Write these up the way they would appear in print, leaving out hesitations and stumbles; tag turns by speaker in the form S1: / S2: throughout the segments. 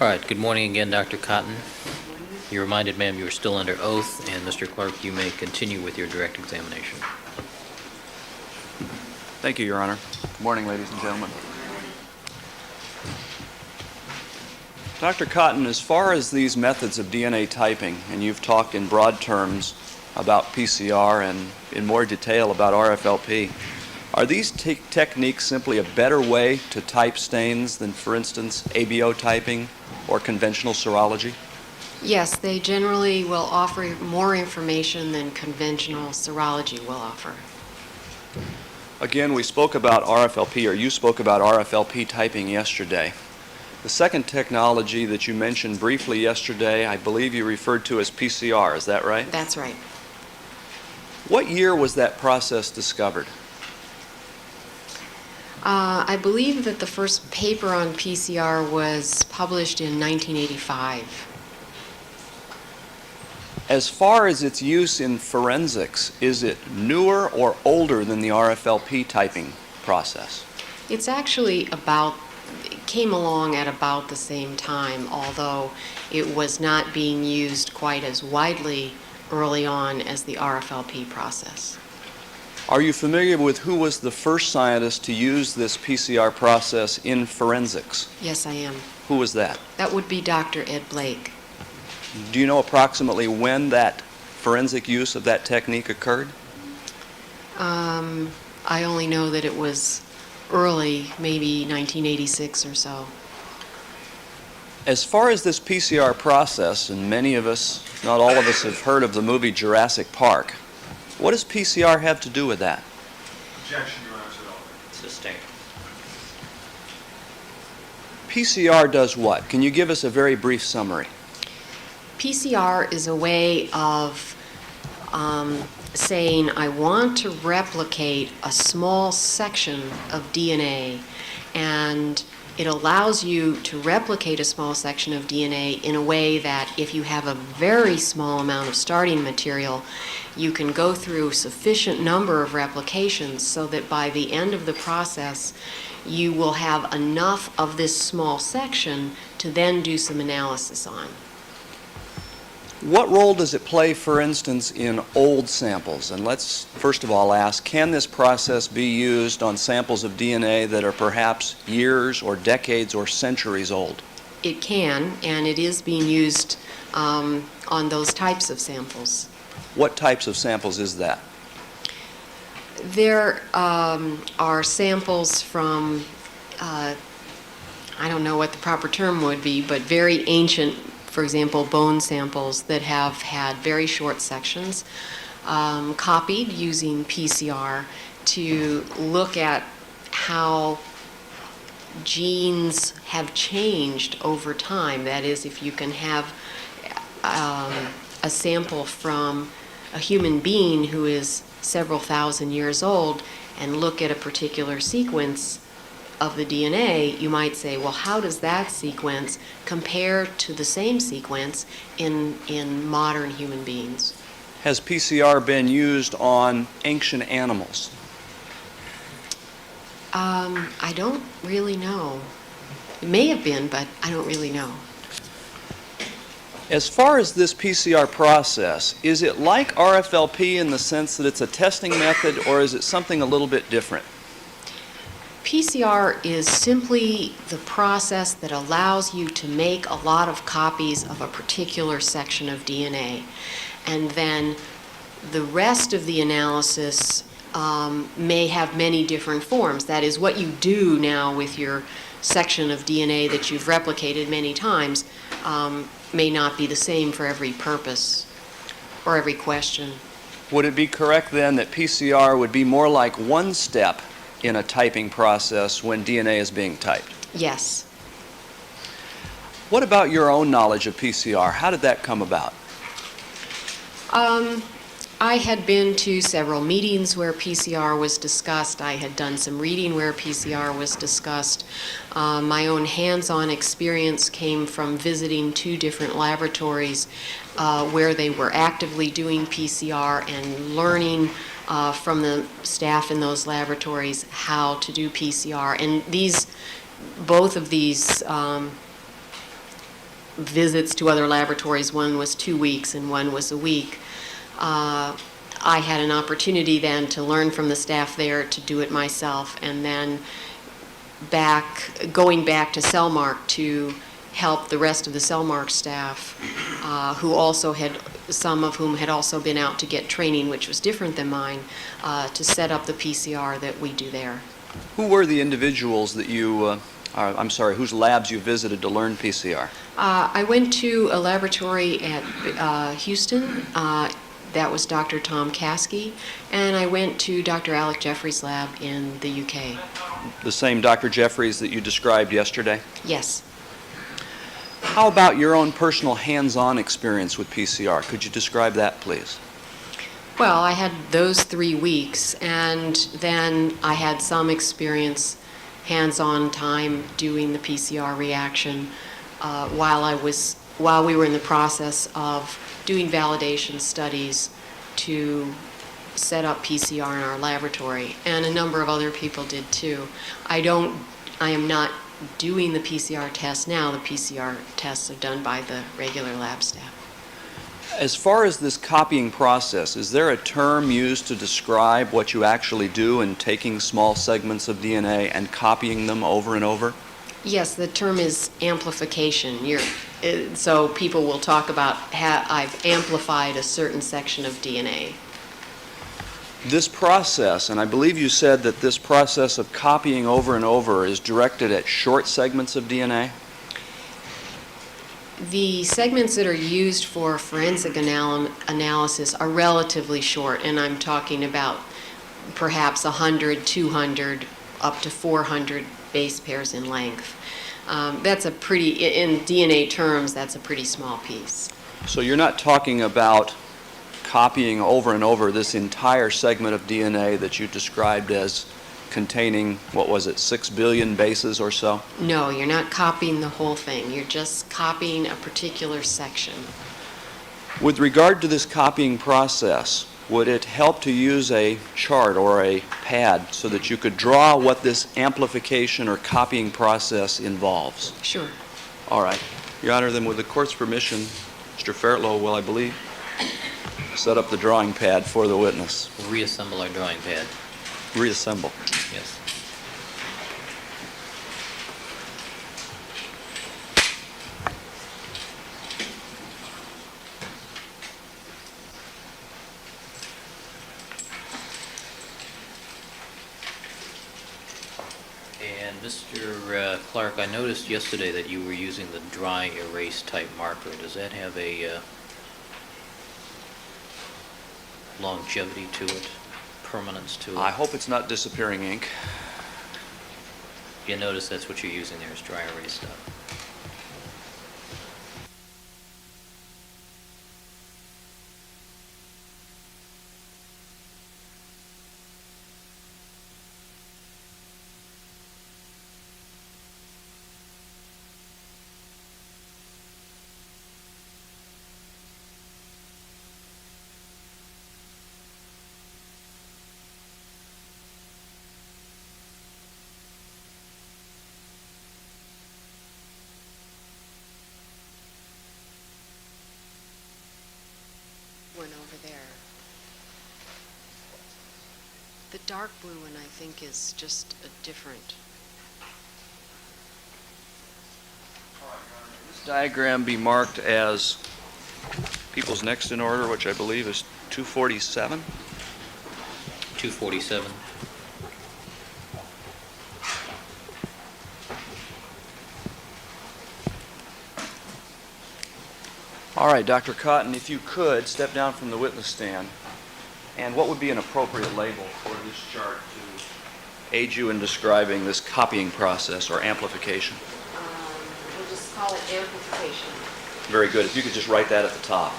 S1: All right, good morning again, Dr. Cotton. You're reminded, ma'am, you are still under oath, and Mr. Clerk, you may continue with your direct examination.
S2: Thank you, Your Honor. Good morning, ladies and gentlemen. Dr. Cotton, as far as these methods of DNA typing, and you've talked in broad terms about PCR and in more detail about RFLP, are these techniques simply a better way to type stains than, for instance, ABO typing or conventional serology?
S3: Yes, they generally will offer more information than conventional serology will offer.
S2: Again, we spoke about RFLP, or you spoke about RFLP typing yesterday. The second technology that you mentioned briefly yesterday, I believe you referred to as PCR, is that right?
S3: That's right.
S2: What year was that process discovered?
S3: I believe that the first paper on PCR was published in 1985.
S2: As far as its use in forensics, is it newer or older than the RFLP typing process?
S3: It's actually it came along at about the same time, although it was not being used quite as widely early on as the RFLP process.
S2: Are you familiar with who was the first scientist to use this PCR process in forensics?
S3: Yes, I am.
S2: Who was that?
S3: That would be Dr. Ed Blake.
S2: Do you know approximately when that forensic use of that technique occurred?
S3: I only know that it was early, maybe 1986 or so.
S2: As far as this PCR process, and many of us, not all of us, have heard of the movie Jurassic Park, what does PCR have to do with that?
S4: Objection, Your Honor, to all.
S1: Sustained.
S2: PCR does what? Can you give us a very brief summary?
S3: PCR is a way of saying, I want to replicate a small section of DNA, and it allows you to replicate a small section of DNA in a way that if you have a very small amount of starting material, you can go through sufficient number of replications so that by the end of the process, you will have enough of this small section to then do some analysis on.
S2: What role does it play, for instance, in old samples? And let's first of all ask, can this process be used on samples of DNA that are perhaps years or decades or centuries old?
S3: It can, and it is being used on those types of samples.
S2: What types of samples is that?
S3: There are samples from, I don't know what the proper term would be, but very ancient, for example, bone samples that have had very short sections, copied using PCR to look at how genes have changed over time. That is, if you can have a sample from a human being who is several thousand years old and look at a particular sequence of the DNA, you might say, well, how does that sequence compare to the same sequence in modern human beings?
S2: Has PCR been used on ancient animals?
S3: I don't really know. It may have been, but I don't really know.
S2: As far as this PCR process, is it like RFLP in the sense that it's a testing method, or is it something a little bit different?
S3: PCR is simply the process that allows you to make a lot of copies of a particular section of DNA. And then the rest of the analysis may have many different forms. That is, what you do now with your section of DNA that you've replicated many times may not be the same for every purpose or every question.
S2: Would it be correct then that PCR would be more like one step in a typing process when DNA is being typed?
S3: Yes.
S2: What about your own knowledge of PCR? How did that come about?
S3: I had been to several meetings where PCR was discussed. I had done some reading where PCR was discussed. My own hands-on experience came from visiting 2 different laboratories where they were actively doing PCR and learning from the staff in those laboratories how to do PCR. And both of these visits to other laboratories. One was 2 weeks and one was a week. I had an opportunity then to learn from the staff there, to do it myself, and then going back to Cellmark to help the rest of the Cellmark staff, who also had, some of whom had also been out to get training, which was different than mine, to set up the PCR that we do there.
S2: Who were the individuals that you, whose labs you visited to learn PCR?
S3: I went to a laboratory at Houston. That was Dr. Tom Caskey, and I went to Dr. Alec Jeffries' lab in the UK.
S2: The same Dr. Jeffries that you described yesterday?
S3: Yes.
S2: How about your own personal hands-on experience with PCR? Could you describe that, please?
S3: Well, I had those 3 weeks, and then I had some experience, hands-on time, doing the PCR reaction while we were in the process of doing validation studies to set up PCR in our laboratory, and a number of other people did too. I am not doing the PCR test now. The PCR tests are done by the regular lab staff.
S2: As far as this copying process, is there a term used to describe what you actually do in taking small segments of DNA and copying them over and over?
S3: Yes, the term is amplification. So people will talk about I've amplified a certain section of DNA.
S2: This process, and I believe you said that this process of copying over and over is directed at short segments of DNA?
S3: The segments that are used for forensic analysis are relatively short, and I'm talking about perhaps 100, 200, up to 400 base pairs in length. That's a pretty, in DNA terms, that's a pretty small piece.
S2: So you're not talking about copying over and over this entire segment of DNA that you described as containing, what was it, 6 billion bases or so?
S3: No, you're not copying the whole thing. You're just copying a particular section.
S2: With regard to this copying process, would it help to use a chart or a pad so that you could draw what this amplification or copying process involves?
S3: Sure.
S2: All right. Your Honor, then with the court's permission, Mr. Fairtlow will, I believe, set up the drawing pad for the witness.
S1: We'll reassemble our drawing pad.
S2: Reassemble.
S1: Yes. And Mr. Clark, I noticed yesterday that you were using the dry erase type marker. Does that have a longevity to it, permanence to it?
S2: I hope it's not disappearing ink.
S1: You notice that's what you're using there is dry erase stuff.
S3: One over there. The dark blue one, I think, is just a different.
S2: This diagram be marked as people's next in order, which I believe is 247.
S1: 247.
S2: All right, Dr. Cotton, if you could step down from the witness stand, and what would be an appropriate label for this chart to aid you in describing this copying process or amplification?
S3: We'll just call it amplification.
S2: Very good. If you could just write that at the top.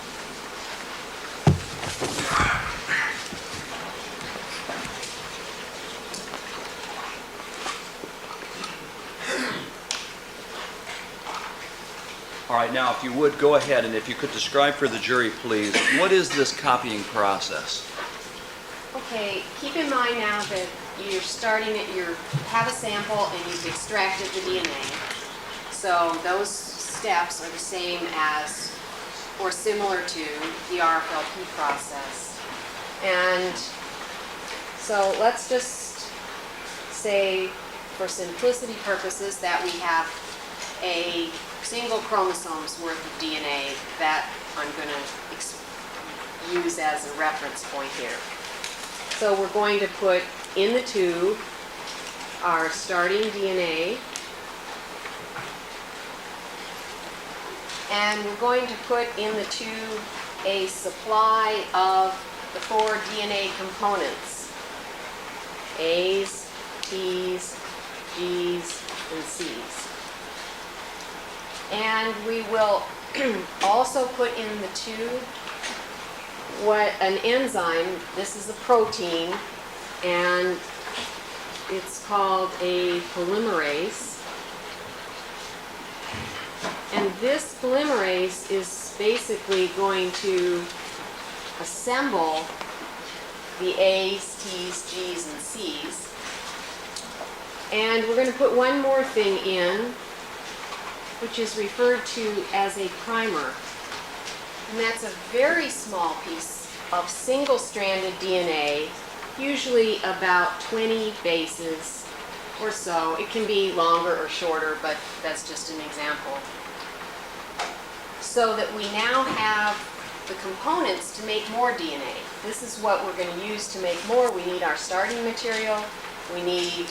S2: All right, now if you would go ahead and if you could describe for the jury, please, what is this copying process?
S3: Okay, keep in mind now that you're starting at you have a sample and you've extracted the DNA. So those steps are the same as or similar to the RFLP process. And so let's just say, for simplicity purposes, that we have a single chromosome's worth of DNA that I'm going to use as a reference point here. So we're going to put in the tube our starting DNA, and we're going to put in the tube a supply of the 4 DNA components: A's, T's, G's, and C's. And we will also put in the tube an enzyme. This is a protein, and it's called a polymerase. And this polymerase is basically going to assemble the A's, T's, G's, and C's. And we're going to put one more thing in, which is referred to as a primer. And that's a very small piece of single-stranded DNA, usually about 20 bases or so. It can be longer or shorter, but that's just an example. So that we now have the components to make more DNA. This is what we're going to use to make more. We need our starting material, we need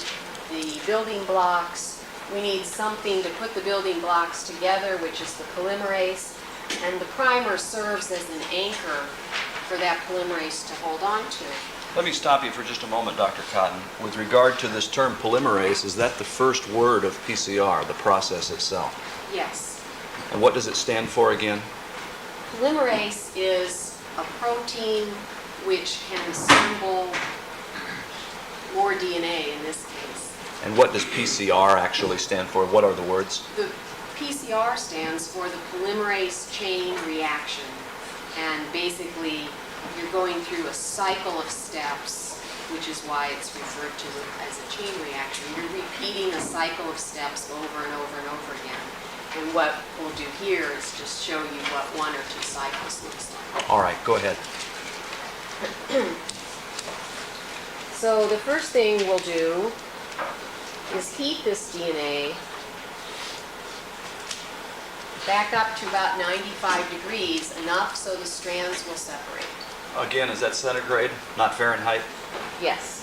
S3: the building blocks, we need something to put the building blocks together, which is the polymerase, and the primer serves as an anchor for that polymerase to hold on to.
S2: Let me stop you for just a moment, Dr. Cotton. With regard to this term polymerase, is that the first word of PCR, the process itself?
S3: Yes.
S2: And what does it stand for again?
S3: Polymerase is a protein which can assemble more DNA in this case.
S2: And what does PCR actually stand for? What are the words?
S3: The PCR stands for the polymerase chain reaction. And basically, you're going through a cycle of steps, which is why it's referred to as a chain reaction. You're repeating a cycle of steps over and over and over again. And what we'll do here is just show you what 1 or 2 cycles looks like.
S2: All right, go ahead.
S3: So the first thing we'll do is heat this DNA back up to about 95 degrees, enough so the strands will separate.
S2: Again, is that centigrade, not Fahrenheit?
S3: Yes.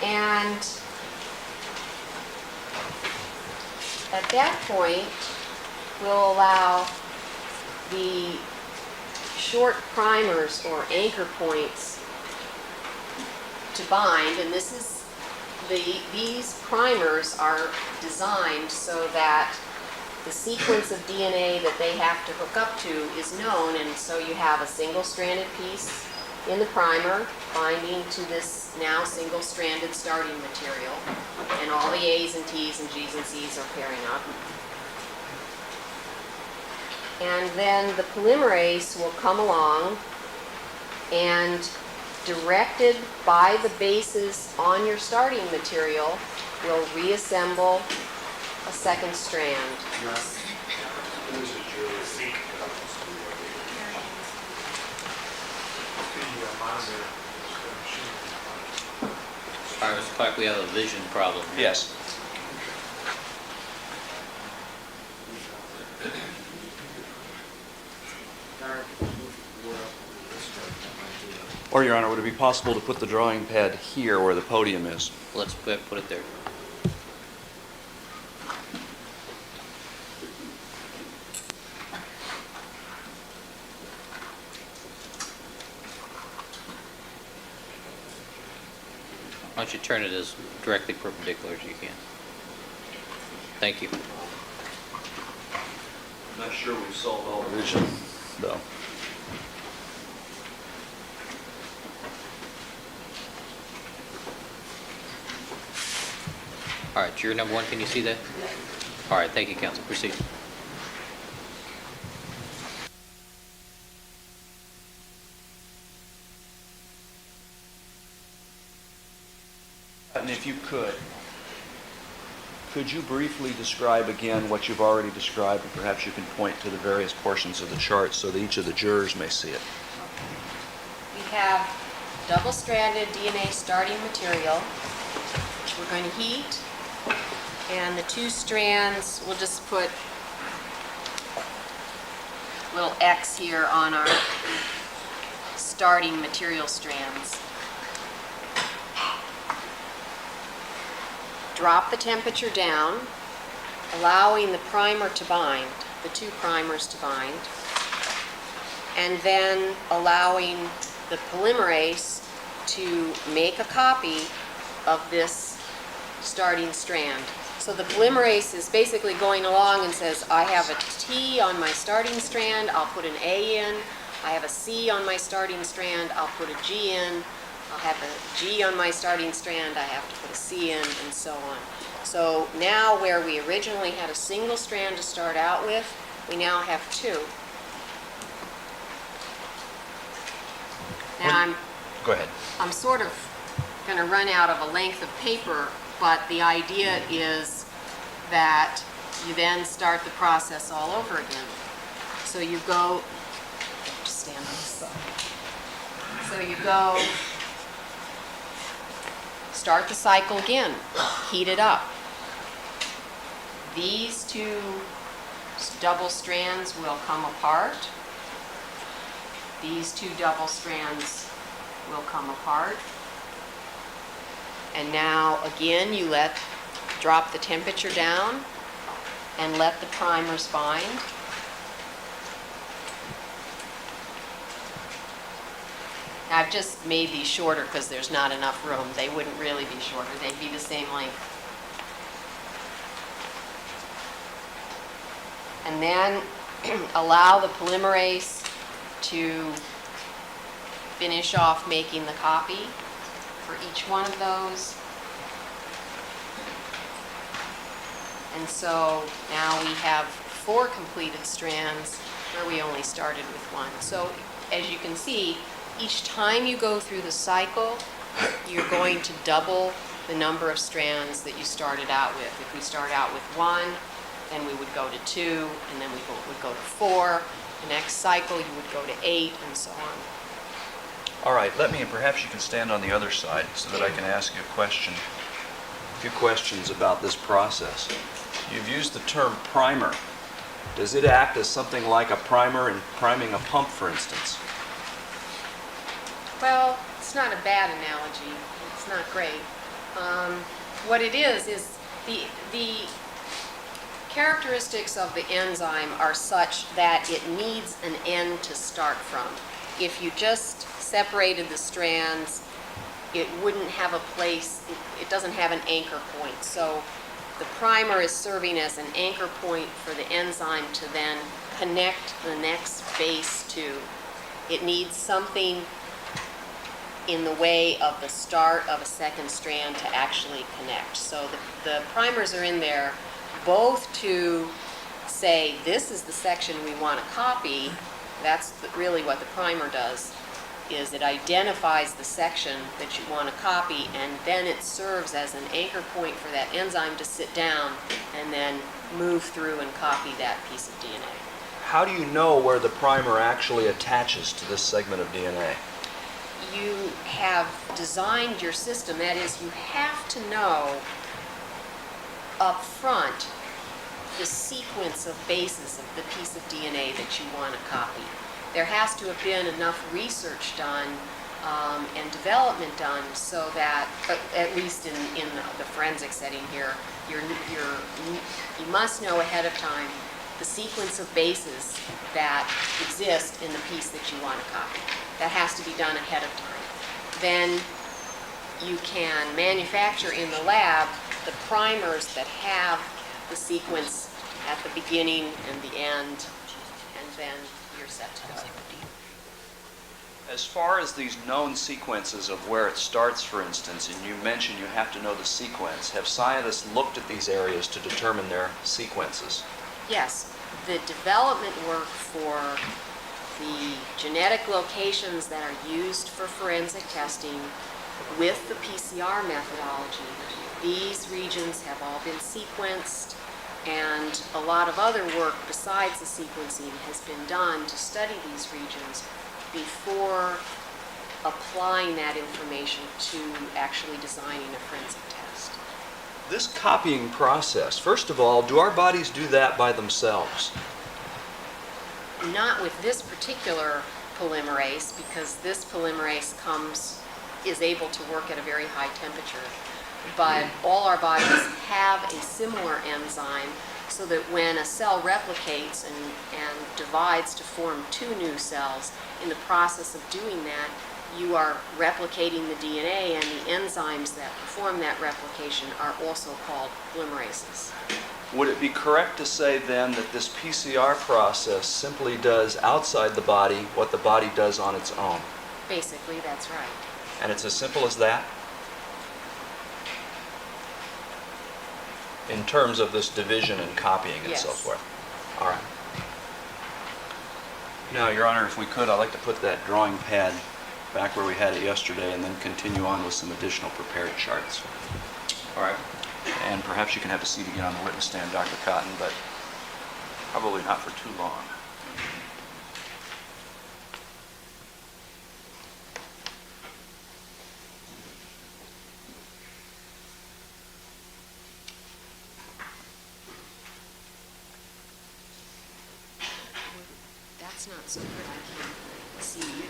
S3: And at that point, we'll allow the short primers or anchor points to bind, and these primers are designed so that the sequence of DNA that they have to hook up to is known, and so you have a single-stranded piece in the primer binding to this now single-stranded starting material, and all the A's and T's and G's and C's are pairing up. And then the polymerase will come along and, directed by the bases on your starting material, will reassemble a second strand.
S1: All right, Mr. Clark, we have a vision problem here.
S2: Yes. Or, Your Honor, would it be possible to put the drawing pad here where the podium is?
S1: Let's put it there. Why don't you turn it as directly perpendicular as you can. Thank you.
S2: I'm not sure we've solved all the vision, though.
S1: All right, you're number 1. Can you see that? All right, thank you, counsel. Proceed.
S2: And if you could, Could you briefly describe again what you've already described, and perhaps you can point to the various portions of the chart so that each of the jurors may see it?
S3: We have double-stranded DNA starting material, which we're going to heat, and the two strands, we'll just put a little X here on our starting material strands. Drop the temperature down, allowing the primer to bind, the two primers to bind, and then allowing the polymerase to make a copy of this starting strand. So the polymerase is basically going along and says, I have a T on my starting strand, I'll put an A in. I have a C on my starting strand, I'll put a G in. I'll have a G on my starting strand, I have to put a C in, and so on. So now where we originally had a single strand to start out with, we now have two. Now
S2: Go ahead.
S3: I'm sort of going to run out of a length of paper, but the idea is that you then start the process all over again. So you go, just stand on this side. So you go, start the cycle again, heat it up. These two double strands will come apart. These two double strands will come apart. And now again you drop the temperature down and let the primers bind. Now, I've just made these shorter because there's not enough room. They wouldn't really be shorter. They'd be the same length. And then allow the polymerase to finish off making the copy for each one of those. And so now we have 4 completed strands where we only started with 1. So as you can see, each time you go through the cycle, you're going to double the number of strands that you started out with. If we start out with 1, then we would go to 2, and then we would go to 4. The next cycle, you would go to 8, and so on.
S2: All right, and perhaps you can stand on the other side so that I can ask you a few questions about this process. You've used the term primer. Does it act as something like a primer in priming a pump, for instance?
S3: Well, it's not a bad analogy. It's not great. What it is the characteristics of the enzyme are such that it needs an end to start from. If you just separated the strands, it wouldn't have a place, it doesn't have an anchor point. So the primer is serving as an anchor point for the enzyme to then connect the next base to. It needs something in the way of the start of a second strand to actually connect. So the primers are in there both to say, this is the section we want to copy. That's really what the primer does, is it identifies the section that you want to copy, and then it serves as an anchor point for that enzyme to sit down and then move through and copy that piece of DNA.
S2: How do you know where the primer actually attaches to this segment of DNA?
S3: You have designed your system. That is, you have to know up front the sequence of bases of the piece of DNA that you want to copy. There has to have been enough research done and development done so that, at least in the forensic setting here, you must know ahead of time the sequence of bases that exist in the piece that you want to copy. That has to be done ahead of time. Then you can manufacture in the lab the primers that have the sequence at the beginning and the end, and then you're set to go.
S2: As far as these known sequences of where it starts, for instance, and you mentioned you have to know the sequence, have scientists looked at these areas to determine their sequences?
S3: Yes, the development work for the genetic locations that are used for forensic testing with the PCR methodology, these regions have all been sequenced, and a lot of other work besides the sequencing has been done to study these regions before applying that information to actually designing a forensic test.
S2: This copying process, first of all, do our bodies do that by themselves?
S3: Not with this particular polymerase, because this polymerase is able to work at a very high temperature. But all our bodies have a similar enzyme so that when a cell replicates and divides to form two new cells, in the process of doing that, you are replicating the DNA, and the enzymes that perform that replication are also called polymerases.
S2: Would it be correct to say then that this PCR process simply does outside the body what the body does on its own?
S3: Basically, that's right.
S2: And it's as simple as that? In terms of this division and copying and so
S3: Yes.
S2: forth? All right. Now, Your Honor, if we could, I'd like to put that drawing pad back where we had it yesterday and then continue on with some additional prepared charts. All right. And perhaps you can have a seat again on the witness stand, Dr. Cotton, but probably not for too long.
S3: That's not so good, I can't see you.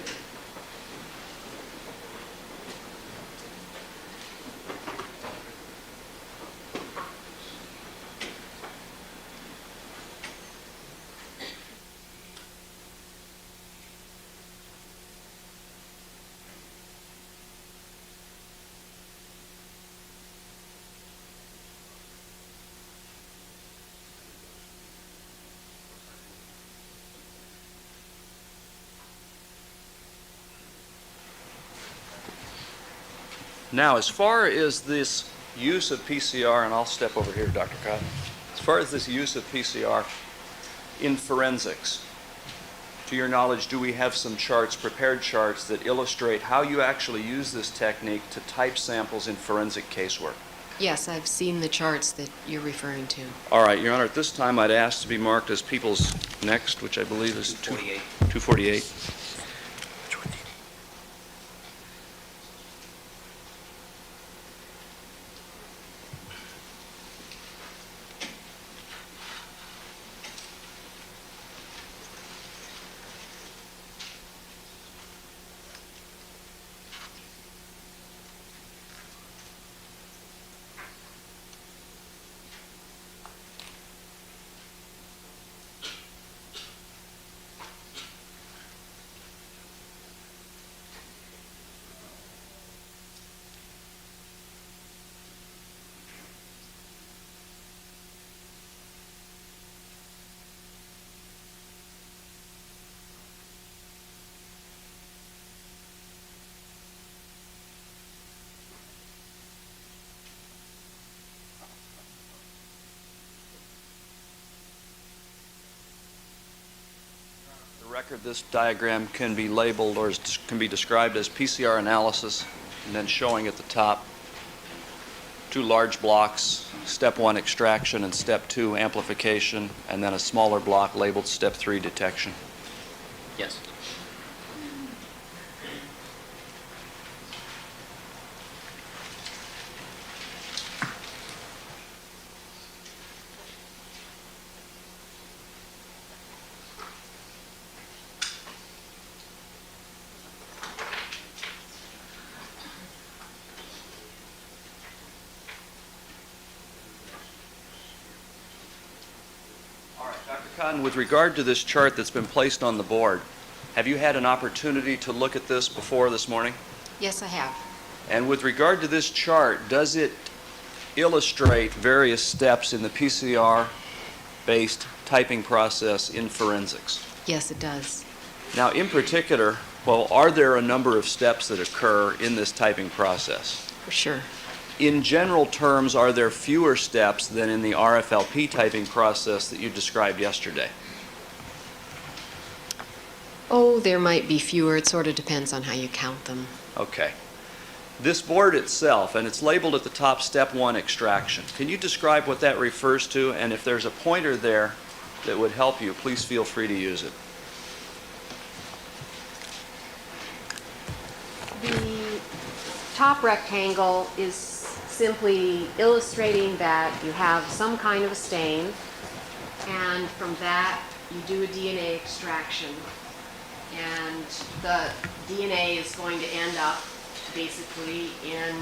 S2: Now, as far as this use of PCR, and I'll step over here, Dr. Cotton. As far as this use of PCR in forensics, to your knowledge, do we have some charts, prepared charts, that illustrate how you actually use this technique to type samples in forensic casework?
S3: Yes, I've seen the charts that you're referring to.
S2: All right, Your Honor, at this time I'd ask to be marked as People's Next, which I believe is
S1: 248.
S2: 248. Record, this diagram can be labeled or can be described as PCR analysis, and then showing at the top two large blocks, step 1 extraction and step 2 amplification, and then a smaller block labeled step 3 detection.
S1: Yes.
S2: Cotton, with regard to this chart that's been placed on the board, have you had an opportunity to look at this before this morning?
S3: Yes, I have.
S2: And with regard to this chart, does it illustrate various steps in the PCR-based typing process in forensics?
S3: Yes, it does.
S2: Now, in particular, well, are there a number of steps that occur in this typing process?
S3: For sure.
S2: In general terms, are there fewer steps than in the RFLP typing process that you described yesterday?
S3: Oh, there might be fewer. It sort of depends on how you count them.
S2: Okay. This board itself, and it's labeled at the top, Step 1, Extraction. Can you describe what that refers to? And if there's a pointer there that would help you, please feel free to use it.
S3: The top rectangle is simply illustrating that you have some kind of a stain, and from that you do a DNA extraction. And the DNA is going to end up basically in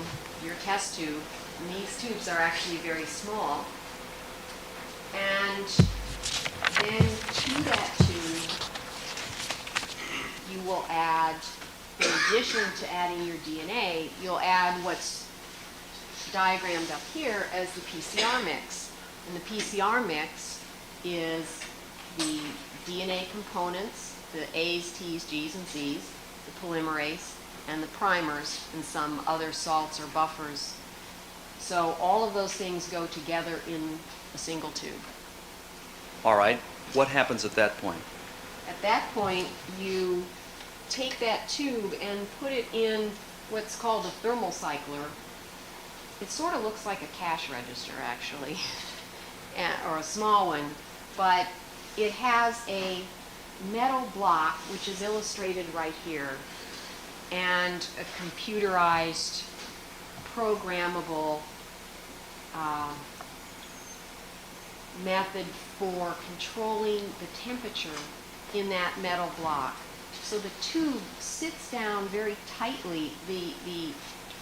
S3: your test tube. And these tubes are actually very small. And then to that tube, you will add, in addition to adding your DNA, you'll add what's diagrammed up here as the PCR mix. And the PCR mix is the DNA components, the A's, T's, G's, and Z's, the polymerase, and the primers, and some other salts or buffers. So all of those things go together in a single tube.
S2: All right. What happens at that point?
S3: At that point, you take that tube and put it in what's called a thermal cycler. It sort of looks like a cash register, actually, or a small one, but it has a metal block, which is illustrated right here, and a computerized, programmable method for controlling the temperature in that metal block. So the tube sits down very tightly. The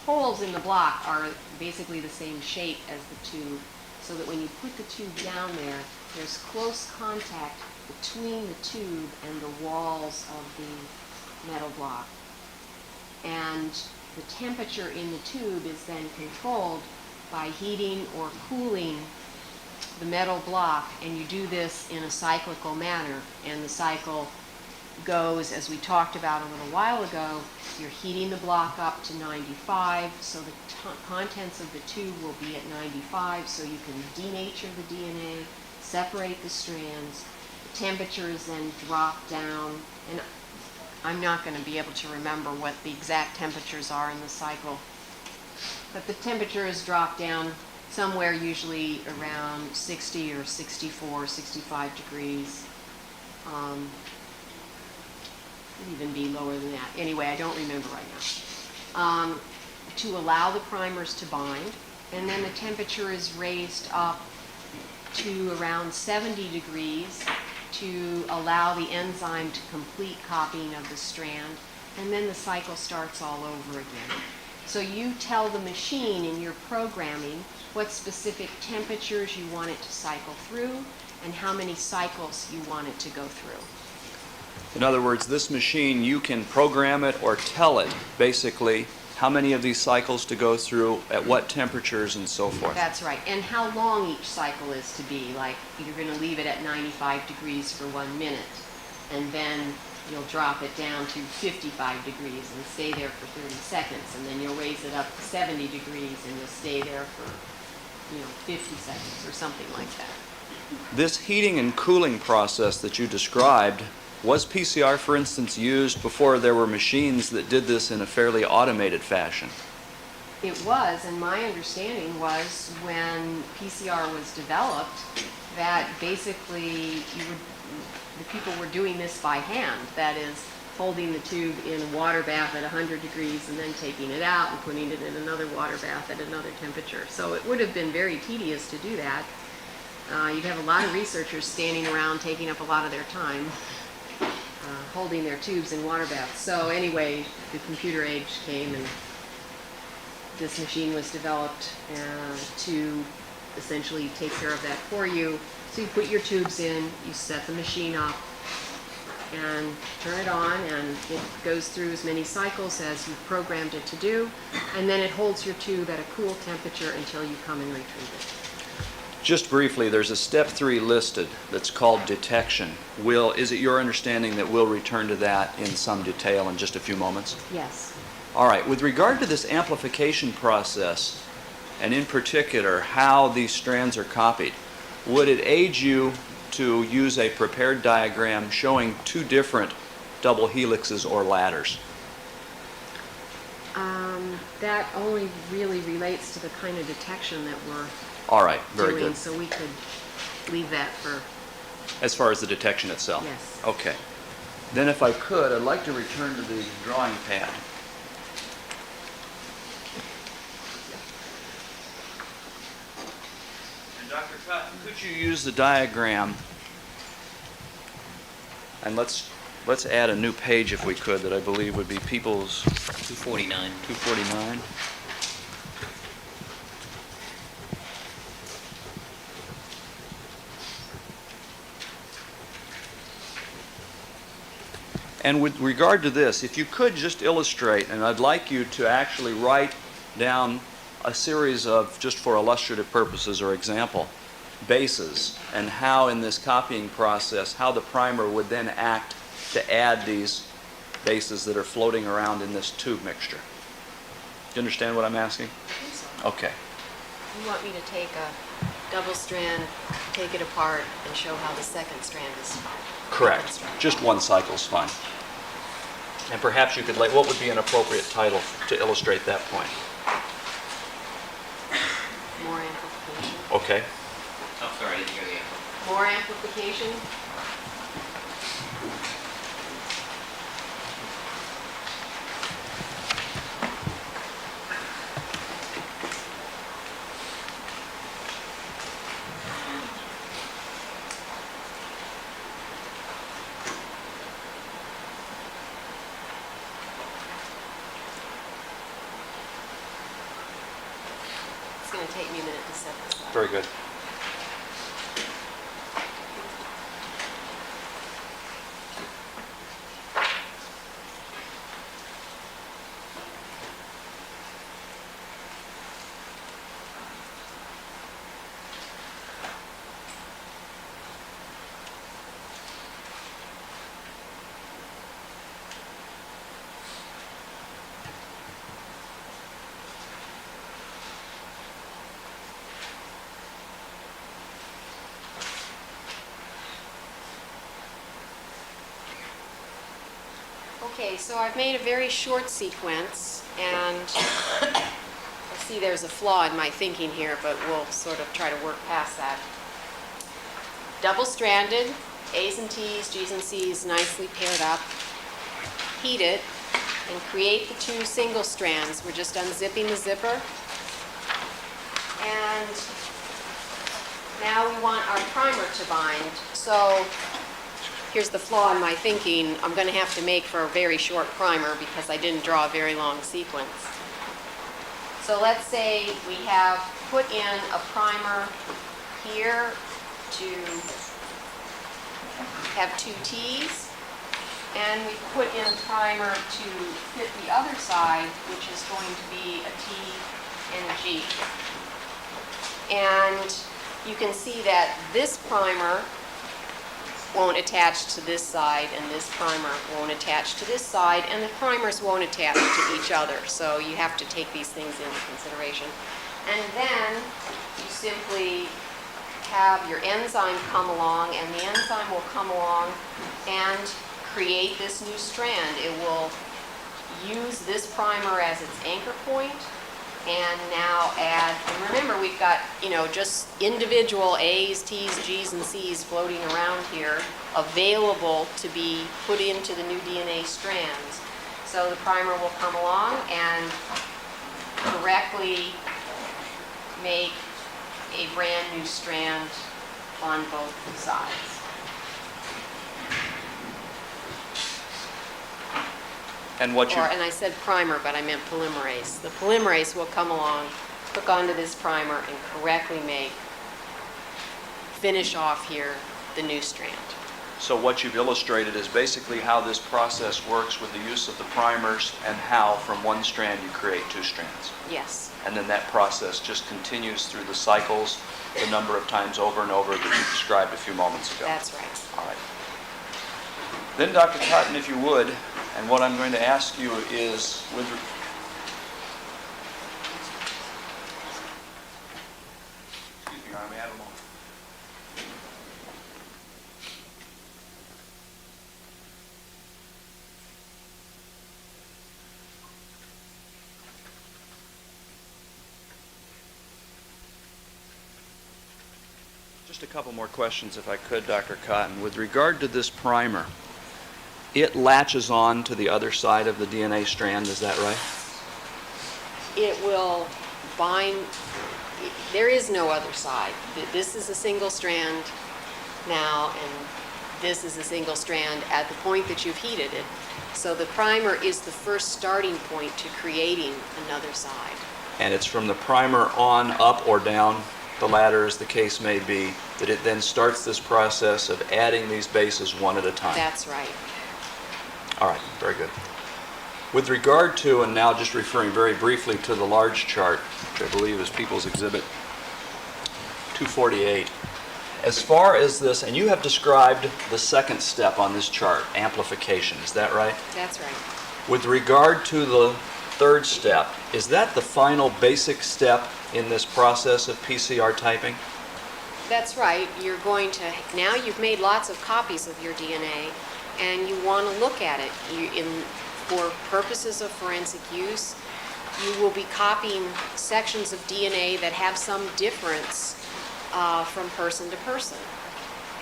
S3: holes in the block are basically the same shape as the tube, so that when you put the tube down there, there's close contact between the tube and the walls of the metal block. And the temperature in the tube is then controlled by heating or cooling the metal block, and you do this in a cyclical manner. And the cycle goes, as we talked about a little while ago, you're heating the block up to 95, so the contents of the tube will be at 95, so you can denature the DNA, separate the strands. The temperature is then dropped down, and I'm not going to be able to remember what the exact temperatures are in the cycle, but the temperature is dropped down somewhere usually around 60 or 64, 65 degrees. Could even be lower than that. Anyway, I don't remember right now. To allow the primers to bind, and then the temperature is raised up to around 70 degrees to allow the enzyme to complete copying of the strand, and then the cycle starts all over again. So you tell the machine in your programming what specific temperatures you want it to cycle through and how many cycles you want it to go through.
S2: In other words, this machine, you can program it or tell it, basically, how many of these cycles to go through, at what temperatures, and so forth.
S3: That's right. And how long each cycle is to be. Like, you're going to leave it at 95 degrees for 1 minute, and then you'll drop it down to 55 degrees and stay there for 30 seconds, and then you'll raise it up to 70 degrees and you'll stay there for, 50 seconds or something like that.
S2: This heating and cooling process that you described, was PCR, for instance, used before there were machines that did this in a fairly automated fashion?
S3: It was, and my understanding was when PCR was developed that basically the people were doing this by hand. That is, holding the tube in a water bath at 100 degrees and then taking it out and putting it in another water bath at another temperature. So it would have been very tedious to do that. You'd have a lot of researchers standing around taking up a lot of their time holding their tubes in water baths. So anyway, the computer age came and this machine was developed to essentially take care of that for you. So you put your tubes in, you set the machine up, and turn it on, and it goes through as many cycles as you've programmed it to do, and then it holds your tube at a cool temperature until you come and retrieve it.
S2: Just briefly, there's a step 3 listed that's called detection. Is it your understanding that we'll return to that in some detail in just a few moments?
S3: Yes.
S2: All right. With regard to this amplification process, and in particular how these strands are copied, would it aid you to use a prepared diagram showing 2 different double helixes or ladders?
S3: that only really relates to the kind of detection that we're
S2: All right, very
S3: doing,
S2: good.
S3: so we could leave that for,
S2: As far as the detection itself?
S3: yes.
S2: Okay. Then if I could, I'd like to return to the drawing pad. And Dr. Cotton, could you use the diagram? And let's add a new page if we could that I believe would be People's
S1: 249.
S2: 249. And with regard to this, if you could just illustrate, and I'd like you to actually write down a series of, just for illustrative purposes or example, bases, and how in this copying process, how the primer would then act to add these bases that are floating around in this tube mixture. Do you understand what I'm asking? Okay.
S3: You want me to take a double strand, take it apart, and show how the second strand is
S2: Correct.
S3: constructed?
S2: Just one cycle is fine. And perhaps you could lay, what would be an appropriate title to illustrate that point?
S3: More amplification.
S2: Okay.
S1: Oh, sorry, I didn't hear the echo.
S3: More amplification. It's going to take me a minute to set this up.
S2: Very good.
S3: Okay, so I've made a very short sequence, and I see there's a flaw in my thinking here, but we'll sort of try to work past that. Double-stranded, A's and T's, G's and C's nicely paired up. Heat it, and create the two single strands. We're just unzipping the zipper. And now we want our primer to bind. So here's the flaw in my thinking. I'm going to have to make for a very short primer because I didn't draw a very long sequence. So let's say we have put in a primer here to have two T's, and we put in a primer to fit the other side, which is going to be a T and a G. And you can see that this primer won't attach to this side, and this primer won't attach to this side, and the primers won't attach to each other. So you have to take these things into consideration. And then you simply have your enzyme come along, and the enzyme will come along and create this new strand. It will use this primer as its anchor point, and now add, and remember we've got, just individual A's, T's, G's, and C's floating around here available to be put into the new DNA strands. So the primer will come along and correctly make a brand new strand on both sides.
S2: And what you...
S3: And I said primer, but I meant polymerase. The polymerase will come along, hook onto this primer, and correctly finish off here the new strand.
S2: So what you've illustrated is basically how this process works with the use of the primers, and how from one strand you create two strands.
S3: Yes.
S2: And then that process just continues through the cycles, the number of times over and over that you described a few moments ago.
S3: That's right.
S2: All right. Then, Dr. Cotton, if you would, and what I'm going to ask you is, excuse me, I may have a moment. Just a couple more questions, if I could, Dr. Cotton. With regard to this primer, it latches on to the other side of the DNA strand, is that right?
S3: It will bind, there is no other side. This is a single strand now, and this is a single strand at the point that you've heated it. So the primer is the first starting point to creating another side.
S2: And it's from the primer on, up, or down the ladder, as the case may be, that it then starts this process of adding these bases one at a time.
S3: That's right.
S2: All right, very good. With regard to, and now just referring very briefly to the large chart, which I believe is People's Exhibit 248, as far as this, and you have described the second step on this chart, amplification, is that right?
S3: That's right.
S2: With regard to the third step, is that the final basic step in this process of PCR typing?
S3: That's right. You're going to, now you've made lots of copies of your DNA, and you want to look at it. For purposes of forensic use, you will be copying sections of DNA that have some difference from person to person.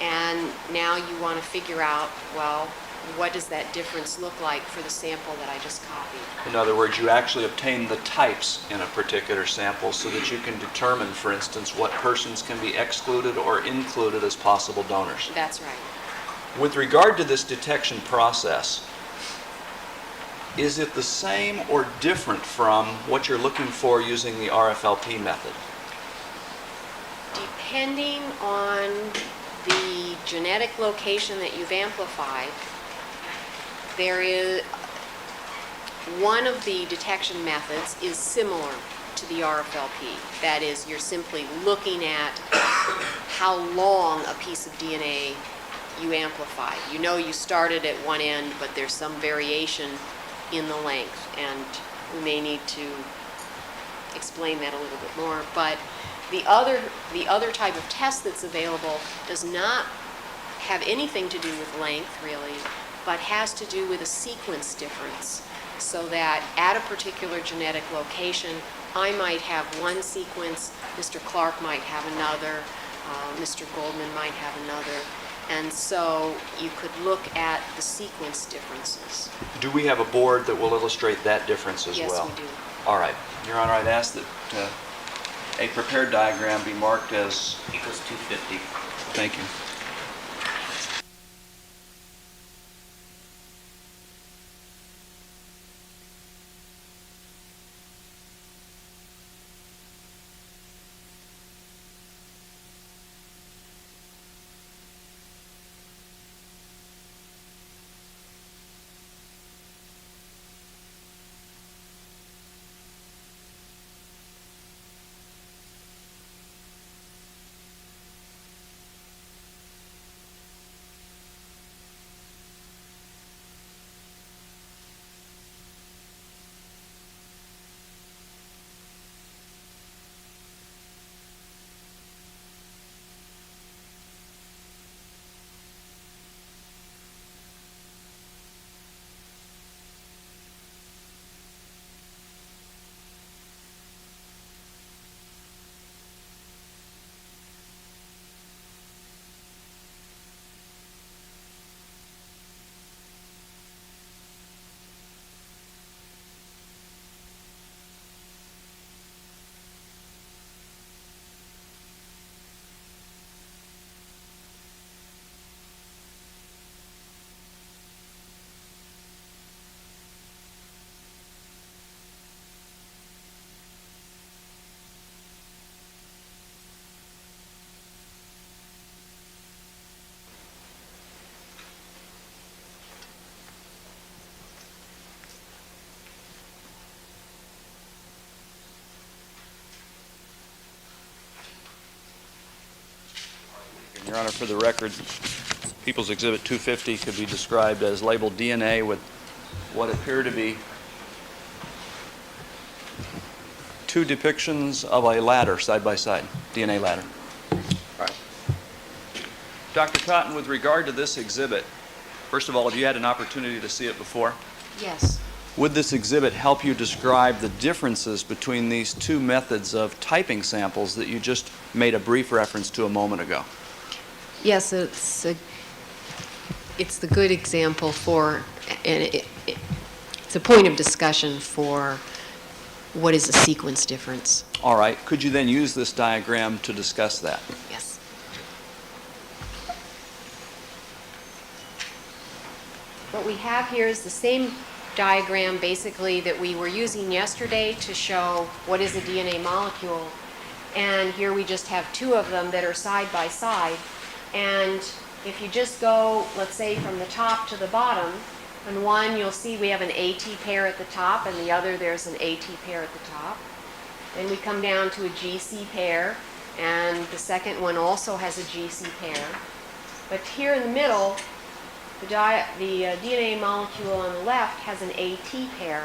S3: And now you want to figure out, well, what does that difference look like for the sample that I just copied?
S2: In other words, you actually obtain the types in a particular sample so that you can determine, for instance, what persons can be excluded or included as possible donors.
S3: That's right.
S2: With regard to this detection process, is it the same or different from what you're looking for using the RFLP method?
S3: Depending on the genetic location that you've amplified, there is one of the detection methods is similar to the RFLP. That is, you're simply looking at how long a piece of DNA you amplify. You know you started at one end, but there's some variation in the length, and we may need to explain that a little bit more. But the other type of test that's available does not have anything to do with length, really, but has to do with a sequence difference, so that at a particular genetic location, I might have one sequence, Mr. Clark might have another, Mr. Goldman might have another, and so you could look at the sequence differences.
S2: Do we have a board that will illustrate that difference as well?
S3: Yes, we do.
S2: All right. Your Honor, I'd ask that a prepared diagram be marked as
S1: Equals 250.
S2: Thank you. Your Honor, for the record, People's Exhibit 250 could be described as labeled DNA with what appear to be two depictions of a ladder side by side, DNA ladder. All right. Dr. Cotton, with regard to this exhibit, first of all, have you had an opportunity to see it before?
S3: Yes.
S2: Would this exhibit help you describe the differences between these two methods of typing samples that you just made a brief reference to a moment ago?
S3: Yes, it's the good example for, and it's a point of discussion for what is a sequence difference.
S2: All right. Could you then use this diagram to discuss that?
S3: Yes. What we have here is the same diagram basically that we were using yesterday to show what is a DNA molecule. And here we just have two of them that are side by side. And if you just go, let's say, from the top to the bottom, on one you'll see we have an AT pair at the top, and the other there's an AT pair at the top. Then we come down to a GC pair, and the second one also has a GC pair. But here in the middle, the DNA molecule on the left has an AT pair.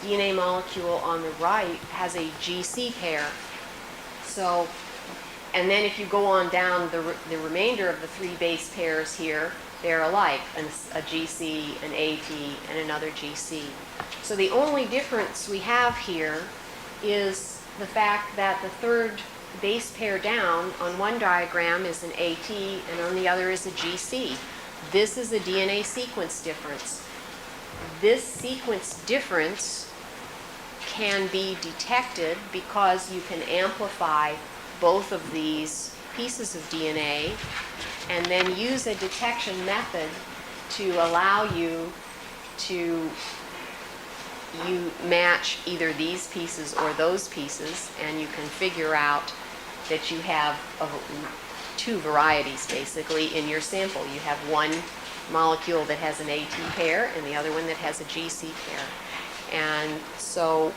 S3: DNA molecule on the right has a GC pair. So, and then if you go on down the remainder of the three base pairs here, they're alike, a GC, an AT, and another GC. So the only difference we have here is the fact that the third base pair down on one diagram is an AT and on the other is a GC. This is a DNA sequence difference. This sequence difference can be detected because you can amplify both of these pieces of DNA and then use a detection method to allow you to match either these pieces or those pieces, and you can figure out that you have two varieties basically in your sample. You have one molecule that has an AT pair and the other one that has a GC pair. And so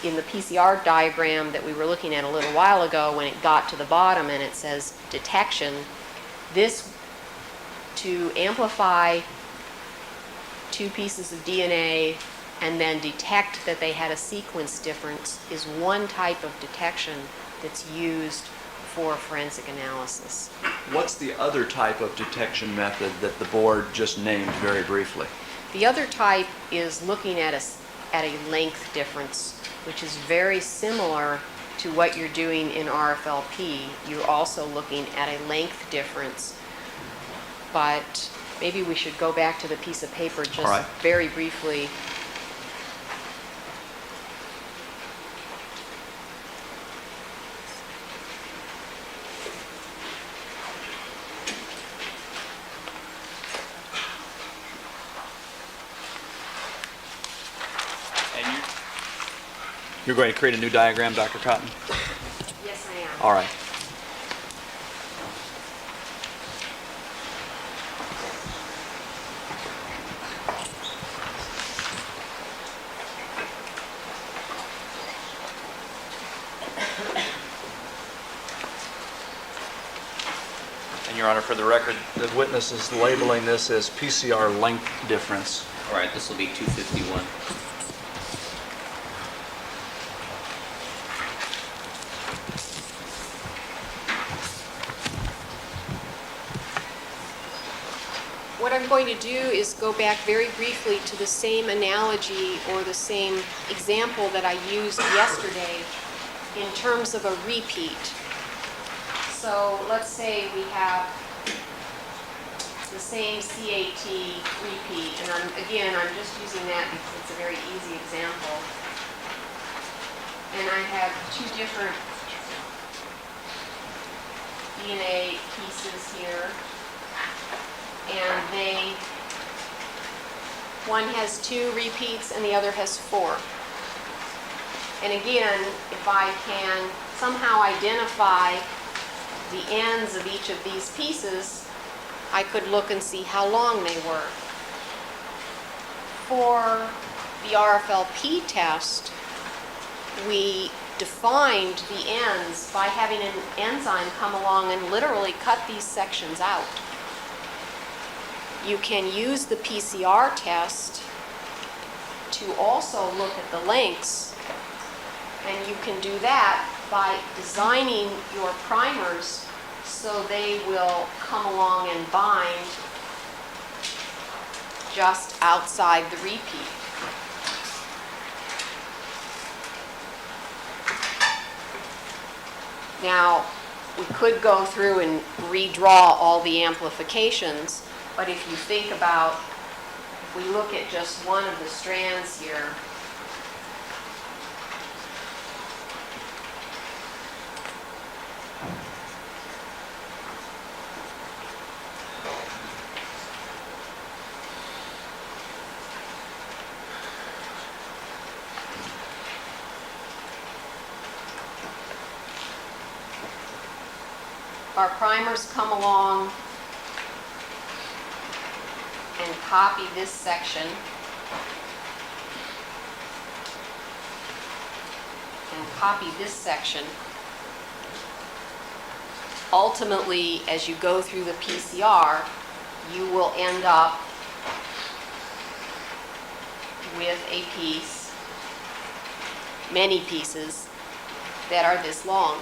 S3: in the PCR diagram that we were looking at a little while ago, when it got to the bottom and it says detection, this, to amplify two pieces of DNA and then detect that they had a sequence difference, is one type of detection that's used for forensic analysis.
S2: What's the other type of detection method that the board just named very briefly?
S3: The other type is looking at a length difference, which is very similar to what you're doing in RFLP. You're also looking at a length difference. But maybe we should go back to the piece of paper just very briefly.
S2: You're going to create a new diagram, Dr. Cotton?
S3: Yes, I am.
S2: All right. And Your Honor, for the record, the witness is labeling this as PCR length difference.
S1: All right, this will be 251.
S3: What I'm going to do is go back very briefly to the same analogy or the same example that I used yesterday in terms of a repeat. So let's say we have the same CAT repeat, and I'm just using that because it's a very easy example. And I have two different DNA pieces here. And one has 2 repeats and the other has 4. And again, if I can somehow identify the ends of each of these pieces, I could look and see how long they were. For the RFLP test, we defined the ends by having an enzyme come along and literally cut these sections out. You can use the PCR test to also look at the lengths, and you can do that by designing your primers so they will come along and bind just outside the repeat. Now, we could go through and redraw all the amplifications, but if you think about, if we look at just one of the strands here, our primers come along and copy this section and copy this section. Ultimately, as you go through the PCR, you will end up with a piece, many pieces, that are this long.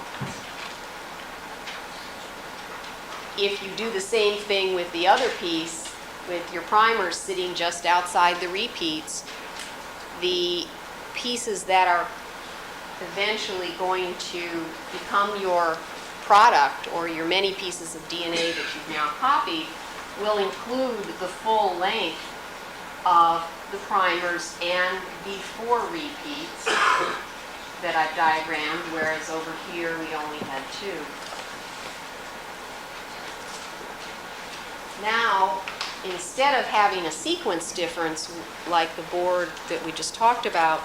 S3: If you do the same thing with the other piece, with your primers sitting just outside the repeats, the pieces that are eventually going to become your product, or your many pieces of DNA that you've now copied, will include the full length of the primers and the 4 repeats that I've diagrammed, whereas over here we only had 2. Now, instead of having a sequence difference like the board that we just talked about,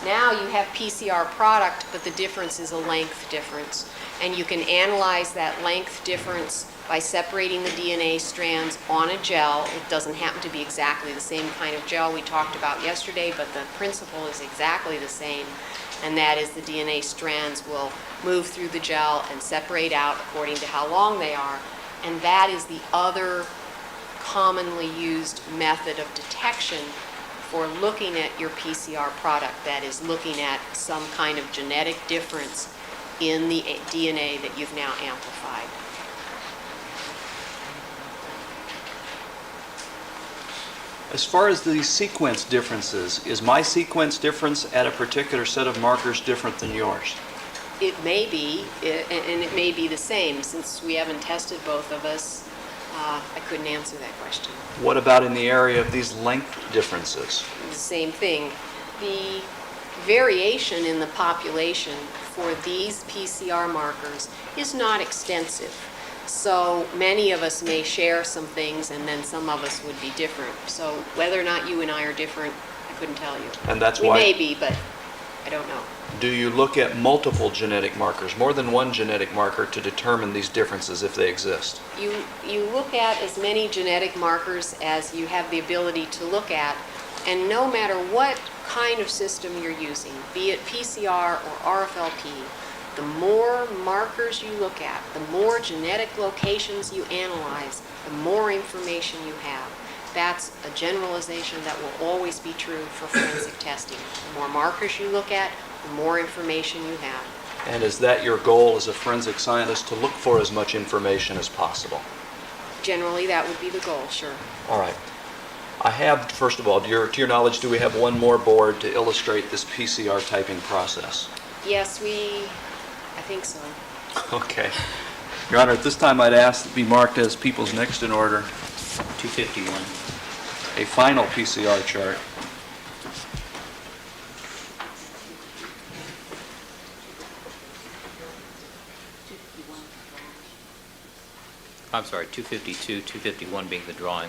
S3: now you have PCR product, but the difference is a length difference. And you can analyze that length difference by separating the DNA strands on a gel. It doesn't happen to be exactly the same kind of gel we talked about yesterday, but the principle is exactly the same. And that is the DNA strands will move through the gel and separate out according to how long they are. And that is the other commonly used method of detection for looking at your PCR product, that is looking at some kind of genetic difference in the DNA that you've now amplified.
S2: As far as the sequence differences, is my sequence difference at a particular set of markers different than yours?
S3: It may be, and it may be the same. Since we haven't tested both of us, I couldn't answer that question.
S2: What about in the area of these length differences?
S3: The same thing. The variation in the population for these PCR markers is not extensive. So many of us may share some things, and then some of us would be different. So whether or not you and I are different, I couldn't tell you.
S2: And that's
S3: we
S2: why...
S3: may be, but I don't know.
S2: Do you look at multiple genetic markers, more than one genetic marker, to determine these differences if they exist?
S3: You look at as many genetic markers as you have the ability to look at, and no matter what kind of system you're using, be it PCR or RFLP, the more markers you look at, the more genetic locations you analyze, the more information you have. That's a generalization that will always be true for forensic testing. The more markers you look at, the more information you have.
S2: And is that your goal as a forensic scientist, to look for as much information as possible?
S3: Generally, that would be the goal, sure.
S2: All right. I have, first of all, to your knowledge, do we have one more board to illustrate this PCR typing process?
S3: Yes, I think so.
S2: Okay. Your Honor, at this time I'd ask to be marked as people's next in order
S1: 251.
S2: a final PCR chart.
S1: I'm sorry, 252, 251 being the drawing.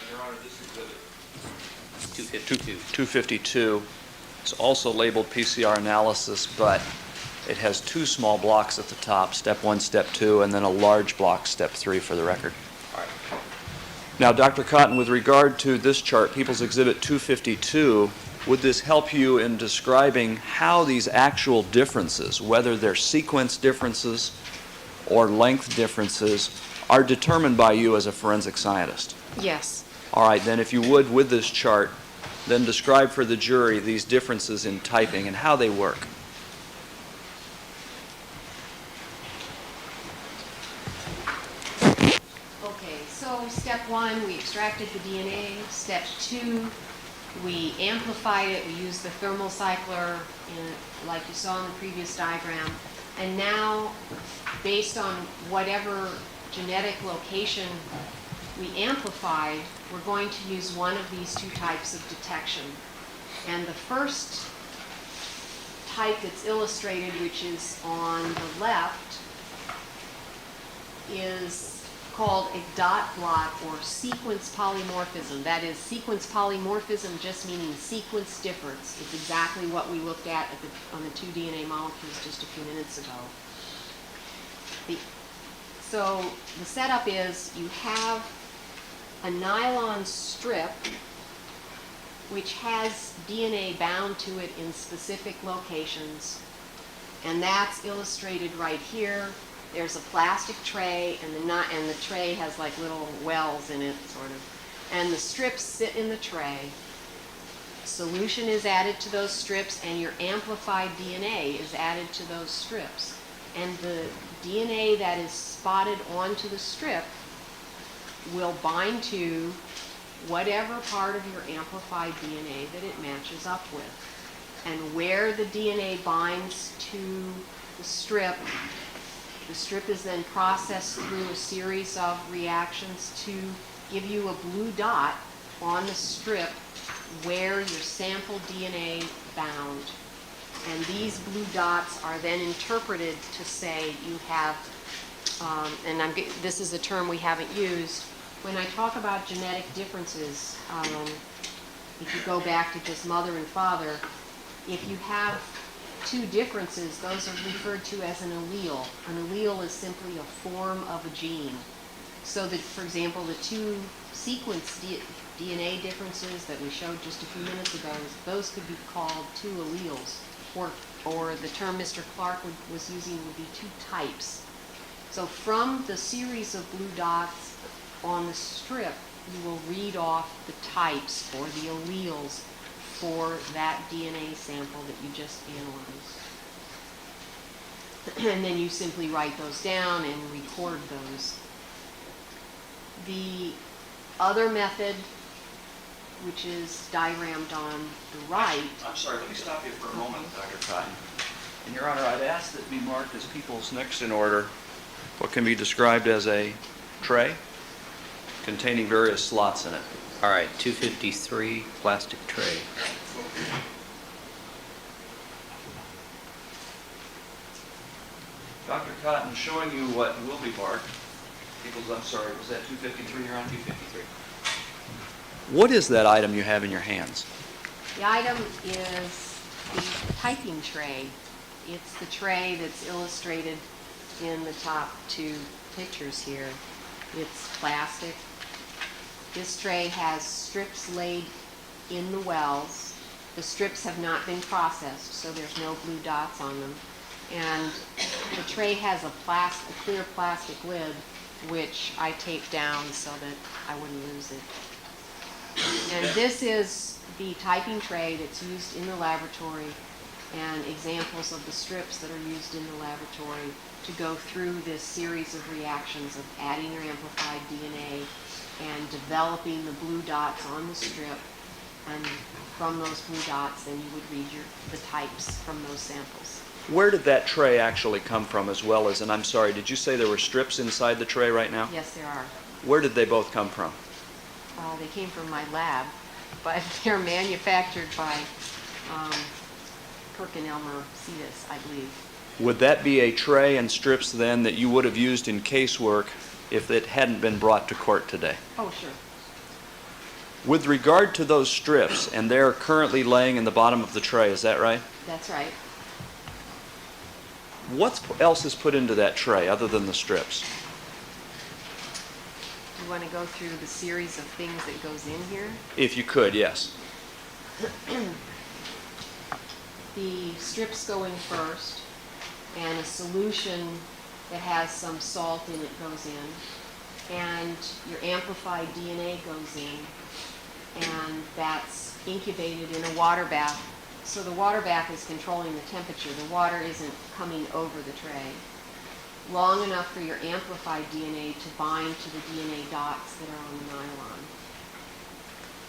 S4: Your Honor, this exhibit.
S1: 252.
S2: 252. It's also labeled PCR analysis, but it has 2 small blocks at the top, step 1, step 2, and then a large block, step 3, for the record.
S1: All right.
S2: Now, Dr. Cotton, with regard to this chart, People's Exhibit 252, would this help you in describing how these actual differences, whether they're sequence differences or length differences, are determined by you as a forensic scientist?
S3: Yes.
S2: All right, then if you would, with this chart, then describe for the jury these differences in typing and how they work.
S3: Okay, so So step 1, we extracted the DNA. Step 2, we amplified it. We used the thermal cycler like you saw in the previous diagram. And now, based on whatever genetic location we amplified, we're going to use one of these two types of detection. And the first type that's illustrated, which is on the left, is called a dot blot or sequence polymorphism. That is, sequence polymorphism just meaning sequence difference. It's exactly what we looked at on the 2 DNA molecules just a few minutes ago. So the setup is you have a nylon strip which has DNA bound to it in specific locations, and that's illustrated right here. There's a plastic tray, and the tray has like little wells in it, sort of. And the strips sit in the tray. Solution is added to those strips, and your amplified DNA is added to those strips. And the DNA that is spotted onto the strip will bind to whatever part of your amplified DNA that it matches up with. And where the DNA binds to the strip is then processed through a series of reactions to give you a blue dot on the strip where your sample DNA bound. And these blue dots are then interpreted to say you have, this is a term we haven't used. When I talk about genetic differences, if you go back to just mother and father, if you have 2 differences, those are referred to as an allele. An allele is simply a form of a gene. So that, for example, the 2 sequence DNA differences that we showed just a few minutes ago, those could be called 2 alleles. Or the term Mr. Clark was using would be 2 types. So from the series of blue dots on the strip, you will read off the types or the alleles for that DNA sample that you just analyzed. And then you simply write those down and record those. The other method, which is diagrammed on the right.
S2: I'm sorry, let me stop you for a moment, Dr. Cotton. And Your Honor, I'd ask that be marked as people's next in order what can be described as a tray containing various slots in it.
S1: All right, 253, plastic tray.
S2: Dr. Cotton, showing you what will be marked. I'm sorry, was that 253 you're on?
S1: 253.
S2: What is that item you have in your hands?
S3: The item is the typing tray. It's the tray that's illustrated in the top 2 pictures here. It's plastic. This tray has strips laid in the wells. The strips have not been processed, so there's no blue dots on them. And the tray has a clear plastic lid, which I taped down so that I wouldn't lose it. And this is the typing tray that's used in the laboratory, and examples of the strips that are used in the laboratory to go through this series of reactions of adding your amplified DNA and developing the blue dots on the strip. And from those blue dots, then you would read the types from those samples.
S2: Where did that tray actually come from as well as, and I'm sorry, did you say there were strips inside the tray right now?
S3: Yes, there are.
S2: Where did they both come from?
S3: They came from my lab, but they're manufactured by Perkin-Elmer Cetus, I believe.
S2: Would that be a tray and strips then that you would have used in casework if it hadn't been brought to court today?
S3: Oh, sure.
S2: With regard to those strips, and they're currently laying in the bottom of the tray, is that right?
S3: That's right.
S2: What else is put into that tray other than the strips?
S3: You want to go through the series of things that goes in here?
S2: If you could, yes.
S3: The strips go in first, and a solution that has some salt in it goes in, and your amplified DNA goes in, and that's incubated in a water bath. So the water bath is controlling the temperature. The water isn't coming over the tray. long enough for your amplified DNA to bind to the DNA dots that are on the nylon.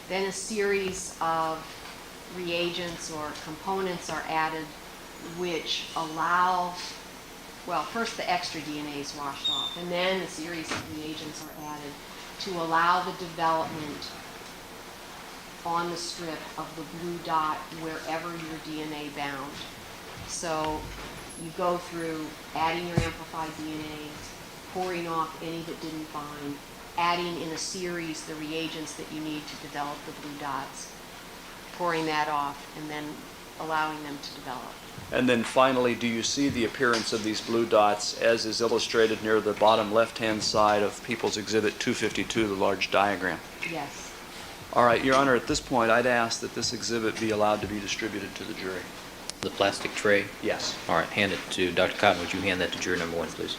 S3: Then a series of reagents or components are added which allow, well, first the extra DNA is washed off, and then a series of reagents are added to allow the development on the strip of the blue dot wherever your DNA bound. So you go through adding your amplified DNA, pouring off any that didn't bind, adding in a series the reagents that you need to develop the blue dots, pouring that off, and then allowing them to develop.
S2: And then finally, do you see the appearance of these blue dots as is illustrated near the bottom left-hand side of People's Exhibit 252, the large diagram?
S3: Yes.
S2: All right, Your Honor, at this point, I'd ask that this exhibit be allowed to be distributed to the jury.
S1: The plastic tray?
S2: Yes.
S1: All right, hand it to Dr. Cotton. Would you hand that to juror number 1, please?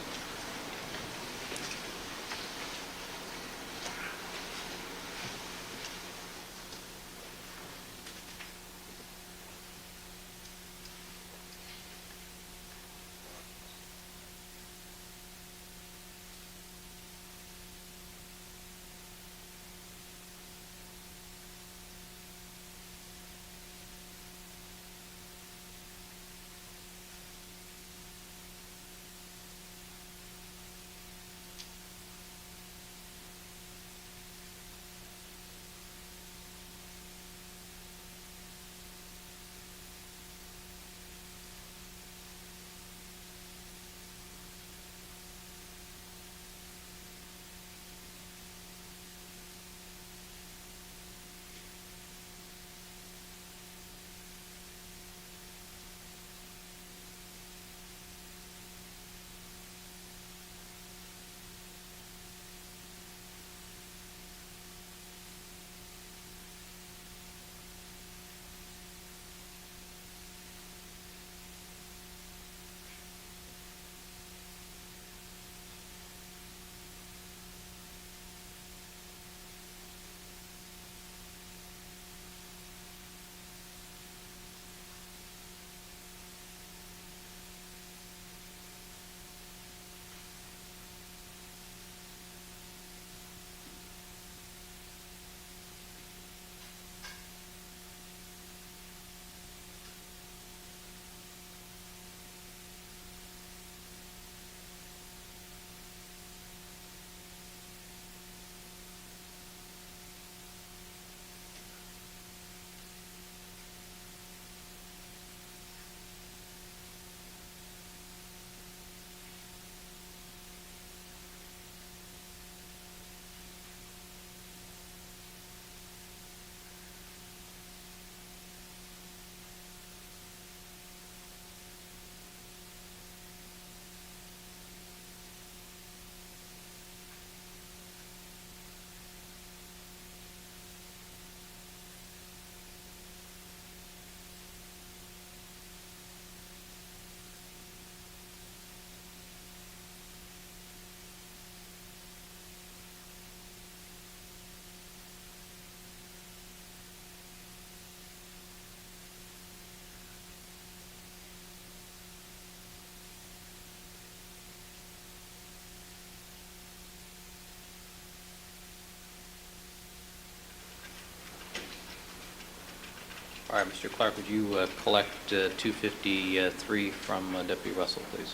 S1: All right, Mr. Clark, would you collect 253 from Deputy Russell, please?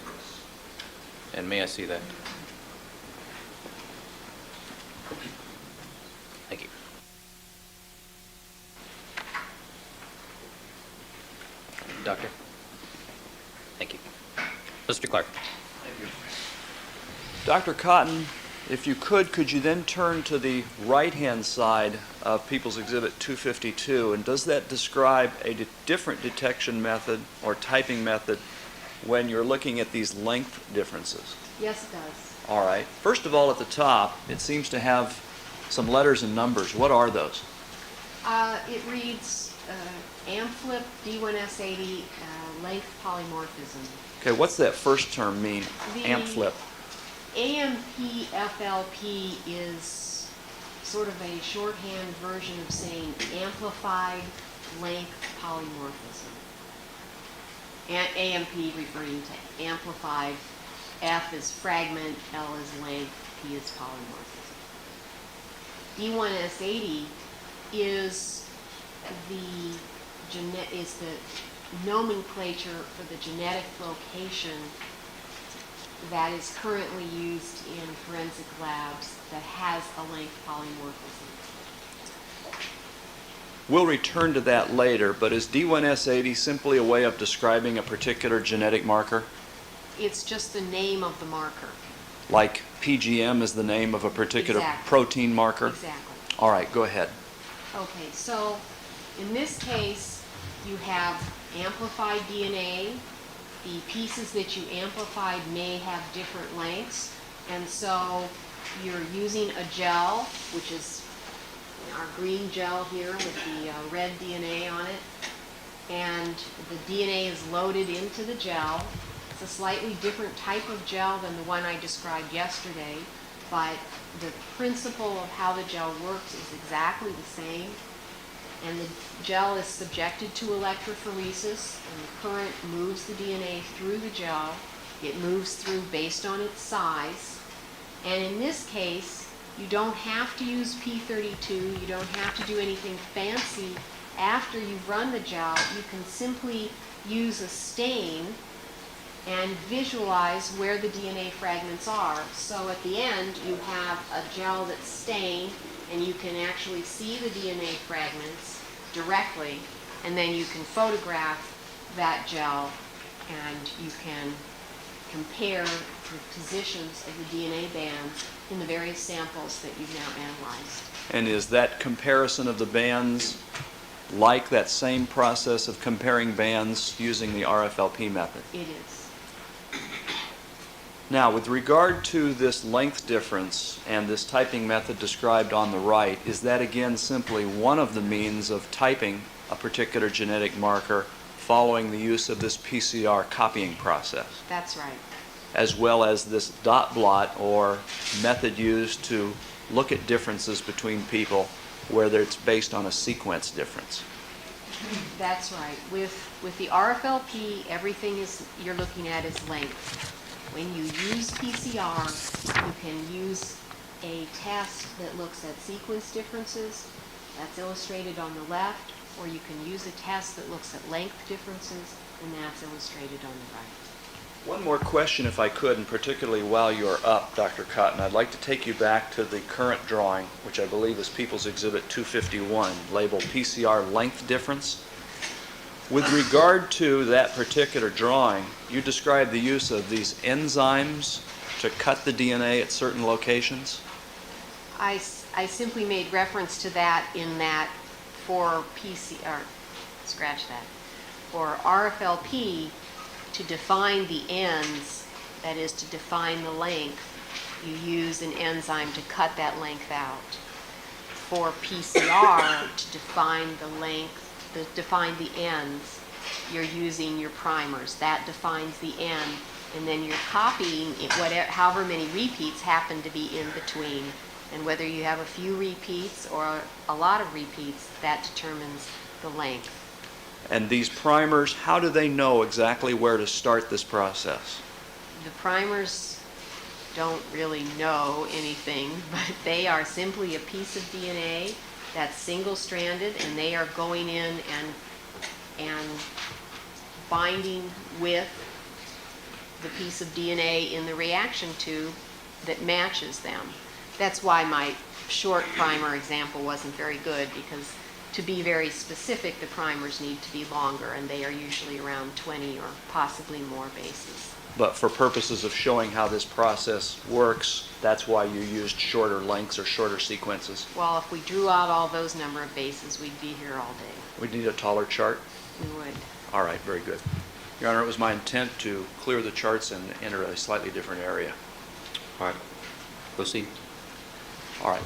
S1: And may I see that? Thank you. Doctor? Thank you. Mr. Clark?
S2: Thank you. Dr. Cotton, if you could you then turn to the right-hand side of People's Exhibit 252, and does that describe a different detection method or typing method when you're looking at these length differences?
S3: Yes, it does.
S2: All right. First of all, at the top, it seems to have some letters and numbers. What are those?
S3: It reads AMFLIP D1S80 length polymorphism.
S2: Okay, what's that first term mean? AMFLIP.
S3: AMPFLP is sort of a shorthand version of saying amplified length polymorphism. AMP referring to amplified F is fragment, L is length, P is polymorphism. D1S80 is the nomenclature for the genetic location that is currently used in forensic labs that has a length polymorphism.
S2: We'll return to that later, but is D1S80 simply a way of describing a particular genetic marker?
S3: It's just the name of the marker.
S2: Like PGM is the name of a particular
S3: Exactly.
S2: protein marker?
S3: Exactly.
S2: All right, go ahead.
S3: Okay, so in this case, you have amplified DNA. The pieces that you amplified may have different lengths, and so you're using a gel, which is our green gel here with the red DNA on it, and the DNA is loaded into the gel. It's a slightly different type of gel than the one I described yesterday, but the principle of how the gel works is exactly the same. And the gel is subjected to electrophoresis, and the current moves the DNA through the gel. It moves through based on its size. And in this case, you don't have to use P32, you don't have to do anything fancy after you've run the gel. You can simply use a stain and visualize where the DNA fragments are. So at the end, you have a gel that's stained, and you can actually see the DNA fragments directly, and then you can photograph that gel, and you can compare the positions of the DNA bands in the various samples that you've now analyzed.
S2: And is that comparison of the bands like that same process of comparing bands using the RFLP method?
S3: It is.
S2: Now, with regard to this length difference and this typing method described on the right, is that again simply one of the means of typing a particular genetic marker following the use of this PCR copying process,
S3: That's right.
S2: as well as this dot blot or method used to look at differences between people where it's based on a sequence difference?
S3: That's right. With the RFLP, everything you're looking at is length. When you use PCR, you can use a test that looks at sequence differences. That's illustrated on the left, or you can use a test that looks at length differences, and that's illustrated on the right.
S2: One more question, if I could, and particularly while you're up, Dr. Cotton. I'd like to take you back to the current drawing, which I believe is People's Exhibit 251, labeled PCR length difference. With regard to that particular drawing, you described the use of these enzymes to cut the DNA at certain locations.
S3: I simply made reference to that in that for PCR, scratch that, for RFLP, to define the ends, that is to define the length, you use an enzyme to cut that length out. For PCR, to define the length, to define the ends, you're using your primers. That defines the end, and then you're copying it, however many repeats happen to be in between. And whether you have a few repeats or a lot of repeats, that determines the length.
S2: And these primers, how do they know exactly where to start this process?
S3: The primers don't really know anything, but they are simply a piece of DNA that's single-stranded, and they are going in and binding with the piece of DNA in the reaction tube that matches them. That's why my short primer example wasn't very good, because to be very specific, the primers need to be longer, and they are usually around 20 or possibly more bases.
S2: But for purposes of showing how this process works, that's why you used shorter lengths or shorter sequences.
S3: Well, if we drew out all those number of bases, we'd be here all day.
S2: We need a taller chart?
S3: We would.
S2: All right, very good. Your Honor, it was my intent to clear the charts and enter a slightly different area.
S1: All right, proceed.
S2: All right.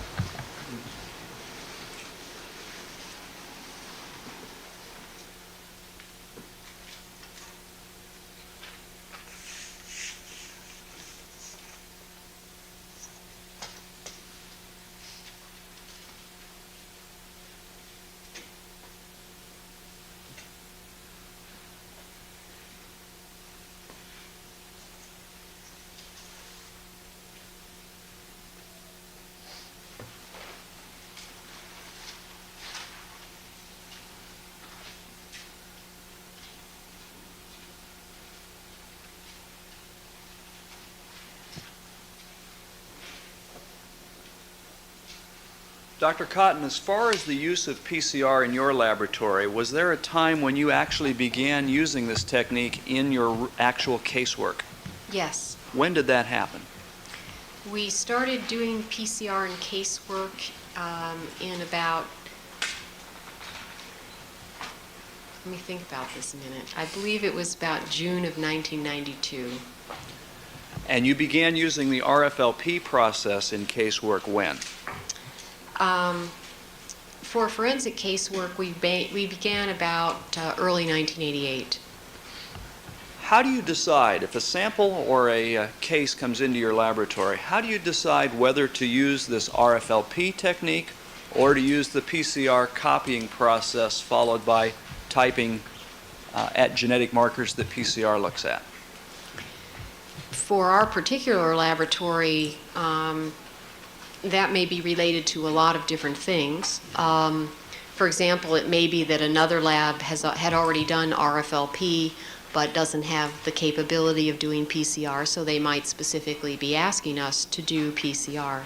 S2: Dr. Cotton, as far as the use of PCR in your laboratory, was there a time when you actually began using this technique in your actual casework?
S3: Yes.
S2: When did that happen?
S3: We started doing PCR and casework in about, let me think about this a minute. I believe it was about June of 1992.
S2: And you began using the RFLP process in casework when?
S3: For forensic casework, we began about early 1988.
S2: How do you decide, if a sample or a case comes into your laboratory, how do you decide whether to use this RFLP technique or to use the PCR copying process followed by typing at genetic markers that PCR looks at?
S3: For our particular laboratory, that may be related to a lot of different things. For example, it may be that another lab had already done RFLP but doesn't have the capability of doing PCR, so they might specifically be asking us to do PCR.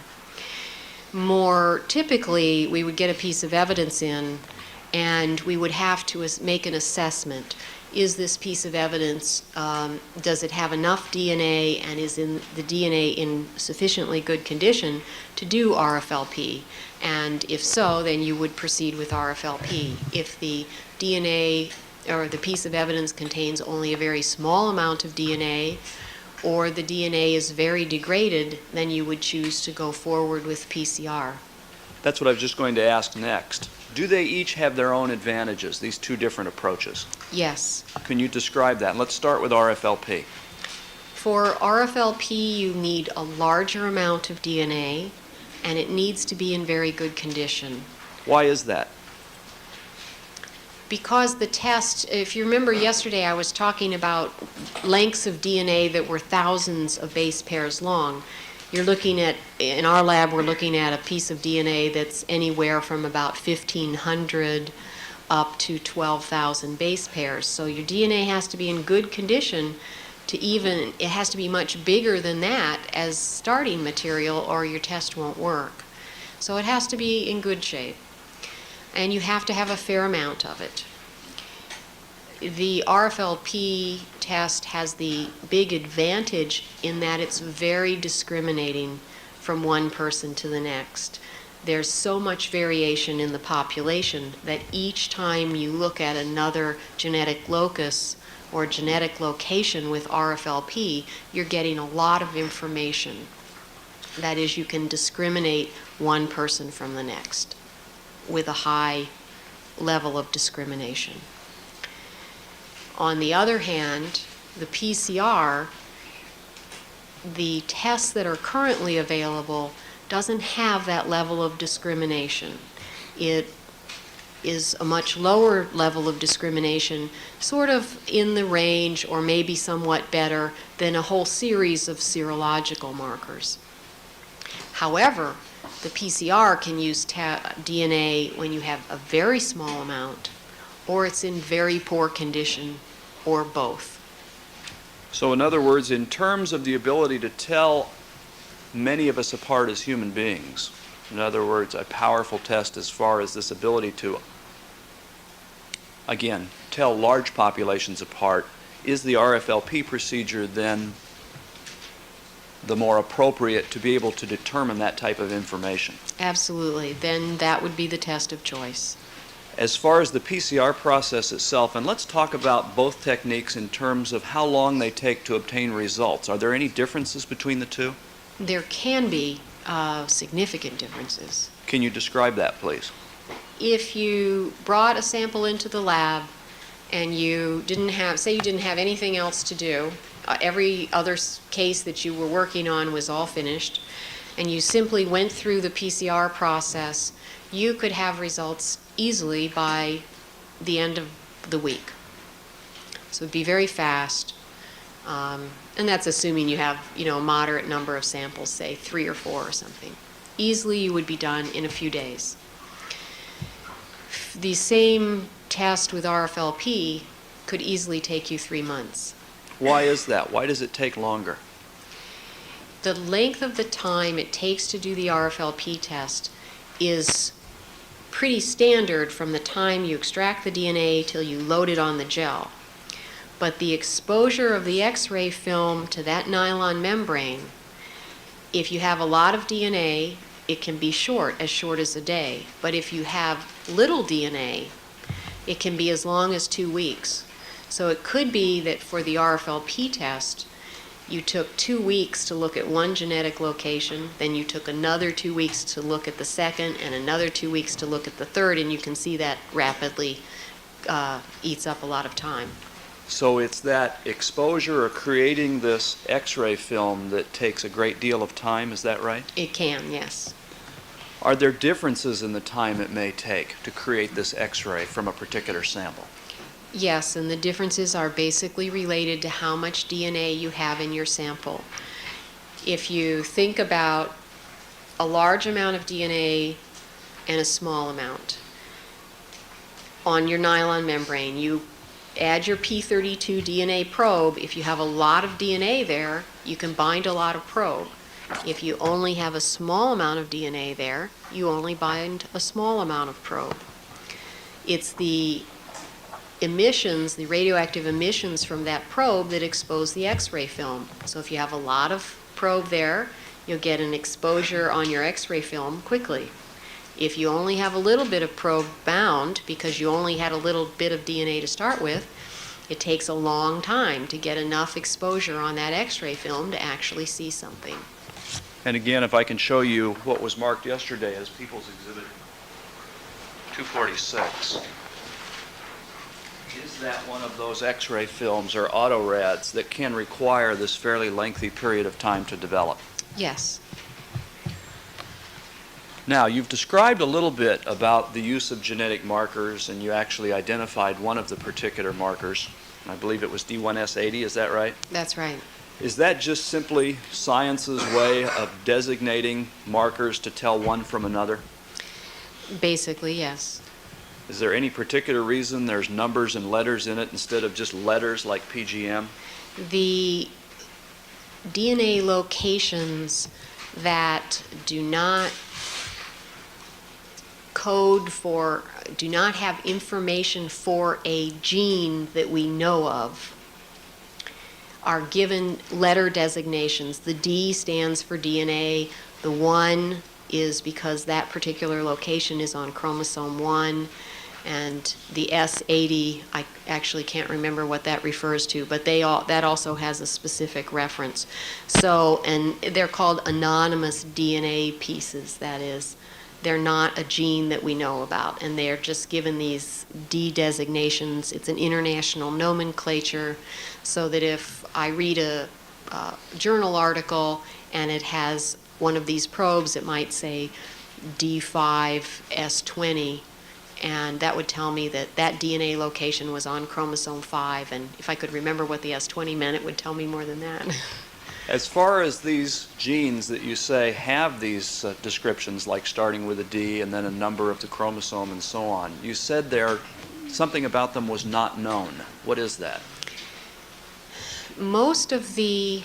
S3: More typically, we would get a piece of evidence in, and we would have to make an assessment. Is this piece of evidence, does it have enough DNA, and is the DNA in sufficiently good condition to do RFLP? And if so, then you would proceed with RFLP. If the DNA or the piece of evidence contains only a very small amount of DNA, or the DNA is very degraded, then you would choose to go forward with PCR.
S2: That's what I was just going to ask next. Do they each have their own advantages, these two different approaches?
S3: Yes.
S2: Can you describe that? Let's start with RFLP.
S3: For RFLP, you need a larger amount of DNA, and it needs to be in very good condition.
S2: Why is that?
S3: Because the test, if you remember yesterday I was talking about lengths of DNA that were thousands of base pairs long. You're looking at, in our lab, we're looking at a piece of DNA that's anywhere from about 1,500 up to 12,000 base pairs. So your DNA has to be in good condition it has to be much bigger than that as starting material, or your test won't work. So it has to be in good shape. And you have to have a fair amount of it. The RFLP test has the big advantage in that it's very discriminating from one person to the next. There's so much variation in the population that each time you look at another genetic locus or genetic location with RFLP, you're getting a lot of information. That is, you can discriminate one person from the next with a high level of discrimination. On the other hand, the PCR, the tests that are currently available doesn't have that level of discrimination. It is a much lower level of discrimination, sort of in the range or maybe somewhat better than a whole series of serological markers. However, the PCR can use DNA when you have a very small amount, or it's in very poor condition, or both.
S2: So in other words, in terms of the ability to tell many of us apart as human beings, in other words, a powerful test as far as this ability to, again, tell large populations apart, is the RFLP procedure then the more appropriate to be able to determine that type of information?
S3: Absolutely. Then that would be the test of choice.
S2: As far as the PCR process itself, and let's talk about both techniques in terms of how long they take to obtain results. Are there any differences between the two?
S3: There can be significant differences.
S2: Can you describe that, please?
S3: If you brought a sample into the lab and you didn't have, say you didn't have anything else to do, every other case that you were working on was all finished, and you simply went through the PCR process, you could have results easily by the end of the week. So it'd be very fast, and that's assuming you have, a moderate number of samples, say 3 or 4 or something. Easily you would be done in a few days. The same test with RFLP could easily take you 3 months.
S2: Why is that? Why does it take longer?
S3: The length of the time it takes to do the RFLP test is pretty standard from the time you extract the DNA till you load it on the gel. But the exposure of the X-ray film to that nylon membrane, if you have a lot of DNA, it can be short as a day. But if you have little DNA, it can be as long as 2 weeks. So it could be that for the RFLP test, you took 2 weeks to look at one genetic location, then you took another 2 weeks to look at the second, and another 2 weeks to look at the third, and you can see that rapidly eats up a lot of time.
S2: So it's that exposure or creating this X-ray film that takes a great deal of time, is that right?
S3: It can, yes.
S2: Are there differences in the time it may take to create this X-ray from a particular sample?
S3: Yes, and the differences are basically related to how much DNA you have in your sample. If you think about a large amount of DNA and a small amount on your nylon membrane, you add your P32 DNA probe. If you have a lot of DNA there, you can bind a lot of probe. If you only have a small amount of DNA there, you only bind a small amount of probe. It's the emissions, the radioactive emissions from that probe that expose the X-ray film. So if you have a lot of probe there, you'll get an exposure on your X-ray film quickly. If you only have a little bit of probe bound, because you only had a little bit of DNA to start with, it takes a long time to get enough exposure on that X-ray film to actually see something.
S2: And again, if I can show you what was marked yesterday as People's Exhibit 246. Is that one of those X-ray films or autorads that can require this fairly lengthy period of time to develop?
S3: Yes.
S2: Now, you've described a little bit about the use of genetic markers, and you actually identified one of the particular markers. I believe it was D1S80, is that right?
S3: That's right.
S2: Is that just simply science's way of designating markers to tell one from another?
S3: Basically, yes.
S2: Is there any particular reason there's numbers and letters in it instead of just letters like PGM?
S3: The DNA locations that do not code for, do not have information for a gene that we know of, are given letter designations. The D stands for DNA. The 1 is because that particular location is on chromosome 1. And the S80, I actually can't remember what that refers to, but that also has a specific reference. So, and they're called anonymous DNA pieces, that is. They're not a gene that we know about, and they're just given these D designations. It's an international nomenclature, so that if I read a journal article and it has one of these probes, it might say D5S20, and that would tell me that that DNA location was on chromosome 5, and if I could remember what the S20 meant, it would tell me more than that.
S2: As far as these genes that you say have these descriptions, like starting with a D and then a number of the chromosome and so on, you said there something about them was not known. What is that?
S3: Most of the,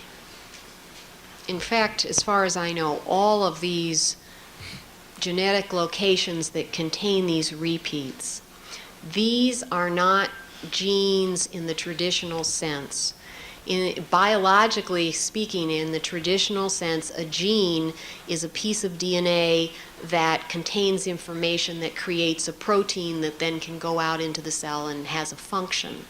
S3: in fact, as far as I know, all of these genetic locations that contain these repeats, these are not genes in the traditional sense. Biologically speaking, in the traditional sense, a gene is a piece of DNA that contains information that creates a protein that then can go out into the cell and has a function.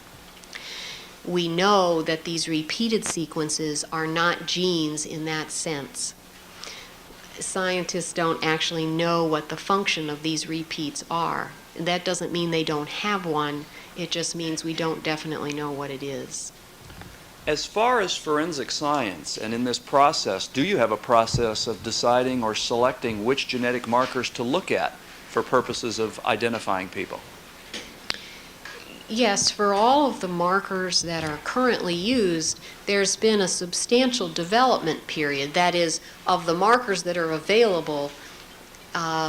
S3: We know that these repeated sequences are not genes in that sense. Scientists don't actually know what the function of these repeats are. That doesn't mean they don't have one, it just means we don't definitely know what it is.
S2: As far as forensic science, and in this process, do you have a process of deciding or selecting which genetic markers to look at for purposes of identifying people?
S3: Yes, for all of the markers that are currently used, there's been a substantial development period. That is, of the markers that are available,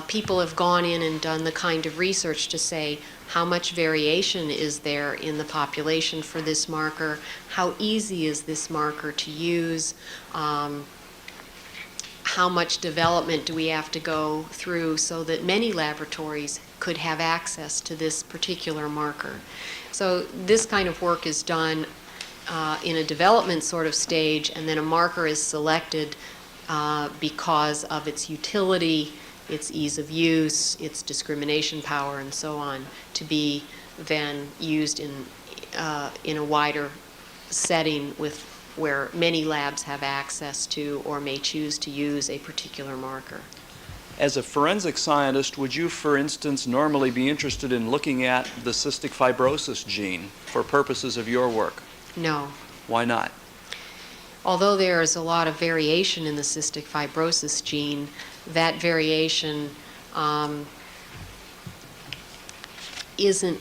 S3: people have gone in and done the kind of research to say how much variation is there in the population for this marker, how easy is this marker to use, how much development do we have to go through so that many laboratories could have access to this particular marker. So this kind of work is done in a development sort of stage, and then a marker is selected because of its utility, its ease of use, its discrimination power, and so on, to be then used in a wider setting with where many labs have access to or may choose to use a particular marker.
S2: As a forensic scientist, would you, for instance, normally be interested in looking at the cystic fibrosis gene for purposes of your work?
S3: No.
S2: Why not?
S3: Although there is a lot of variation in the cystic fibrosis gene, that variation isn't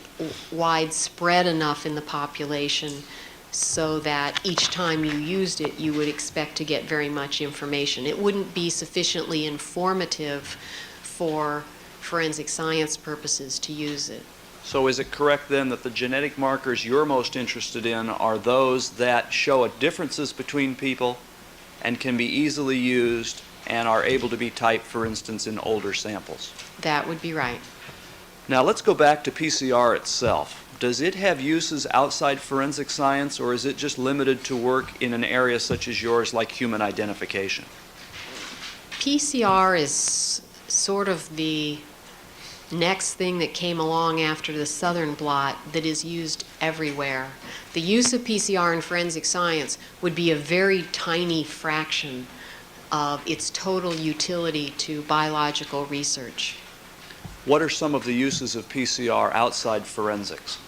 S3: widespread enough in the population so that each time you used it, you would expect to get very much information. It wouldn't be sufficiently informative for forensic science purposes to use it.
S2: So is it correct then that the genetic markers you're most interested in are those that show differences between people and can be easily used and are able to be typed, for instance, in older samples?
S3: That would be right.
S2: Now let's go back to PCR itself. Does it have uses outside forensic science, or is it just limited to work in an area such as yours, like human identification?
S3: PCR is sort of the next thing that came along after the Southern blot that is used everywhere. The use of PCR in forensic science would be a very tiny fraction of its total utility to biological research.
S2: What are some of the uses of PCR outside forensics?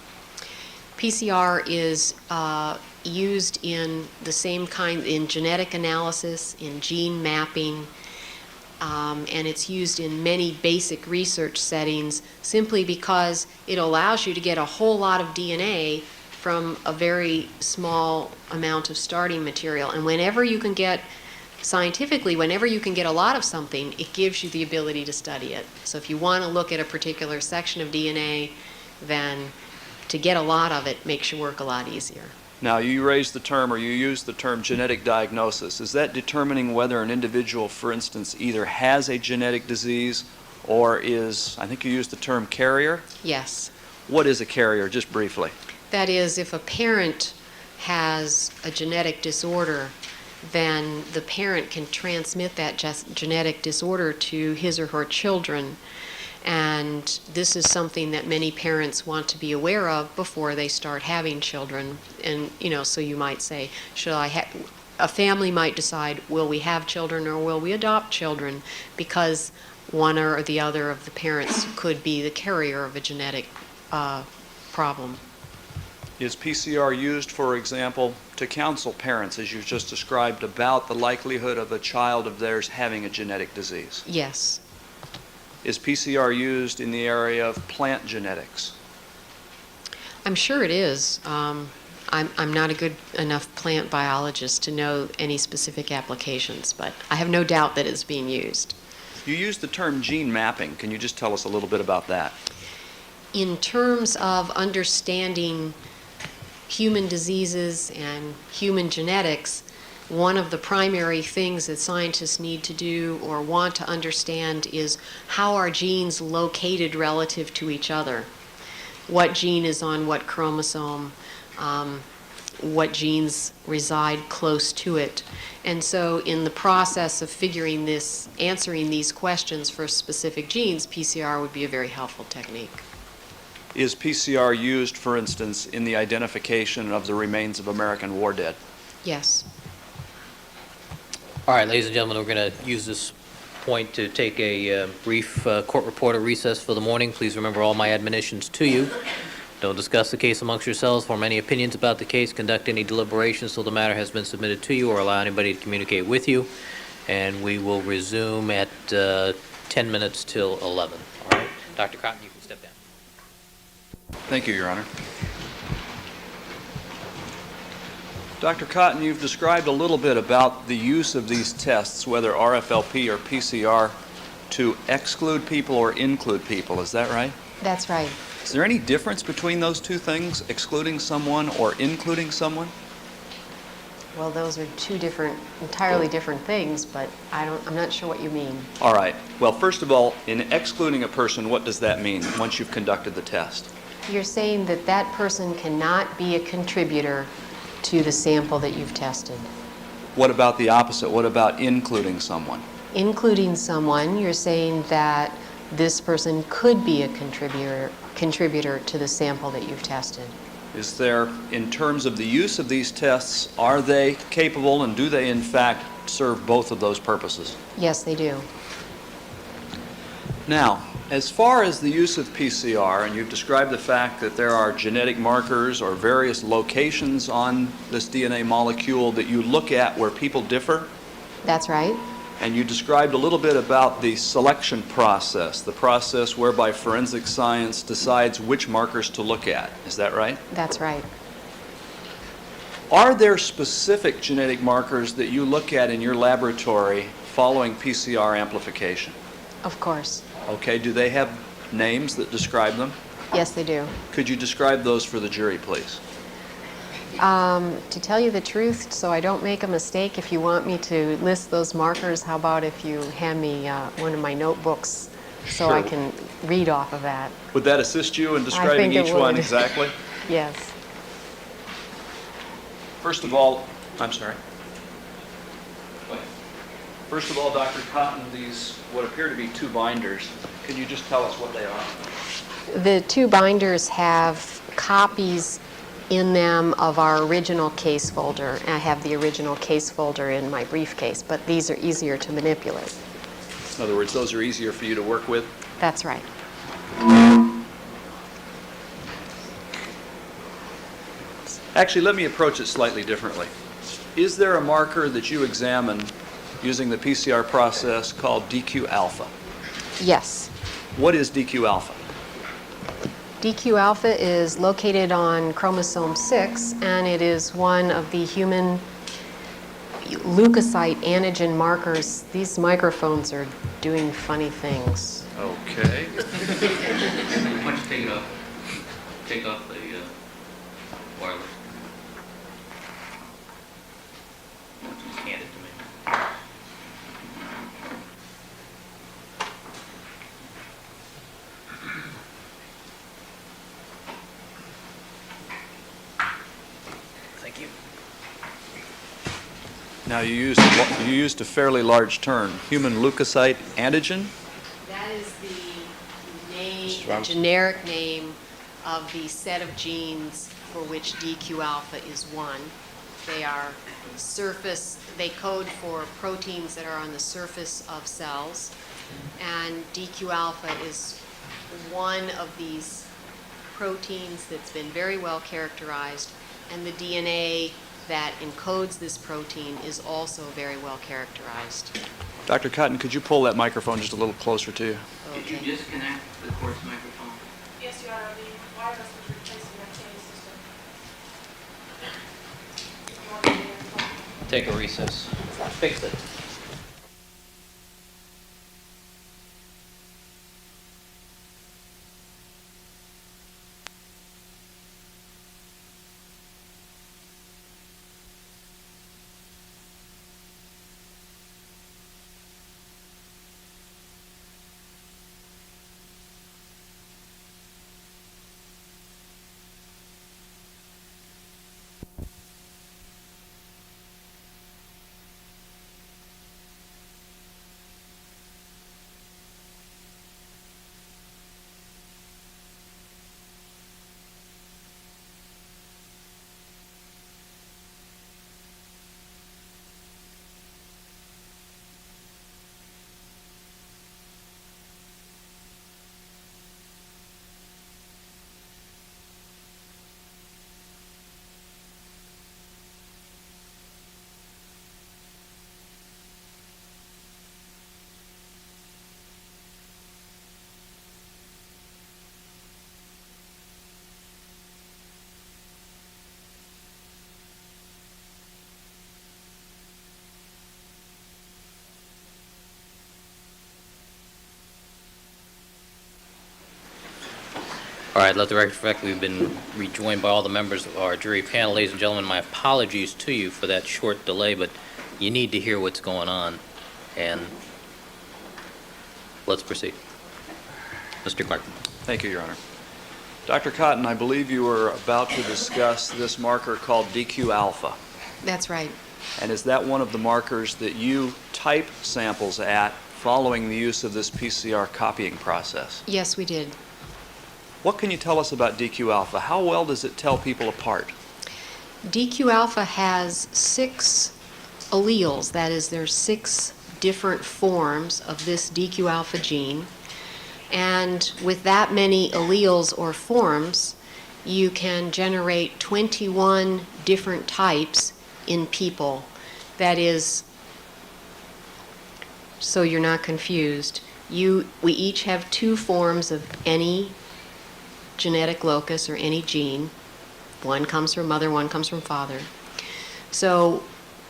S3: PCR is used in the same kind, in genetic analysis, in gene mapping, and it's used in many basic research settings simply because it allows you to get a whole lot of DNA from a very small amount of starting material. And whenever you can get, scientifically, whenever you can get a lot of something, it gives you the ability to study it. So if you want to look at a particular section of DNA, then to get a lot of it makes your work a lot easier.
S2: Now, you raised the term, or you used the term, genetic diagnosis. Is that determining whether an individual, for instance, either has a genetic disease or is, I think you used the term carrier?
S3: Yes.
S2: What is a carrier, just briefly?
S3: That is, if a parent has a genetic disorder, then the parent can transmit that genetic disorder to his or her children. And this is something that many parents want to be aware of before they start having children. And, so you might say, a family might decide, will we have children or will we adopt children? Because one or the other of the parents could be the carrier of a genetic problem.
S2: Is PCR used, for example, to counsel parents, as you've just described, about the likelihood of a child of theirs having a genetic disease?
S3: Yes.
S2: Is PCR used in the area of plant genetics?
S3: I'm sure it is. I'm not a good enough plant biologist to know any specific applications, but I have no doubt that it's being used.
S2: You used the term gene mapping. Can you just tell us a little bit about that?
S3: In terms of understanding human diseases and human genetics, one of the primary things that scientists need to do or want to understand is how are genes located relative to each other. What gene is on what chromosome, what genes reside close to it. And so in the process of answering these questions for specific genes, PCR would be a very helpful technique.
S2: Is PCR used, for instance, in the identification of the remains of American war dead?
S3: Yes.
S1: All right, ladies and gentlemen, we're going to use this point to take a brief court reporter recess for the morning. Please remember all my admonitions to you. Don't discuss the case amongst yourselves, form any opinions about the case, conduct any deliberations till the matter has been submitted to you, or allow anybody to communicate with you. And we will resume at 10 minutes till 11. All right? Dr. Cotton, you can step down.
S2: Thank you, Your Honor. Dr. Cotton, you've described a little bit about the use of these tests, whether RFLP or PCR, to exclude people or include people. Is that right?
S3: That's right.
S2: Is there any difference between those two things, excluding someone or including someone?
S3: Well, those are two different, entirely different things, but I'm not sure what you mean.
S2: All right. Well, first of all, in excluding a person, what does that mean once you've conducted the test?
S3: You're saying that that person cannot be a contributor to the sample that you've tested.
S2: What about the opposite? What about including someone?
S3: Including someone, you're saying that this person could be a contributor to the sample that you've tested.
S2: Is there, in terms of the use of these tests, are they capable and do they in fact serve both of those purposes?
S3: Yes, they do.
S2: Now, as far as the use of PCR, and you've described the fact that there are genetic markers or various locations on this DNA molecule that you look at where people differ,
S3: That's right.
S2: and you described a little bit about the selection process, the process whereby forensic science decides which markers to look at. Is that right?
S3: That's right.
S2: Are there specific genetic markers that you look at in your laboratory following PCR amplification?
S3: Of course.
S2: Okay, do they have names that describe them?
S3: Yes, they do.
S2: Could you describe those for the jury, please?
S3: To tell you the truth, so I don't make a mistake, if you want me to list those markers, how about if you hand me one of my notebooks so I
S2: Sure.
S3: can read off of that?
S2: Would that assist you in describing
S3: think it
S2: each one
S3: would.
S2: exactly?
S3: Yes.
S2: First of all, I'm sorry. First of all, Dr. Cotton, these what appear to be two binders. Can you just tell us what they are?
S3: The two binders have copies in them of our original case folder. I have the original case folder in my briefcase, but these are easier to manipulate.
S2: In other words, those are easier for you to work with?
S3: That's right.
S2: Actually, let me approach it slightly differently. Is there a marker that you examine using the PCR process called DQ alpha?
S3: Yes.
S2: What is DQ alpha?
S3: DQ alpha is located on chromosome 6, and it is one of the human leukocyte antigen markers. These microphones are doing funny things.
S2: Okay.
S1: Why don't you take it off? Take off the wireless. Just hand it to me. Thank you.
S2: Now you used a fairly large term, human leukocyte antigen?
S3: That is the name,
S2: Mrs. Robinson?
S3: generic name of the set of genes for which DQ alpha is one. They are they code for proteins that are on the surface of cells, and DQ alpha is one of these proteins that's been very well characterized, and the DNA that encodes this protein is also very well characterized.
S2: Dr. Cotton, could you pull that microphone just a little closer to you?
S1: Did you disconnect the course microphone?
S5: Yes, Your Honor, the wireless was replaced in that same system. You want me to-
S1: Take a recess. Fix it. All right, let the record reflect we've been rejoined by all the members of our jury panel. Ladies and gentlemen, my apologies to you for that short delay, but you need to hear what's going on. And let's proceed. Mr. Clark.
S2: Thank you, Your Honor. Dr. Cotton, I believe you were about to discuss this marker called DQ alpha.
S3: That's right.
S2: And is that one of the markers that you type samples at following the use of this PCR copying process?
S3: Yes, we did.
S2: What can you tell us about DQ alpha? How well does it tell people apart?
S3: DQ alpha has 6 alleles. That is, there's 6 different forms of this DQ alpha gene. And with that many alleles or forms, you can generate 21 different types in people. That is, so you're not confused, we each have 2 forms of any genetic locus or any gene. One comes from mother, one comes from father. So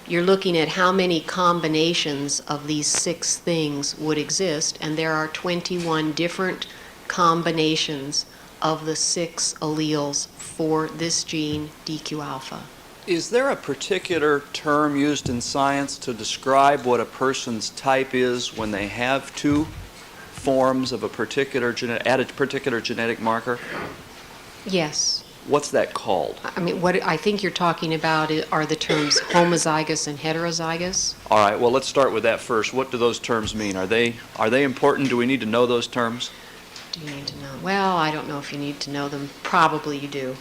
S3: you're looking at how many combinations of these 6 things would exist, and there are 21 different combinations of the 6 alleles for this gene, DQ alpha.
S2: Is there a particular term used in science to describe what a person's type is when they have 2 forms of a particular genetic marker?
S3: Yes.
S2: What's that called?
S3: I mean, what I think you're talking about are the terms homozygous and heterozygous.
S2: All right, well, let's start with that first. What do those terms mean? Are they important? Do we need to know those terms?
S3: Do you need to know? Well, I don't know if you need to know them. Probably you do.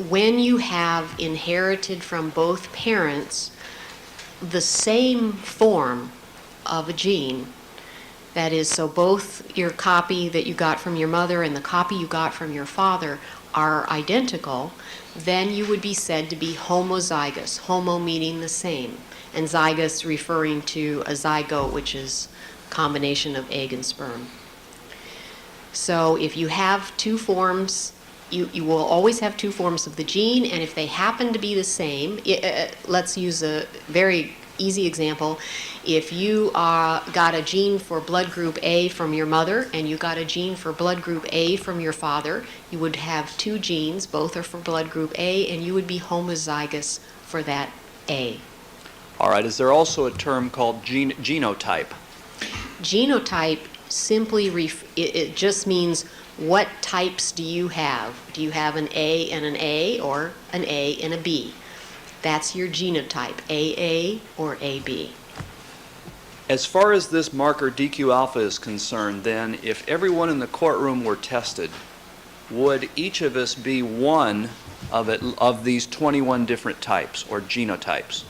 S3: When you have inherited from both parents the same form of a gene, that is, so both your copy that you got from your mother and the copy you got from your father are identical, then you would be said to be homozygous, homo meaning the same, and zygous referring to a zygote, which is a combination of egg and sperm. So if you have 2 forms, you will always have 2 forms of the gene, and if they happen to be the same, let's use a very easy example. If you got a gene for blood group A from your mother and you got a gene for blood group A from your father, you would have 2 genes, both are for blood group A, and you would be homozygous for that A.
S2: All right, is there also a term called genotype?
S3: Genotype simply, it just means what types do you have? Do you have an A and an A or an A and a B? That's your genotype, AA or AB.
S2: As far as this marker DQ alpha is concerned, then, if everyone in the courtroom were tested, would each of us be one of these 21 different types or genotypes?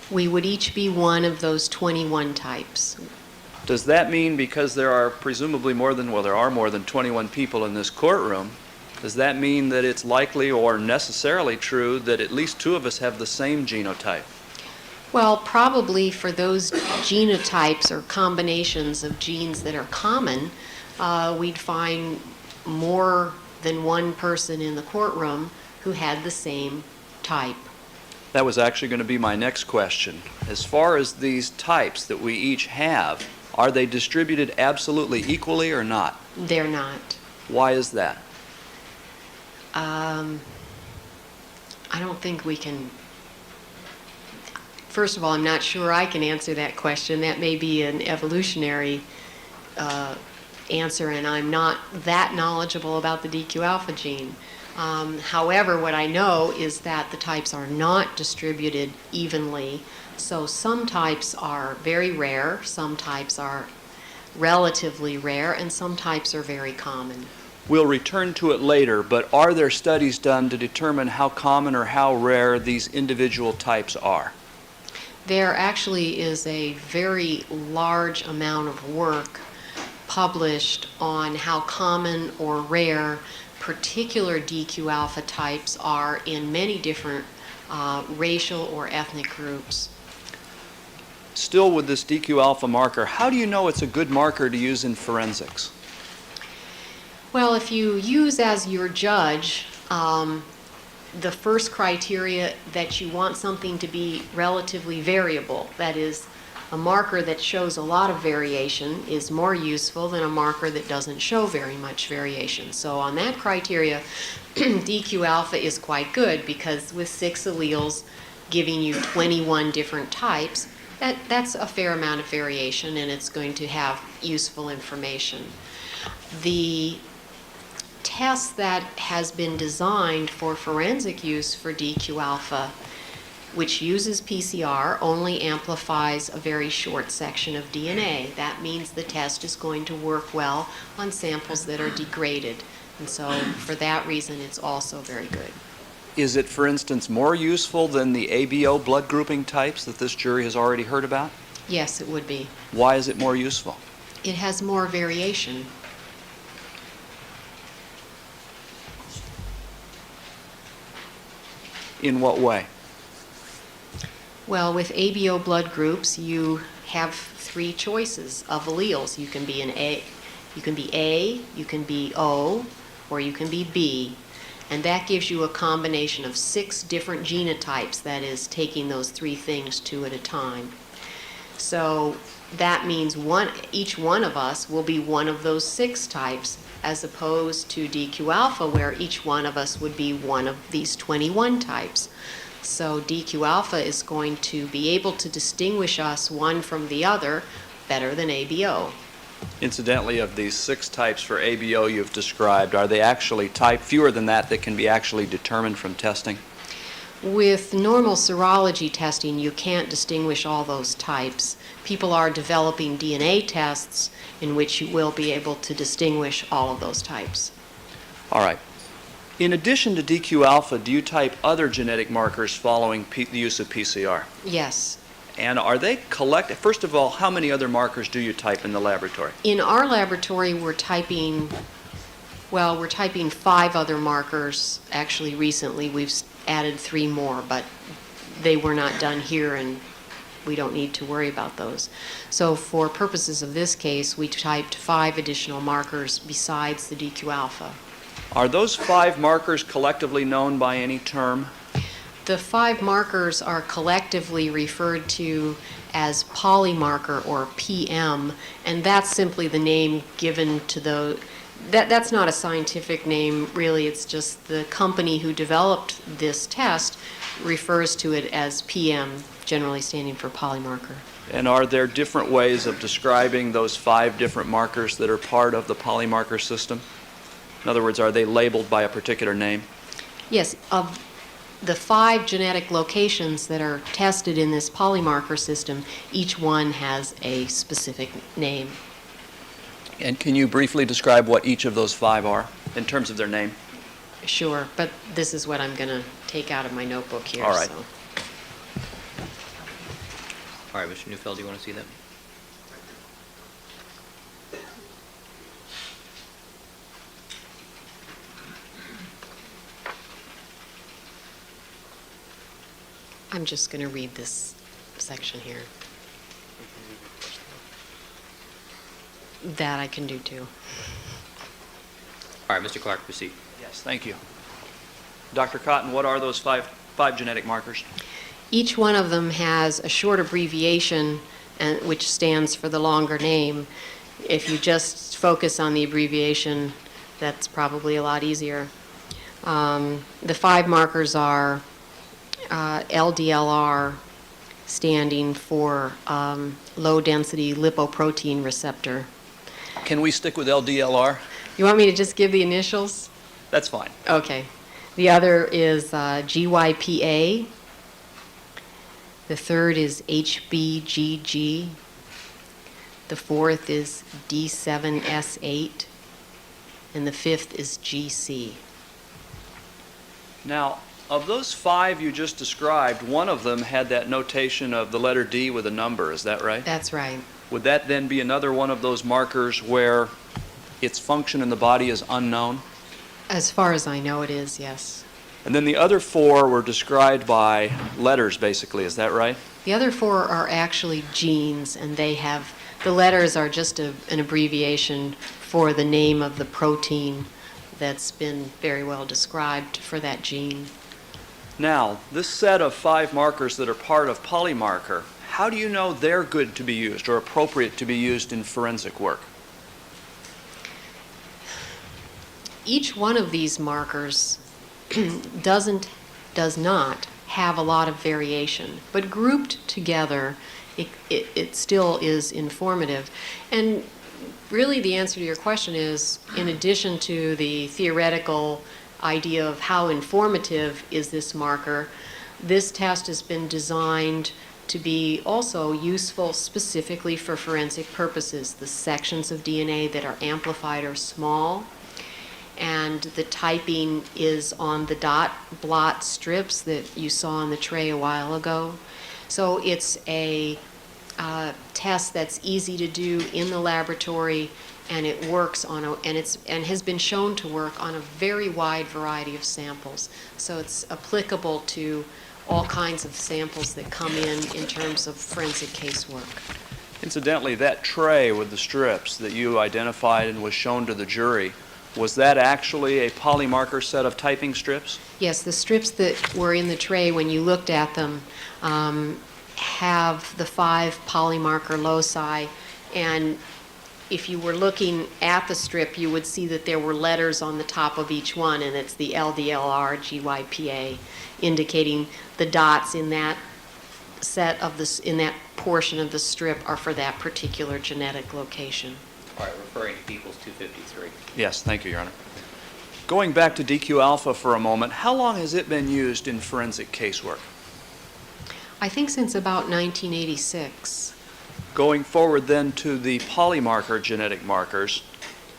S3: We would each be one of those 21 types.
S2: Does that mean, because there are presumably more than 21 people in this courtroom, does that mean that it's likely or necessarily true that at least 2 of us have the same genotype?
S3: Well, probably for those genotypes or combinations of genes that are common, we'd find more than one person in the courtroom who had the same type.
S2: That was actually going to be my next question. As far as these types that we each have, are they distributed absolutely equally or not?
S3: They're not.
S2: Why is that?
S3: I don't think we can. First of all, I'm not sure I can answer that question. That may be an evolutionary answer, and I'm not that knowledgeable about the DQ alpha gene. However, what I know is that the types are not distributed evenly. So some types are very rare, some types are relatively rare, and some types are very common.
S2: We'll return to it later, but are there studies done to determine how common or how rare these individual types are?
S3: There actually is a very large amount of work published on how common or rare particular DQ alpha types are in many different racial or ethnic groups.
S2: Still with this DQ alpha marker, how do you know it's a good marker to use in forensics?
S3: Well, if you use as your judge the first criteria that you want something to be relatively variable, that is, A marker that shows a lot of variation is more useful than a marker that doesn't show very much variation. So on that criteria, DQ alpha is quite good because with 6 alleles giving you 21 different types, that's a fair amount of variation and it's going to have useful information. The test that has been designed for forensic use for DQ alpha, which uses PCR, only amplifies a very short section of DNA. That means the test is going to work well on samples that are degraded. And so for that reason, it's also very good.
S2: Is it, for instance, more useful than the ABO blood grouping types that this jury has already heard about?
S3: Yes, it would be.
S2: Why is it more useful?
S3: It has more variation.
S2: In what way?
S3: Well, with ABO blood groups, you have 3 choices of alleles. You can be you can be O, or you can be B. And that gives you a combination of 6 different genotypes, that is, taking those 3 things 2 at a time. So that means each one of us will be one of those 6 types, as opposed to DQ alpha, where each one of us would be one of these 21 types. So DQ alpha is going to be able to distinguish us one from the other better than ABO.
S2: Incidentally, of these 6 types for ABO you've described, are they actually fewer than that can be actually determined from testing?
S3: With normal serology testing, you can't distinguish all those types. People are developing DNA tests in which you will be able to distinguish all of those types.
S2: All right. In addition to DQ alpha, do you type other genetic markers following the use of PCR?
S3: Yes.
S2: And are they collected? First of all, how many other markers do you type in the laboratory?
S3: In our laboratory, we're typing 5 other markers. Actually, recently we've added 3 more, but they were not done here and we don't need to worry about those. So for purposes of this case, we typed 5 additional markers besides the DQ alpha.
S2: Are those 5 markers collectively known by any term?
S3: The 5 markers are collectively referred to as polymarker, or PM, and that's simply the name given to that's not a scientific name, really. It's just the company who developed this test refers to it as PM, generally standing for polymarker.
S2: And are there different ways of describing those 5 different markers that are part of the polymarker system? In other words, are they labeled by a particular name?
S3: Yes, of the 5 genetic locations that are tested in this polymarker system, each one has a specific name.
S2: And can you briefly describe what each of those 5 are in terms of their name?
S3: Sure, but this is what I'm going to take out of my notebook here.
S2: All right.
S3: So.
S1: All right, Mr. Neufeld, do you want to see that?
S3: I'm just going to read this section here. That I can do too.
S1: All right, Mr. Clark, proceed.
S2: Yes, thank you. Dr. Cotton, what are those five genetic markers?
S3: Each one of them has a short abbreviation which stands for the longer name. If you just focus on the abbreviation, that's probably a lot easier. The 5 markers are LDLR, standing for low-density lipoprotein receptor.
S2: Can we stick with LDLR?
S3: You want me to just give the initials?
S2: That's fine.
S3: Okay. The other is GYPA. The third is HBGG. The fourth is D7S8. And the 5th is GC.
S2: Now, of those 5 you just described, one of them had that notation of the letter D with a number. Is that right?
S3: That's right.
S2: Would that then be another one of those markers where its function in the body is unknown?
S3: As far as I know, it is, yes.
S2: And then the other 4 were described by letters, basically. Is that right?
S3: The other 4 are actually genes, and they have, the letters are just an abbreviation for the name of the protein that's been very well described for that gene.
S2: Now, this set of 5 markers that are part of polymarker, how do you know they're good to be used or appropriate to be used in forensic work?
S3: Each one of these markers does not have a lot of variation, but grouped together, it still is informative. And really the answer to your question is, in addition to the theoretical idea of how informative is this marker, this test has been designed to be also useful specifically for forensic purposes. The sections of DNA that are amplified are small, and the typing is on the dot blot strips that you saw on the tray a while ago. So it's a test that's easy to do in the laboratory, and it works on and has been shown to work on a very wide variety of samples. So it's applicable to all kinds of samples that come in terms of forensic casework.
S2: Incidentally, that tray with the strips that you identified and was shown to the jury, was that actually a polymarker set of typing strips?
S3: Yes, the strips that were in the tray when you looked at them have the 5 polymarker loci, and if you were looking at the strip, you would see that there were letters on the top of each one, and it's the LDLR, GYPA, indicating the dots in that set of this, in that portion of the strip are for that particular genetic location.
S1: All right, referring to Peoples 253.
S2: Yes, thank you, Your Honor. Going back to DQ alpha for a moment, how long has it been used in forensic casework?
S3: I think since about 1986.
S2: Going forward then to the polymarker genetic markers,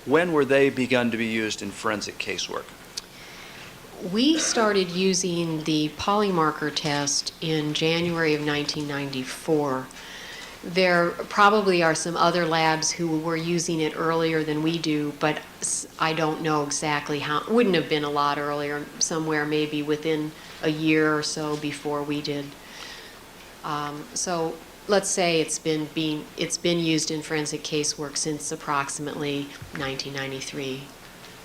S2: when were they begun to be used in forensic casework?
S3: We started using the polymarker test in January of 1994. There probably are some other labs who were using it earlier than we do, but I don't know exactly how. It wouldn't have been a lot earlier, somewhere maybe within a year or so before we did. So let's say it's been used in forensic casework since approximately 1993.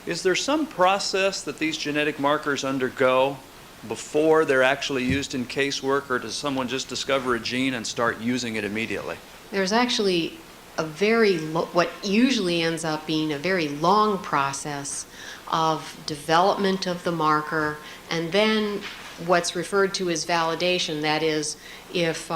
S2: Is there some process that these genetic markers undergo before they're actually used in casework, or does someone just discover a gene and start using it immediately?
S3: There's actually what usually ends up being a very long process of development of the marker, and then what's referred to as validation. That is, if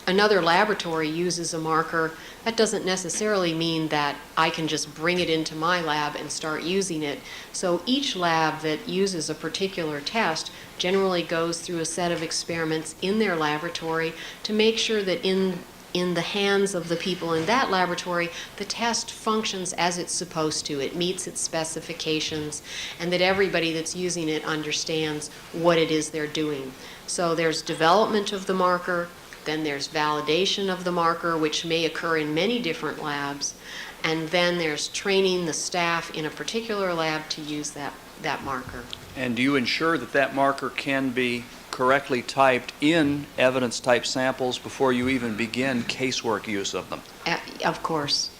S3: another laboratory uses a marker, that doesn't necessarily mean that I can just bring it into my lab and start using it. So each lab that uses a particular test generally goes through a set of experiments in their laboratory to make sure that in the hands of the people in that laboratory, the test functions as it's supposed to. It meets its specifications, and that everybody that's using it understands what it is they're doing. So there's development of the marker, then there's validation of the marker, which may occur in many different labs, and then there's training the staff in a particular lab to use that marker.
S2: And do you ensure that that marker can be correctly typed in evidence-type samples before you even begin casework use of them?
S3: Of course.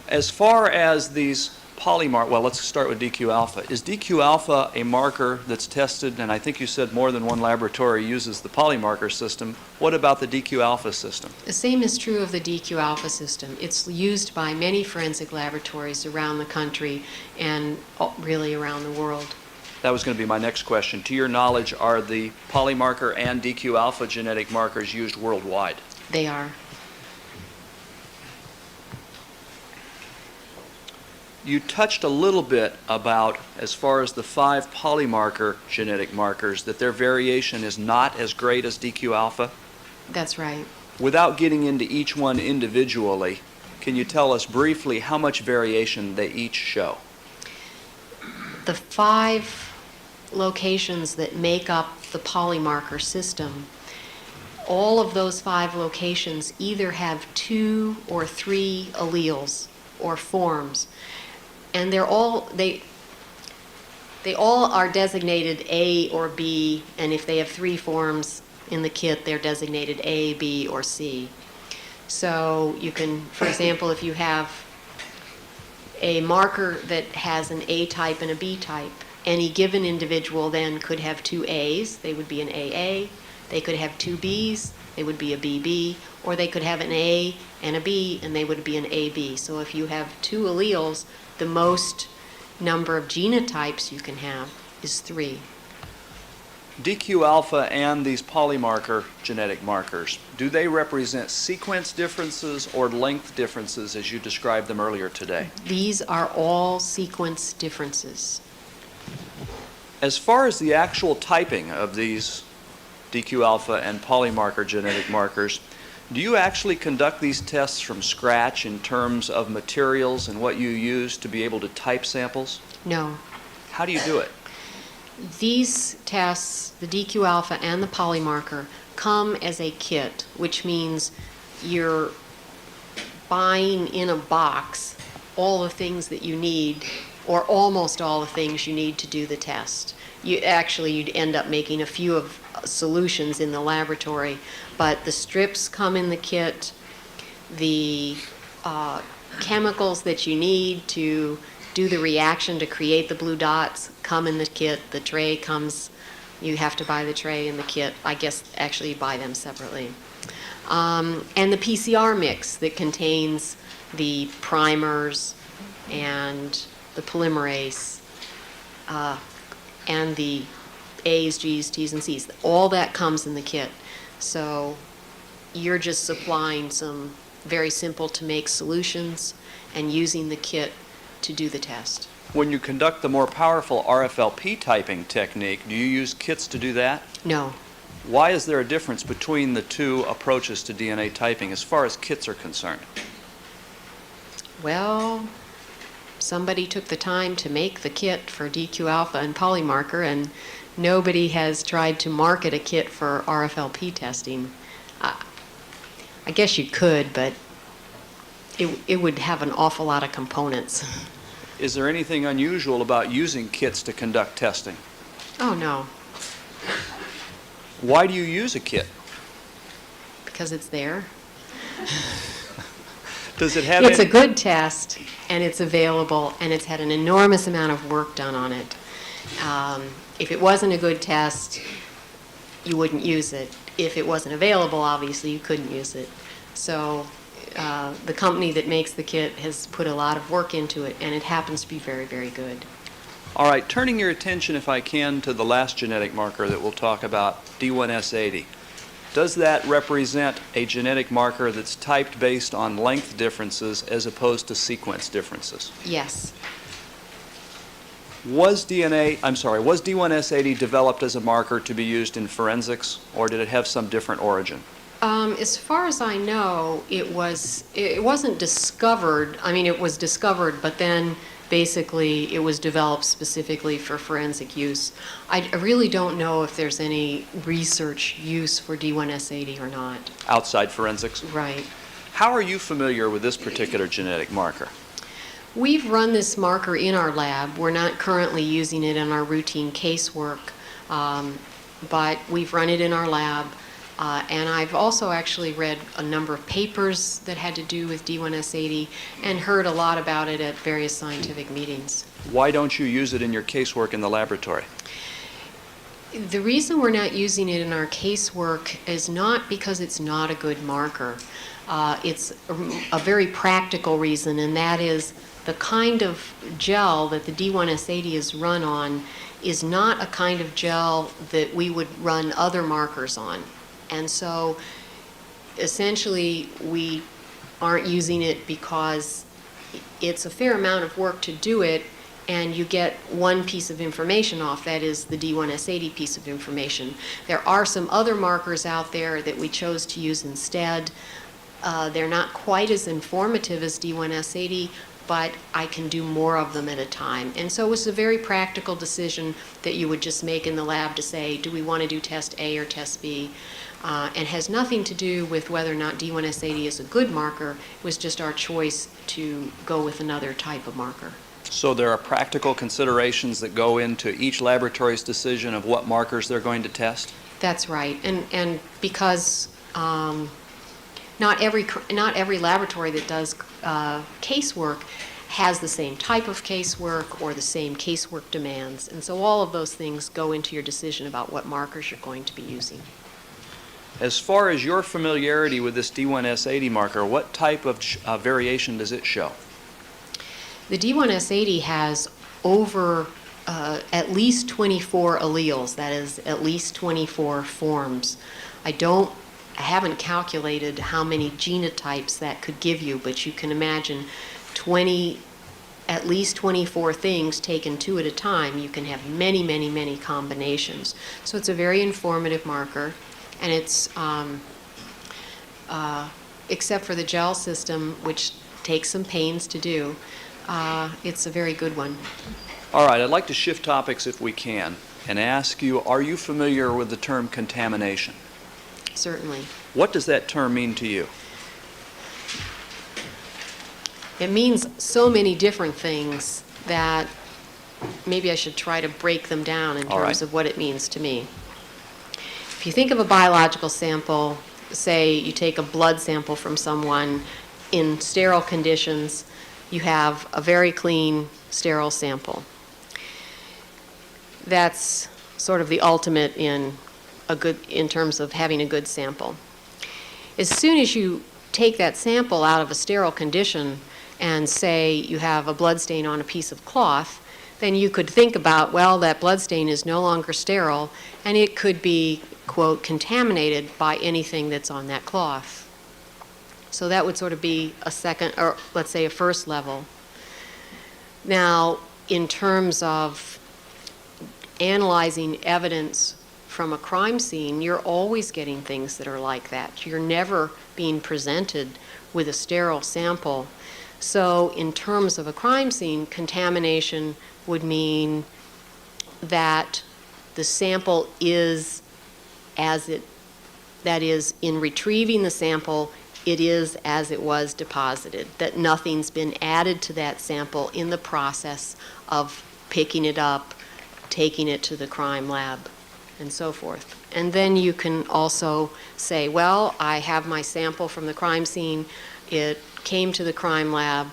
S2: As far as these well, let's start with DQ alpha. Is DQ alpha a marker that's tested, and I think you said more than one laboratory uses the polymarker system. What about the DQ alpha system?
S3: The same is true of the DQ alpha system. It's used by many forensic laboratories around the country and really around the world.
S2: That was going to be my next question. To your knowledge, are the polymarker and DQ alpha genetic markers used worldwide?
S3: They are.
S2: You touched a little bit about, as far as the 5 polymarker genetic markers, that their variation is not as great as DQ alpha.
S3: That's right.
S2: Without getting into each one individually, can you tell us briefly how much variation they each show?
S3: The 5 locations that make up the polymarker system, all of those 5 locations either have 2 or 3 alleles or forms. And they all are designated A or B, and if they have 3 forms in the kit, they're designated A, B, or C. So you can, for example, if you have a marker that has an A type and a B type, any given individual then could have 2 A's, they would be an AA. They could have 2 B's, they would be a BB, or they could have an A and a B, and they would be an AB. So if you have two alleles, the most number of genotypes you can have is 3.
S2: DQ alpha and these polymarker genetic markers, do they represent sequence differences or length differences as you described them earlier today?
S3: These are all sequence differences.
S2: As far as the actual typing of these DQ alpha and polymarker genetic markers, do you actually conduct these tests from scratch in terms of materials and what you use to be able to type samples?
S3: No.
S2: How do you do it?
S3: These tests, the DQ alpha and the polymarker, come as a kit, which means you're buying in a box all the things that you need, or almost all the things you need to do the test. You'd end up making a few of solutions in the laboratory, but the strips come in the kit, the chemicals that you need to do the reaction to create the blue dots come in the kit. The tray comes, you have to buy the tray and the kit. I guess actually you buy them separately. And the PCR mix that contains the primers and the polymerase and the A's, G's, T's, and C's. All that comes in the kit. So you're just supplying some very simple to make solutions and using the kit to do the test.
S2: When you conduct the more powerful RFLP typing technique, do you use kits to do that?
S3: No.
S2: Why is there a difference between the two approaches to DNA typing as far as kits are concerned?
S3: Well, somebody took the time to make the kit for DQ alpha and polymarker, and nobody has tried to market a kit for RFLP testing. I guess you could, but it would have an awful lot of components.
S2: Is there anything unusual about using kits to conduct testing?
S3: Oh, no,
S2: Why do you use a kit?
S3: because it's there.
S2: Does it have
S3: It's a
S2: any...
S3: good test, and it's available, and it's had an enormous amount of work done on it. If it wasn't a good test, you wouldn't use it. If it wasn't available, obviously, you couldn't use it. So the company that makes the kit has put a lot of work into it, and it happens to be very, very good.
S2: All right, turning your attention, if I can, to the last genetic marker that we'll talk about, D1S80. Does that represent a genetic marker that's typed based on length differences as opposed to sequence differences?
S3: Yes.
S2: Was D1S80 developed as a marker to be used in forensics, or did it have some different origin?
S3: As far as I know, it wasn't discovered. I mean, it was discovered, but then basically it was developed specifically for forensic use. I really don't know if there's any research use for D1S80 or not.
S2: Outside forensics?
S3: Right.
S2: How are you familiar with this particular genetic marker?
S3: We've run this marker in our lab. We're not currently using it in our routine casework, but we've run it in our lab. And I've also actually read a number of papers that had to do with D1S80 and heard a lot about it at various scientific meetings.
S2: Why don't you use it in your casework in the laboratory?
S3: The reason we're not using it in our casework is not because it's not a good marker. It's a very practical reason, and that is the kind of gel that the D1S80 is run on is not a kind of gel that we would run other markers on. And so essentially we aren't using it because it's a fair amount of work to do it, and you get one piece of information off, that is the D1S80 piece of information. There are some other markers out there that we chose to use instead. They're not quite as informative as D1S80, but I can do more of them at a time. And so it was a very practical decision that you would just make in the lab to say, do we want to do test A or test B? And has nothing to do with whether or not D1S80 is a good marker. It was just our choice to go with another type of marker.
S2: So there are practical considerations that go into each laboratory's decision of what markers they're going to test?
S3: That's right. And because not every laboratory that does casework has the same type of casework or the same casework demands. And so all of those things go into your decision about what markers you're going to be using.
S2: As far as your familiarity with this D1S80 marker, what type of variation does it show?
S3: The D1S80 has over at least 24 alleles, that is, at least 24 forms. I haven't calculated how many genotypes that could give you, but you can imagine at least 24 things taken two at a time. You can have many, many, many combinations. So it's a very informative marker, and it's, except for the gel system, which takes some pains to do, it's a very good one.
S2: All right, I'd like to shift topics if we can and ask you, are you familiar with the term contamination?
S3: Certainly.
S2: What does that term mean to you?
S3: It means so many different things that maybe I should try to break them down in
S2: All
S3: terms
S2: right.
S3: of what it means to me. If you think of a biological sample, say you take a blood sample from someone in sterile conditions, you have a very clean, sterile sample. That's sort of the ultimate in terms of having a good sample. As soon as you take that sample out of a sterile condition and say you have a blood stain on a piece of cloth, then you could think about, well, that blood stain is no longer sterile, and it could be, quote, contaminated by anything that's on that cloth. So that would sort of be a second, or let's say a first level. Now, in terms of analyzing evidence from a crime scene, you're always getting things that are like that. You're never being presented with a sterile sample. So in terms of a crime scene, contamination would mean that the sample is that is, in retrieving the sample, it is as it was deposited, that nothing's been added to that sample in the process of picking it up, taking it to the crime lab, and so forth. And then you can also say, well, I have my sample from the crime scene. It came to the crime lab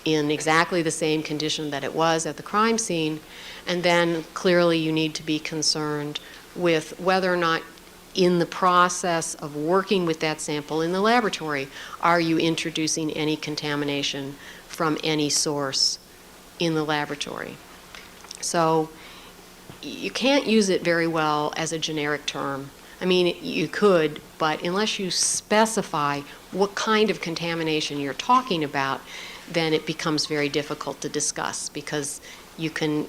S3: in exactly the same condition that it was at the crime scene, and then clearly you need to be concerned with whether or not in the process of working with that sample in the laboratory, are you introducing any contamination from any source in the laboratory? So you can't use it very well as a generic term. I mean, you could, but unless you specify what kind of contamination you're talking about, then it becomes very difficult to discuss, because you can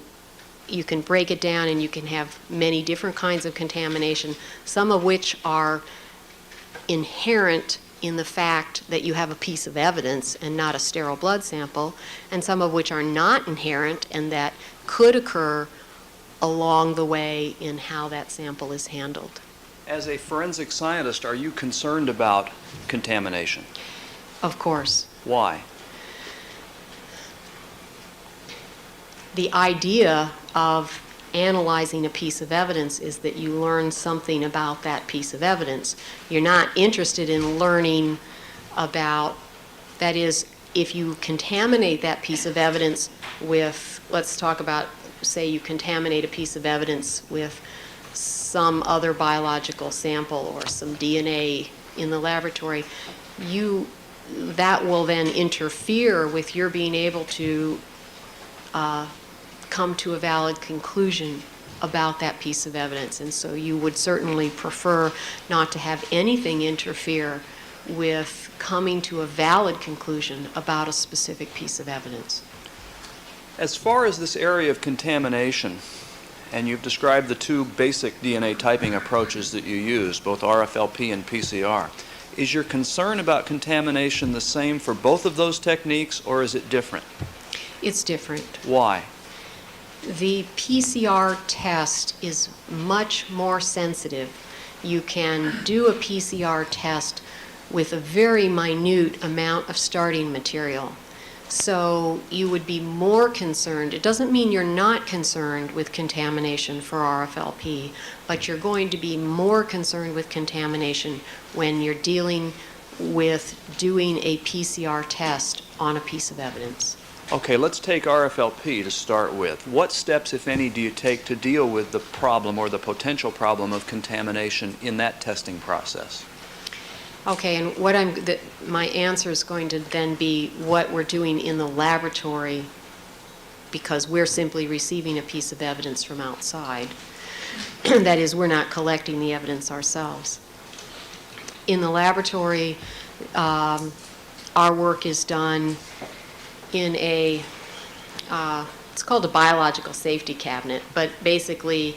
S3: break it down and you can have many different kinds of contamination, some of which are inherent in the fact that you have a piece of evidence and not a sterile blood sample, and some of which are not inherent and that could occur along the way in how that sample is handled.
S2: As a forensic scientist, are you concerned about contamination?
S3: Of course.
S2: Why?
S3: The idea of analyzing a piece of evidence is that you learn something about that piece of evidence. You're not interested in learning about, that is, if you contaminate that piece of evidence with, let's talk about, say you contaminate a piece of evidence with some other biological sample or some DNA in the laboratory, that will then interfere with your being able to come to a valid conclusion about that piece of evidence. And so you would certainly prefer not to have anything interfere with coming to a valid conclusion about a specific piece of evidence.
S2: As far as this area of contamination, and you've described the two basic DNA typing approaches that you use, both RFLP and PCR, is your concern about contamination the same for both of those techniques, or is it different?
S3: It's different.
S2: Why?
S3: The PCR test is much more sensitive. You can do a PCR test with a very minute amount of starting material. So you would be more concerned. It doesn't mean you're not concerned with contamination for RFLP, but you're going to be more concerned with contamination when you're dealing with doing a PCR test on a piece of evidence.
S2: Okay, let's take RFLP to start with. What steps, if any, do you take to deal with the problem or the potential problem of contamination in that testing process?
S3: Okay, and my answer is going to then be what we're doing in the laboratory, because we're simply receiving a piece of evidence from outside. That is, we're not collecting the evidence ourselves. In the laboratory, our work is done in it's called a biological safety cabinet, but basically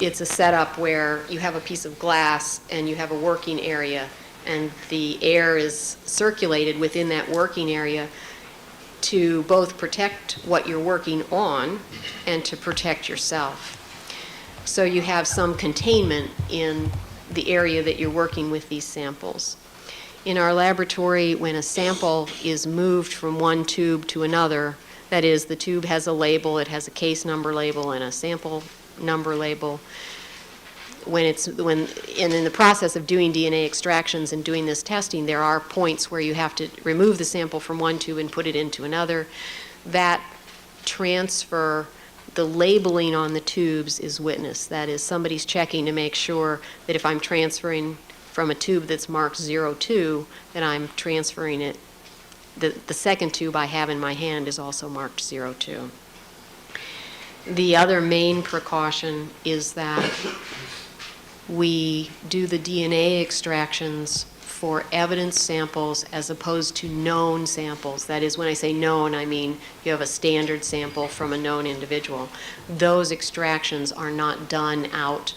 S3: it's a setup where you have a piece of glass and you have a working area, and the air is circulated within that working area to both protect what you're working on and to protect yourself. So you have some containment in the area that you're working with these samples. In our laboratory, when a sample is moved from one tube to another, that is, the tube has a label, it has a case number label and a sample number label. And in the process of doing DNA extractions and doing this testing, there are points where you have to remove the sample from one tube and put it into another. That transfer, the labeling on the tubes is witnessed. That is, somebody's checking to make sure that if I'm transferring from a tube that's marked 02, that I'm transferring it. The second tube I have in my hand is also marked 02. The other main precaution is that we do the DNA extractions for evidence samples as opposed to known samples. That is, when I say known, I mean you have a standard sample from a known individual. Those extractions are not done out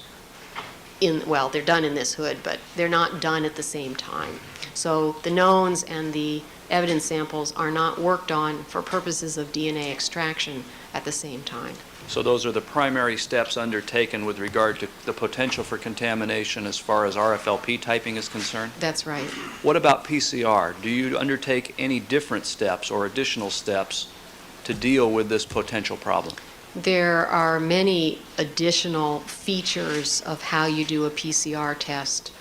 S3: well, they're done in this hood, but they're not done at the same time. So the knowns and the evidence samples are not worked on for purposes of DNA extraction at the same time.
S2: So those are the primary steps undertaken with regard to the potential for contamination as far as RFLP typing is concerned?
S3: That's right.
S2: What about PCR? Do you undertake any different steps or additional steps to deal with this potential problem?
S3: There are many additional features of how you do a PCR test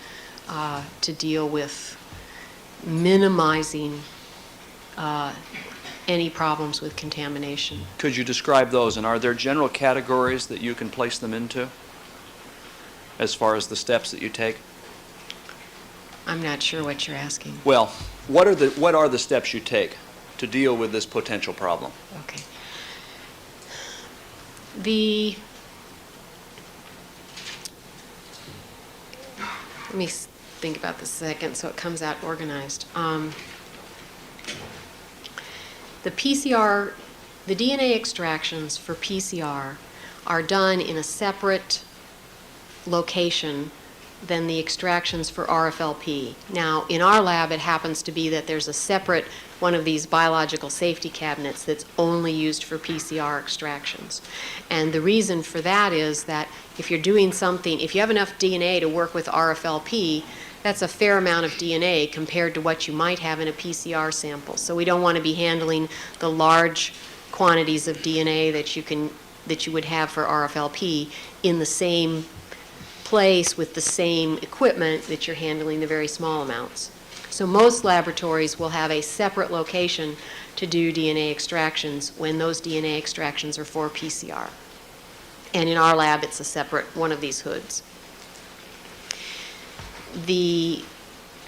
S3: to deal with minimizing any problems with contamination.
S2: Could you describe those, and are there general categories that you can place them into as far as the steps that you take?
S5: I'm not sure what you're asking.
S2: Well, what are the steps you take to deal with this potential problem?
S3: Okay. Let me think about this a second so it comes out organized. The DNA extractions for PCR are done in a separate location than the extractions for RFLP. Now, in our lab, it happens to be that there's a separate one of these biological safety cabinets that's only used for PCR extractions. And the reason for that is that if you're doing something, if you have enough DNA to work with RFLP, that's a fair amount of DNA compared to what you might have in a PCR sample. So we don't want to be handling the large quantities of DNA that you would have for RFLP in the same place with the same equipment that you're handling the very small amounts. So most laboratories will have a separate location to do DNA extractions when those DNA extractions are for PCR. And in our lab, it's a separate one of these hoods. The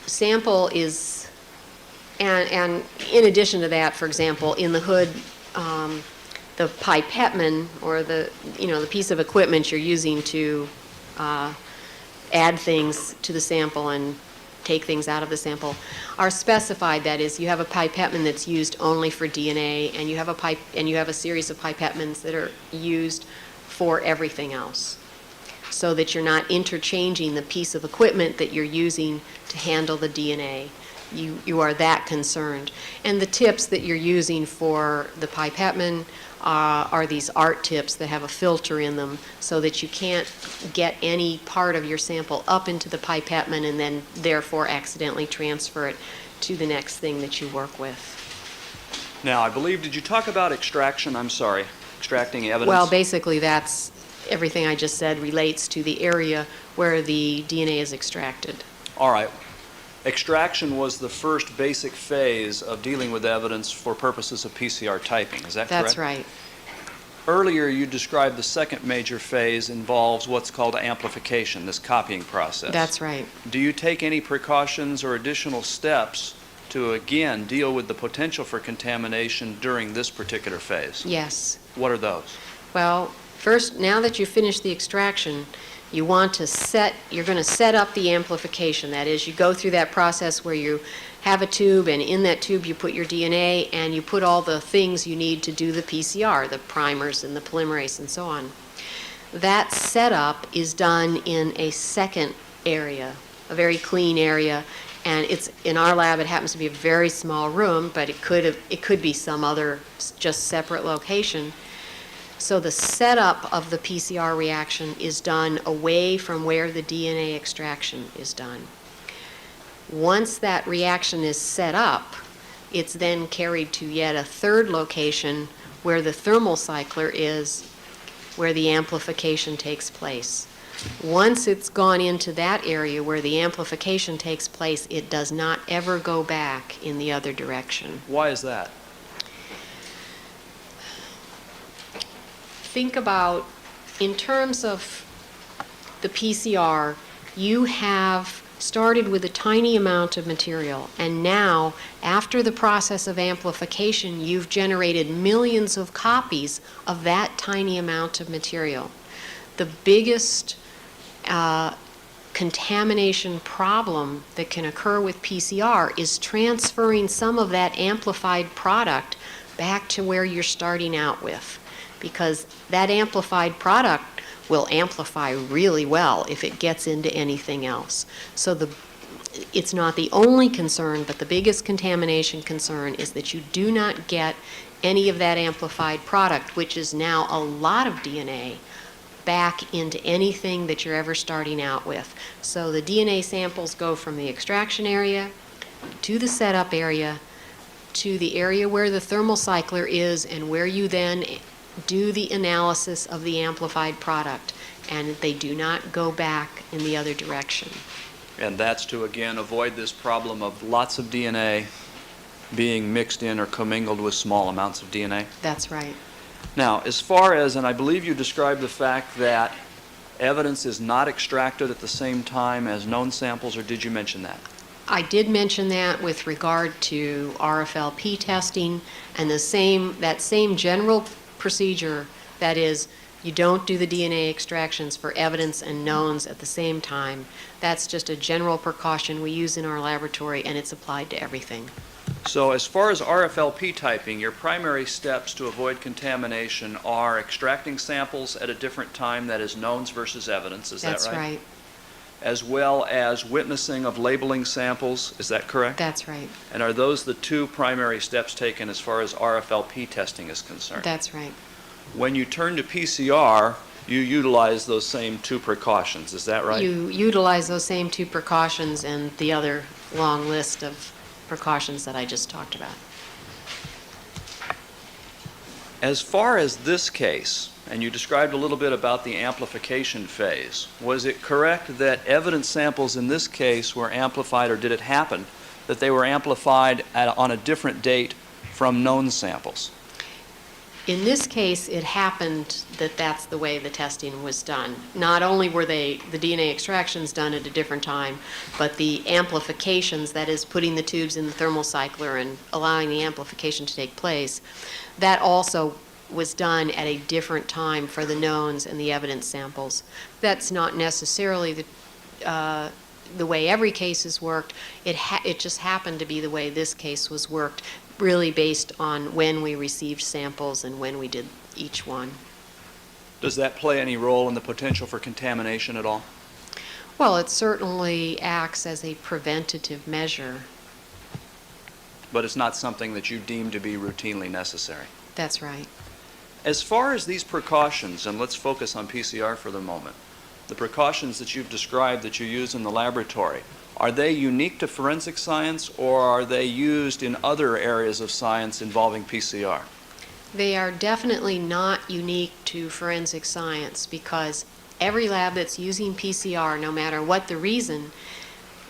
S3: sample is, and in addition to that, for example, in the hood, the pipetman, or the piece of equipment you're using to add things to the sample and take things out of the sample, are specified. That is, you have a pipetman that's used only for DNA, and you have a series of pipetmans that are used for everything else, so that you're not interchanging the piece of equipment that you're using to handle the DNA. You are that concerned. And the tips that you're using for the pipetman are these art tips that have a filter in them, so that you can't get any part of your sample up into the pipetman and then therefore accidentally transfer it to the next thing that you work with.
S2: Now, I believe, did you talk about extraction? I'm sorry, extracting evidence?
S3: Well, basically that's everything I just said relates to the area where the DNA is extracted.
S2: All right. Extraction was the first basic phase of dealing with evidence for purposes of PCR typing. Is that correct?
S3: That's right.
S2: Earlier, you described the second major phase involves what's called amplification, this copying process.
S3: That's right.
S2: Do you take any precautions or additional steps to, again, deal with the potential for contamination during this particular phase?
S3: Yes.
S2: What are those?
S3: Well, first, now that you've finished the extraction, you're going to set up the amplification. That is, you go through that process where you have a tube, and in that tube you put your DNA, and you put all the things you need to do the PCR, the primers and the polymerase and so on. That setup is done in a second area, a very clean area, and it's in our lab. It happens to be a very small room, but it could be some other just separate location. So the setup of the PCR reaction is done away from where the DNA extraction is done. Once that reaction is set up, it's then carried to yet a third location where the thermal cycler is, where the amplification takes place. Once it's gone into that area where the amplification takes place, it does not ever go back in the other direction.
S2: Why is that?
S3: Think about, in terms of the PCR, you have started with a tiny amount of material, and now, after the process of amplification, you've generated millions of copies of that tiny amount of material. The biggest contamination problem that can occur with PCR is transferring some of that amplified product back to where you're starting out with, because that amplified product will amplify really well if it gets into anything else. So it's not the only concern, but the biggest contamination concern is that you do not get any of that amplified product, which is now a lot of DNA, back into anything that you're ever starting out with. So the DNA samples go from the extraction area to the setup area to the area where the thermal cycler is, and where you then do the analysis of the amplified product, and they do not go back in the other direction.
S2: And that's to, again, avoid this problem of lots of DNA being mixed in or commingled with small amounts of DNA.
S3: That's right.
S2: Now, as far as, and I believe you described the fact that evidence is not extracted at the same time as known samples, or did you mention that?
S3: I did mention that with regard to RFLP testing, and that same general procedure, that is, you don't do the DNA extractions for evidence and knowns at the same time. That's just a general precaution we use in our laboratory, and it's applied to everything.
S2: So as far as RFLP typing, your primary steps to avoid contamination are extracting samples at a different time, that is knowns versus evidence, is that right?
S3: That's right.
S2: As well as witnessing of labeling samples, is that correct?
S3: That's right.
S2: And are those the two primary steps taken as far as RFLP testing is concerned?
S3: That's right.
S2: When you turn to PCR, you utilize those same two precautions, is that right?
S3: You utilize those same two precautions and the other long list of precautions that I just talked about.
S2: As far as this case, and you described a little bit about the amplification phase, was it correct that evidence samples in this case were amplified, or did it happen that they were amplified on a different date from known samples?
S3: In this case, it happened that that's the way the testing was done. Not only were the DNA extractions done at a different time, but the amplifications, that is putting the tubes in the thermal cycler and allowing the amplification to take place, that also was done at a different time for the knowns and the evidence samples. That's not necessarily the way every case is worked. It just happened to be the way this case was worked, really based on when we received samples and when we did each one.
S2: Does that play any role in the potential for contamination at all?
S3: Well, it certainly acts as a preventative measure.
S2: But it's not something that you deem to be routinely necessary.
S3: That's right.
S2: As far as these precautions, and let's focus on PCR for the moment, the precautions that you've described that you use in the laboratory, are they unique to forensic science, or are they used in other areas of science involving PCR?
S3: They are definitely not unique to forensic science, because every lab that's using PCR, no matter what the reason,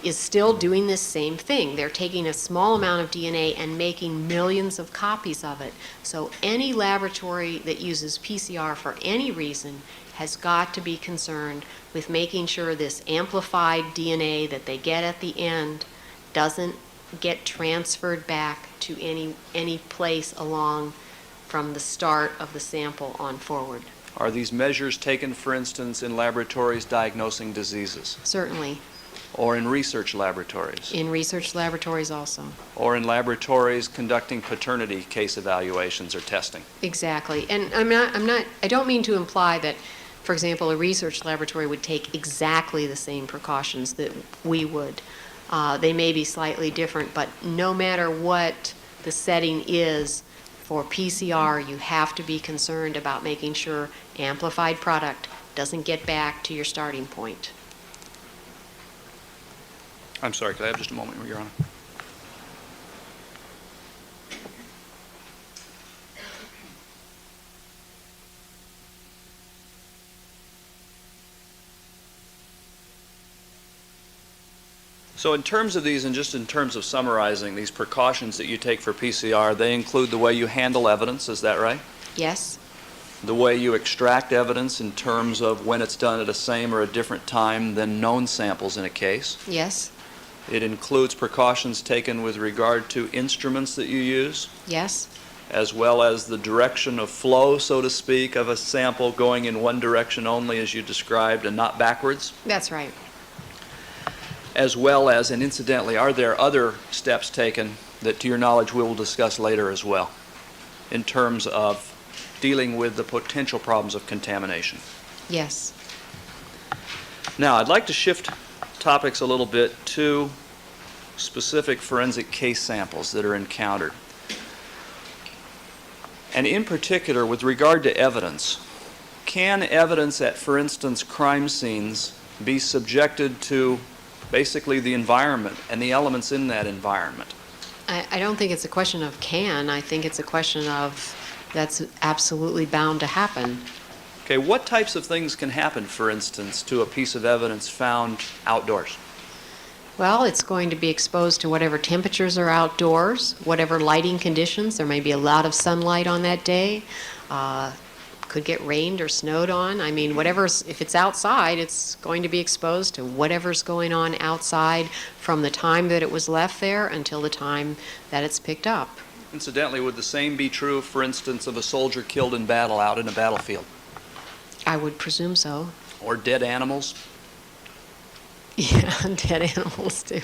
S3: is still doing this same thing. They're taking a small amount of DNA and making millions of copies of it. So any laboratory that uses PCR for any reason has got to be concerned with making sure this amplified DNA that they get at the end doesn't get transferred back to any place along from the start of the sample on forward.
S2: Are these measures taken, for instance, in laboratories diagnosing diseases,
S3: Certainly.
S2: or in research laboratories,
S3: In research laboratories also.
S2: or in laboratories conducting paternity case evaluations or testing?
S3: Exactly. And I don't mean to imply that, for example, a research laboratory would take exactly the same precautions that we would. They may be slightly different, but no matter what the setting is, for PCR, you have to be concerned about making sure amplified product doesn't get back to your starting point.
S2: I'm sorry, could I have just a moment, Your Honor? So in terms of these, and just in terms of summarizing these precautions that you take for PCR, they include the way you handle evidence, is that right?
S3: Yes?
S2: The way you extract evidence in terms of when it's done at a same or a different time than known samples in a case.
S3: Yes?
S2: It includes precautions taken with regard to instruments that you use,
S3: Yes?
S2: as well as the direction of flow, so to speak, of a sample going in one direction only, as you described, and not backwards.
S3: That's right.
S2: As well as, and incidentally, are there other steps taken that, to your knowledge, we will discuss later as well, in terms of dealing with the potential problems of contamination?
S3: Yes.
S2: Now, I'd like to shift topics a little bit to specific forensic case samples that are encountered. And in particular, with regard to evidence, can evidence at, for instance, crime scenes be subjected to basically the environment and the elements in that environment?
S3: I don't think it's a question of can. I think it's a question of that's absolutely bound to happen.
S2: Okay, what types of things can happen, for instance, to a piece of evidence found outdoors?
S3: Well, it's going to be exposed to whatever temperatures are outdoors, whatever lighting conditions. There may be a lot of sunlight on that day. Could get rained or snowed on. I mean, if it's outside, it's going to be exposed to whatever's going on outside from the time that it was left there until the time that it's picked up.
S2: Incidentally, would the same be true, for instance, of a soldier killed in battle out in a battlefield?
S3: I would presume so.
S2: Or dead animals?
S3: Yeah, dead animals too.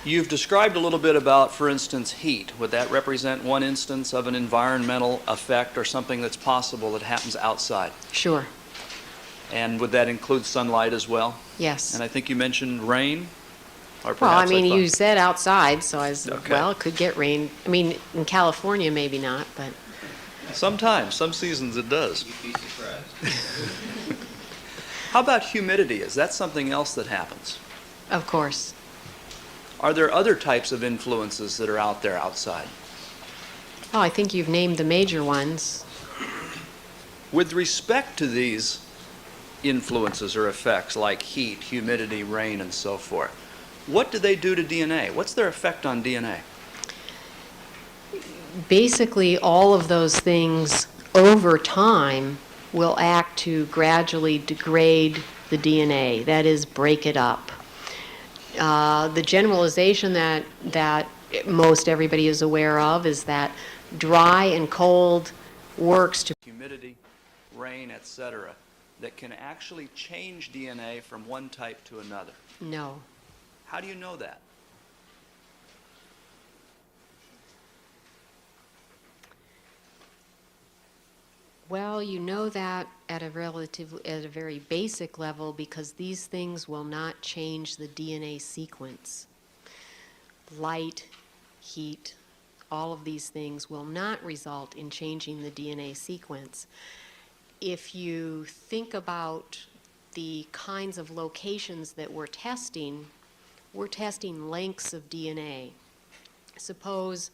S2: You've described a little bit about, for instance, heat. Would that represent one instance of an environmental effect or something that's possible that happens outside?
S3: Sure.
S2: And would that include sunlight as well?
S3: Yes.
S2: And I think you mentioned rain? Or
S3: Well, I
S2: perhaps
S3: mean,
S2: thought-
S3: you said outside, so I was,
S2: Okay.
S3: well, it could get rain. I mean, in California, maybe not, but
S2: Sometimes, some seasons it does.
S1: You'd be surprised.
S2: How about humidity? Is that something else that happens?
S3: of course.
S2: Are there other types of influences that are out there outside?
S3: Oh, I think you've named the major ones.
S2: With respect to these influences or effects like heat, humidity, rain, and so forth, what do they do to DNA? What's their effect on DNA?
S3: Basically, all of those things over time will act to gradually degrade the DNA, that is, break it up. The generalization that most everybody is aware of is that dry and cold works to
S2: Humidity, rain, etc., that can actually change DNA from one type to another.
S3: no.
S2: How do you know that?
S3: Well, you know that at a very basic level because these things will not change the DNA sequence. Light, heat, all of these things will not result in changing the DNA sequence. If you think about the kinds of locations that we're testing lengths of DNA. Suppose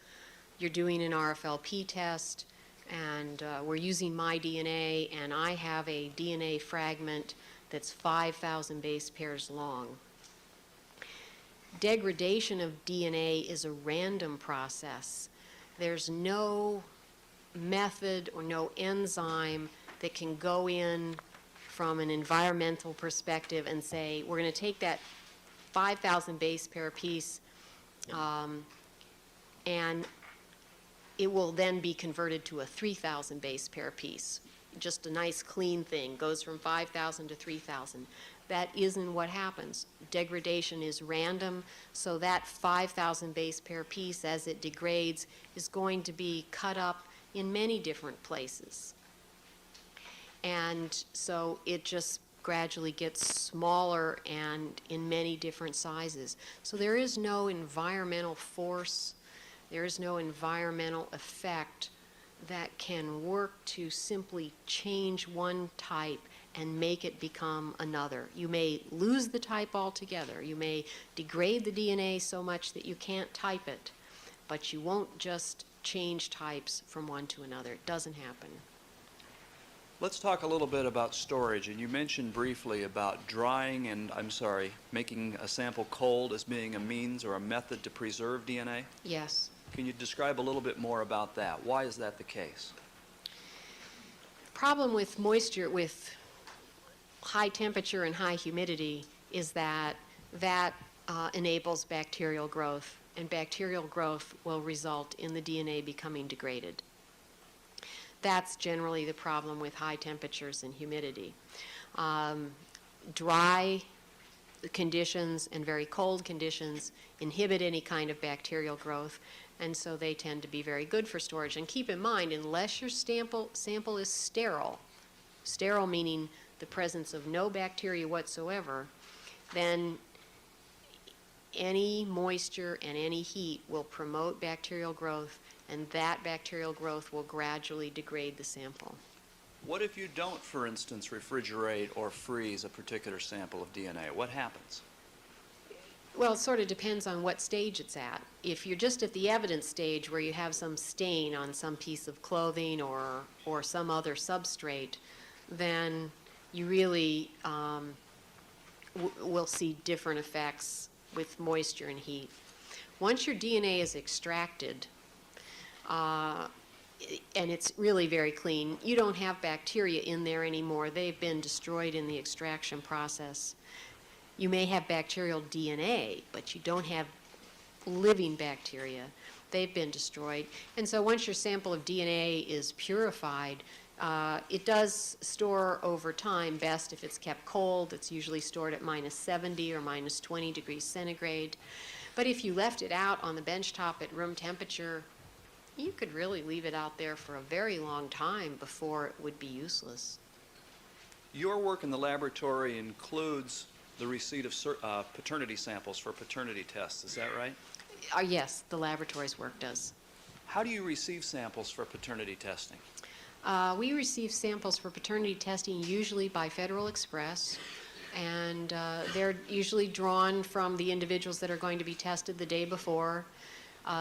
S3: you're doing an RFLP test and we're using my DNA and I have a DNA fragment that's 5,000 base pairs long. degradation of DNA is a random process. There's no method or no enzyme that can go in from an environmental perspective and say, we're going to take that 5,000 base pair piece and it will then be converted to a 3,000 base pair piece. Just a nice clean thing, goes from 5,000 to 3,000. That isn't what happens. Degradation is random, so that 5,000 base pair piece, as it degrades, is going to be cut up in many different places. And so it just gradually gets smaller and in many different sizes. So there is no environmental force, there is no environmental effect that can work to simply change one type and make it become another. You may lose the type altogether. You may degrade the DNA so much that you can't type it, but you won't just change types from one to another. It doesn't happen.
S2: Let's talk a little bit about storage. And you mentioned briefly about drying and, making a sample cold as being a means or a method to preserve DNA.
S3: Yes.
S2: Can you describe a little bit more about that? Why is that the case?
S3: The problem with moisture, with high temperature and high humidity, is that enables bacterial growth, and bacterial growth will result in the DNA becoming degraded. That's generally the problem with high temperatures and humidity. Dry conditions and very cold conditions inhibit any kind of bacterial growth, and so they tend to be very good for storage. And keep in mind, unless your sample is sterile meaning the presence of no bacteria whatsoever, then any moisture and any heat will promote bacterial growth, and that bacterial growth will gradually degrade the sample.
S2: What if you don't, for instance, refrigerate or freeze a particular sample of DNA? What happens?
S3: Well, it sort of depends on what stage it's at. If you're just at the evidence stage where you have some stain on some piece of clothing or some other substrate, then you really will see different effects with moisture and heat. Once your DNA is extracted, and it's really very clean, you don't have bacteria in there anymore. They've been destroyed in the extraction process. You may have bacterial DNA, but you don't have living bacteria. They've been destroyed. And so once your sample of DNA is purified, it does store over time best if it's kept cold. It's usually stored at -70 or -20 degrees centigrade. But if you left it out on the bench top at room temperature, you could really leave it out there for a very long time before it would be useless.
S2: Your work in the laboratory includes the receipt of paternity samples for paternity tests, is that right?
S3: Yes, the laboratory's work does.
S2: How do you receive samples for paternity testing?
S3: We receive samples for paternity testing usually by Federal Express, and they're usually drawn from the individuals that are going to be tested the day before.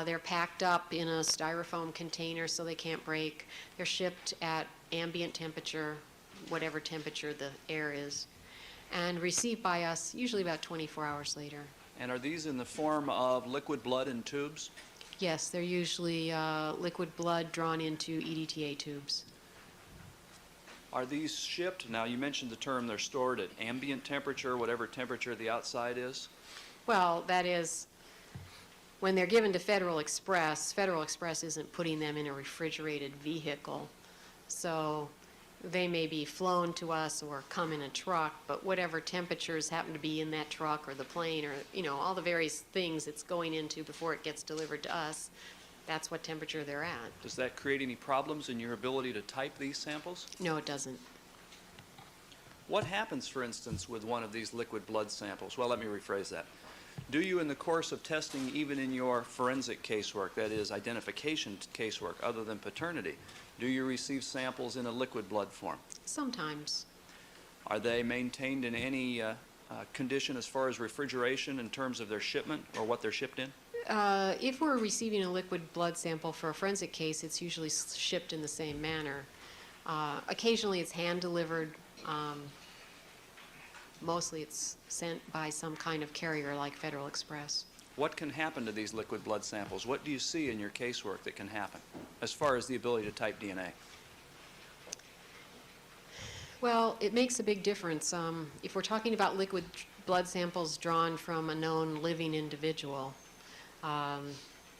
S3: They're packed up in a styrofoam container so they can't break. They're shipped at ambient temperature, whatever temperature the air is, and received by us usually about 24 hours later.
S2: And are these in the form of liquid blood in tubes?
S3: Yes, they're usually liquid blood drawn into EDTA tubes.
S2: Are these shipped? Now, you mentioned the term they're stored at ambient temperature, whatever temperature the outside is.
S3: Well, that is, when they're given to Federal Express isn't putting them in a refrigerated vehicle. So they may be flown to us or come in a truck, but whatever temperatures happen to be in that truck or the plane or, all the various things it's going into before it gets delivered to us, that's what temperature they're at.
S2: Does that create any problems in your ability to type these samples?
S3: No, it doesn't.
S2: What happens, for instance, with one of these liquid blood samples? Well, let me rephrase that. Do you, in the course of testing, even in your forensic casework, that is, identification casework, other than paternity, do you receive samples in a liquid blood form?
S3: Sometimes.
S2: Are they maintained in any condition as far as refrigeration in terms of their shipment or what they're shipped in?
S3: If we're receiving a liquid blood sample for a forensic case, it's usually shipped in the same manner. Occasionally it's hand-delivered. Mostly it's sent by some kind of carrier like Federal Express.
S2: What can happen to these liquid blood samples? What do you see in your casework that can happen as far as the ability to type DNA?
S3: Well, it makes a big difference. If we're talking about liquid blood samples drawn from a known living individual,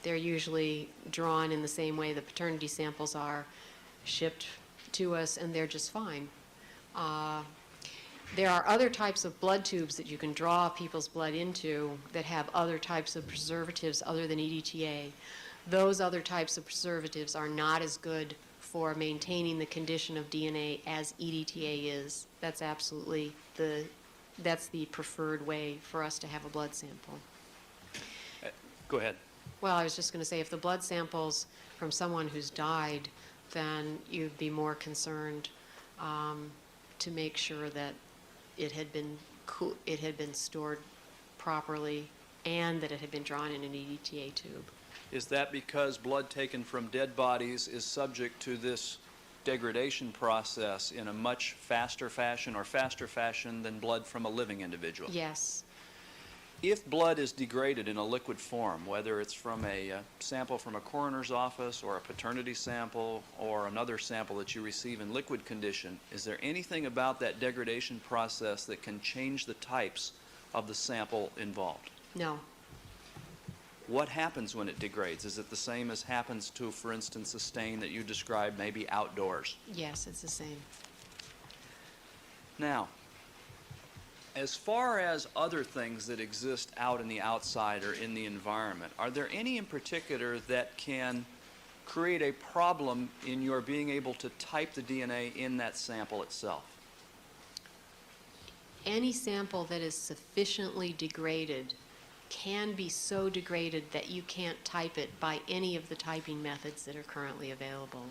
S3: they're usually drawn in the same way the paternity samples are, shipped to us, and they're just fine. There are other types of blood tubes that you can draw people's blood into that have other types of preservatives other than EDTA. Those other types of preservatives are not as good for maintaining the condition of DNA as EDTA is. That's absolutely that's the preferred way for us to have a blood sample.
S2: Go ahead.
S3: Well, I was just going to say, if the blood sample's from someone who's died, then you'd be more concerned to make sure that it had been stored properly and that it had been drawn in an EDTA tube.
S2: Is that because blood taken from dead bodies is subject to this degradation process in a much faster fashion or faster fashion than blood from a living individual?
S3: Yes.
S2: If blood is degraded in a liquid form, whether it's from a sample from a coroner's office or a paternity sample or another sample that you receive in liquid condition, is there anything about that degradation process that can change the types of the sample involved?
S3: No.
S2: What happens when it degrades? Is it the same as happens to, for instance, a stain that you described maybe outdoors?
S3: Yes, it's the same.
S2: Now, as far as other things that exist out in the outside or in the environment, are there any in particular that can create a problem in your being able to type the DNA in that sample itself?
S3: Any sample that is sufficiently degraded can be so degraded that you can't type it by any of the typing methods that are currently available.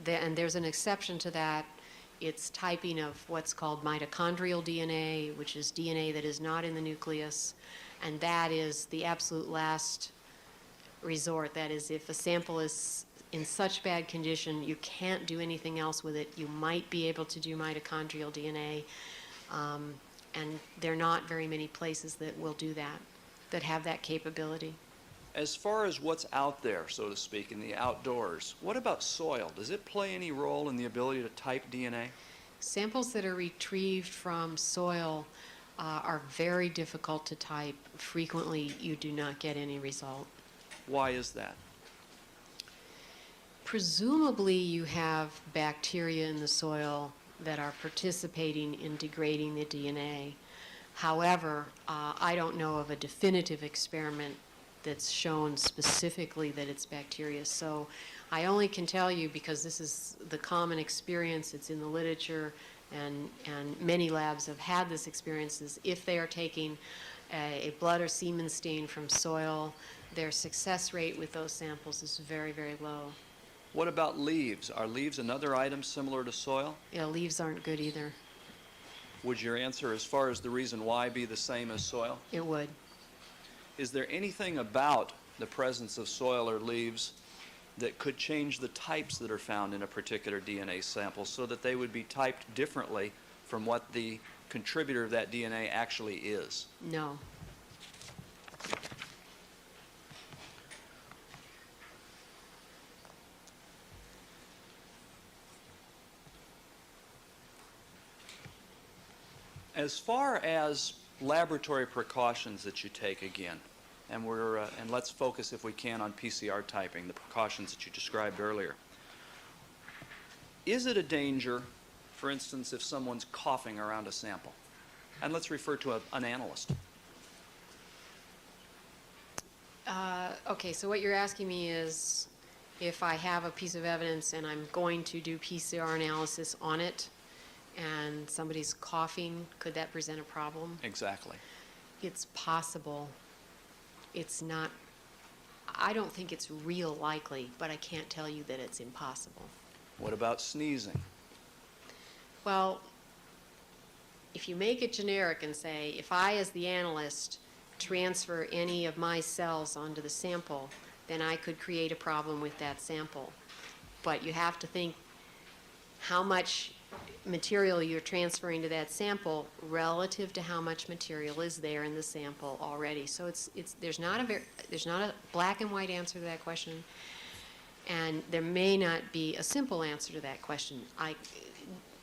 S3: And there's an exception to that. It's typing of what's called mitochondrial DNA, which is DNA that is not in the nucleus, and that is the absolute last resort. That is, if a sample is in such bad condition you can't do anything else with it, you might be able to do mitochondrial DNA, and there are not very many places that will do that, that have that capability.
S2: As far as what's out there, so to speak, in the outdoors, what about soil? Does it play any role in the ability to type DNA?
S3: Samples that are retrieved from soil are very difficult to type. Frequently, you do not get any result.
S2: Why is that?
S3: Presumably, you have bacteria in the soil that are participating in degrading the DNA. However, I don't know of a definitive experiment that's shown specifically that it's bacteria. So I only can tell you because this is the common experience, it's in the literature, and many labs have had this experience, is if they are taking a blood or semen stain from soil, their success rate with those samples is very, very low.
S2: What about leaves? Are leaves another item similar to soil?
S3: Yeah, leaves aren't good either.
S2: Would your answer as far as the reason why be the same as soil?
S3: It would.
S2: Is there anything about the presence of soil or leaves that could change the types that are found in a particular DNA sample so that they would be typed differently from what the contributor of that DNA actually is?
S3: No.
S2: As far as laboratory precautions that you take again, and let's focus if we can on PCR typing, the precautions that you described earlier. Is it a danger, for instance, if someone's coughing around a sample? And let's refer to an analyst.
S3: Okay, so what you're asking me is if I have a piece of evidence and I'm going to do PCR analysis on it, and somebody's coughing, could that present a problem?
S2: Exactly.
S3: It's possible. It's not, I don't think it's real likely, but I can't tell you that it's impossible.
S2: What about sneezing?
S3: Well, if you make it generic and say, if I, as the analyst, transfer any of my cells onto the sample, then I could create a problem with that sample. But you have to think how much material you're transferring to that sample relative to how much material is there in the sample already. So there's not a black and white answer to that question, and there may not be a simple answer to that question.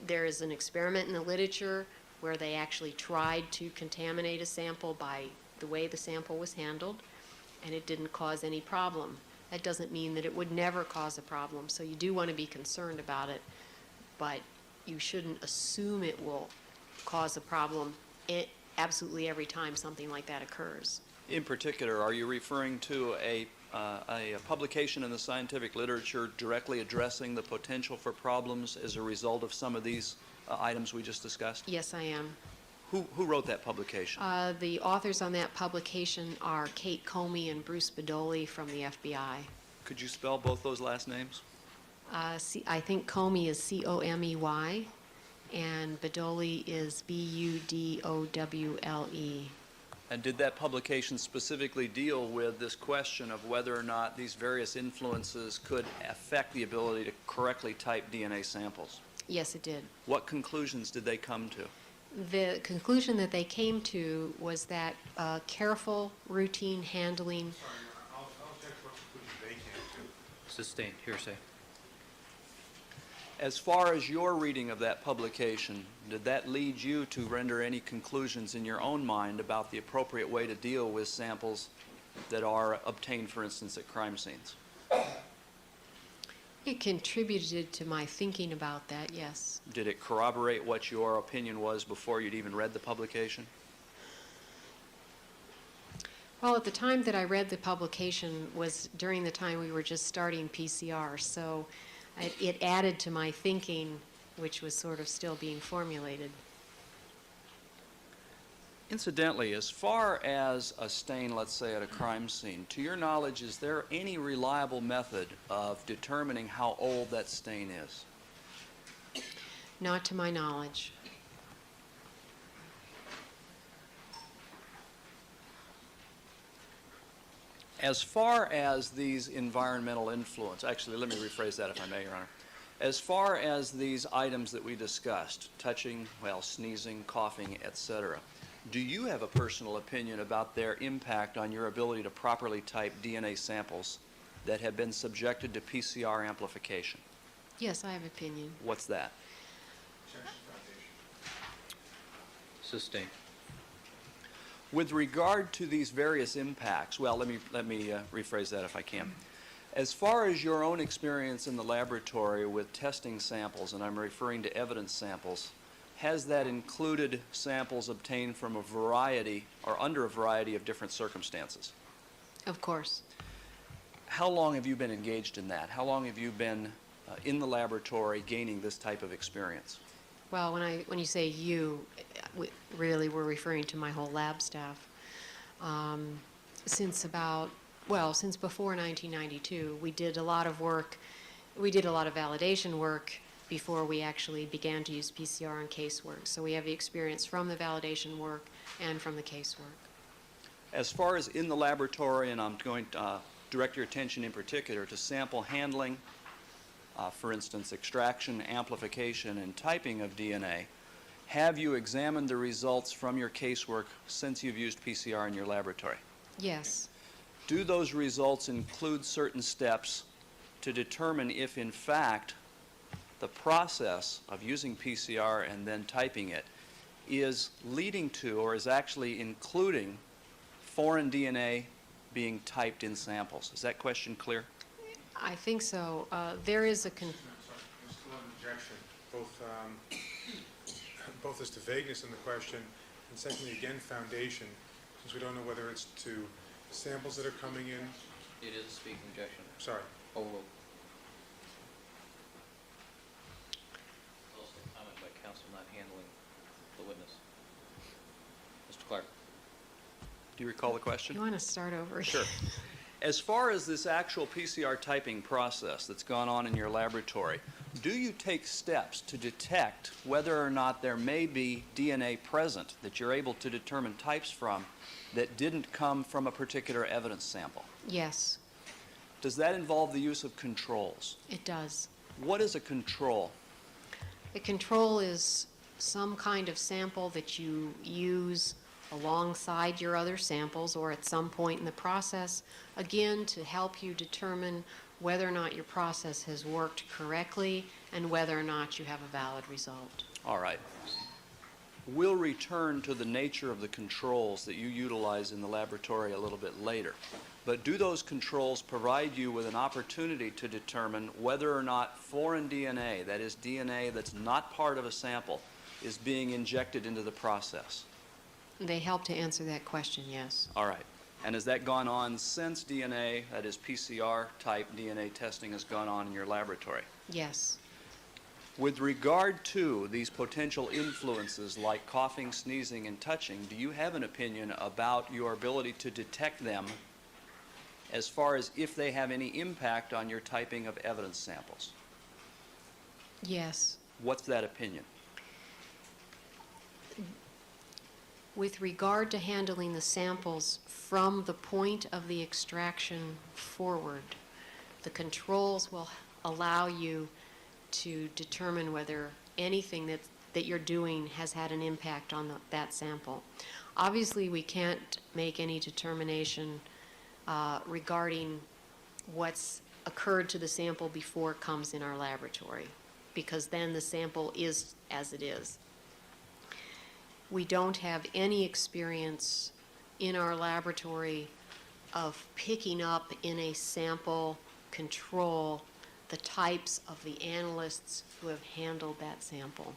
S3: There is an experiment in the literature where they actually tried to contaminate a sample by the way the sample was handled, and it didn't cause any problem. That doesn't mean that it would never cause a problem, so you do want to be concerned about it, but you shouldn't assume it will cause a problem absolutely every time something like that occurs.
S2: In particular, are you referring to a publication in the scientific literature directly addressing the potential for problems as a result of some of these items we just discussed?
S3: Yes, I am.
S2: Who wrote that publication?
S3: The authors on that publication are Kate Comey and Bruce Bedoli from the FBI.
S2: Could you spell both those last names?
S3: I think Comey is Comey, and Bedoli is Budowle.
S2: And did that publication specifically deal with this question of whether or not these various influences could affect the ability to correctly type DNA samples?
S3: Yes, it did.
S2: What conclusions did they come to?
S3: The conclusion that they came to was that careful, routine handling.
S6: Sorry, I'll check what conclusions they came to.
S1: Sustained, hearsay.
S2: As far as your reading of that publication, did that lead you to render any conclusions in your own mind about the appropriate way to deal with samples that are obtained, for instance, at crime scenes?
S3: It contributed to my thinking about that, yes.
S2: Did it corroborate what your opinion was before you'd even read the publication?
S3: Well, at the time that I read the publication was during the time we were just starting PCR, so it added to my thinking, which was sort of still being formulated.
S2: Incidentally, as far as a stain, let's say, at a crime scene, to your knowledge, is there any reliable method of determining how old that stain is?
S3: Not to my knowledge.
S2: As far as these environmental influence, actually, let me rephrase that if I may, Your Honor. As far as these items that we discussed, touching, well, sneezing, coughing, etc., do you have a personal opinion about their impact on your ability to properly type DNA samples that have been subjected to PCR amplification?
S3: Yes, I have opinion.
S2: What's that?
S1: Sustained.
S2: With regard to these various impacts, well, let me rephrase that if I can. As far as your own experience in the laboratory with testing samples, and I'm referring to evidence samples, has that included samples obtained from a variety or under a variety of different circumstances?
S3: Of course.
S2: How long have you been engaged in that? How long have you been in the laboratory gaining this type of experience?
S3: Well, when you say you, really we're referring to my whole lab staff. Since before 1992, we did a lot of work. We did a lot of validation work before we actually began to use PCR on casework. So we have the experience from the validation work and from the casework.
S2: As far as in the laboratory, and I'm going to direct your attention in particular to sample handling, for instance, extraction, amplification, and typing of DNA, have you examined the results from your casework since you've used PCR in your laboratory?
S3: Yes.
S2: Do those results include certain steps to determine if, in fact, the process of using PCR and then typing it is leading to or is actually including foreign DNA being typed in samples? Is that question clear?
S3: I think so. There is a...
S6: Sorry, there's still an objection, both as to vagueness in the question, and secondly, again, foundation, since we don't know whether it's to samples that are coming in.
S1: It is a speaking objection.
S6: Sorry.
S1: Overruled. Also a comment by counsel not handling the witness. Mr. Clark.
S2: Do you recall the question?
S3: You want to start over?
S2: Sure. As far as this actual PCR typing process that's gone on in your laboratory, do you take steps to detect whether or not there may be DNA present that you're able to determine types from that didn't come from a particular evidence sample?
S3: Yes,
S2: Does that involve the use of controls?
S3: it does.
S2: What is a control?
S3: A control is some kind of sample that you use alongside your other samples or at some point in the process, again, to help you determine whether or not your process has worked correctly and whether or not you have a valid result.
S2: All right. We'll return to the nature of the controls that you utilize in the laboratory a little bit later. But do those controls provide you with an opportunity to determine whether or not foreign DNA, that is DNA that's not part of a sample, is being injected into the process?
S3: They help to answer that question, yes.
S2: All right. And has that gone on since DNA, that is PCR-type DNA testing, has gone on in your laboratory?
S3: Yes.
S2: With regard to these potential influences like coughing, sneezing, and touching, do you have an opinion about your ability to detect them as far as if they have any impact on your typing of evidence samples?
S3: Yes.
S2: What's that opinion?
S3: With regard to handling the samples from the point of the extraction forward, the controls will allow you to determine whether anything that you're doing has had an impact on that sample. Obviously, we can't make any determination regarding what's occurred to the sample before it comes in our laboratory, because then the sample is as it is. We don't have any experience in our laboratory of picking up in a sample control the types of the analysts who have handled that sample.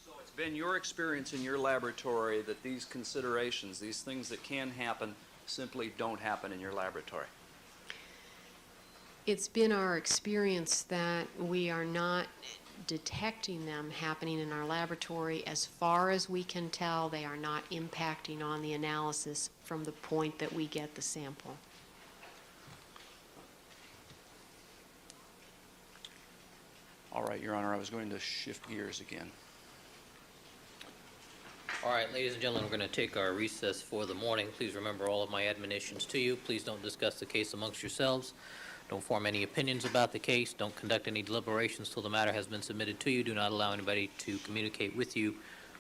S2: So it's been your experience in your laboratory that these considerations, these things that can happen, simply don't happen in your laboratory?
S3: It's been our experience that we are not detecting them happening in our laboratory. As far as we can tell, they are not impacting on the analysis from the point that we get the sample.
S2: All right, Your Honor, I was going to shift gears again.
S1: All right, ladies and gentlemen, we're going to take our recess for the morning. Please remember all of my admonitions to you. Please don't discuss the case amongst yourselves. Don't form any opinions about the case. Don't conduct any deliberations till the matter has been submitted to you. Do not allow anybody to communicate with you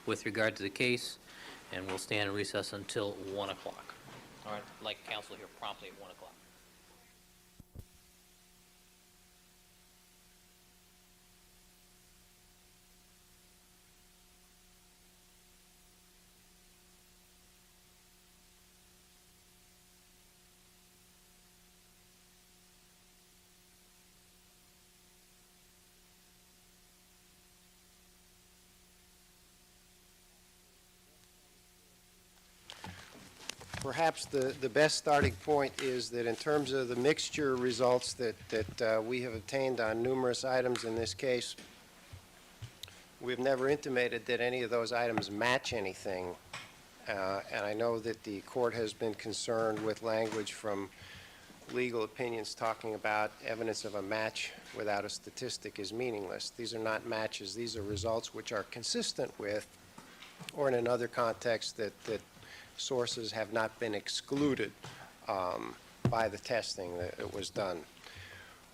S1: with regard to the case. And we'll stand in recess until 1 o'clock. All right, I'd like counsel here promptly at 1 o'clock.
S7: Perhaps the best starting point is that in terms of the mixture results that we have obtained on numerous items in this case, we've never intimated that any of those items match anything. And I know that the court has been concerned with language from legal opinions talking about evidence of a match without a statistic is meaningless. These are not matches. These are results which are consistent with, or in another context, that sources have not been excluded by the testing that was done.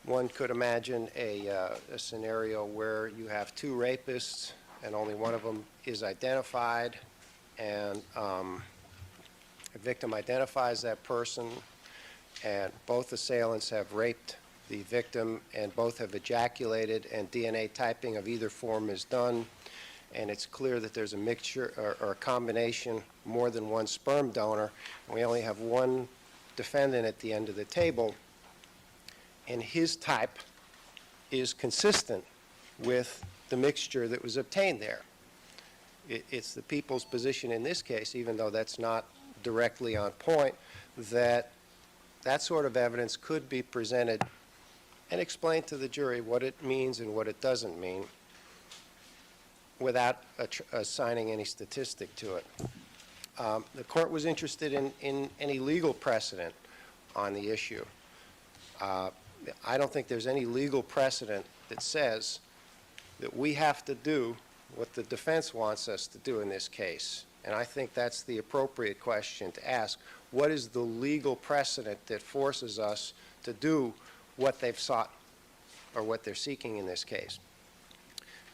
S7: One could imagine a scenario where you have two rapists and only one of them is identified, and a victim identifies that person, and both assailants have raped the victim and both have ejaculated, and DNA typing of either form is done, and it's clear that there's a mixture or a combination, more than one sperm donor, and we only have one defendant at the end of the table, and his type is consistent with the mixture that was obtained there. It's the people's position in this case, even though that's not directly on point, that that sort of evidence could be presented and explained to the jury what it means and what it doesn't mean, without assigning any statistic to it. The court was interested in any legal precedent on the issue. I don't think there's any legal precedent that says that we have to do what the defense wants us to do in this case, And I think that's the appropriate question to ask. What is the legal precedent that forces us to do what they've sought or what they're seeking in this case?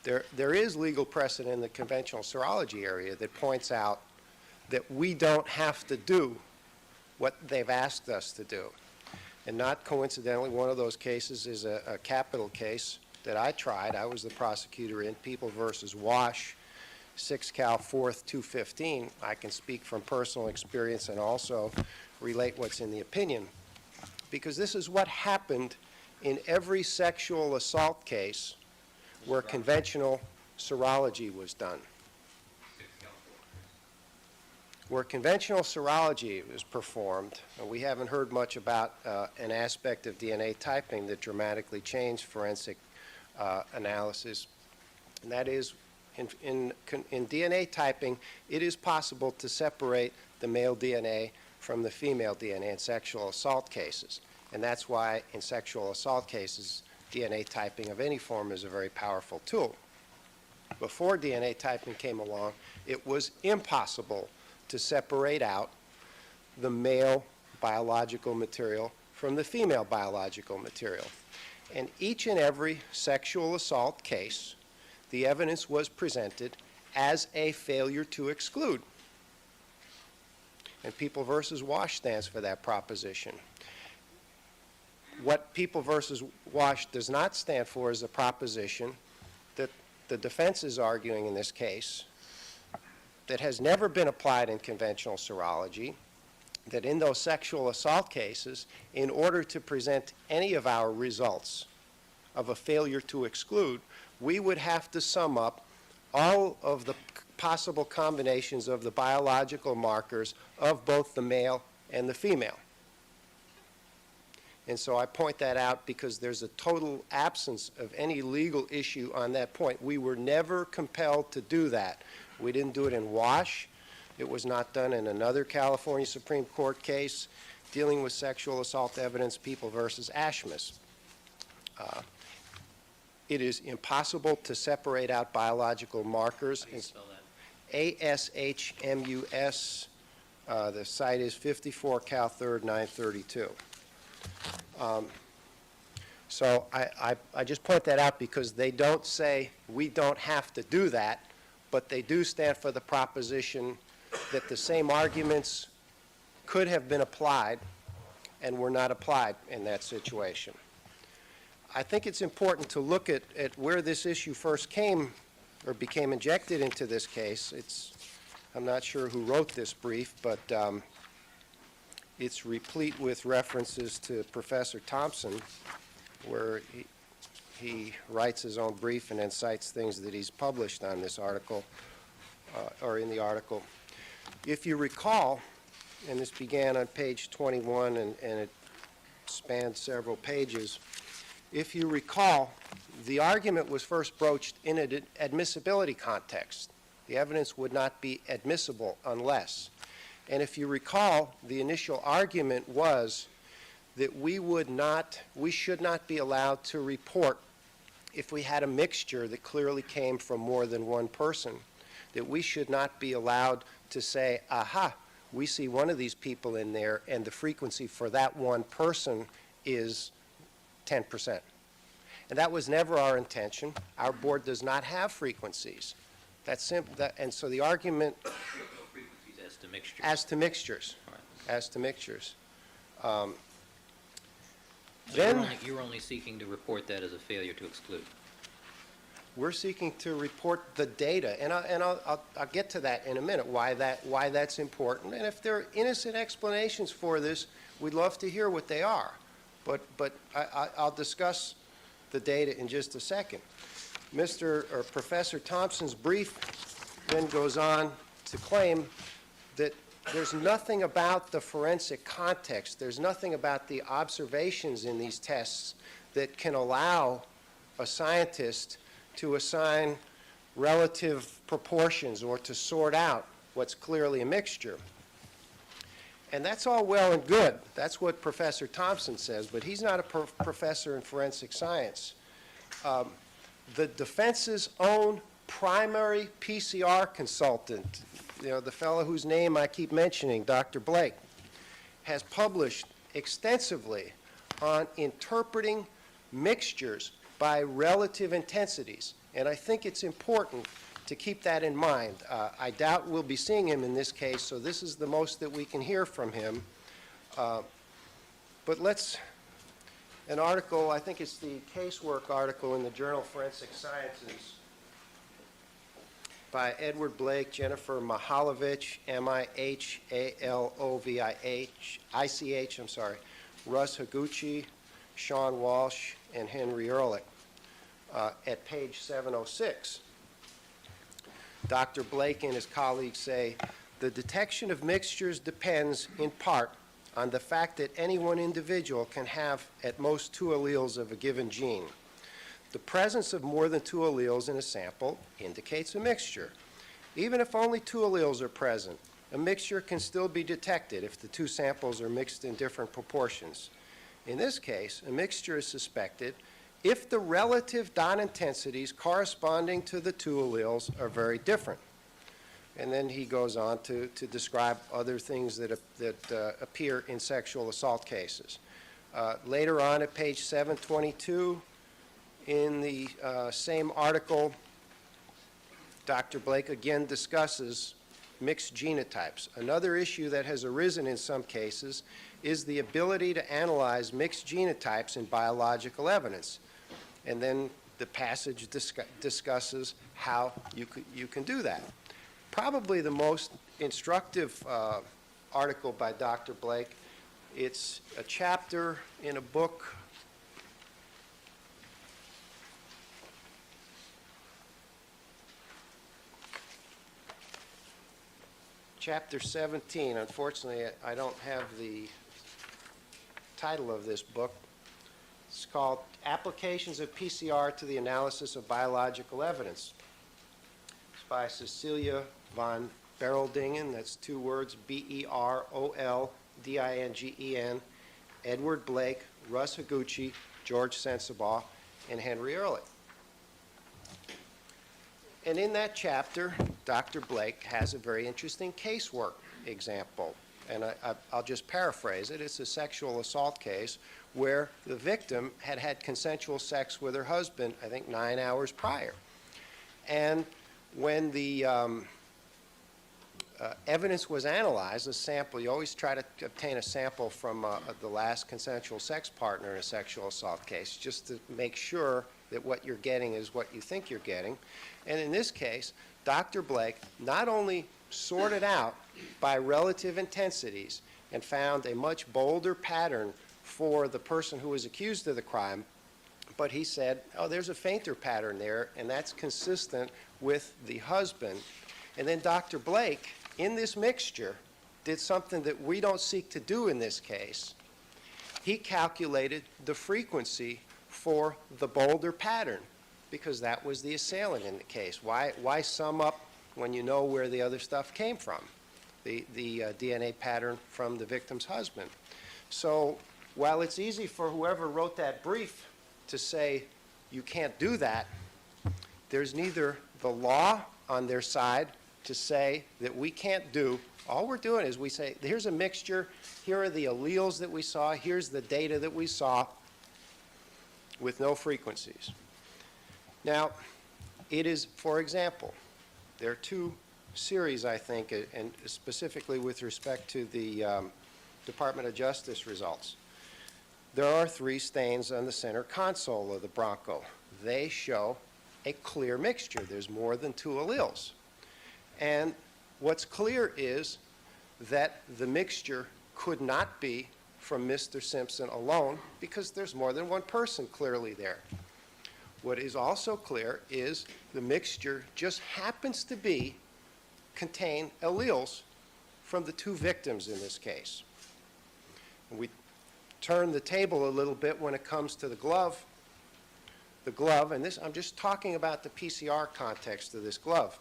S7: There is legal precedent in the conventional serology area that points out that we don't have to do what they've asked us to do. And not coincidentally, one of those cases is a capital case that I tried. I was the prosecutor in People versus Wash, 6 Cal 4th 215. I can speak from personal experience and also relate what's in the opinion, because this is what happened in every sexual assault case where conventional serology was done. Where conventional serology was performed, and we haven't heard much about an aspect of DNA typing that dramatically changed forensic analysis, and that is in DNA typing, it is possible to separate the male DNA from the female DNA in sexual assault cases. And that's why in sexual assault cases, DNA typing of any form is a very powerful tool. Before DNA typing came along, it was impossible to separate out the male biological material from the female biological material. And each and every sexual assault case, the evidence was presented as a failure to exclude. And People versus Wash stands for that proposition. What People versus Wash does not stand for is a proposition that the defense is arguing in this case that has never been applied in conventional serology, that in those sexual assault cases, in order to present any of our results of a failure to exclude, we would have to sum up all of the possible combinations of the biological markers of both the male and the female. And so I point that out because there's a total absence of any legal issue on that point. We were never compelled to do that. We didn't do it in Wash. It was not done in another California Supreme Court case dealing with sexual assault evidence, People versus Ashmus. It is impossible to separate out biological markers.
S1: How do you spell that?
S7: ASHMUS. The site is 54 Cal 3rd 932. So I just point that out because they don't say we don't have to do that, but they do stand for the proposition that the same arguments could have been applied and were not applied in that situation. I think it's important to look at where this issue first came or became injected into this case. I'm not sure who wrote this brief, but it's replete with references to Professor Thompson, where he writes his own brief and then cites things that he's published on this article, or in the article. If you recall, and this began on page 21 and it spanned several pages, if you recall, the argument was first broached in an admissibility context. The evidence would not be admissible unless. And if you recall, the initial argument was that we should not be allowed to report if we had a mixture that clearly came from more than one person, that we should not be allowed to say, aha, we see one of these people in there and the frequency for that one person is 10%. And that was never our intention. Our board does not have frequencies. That's simple. And so the argument
S1: Frequencies as to mixtures.
S7: as to mixtures,
S1: All right.
S7: as to mixtures.
S1: So
S7: Then
S1: you're only seeking to report that as a failure to exclude.
S7: we're seeking to report the data, and I'll get to that in a minute, why that's important. And if there are innocent explanations for this, we'd love to hear what they are. But I'll discuss the data in just a second. Professor Thompson's brief then goes on to claim that there's nothing about the forensic context, there's nothing about the observations in these tests that can allow a scientist to assign relative proportions or to sort out what's clearly a mixture. And that's all well and good. That's what Professor Thompson says, but he's not a professor in forensic science. The defense's own primary PCR consultant the fellow whose name I keep mentioning, Dr. Blake, has published extensively on interpreting mixtures by relative intensities. And I think it's important to keep that in mind. I doubt we'll be seeing him in this case, so this is the most that we can hear from him. But an article, I think it's the casework article in the Journal of Forensic Sciences by Edward Blake, Jennifer Mihalovich, M-I-H-A-L-O-V-I-H, Russ Higuchi, Sean Walsh, and Henry Ehrlich, at page 706. Dr. Blake and his colleagues say, the detection of mixtures depends, in part, on the fact that any one individual can have at most 2 alleles of a given gene. The presence of more than 2 alleles in a sample indicates a mixture. Even if only 2 alleles are present, a mixture can still be detected if the 2 samples are mixed in different proportions. In this case, a mixture is suspected if the relative dot intensities corresponding to the 2 alleles are very different. And then he goes on to describe other things that appear in sexual assault cases. Later on at page 722, in the same article, Dr. Blake again discusses mixed genotypes. Another issue that has arisen in some cases is the ability to analyze mixed genotypes in biological evidence. And then the passage discusses how you can do that. Probably the most instructive article by Dr. Blake, it's a chapter in a book Chapter 17. Unfortunately, I don't have the title of this book. It's called Applications of PCR to the Analysis of Biological Evidence. It's by Cecilia von Beroldingen, that's 2 words, B-E-R-O-L-D-I-N-G-E-N, Edward Blake, Russ Higuchi, George Sensabaugh, and Henry Ehrlich. And in that chapter, Dr. Blake has a very interesting casework example. And I'll just paraphrase it. It's a sexual assault case where the victim had had consensual sex with her husband, I think 9 hours prior. And when the evidence was analyzed, a sample, you always try to obtain a sample from the last consensual sex partner in a sexual assault case, just to make sure that what you're getting is what you think you're getting. And in this case, Dr. Blake not only sorted out by relative intensities and found a much bolder pattern for the person who was accused of the crime, but he said, oh, there's a fainter pattern there, and that's consistent with the husband. And then Dr. Blake, in this mixture, did something that we don't seek to do in this case. He calculated the frequency for the bolder pattern, because that was the assailant in the case. Why sum up when you know where the other stuff came from, the DNA pattern from the victim's husband? So while it's easy for whoever wrote that brief to say you can't do that, there's neither the law on their side to say that we can't do. All we're doing is we say, here's a mixture, here are the alleles that we saw, here's the data that we saw, with no frequencies. Now, it is, for example, there are 2 series, I think, and specifically with respect to the Department of Justice results. There are 3 stains on the center console of the Bronco. They show a clear mixture. There's more than 2 alleles. And what's clear is that the mixture could not be from Mr. Simpson alone, because there's more than one person clearly there. What is also clear is the mixture just happens to contain alleles from the 2 victims in this case. And we turn the table a little bit when it comes to the glove. The glove, and this, I'm just talking about the PCR context of this glove.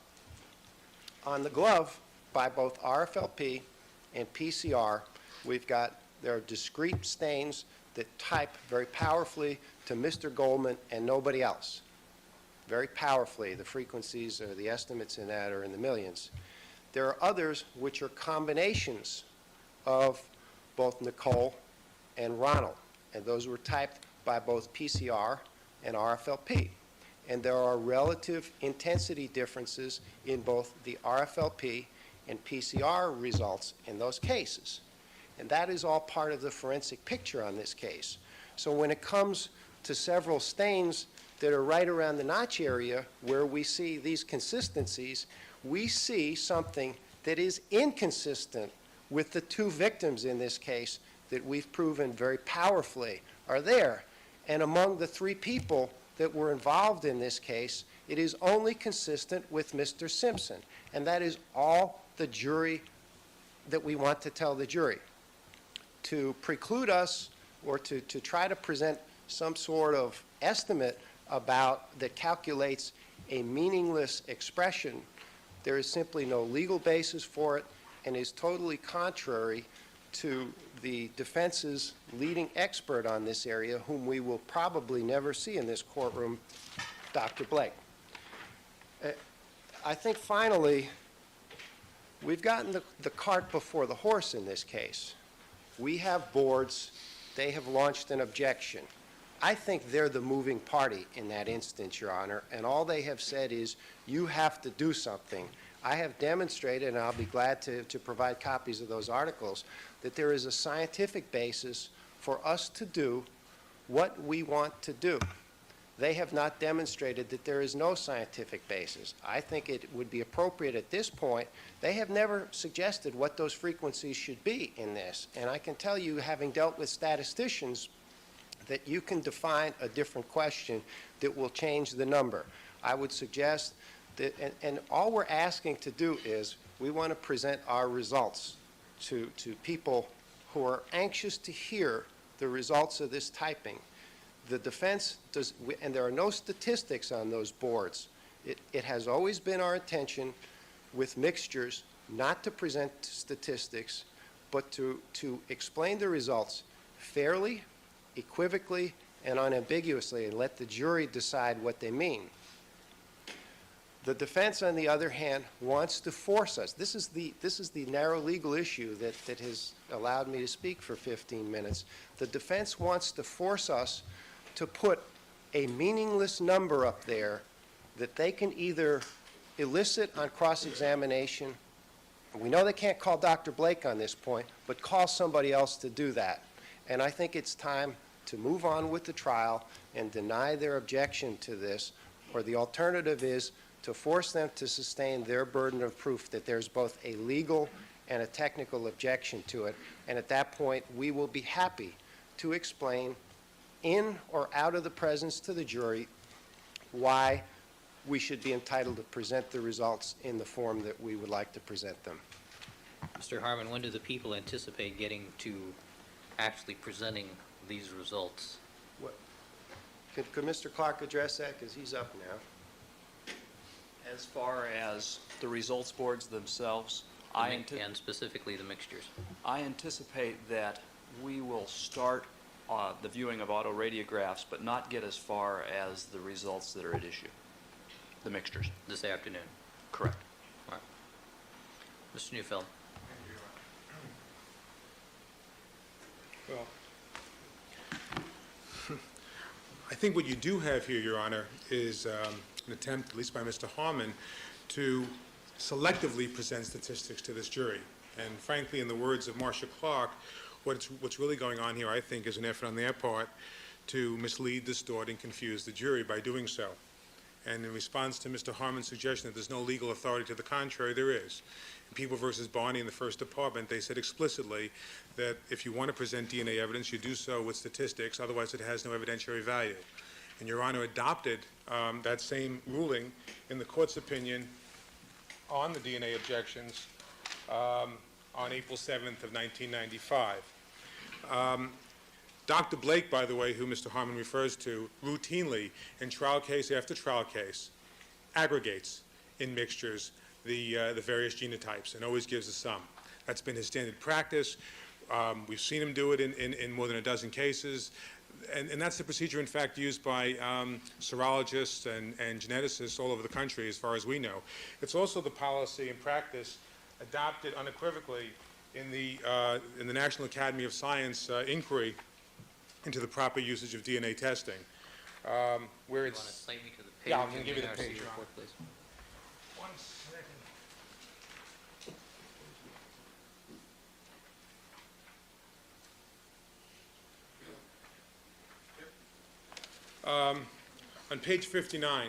S7: On the glove, by both RFLP and PCR, there are discrete stains that type very powerfully to Mr. Goldman and nobody else. Very powerfully. The frequencies or the estimates in that are in the millions. There are others which are combinations of both Nicole and Ronald, and those were typed by both PCR and RFLP. And there are relative intensity differences in both the RFLP and PCR results in those cases. And that is all part of the forensic picture on this case. So when it comes to several stains that are right around the notch area where we see these consistencies, we see something that is inconsistent with the two victims in this case that we've proven very powerfully are there. And among the three people that were involved in this case, it is only consistent with Mr. Simpson. And that is all the jury that we want to tell the jury. To preclude us or to try to present some sort of estimate about that calculates a meaningless expression, there is simply no legal basis for it and is totally contrary to the defense's leading expert on this area, whom we will probably never see in this courtroom, Dr. Blake. I think finally, we've gotten the cart before the horse in this case. We have boards. They have launched an objection. I think they're the moving party in that instance, Your Honor, and all they have said is, you have to do something. I have demonstrated, and I'll be glad to provide copies of those articles, that there is a scientific basis for us to do what we want to do. They have not demonstrated that there is no scientific basis. I think it would be appropriate at this point. They have never suggested what those frequencies should be in this. And I can tell you, having dealt with statisticians, that you can define a different question that will change the number. I would suggest that, and all we're asking to do is, we want to present our results to people who are anxious to hear the results of this typing. The defense does, and there are no statistics on those boards. It has always been our intention with mixtures not to present statistics, but to explain the results fairly, equivocally, and unambiguously, and let the jury decide what they mean. The defense, on the other hand, wants to force us. This is the narrow legal issue that has allowed me to speak for 15 minutes. The defense wants to force us to put a meaningless number up there that they can either elicit on cross-examination. We know they can't call Dr. Blake on this point, but call somebody else to do that. And I think it's time to move on with the trial and deny their objection to this, or the alternative is to force them to sustain their burden of proof that there's both a legal and a technical objection to it. And at that point, we will be happy to explain in or out of the presence to the jury why we should be entitled to present the results in the form that we would like to present them.
S1: Mr. Harmon, when do the people anticipate getting to actually presenting these results?
S7: Could Mr. Clark address that, because he's up now?
S2: As far as the results boards themselves,
S1: And specifically the mixtures.
S2: I anticipate that we will start the viewing of autoradiographs, but not get as far as the results that are at issue, the mixtures.
S1: This afternoon.
S2: Correct.
S1: All right. Mr. Neufeld.
S6: Well, I think what you do have here, Your Honor, is an attempt, at least by Mr. Harmon, to selectively present statistics to this jury. And frankly, in the words of Marcia Clark, what's really going on here, I think, is an effort on their part to mislead, distort, and confuse the jury by doing so. And in response to Mr. Harmon's suggestion that there's no legal authority to the contrary, there is. In People v. Barney in the First Department, they said explicitly that if you want to present DNA evidence, you do so with statistics, otherwise it has no evidentiary value. And Your Honor adopted that same ruling in the court's opinion on the DNA objections on April 7th of 1995. Dr. Blake, by the way, who Mr. Harmon refers to, routinely, in trial case after trial case, aggregates in mixtures the various genotypes and always gives a sum. That's been his standard practice. We've seen him do it in more than a dozen cases. And that's the procedure, in fact, used by serologists and geneticists all over the country, as far as we know. It's also the policy and practice adopted unequivocally in the National Academy of Science inquiry into the proper usage of DNA testing, where
S1: You want to
S6: it's...
S1: cite me to the page?
S6: Yeah, I'm gonna
S1: in
S6: give you the
S1: NRC
S6: page, Your
S1: report,
S6: Honor.
S1: please.
S6: 1 second. On page 59,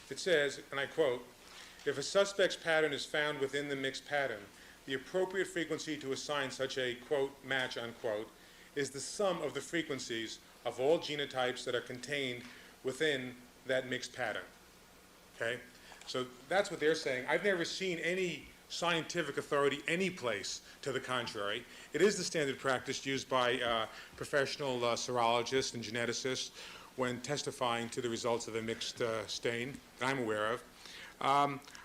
S6: it says, and I quote, "If a suspect's pattern is found within the mixed pattern, the appropriate frequency to assign such a, quote, match, unquote, is the sum of the frequencies of all genotypes that are contained within that mixed pattern." Okay? So that's what they're saying. I've never seen any scientific authority any place to the contrary. It is the standard practice used by professional serologists and geneticists when testifying to the results of a mixed stain that I'm aware of.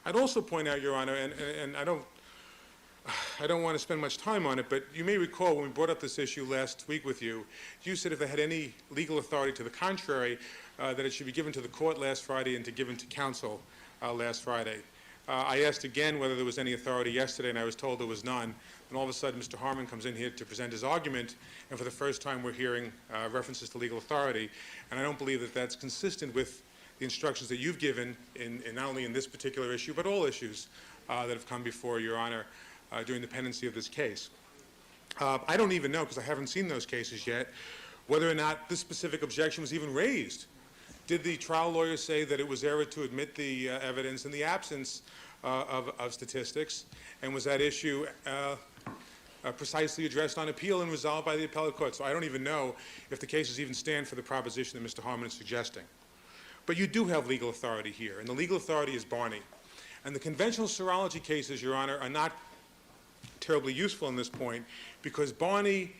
S6: I'd also point out, Your Honor, and I don't want to spend much time on it, but you may recall when we brought up this issue last week with you, you said if they had any legal authority to the contrary, that it should be given to the court last Friday and to given to counsel last Friday. I asked again whether there was any authority yesterday, and I was told there was none. And all of a sudden, Mr. Harmon comes in here to present his argument, and for the first time we're hearing references to legal authority. And I don't believe that that's consistent with the instructions that you've given, in not only in this particular issue, but all issues that have come before Your Honor during the pendency of this case. I don't even know, because I haven't seen those cases yet, whether or not this specific objection was even raised. Did the trial lawyer say that it was error to admit the evidence in the absence of statistics? And was that issue precisely addressed on appeal and resolved by the appellate court? So I don't even know if the cases even stand for the proposition that Mr. Harmon is suggesting. But you do have legal authority here, and the legal authority is Barney. And the conventional serology cases, Your Honor, are not terribly useful in this point, because Barney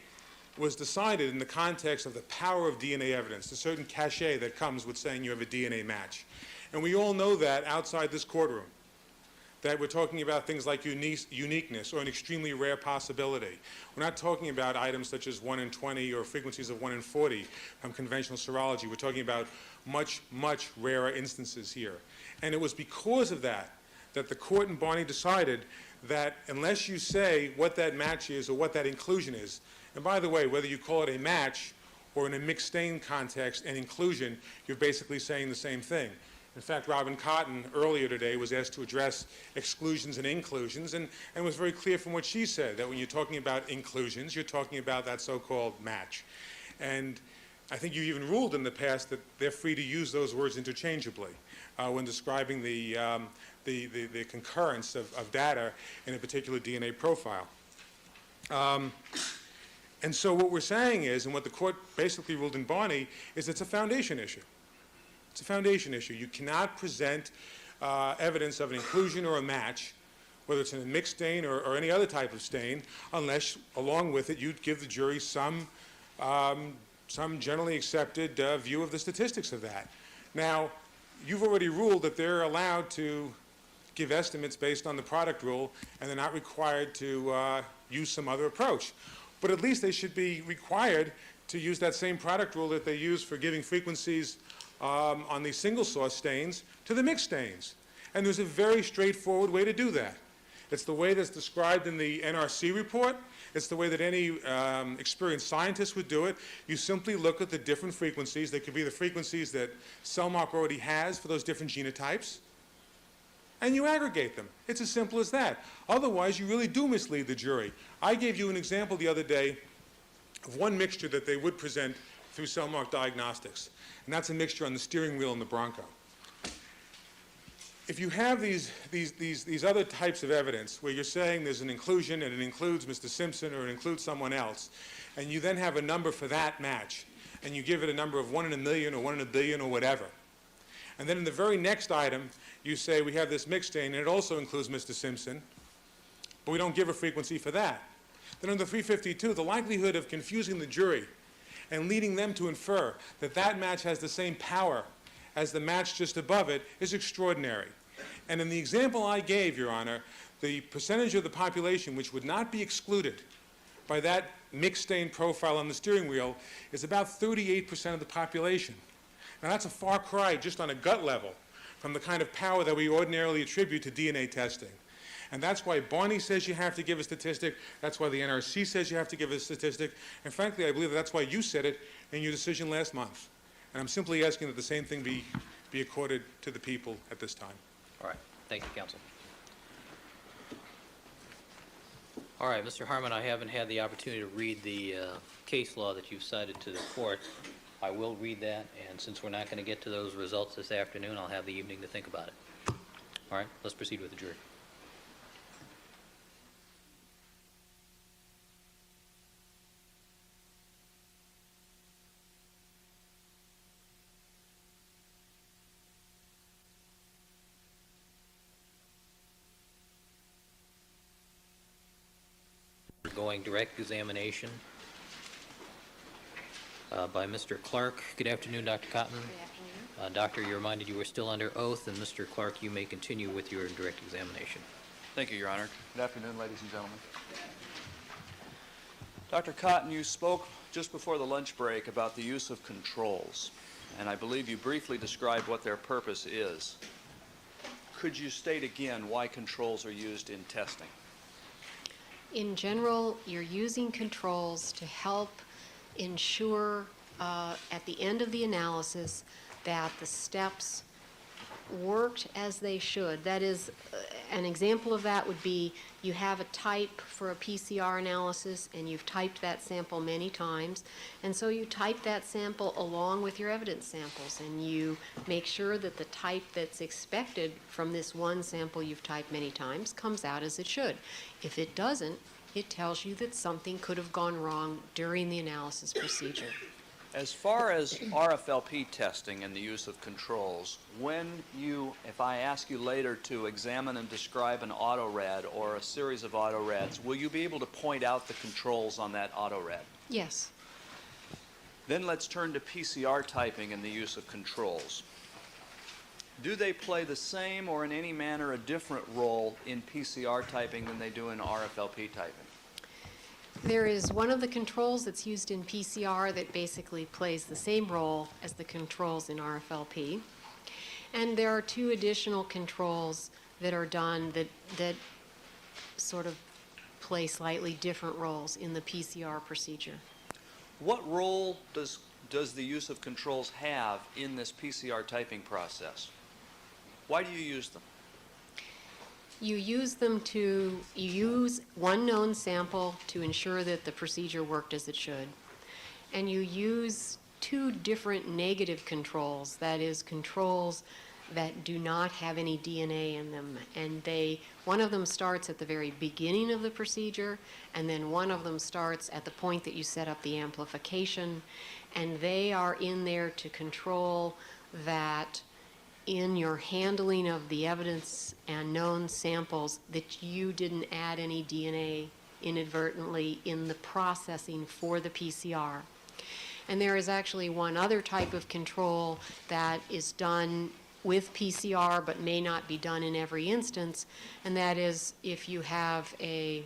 S6: was decided in the context of the power of DNA evidence, the certain cachet that comes with saying you have a DNA match. And we all know that outside this courtroom, that we're talking about things like uniqueness or an extremely rare possibility. We're not talking about items such as 1 in 20 or frequencies of 1 in 40 from conventional serology. We're talking about much, much rarer instances here. And it was because of that that the court in Barney decided that unless you say what that match is or what that inclusion is, and by the way, whether you call it a match or in a mixed stain context and inclusion, you're basically saying the same thing. In fact, Robin Cotton earlier today was asked to address exclusions and inclusions, and it was very clear from what she said that when you're talking about inclusions, you're talking about that so-called match. And I think you even ruled in the past that they're free to use those words interchangeably when describing the concurrence of data in a particular DNA profile. And so what we're saying is, and what the court basically ruled in Barney, is it's a foundation issue. It's a foundation issue. You cannot present evidence of an inclusion or a match, whether it's in a mixed stain or any other type of stain, unless, along with it, you'd give the jury some generally accepted view of the statistics of that. Now, you've already ruled that they're allowed to give estimates based on the product rule, and they're not required to use some other approach. But at least they should be required to use that same product rule that they use for giving frequencies on the single source stains to the mixed stains. And there's a very straightforward way to do that. It's the way that's described in the NRC report. It's the way that any experienced scientist would do it. You simply look at the different frequencies. They could be the frequencies that Cellmark already has for those different genotypes, and you aggregate them. It's as simple as that. Otherwise, you really do mislead the jury. I gave you an example the other day of one mixture that they would present through Cellmark Diagnostics, and that's a mixture on the steering wheel in the Bronco. If you have these other types of evidence where you're saying there's an inclusion and it includes Mr. Simpson or it includes someone else, and you then have a number for that match, and you give it a number of 1 in a million or 1 in a billion or whatever, and then in the very next item, you say we have this mixed stain and it also includes Mr. Simpson, but we don't give a frequency for that. Then under 352, the likelihood of confusing the jury and leading them to infer that that match has the same power as the match just above it is extraordinary. And in the example I gave, Your Honor, the percentage of the population which would not be excluded by that mixed stain profile on the steering wheel is about 38% of the population. Now, that's a far cry just on a gut level from the kind of power that we ordinarily attribute to DNA testing. And that's why Barney says you have to give a statistic. That's why the NRC says you have to give a statistic. And frankly, I believe that's why you said it in your decision last month. And I'm simply asking that the same thing be accorded to the people at this time.
S1: All right. Thank you, counsel. All right, Mr. Harmon, I haven't had the opportunity to read the case law that you've cited to the court. I will read that, and since we're not going to get to those results this afternoon, I'll have the evening to think about it. All right, let's proceed with the jury. We're going direct examination by Mr. Clark. Good afternoon, Dr. Cotton.
S3: Good afternoon.
S1: Doctor, you're reminded you were still under oath, and Mr. Clark, you may continue with your direct examination.
S2: Thank you, Your Honor. Good afternoon, ladies and gentlemen. Dr. Cotton, you spoke just before the lunch break about the use of controls, and I believe you briefly described what their purpose is. Could you state again why controls are used in testing?
S3: In general, you're using controls to help ensure at the end of the analysis that the steps worked as they should. That is, an example of that would be you have a type for a PCR analysis and you've typed that sample many times, and so you type that sample along with your evidence samples, and you make sure that the type that's expected from this one sample you've typed many times comes out as it should. If it doesn't, it tells you that something could have gone wrong during the analysis procedure.
S2: As far as RFLP testing and the use of controls, if I ask you later to examine and describe an autorad or a series of autorads, will you be able to point out the controls on that autorad?
S3: Yes.
S2: Then let's turn to PCR typing and the use of controls. Do they play the same or in any manner a different role in PCR typing than they do in RFLP typing?
S3: There is one of the controls that's used in PCR that basically plays the same role as the controls in RFLP. And there are two additional controls that are done that sort of play slightly different roles in the PCR procedure.
S2: What role does the use of controls have in this PCR typing process? Why do you use them?
S3: You use one known sample to ensure that the procedure worked as it should. And you use two different negative controls, that is, controls that do not have any DNA in them. And one of them starts at the very beginning of the procedure, and then one of them starts at the point that you set up the amplification. And they are in there to control that in your handling of the evidence and known samples that you didn't add any DNA inadvertently in the processing for the PCR. And there is actually one other type of control that is done with PCR but may not be done in every instance, and that is if you have say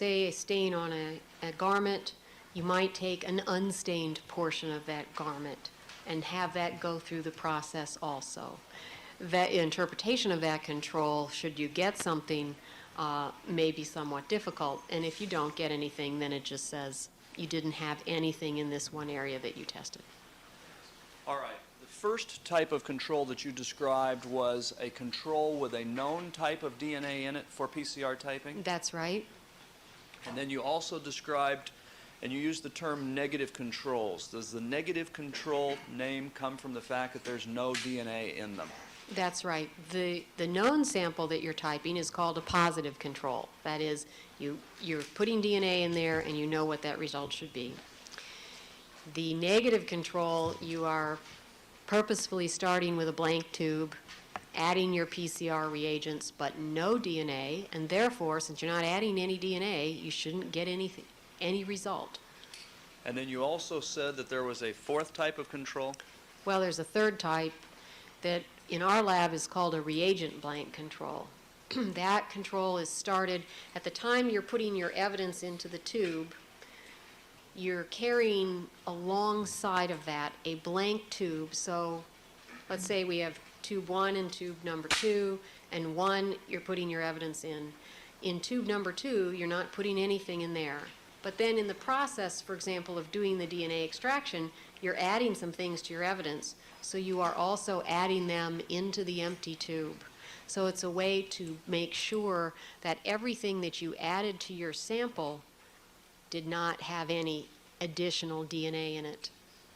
S3: a stain on a garment, you might take an unstained portion of that garment and have that go through the process also. That interpretation of that control, should you get something, may be somewhat difficult. And if you don't get anything, then it just says you didn't have anything in this one area that you tested.
S2: All right. The first type of control that you described was a control with a known type of DNA in it for PCR typing?
S3: That's right.
S2: And then you also described, and you used the term negative controls. Does the negative control name come from the fact that there's no DNA in them?
S3: That's right. The known sample that you're typing is called a positive control. That is, you're putting DNA in there and you know what that result should be. The negative control, you are purposefully starting with a blank tube, adding your PCR reagents, but no DNA, and therefore, since you're not adding any DNA, you shouldn't get any result.
S2: And then you also said that there was a fourth type of control?
S3: Well, there's a third type that in our lab is called a reagent blank control. That control is started at the time you're putting your evidence into the tube. you're carrying alongside of that a blank tube. So let's say we have tube 1 and tube number 2, and 1 you're putting your evidence in. In tube number 2, you're not putting anything in there. But then in the process, for example, of doing the DNA extraction, you're adding some things to your evidence. So you are also adding them into the empty tube. So it's a way to make sure that everything that you added to your sample did not have any additional DNA in it.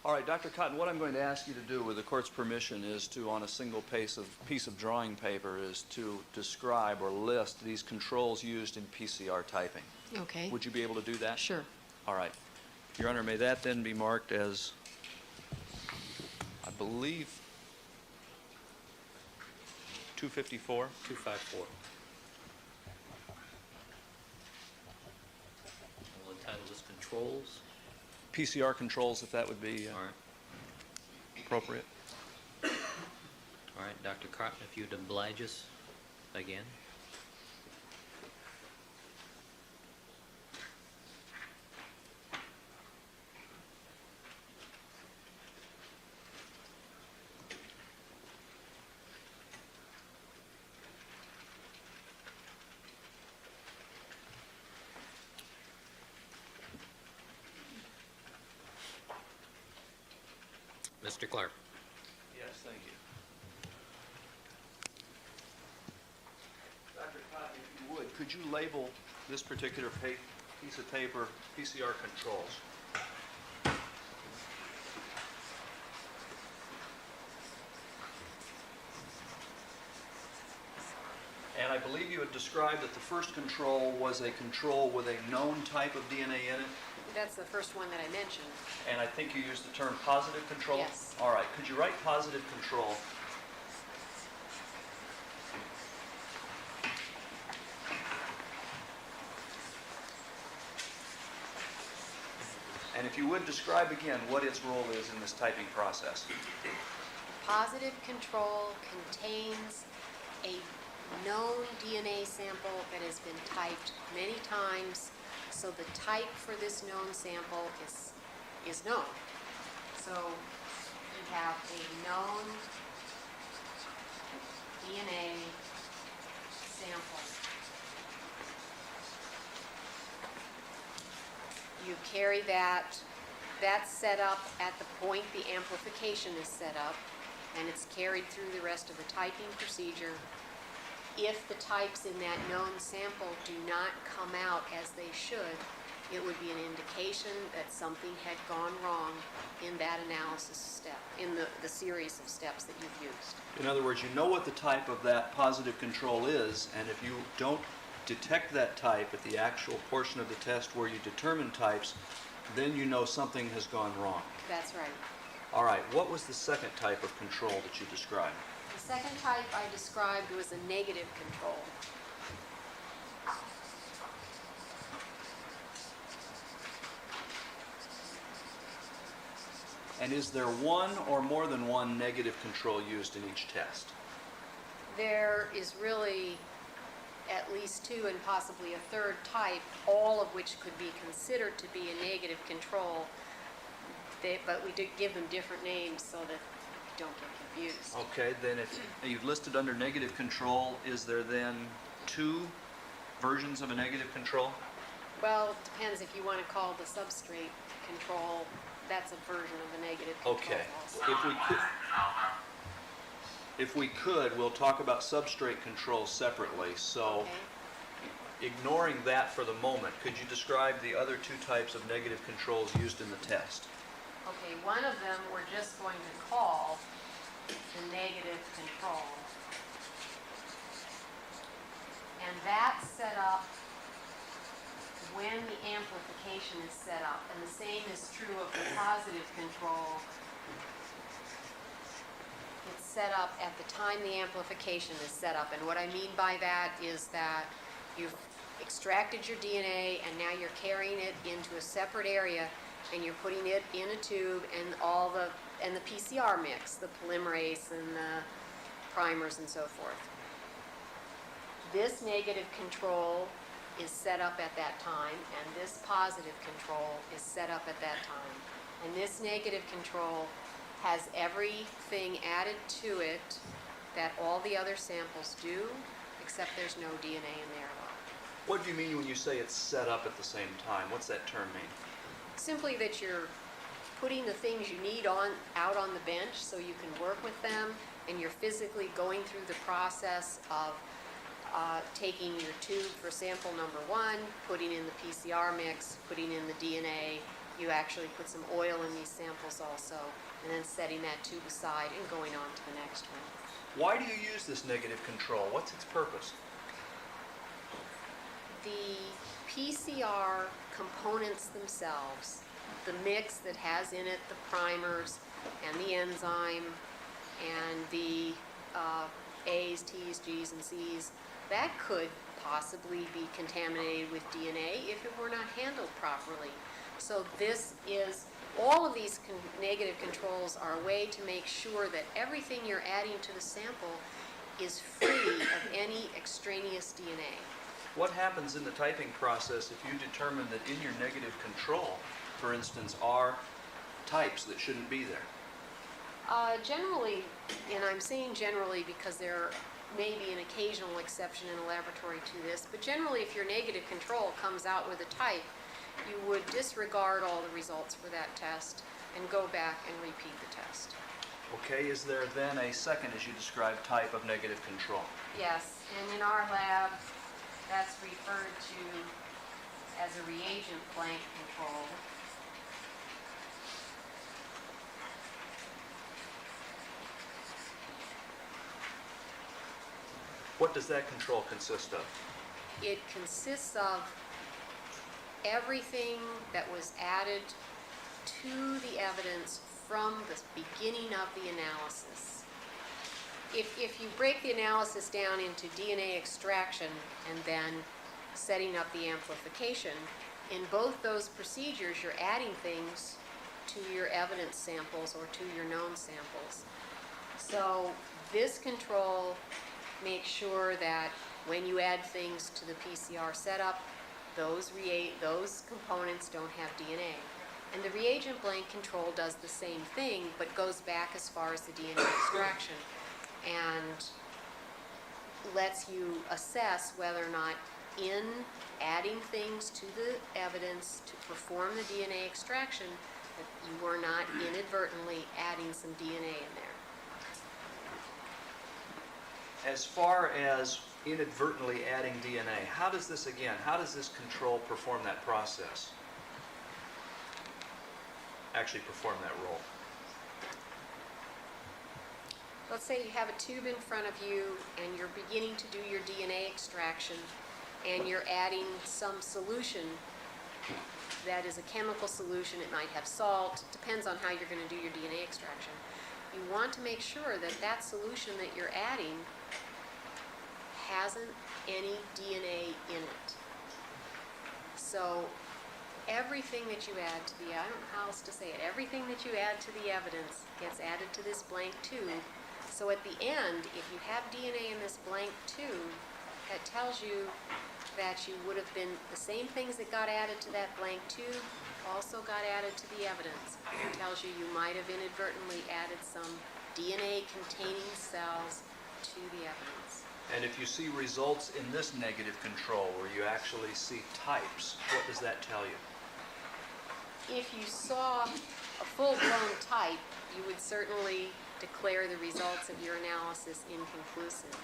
S2: All right, Dr. Cotton, what I'm going to ask you to do, with the court's permission, is to, on a single piece of drawing paper, is to describe or list these controls used in PCR typing.
S3: Okay.
S2: Would you be able to do that?
S3: Sure.
S2: All right. Your Honor, may that then be marked as, I believe, 254?
S1: 254. We'll entitle this controls.
S2: PCR controls, if that would be
S1: All right.
S2: appropriate.
S1: All right, Dr. Cotton, if you'd oblige us again. Mr. Clark.
S2: Yes, thank you. Dr. Cotton, if you would, could you label this particular piece of paper PCR controls? And I believe you had described that the first control was a control with a known type of DNA in it,
S3: That's the first one that I mentioned.
S2: and I think you used the term positive control?
S3: Yes.
S2: All right, could you write positive control? And if you would, describe again what its role is in this typing process.
S3: Positive control contains a known DNA sample that has been typed many times, so the type for this known sample is known. So you have a known DNA sample. You carry that's set up at the point the amplification is set up, and it's carried through the rest of the typing procedure. If the types in that known sample do not come out as they should, it would be an indication that something had gone wrong in that analysis step, in the series of steps that you've used.
S2: In other words, you know what the type of that positive control is, and if you don't detect that type at the actual portion of the test where you determine types, then you know something has gone wrong.
S3: That's right.
S2: All right, what was the second type of control that you described?
S3: The second type I described was a negative control.
S2: And is there one or more than one negative control used in each test?
S3: There is really at least two and possibly a third type, all of which could be considered to be a negative control, but we do give them different names so that you don't get confused.
S2: Okay, then if you've listed under negative control, is there then two versions of a negative control?
S3: Well, it depends if you want to call the substrate control, that's a version of the negative control
S2: Okay.
S3: also.
S2: If we could, we'll talk about substrate control separately. So,
S3: Okay.
S2: ignoring that for the moment, could you describe the other two types of negative controls used in the test?
S3: Okay, one of them we're just going to call the negative control. And that's set up when the amplification is set up. And the same is true of the positive control. It's set up at the time the amplification is set up. And what I mean by that is that you've extracted your DNA and now you're carrying it into a separate area and you're putting it in a tube and the PCR mix, the polymerase and the primers and so forth. This negative control is set up at that time, and this positive control is set up at that time. And this negative control has everything added to it that all the other samples do, except there's no DNA in there at all.
S2: What do you mean when you say it's set up at the same time? What's that term mean?
S3: Simply that you're putting the things you need out on the bench so you can work with them, and you're physically going through the process of taking your tube for sample number 1, putting in the PCR mix, putting in the DNA. You actually put some oil in these samples also, and then setting that tube aside and going on to the next one.
S2: Why do you use this negative control? What's its purpose?
S3: The PCR components themselves, the mix that has in it the primers and the enzyme and the A's, T's, G's, and C's, that could possibly be contaminated with DNA if it were not handled properly. So all of these negative controls are a way to make sure that everything you're adding to the sample is free of any extraneous DNA.
S2: What happens in the typing process if you determine that in your negative control, for instance, are types that shouldn't be there?
S3: Generally, and I'm saying generally because there may be an occasional exception in a laboratory to this, but generally if your negative control comes out with a type, you would disregard all the results for that test and go back and repeat the test.
S2: Okay, is there then a second, as you described, type of negative control?
S3: Yes, and in our lab, that's referred to as a reagent blank control.
S2: What does that control consist of?
S3: It consists of everything that was added to the evidence from the beginning of the analysis. If you break the analysis down into DNA extraction and then setting up the amplification, in both those procedures you're adding things to your evidence samples or to your known samples. So this control makes sure that when you add things to the PCR setup, those components don't have DNA. And the reagent blank control does the same thing, but goes back as far as the DNA extraction and lets you assess whether or not in adding things to the evidence to perform the DNA extraction that you were not inadvertently adding some DNA in there.
S2: As far as inadvertently adding DNA, how does this control perform that process? Actually perform that role?
S3: Let's say you have a tube in front of you and you're beginning to do your DNA extraction and you're adding some solution that is a chemical solution. It might have salt. It depends on how you're going to do your DNA extraction. You want to make sure that that solution that you're adding hasn't any DNA in it. So everything that you add to the, I don't know how else to say it, everything that you add to the evidence gets added to this blank tube. So at the end, if you have DNA in this blank tube, that tells you that you would have been, the same things that got added to that blank tube also got added to the evidence. It tells you might have inadvertently added some DNA-containing cells to the evidence.
S2: And if you see results in this negative control where you actually see types, what does that tell you?
S3: If you saw a full-blown type, you would certainly declare the results of your analysis inconclusive.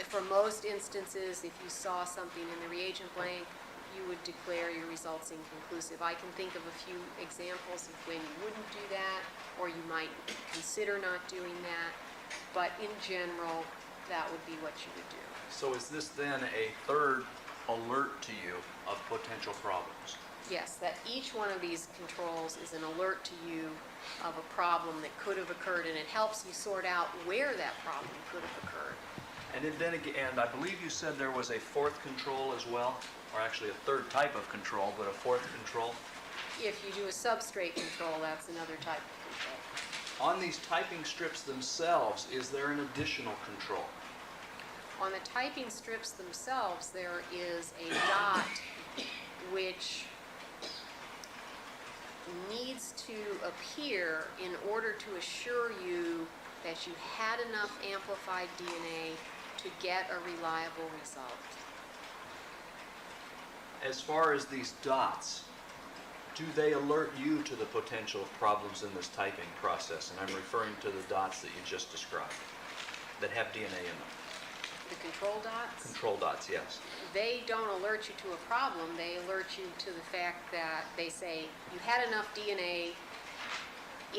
S3: For most instances, if you saw something in the reagent blank, you would declare your results inconclusive. I can think of a few examples of when you wouldn't do that, or you might consider not doing that, but in general, that would be what you would do.
S2: So is this then a third alert to you of potential problems?
S3: Yes, that each one of these controls is an alert to you of a problem that could have occurred, and it helps you sort out where that problem could have occurred.
S2: And then again, I believe you said there was a fourth control as well, or actually a third type of control, but a fourth control.
S3: If you do a substrate control, that's another type of control.
S2: On these typing strips themselves, is there an additional control?
S3: On the typing strips themselves, there is a dot which needs to appear in order to assure you that you had enough amplified DNA to get a reliable result.
S2: As far as these dots, do they alert you to the potential problems in this typing process? And I'm referring to the dots that you just described that have DNA in them.
S3: The control dots,
S2: Control dots, yes.
S3: they don't alert you to a problem. They alert you to the fact that they say you had enough DNA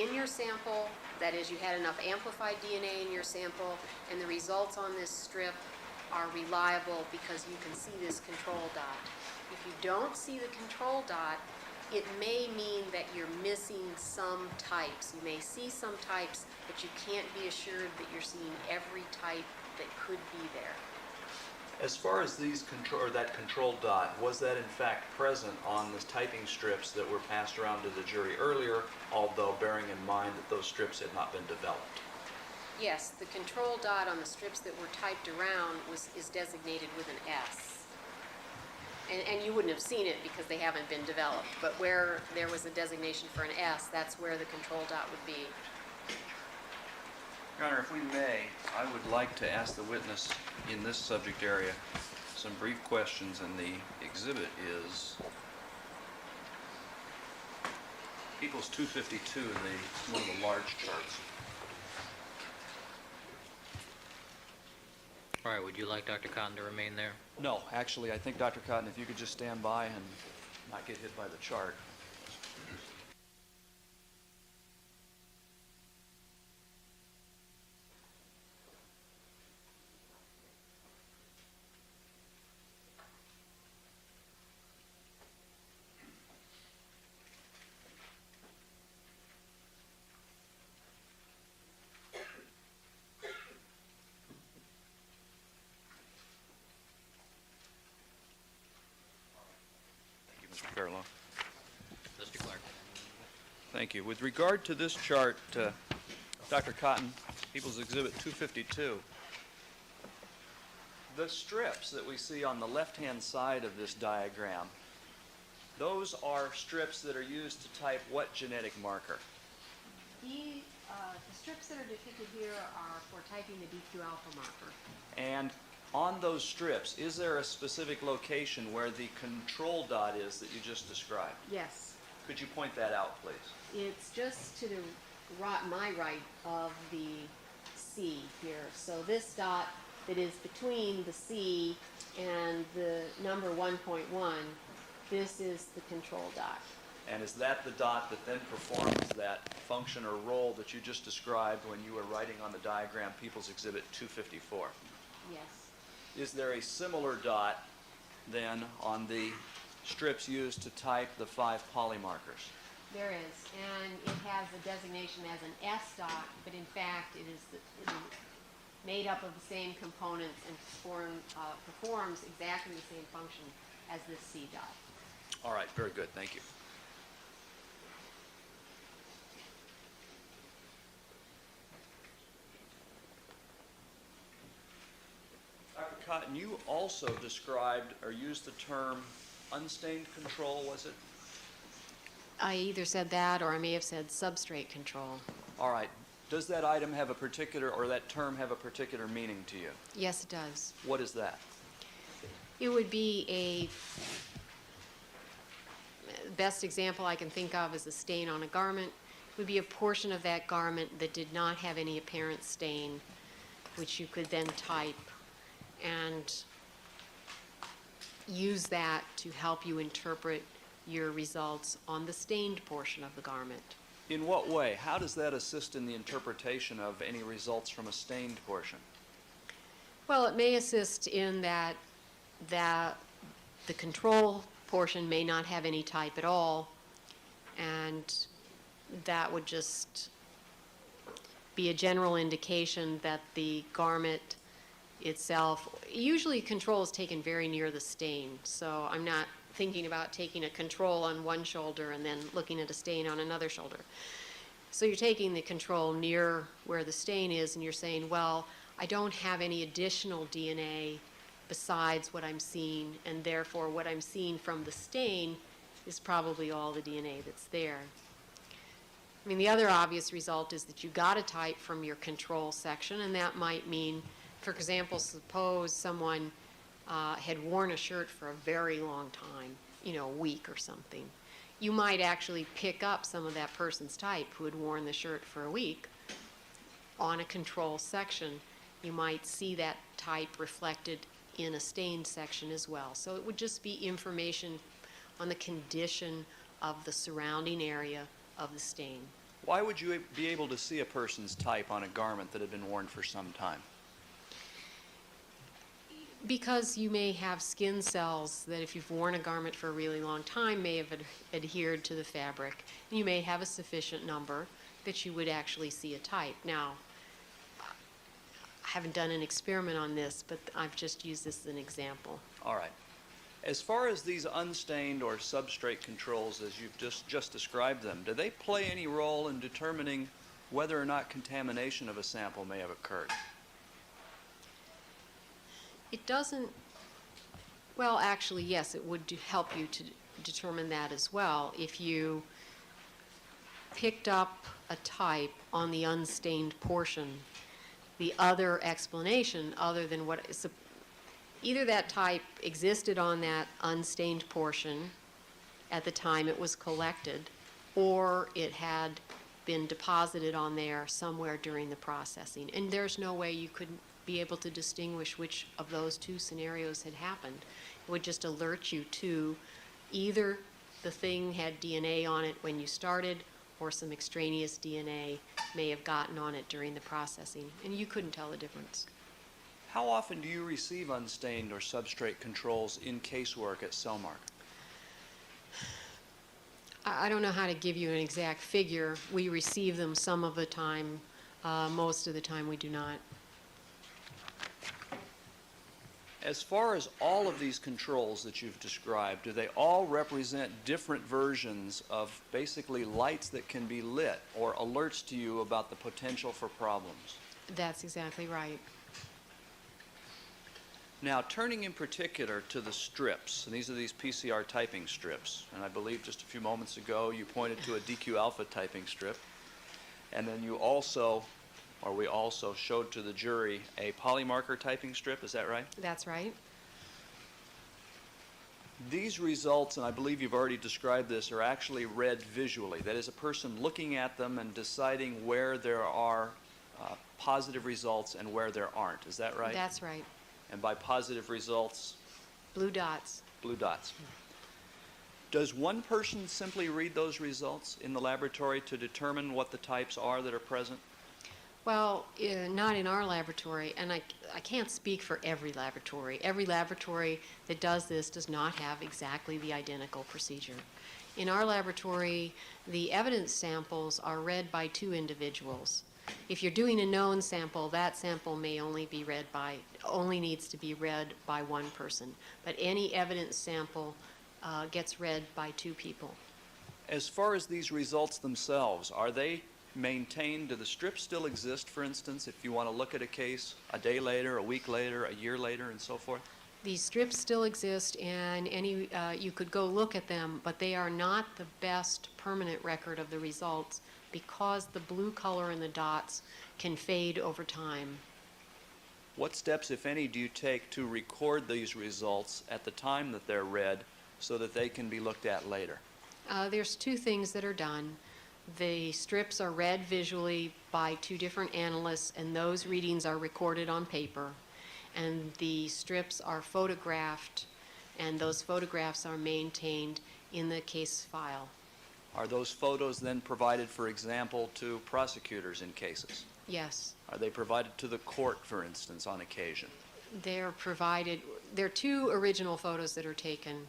S3: in your sample, that is, you had enough amplified DNA in your sample, and the results on this strip are reliable because you can see this control dot. If you don't see the control dot, it may mean that you're missing some types. You may see some types, but you can't be assured that you're seeing every type that could be there.
S2: As far as these that control dot, was that in fact present on the typing strips that were passed around to the jury earlier, although bearing in mind that those strips had not been developed?
S3: Yes, the control dot on the strips that were typed around is designated with an S. And you wouldn't have seen it because they haven't been developed, but where there was a designation for an S, that's where the control dot would be.
S2: Your Honor, if we may, I would like to ask the witness in this subject area some brief questions, and the exhibit is equals 252 in one of the large charts.
S1: All right, would you like Dr. Cotton to remain there?
S2: No, actually, I think, Dr. Cotton, if you could just stand by and not get hit by the chart. Mr. Fairlawn.
S1: Mr. Clark.
S2: Thank you. With regard to this chart, Dr. Cotton, People's Exhibit 252, the strips that we see on the left-hand side of this diagram, those are strips that are used to type what genetic marker?
S3: The strips that are depicted here are for typing the DQ alpha marker.
S2: And on those strips, is there a specific location where the control dot is that you just described?
S3: Yes.
S2: Could you point that out, please?
S3: It's just to the right, my right of the C here. So this dot that is between the C and the number 1.1, this is the control dot.
S2: And is that the dot that then performs that function or role that you just described when you were writing on the diagram People's Exhibit 254?
S3: Yes.
S2: Is there a similar dot then on the strips used to type the 5 polymarkers?
S3: There is, and it has a designation as an S dot, but in fact it is made up of the same components and performs exactly the same function as this C dot.
S2: All right, very good, thank you. Dr. Cotton, you also described or used the term unstained control, was it?
S3: I either said that or I may have said substrate control.
S2: All right. Does that item have a particular, or that term have a particular meaning to you?
S3: Yes, it does.
S2: What is that?
S3: It would be best example I can think of is a stain on a garment. It would be a portion of that garment that did not have any apparent stain, which you could then type and use that to help you interpret your results on the stained portion of the garment.
S2: In what way? How does that assist in the interpretation of any results from a stained portion?
S3: Well, it may assist in that the control portion may not have any type at all, and that would just be a general indication that the garment itself, usually control is taken very near the stain, so I'm not thinking about taking a control on one shoulder and then looking at a stain on another shoulder. So you're taking the control near where the stain is and you're saying, well, I don't have any additional DNA besides what I'm seeing, and therefore what I'm seeing from the stain is probably all the DNA that's there. I mean, the other obvious result is that you got a type from your control section, and that might mean, for example, suppose someone had worn a shirt for a very long time, a week or something. You might actually pick up some of that person's type who had worn the shirt for a week on a control section. You might see that type reflected in a stain section as well. So it would just be information on the condition of the surrounding area of the stain.
S2: Why would you be able to see a person's type on a garment that had been worn for some time?
S3: Because you may have skin cells that, if you've worn a garment for a really long time, may have adhered to the fabric. You may have a sufficient number that you would actually see a type. Now, I haven't done an experiment on this, but I've just used this as an example.
S2: All right. As far as these unstained or substrate controls, as you've just described them, do they play any role in determining whether or not contamination of a sample may have occurred?
S3: It doesn't, well, actually, yes, it would help you to determine that as well. If you picked up a type on the unstained portion, the other explanation, other than what is, either that type existed on that unstained portion at the time it was collected, or it had been deposited on there somewhere during the processing. And there's no way you could be able to distinguish which of those two scenarios had happened. It would just alert you to either the thing had DNA on it when you started, or some extraneous DNA may have gotten on it during the processing, and you couldn't tell the difference.
S2: How often do you receive unstained or substrate controls in casework at Cellmark?
S3: I don't know how to give you an exact figure. We receive them some of the time. Most of the time we do not.
S2: As far as all of these controls that you've described, do they all represent different versions of basically lights that can be lit or alerts to you about the potential for problems?
S3: That's exactly right.
S2: Now, turning in particular to the strips, and these are these PCR typing strips, and I believe just a few moments ago you pointed to a DQ alpha typing strip, and then you also, or we also showed to the jury a polymarker typing strip, is that right?
S3: That's right.
S2: These results, and I believe you've already described this, are actually read visually. That is, a person looking at them and deciding where there are positive results and where there aren't. Is that right?
S3: That's right.
S2: And by positive results?
S3: Blue dots.
S2: Blue dots. Does one person simply read those results in the laboratory to determine what the types are that are present?
S3: Well, not in our laboratory, and I can't speak for every laboratory. Every laboratory that does this does not have exactly the identical procedure. In our laboratory, the evidence samples are read by two individuals. If you're doing a known sample, that sample may only needs to be read by one person. But any evidence sample gets read by two people.
S2: As far as these results themselves, are they maintained? Do the strips still exist, for instance, if you want to look at a case a day later, a week later, a year later, and so forth?
S3: These strips still exist, and you could go look at them, but they are not the best permanent record of the results because the blue color in the dots can fade over time.
S2: What steps, if any, do you take to record these results at the time that they're read so that they can be looked at later?
S3: There's two things that are done. The strips are read visually by two different analysts, and those readings are recorded on paper. And the strips are photographed, and those photographs are maintained in the case file.
S2: Are those photos then provided, for example, to prosecutors in cases?
S3: Yes.
S2: Are they provided to the court, for instance, on occasion?
S3: They're provided. There are two original photos that are taken.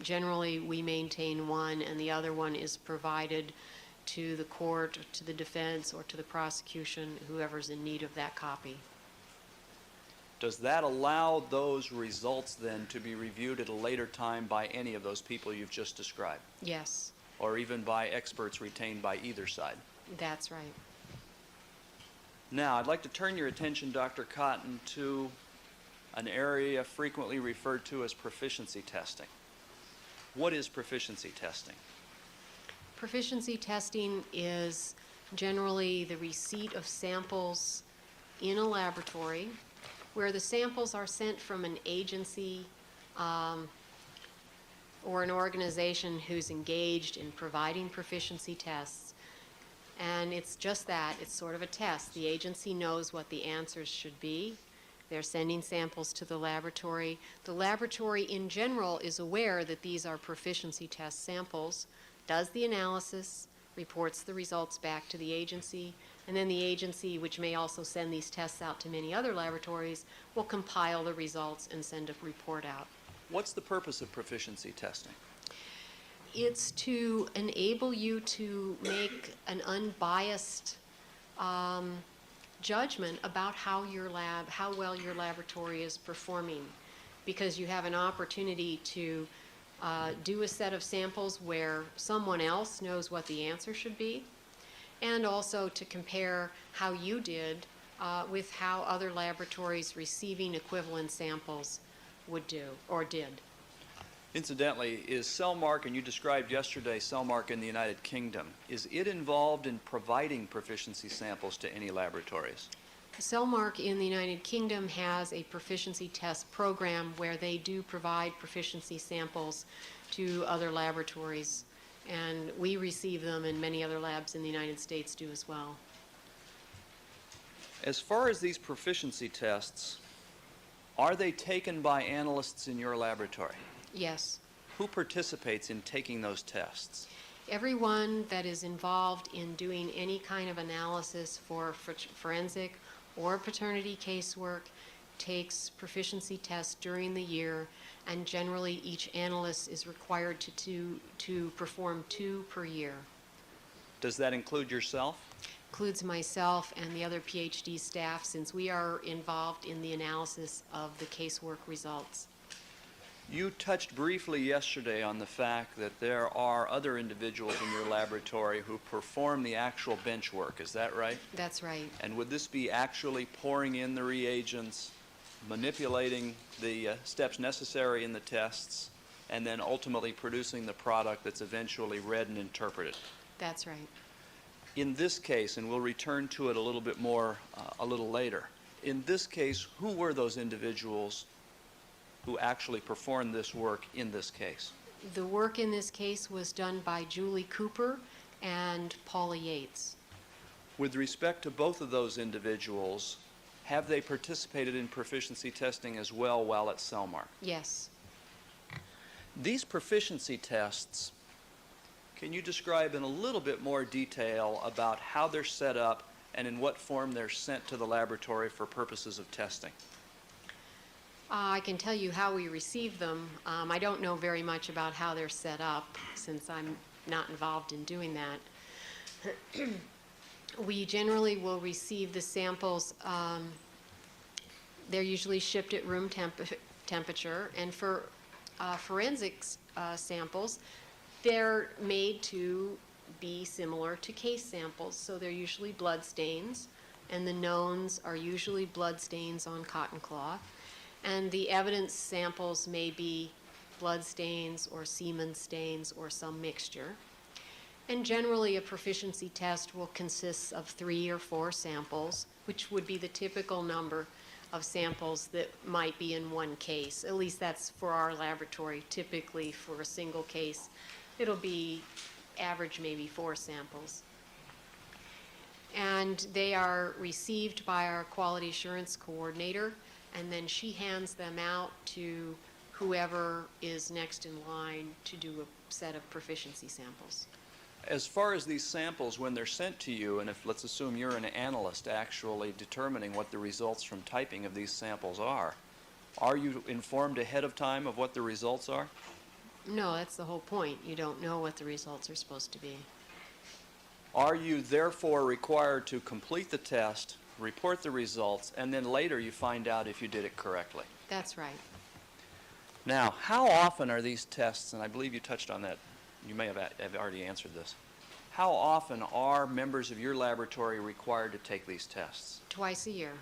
S3: Generally, we maintain one, and the other one is provided to the court, to the defense, or to the prosecution, whoever's in need of that copy.
S2: Does that allow those results then to be reviewed at a later time by any of those people you've just described?
S3: Yes,
S2: Or even by experts retained by either side?
S3: that's right.
S2: Now, I'd like to turn your attention, Dr. Cotton, to an area frequently referred to as proficiency testing. What is proficiency testing?
S3: Proficiency testing is generally the receipt of samples in a laboratory where the samples are sent from an agency or an organization who's engaged in providing proficiency tests. And it's just that, it's sort of a test. The agency knows what the answers should be. They're sending samples to the laboratory. The laboratory in general is aware that these are proficiency test samples, does the analysis, reports the results back to the agency, and then the agency, which may also send these tests out to many other laboratories, will compile the results and send a report out.
S2: What's the purpose of proficiency testing?
S3: It's to enable you to make an unbiased judgment about how well your laboratory is performing, because you have an opportunity to do a set of samples where someone else knows what the answer should be, and also to compare how you did with how other laboratories receiving equivalent samples would do or did.
S2: Incidentally, is Cellmark, and you described yesterday Cellmark in the United Kingdom, is it involved in providing proficiency samples to any laboratories?
S3: Cellmark in the United Kingdom has a proficiency test program where they do provide proficiency samples to other laboratories, and we receive them, and many other labs in the United States do as well.
S2: As far as these proficiency tests, are they taken by analysts in your laboratory?
S3: Yes.
S2: Who participates in taking those tests?
S3: Everyone that is involved in doing any kind of analysis for forensic or paternity casework takes proficiency tests during the year, and generally each analyst is required to perform 2 per year.
S2: Does that include yourself?
S3: Includes myself and the other PhD staff, since we are involved in the analysis of the casework results.
S2: You touched briefly yesterday on the fact that there are other individuals in your laboratory who perform the actual bench work. Is that right?
S3: That's right.
S2: And would this be actually pouring in the reagents, manipulating the steps necessary in the tests, and then ultimately producing the product that's eventually read and interpreted?
S3: That's right.
S2: In this case, and we'll return to it a little bit more a little later, in this case, who were those individuals who actually performed this work in this case?
S3: The work in this case was done by Julie Cooper and Paula Yates.
S2: With respect to both of those individuals, have they participated in proficiency testing as well while at Cellmark?
S3: Yes.
S2: These proficiency tests, can you describe in a little bit more detail about how they're set up and in what form they're sent to the laboratory for purposes of testing?
S3: I can tell you how we receive them. I don't know very much about how they're set up, since I'm not involved in doing that. We generally will receive the samples. They're usually shipped at room temperature, and for forensics samples, they're made to be similar to case samples. So they're usually blood stains, and the knowns are usually blood stains on cotton cloth. And the evidence samples may be blood stains or semen stains or some mixture. And generally a proficiency test will consist of 3 or 4 samples, which would be the typical number of samples that might be in one case. At least that's for our laboratory. Typically for a single case, it'll be average maybe 4 samples. And they are received by our quality assurance coordinator, and then she hands them out to whoever is next in line to do a set of proficiency samples.
S2: As far as these samples, when they're sent to you, and if let's assume you're an analyst actually determining what the results from typing of these samples are you informed ahead of time of what the results are?
S3: No, that's the whole point. You don't know what the results are supposed to be.
S2: Are you therefore required to complete the test, report the results, and then later you find out if you did it correctly?
S3: That's right.
S2: Now, how often are these tests, and I believe you touched on that, you may have already answered this, How often are members of your laboratory required to take these tests?
S3: Twice a year.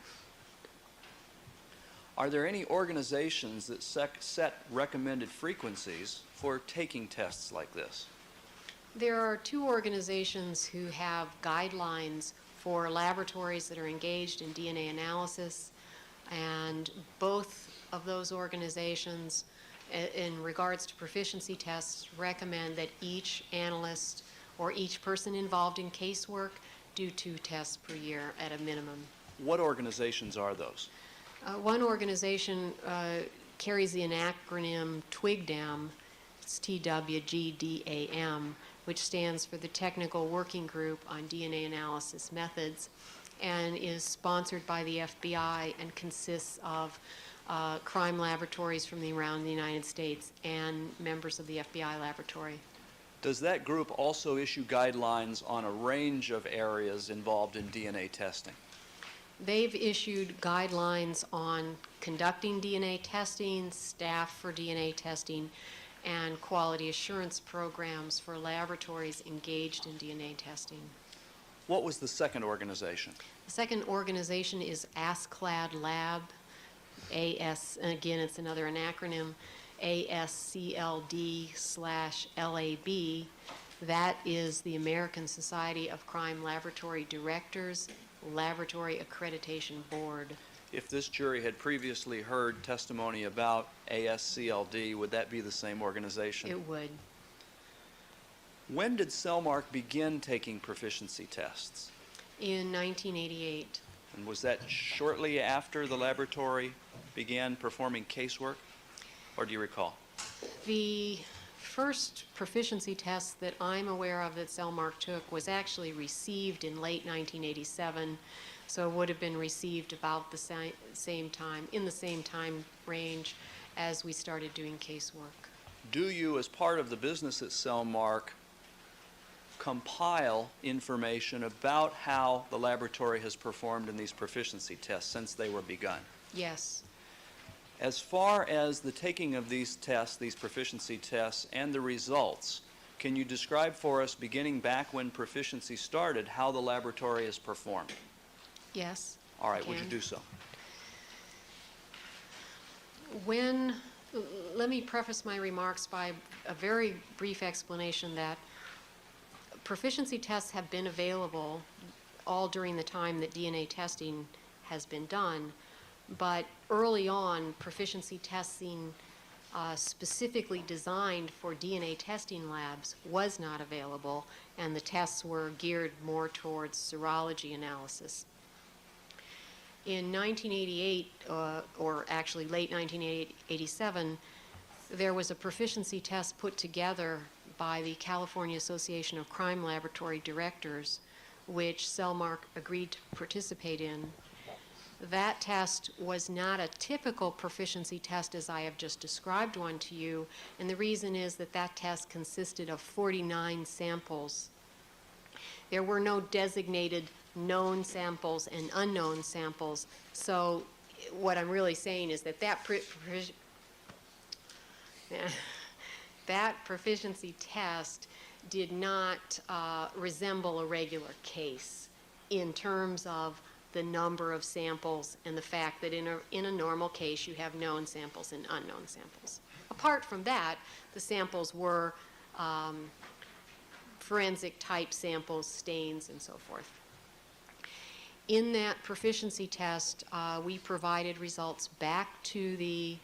S2: Are there any organizations that set recommended frequencies for taking tests like this?
S3: There are two organizations who have guidelines for laboratories that are engaged in DNA analysis, and both of those organizations, in regards to proficiency tests, recommend that each analyst or each person involved in casework do 2 tests per year at a minimum.
S2: What organizations are those?
S3: One organization carries the acronym TWGDAM, it's TWGDAM, which stands for the Technical Working Group on DNA Analysis Methods, and is sponsored by the FBI and consists of crime laboratories from around the United States and members of the FBI laboratory.
S2: Does that group also issue guidelines on a range of areas involved in DNA testing?
S3: They've issued guidelines on conducting DNA testing, staff for DNA testing, and quality assurance programs for laboratories engaged in DNA testing.
S2: What was the second organization?
S3: The second organization is ASCLAD Lab, again, it's an acronym, ASCLD/LAB. That is the American Society of Crime Laboratory Directors Laboratory Accreditation Board.
S2: If this jury had previously heard testimony about ASCLD, would that be the same organization?
S3: It would.
S2: When did Cellmark begin taking proficiency tests?
S3: In 1988.
S2: And was that shortly after the laboratory began performing casework? Or do you recall?
S3: The first proficiency test that I'm aware of that Cellmark took was actually received in late 1987, so it would have been received about the same time, in the same time range as we started doing casework.
S2: Do you, as part of the business at Cellmark, compile information about how the laboratory has performed in these proficiency tests since they were begun?
S3: Yes.
S2: As far as the taking of these tests, these proficiency tests, and the results, can you describe for us, beginning back when proficiency started, how the laboratory has performed?
S3: Yes.
S2: All right, would you
S3: can.
S2: do so?
S3: Let me preface my remarks by a very brief explanation that proficiency tests have been available all during the time that DNA testing has been done, but early on, proficiency testing specifically designed for DNA testing labs was not available, and the tests were geared more towards serology analysis. In 1988, or actually late 1987, there was a proficiency test put together by the California Association of Crime Laboratory Directors, which Cellmark agreed to participate in. That test was not a typical proficiency test as I have just described one to you, and the reason is that that test consisted of 49 samples. There were no designated known samples and unknown samples, so what I'm really saying is that that proficiency test did not resemble a regular case in terms of the number of samples and the fact that in a normal case you have known samples and unknown samples. Apart from that, the samples were forensic type samples, stains, and so forth. In that proficiency test, we provided results back to the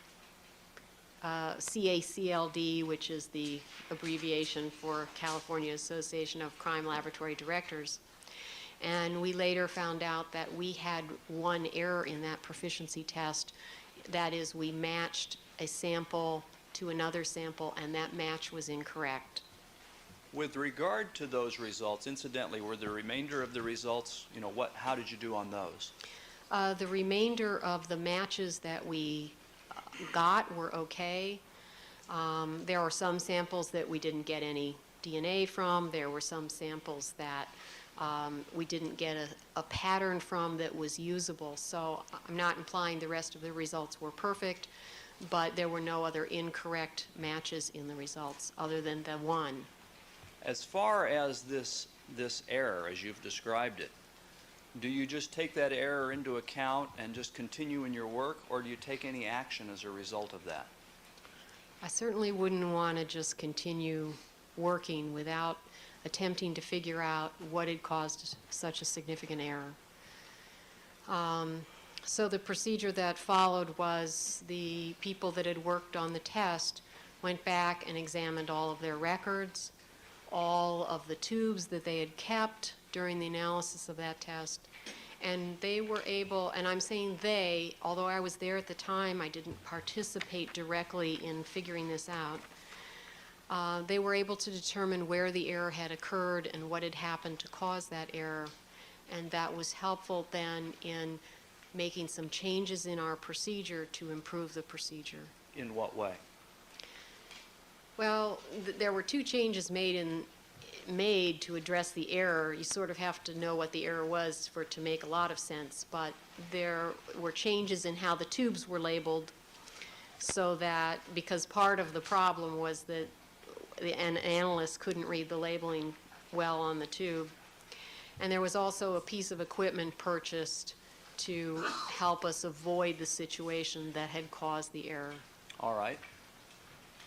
S3: CACLD, which is the abbreviation for California Association of Crime Laboratory Directors. And we later found out that we had one error in that proficiency test. That is, we matched a sample to another sample, and that match was incorrect.
S2: With regard to those results, incidentally, were the remainder of the results, how did you do on those?
S3: The remainder of the matches that we got were okay. There are some samples that we didn't get any DNA from. There were some samples that we didn't get a pattern from that was usable. So I'm not implying the rest of the results were perfect, but there were no other incorrect matches in the results other than the one.
S2: As far as this error, as you've described it, do you just take that error into account and just continue in your work, or do you take any action as a result of that?
S3: I certainly wouldn't want to just continue working without attempting to figure out what had caused such a significant error. So the procedure that followed was the people that had worked on the test went back and examined all of their records, all of the tubes that they had kept during the analysis of that test, and they were able, and I'm saying they, although I was there at the time, I didn't participate directly in figuring this out. They were able to determine where the error had occurred and what had happened to cause that error, and that was helpful then in making some changes in our procedure to improve the procedure.
S2: In what way?
S3: Well, there were two changes made to address the error. You sort of have to know what the error was for it to make a lot of sense, but there were changes in how the tubes were labeled, so that, because part of the problem was that an analyst couldn't read the labeling well on the tube. And there was also a piece of equipment purchased to help us avoid the situation that had caused the error.
S2: All right.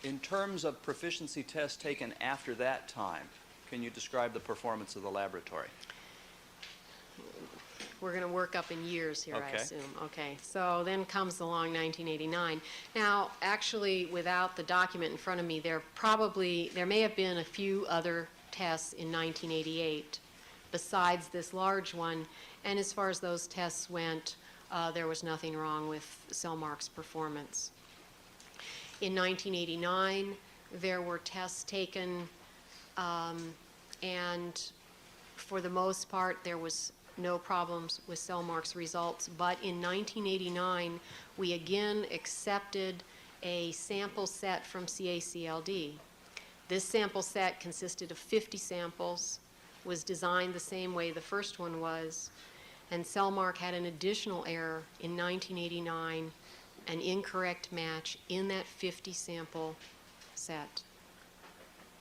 S2: In terms of proficiency tests taken after that time, can you describe the performance of the laboratory?
S3: We're going to work up in years here, I
S2: Okay.
S3: assume. Okay. So then comes along 1989. Now, actually, without the document in front of me, there may have been a few other tests in 1988 besides this large one, and as far as those tests went, there was nothing wrong with Cellmark's performance. In 1989, there were tests taken, and for the most part, there was no problems with Cellmark's results. But in 1989, we again accepted a sample set from CACLD. This sample set consisted of 50 samples, was designed the same way the first one was, and Cellmark had an additional error in 1989, an incorrect match in that 50 sample set.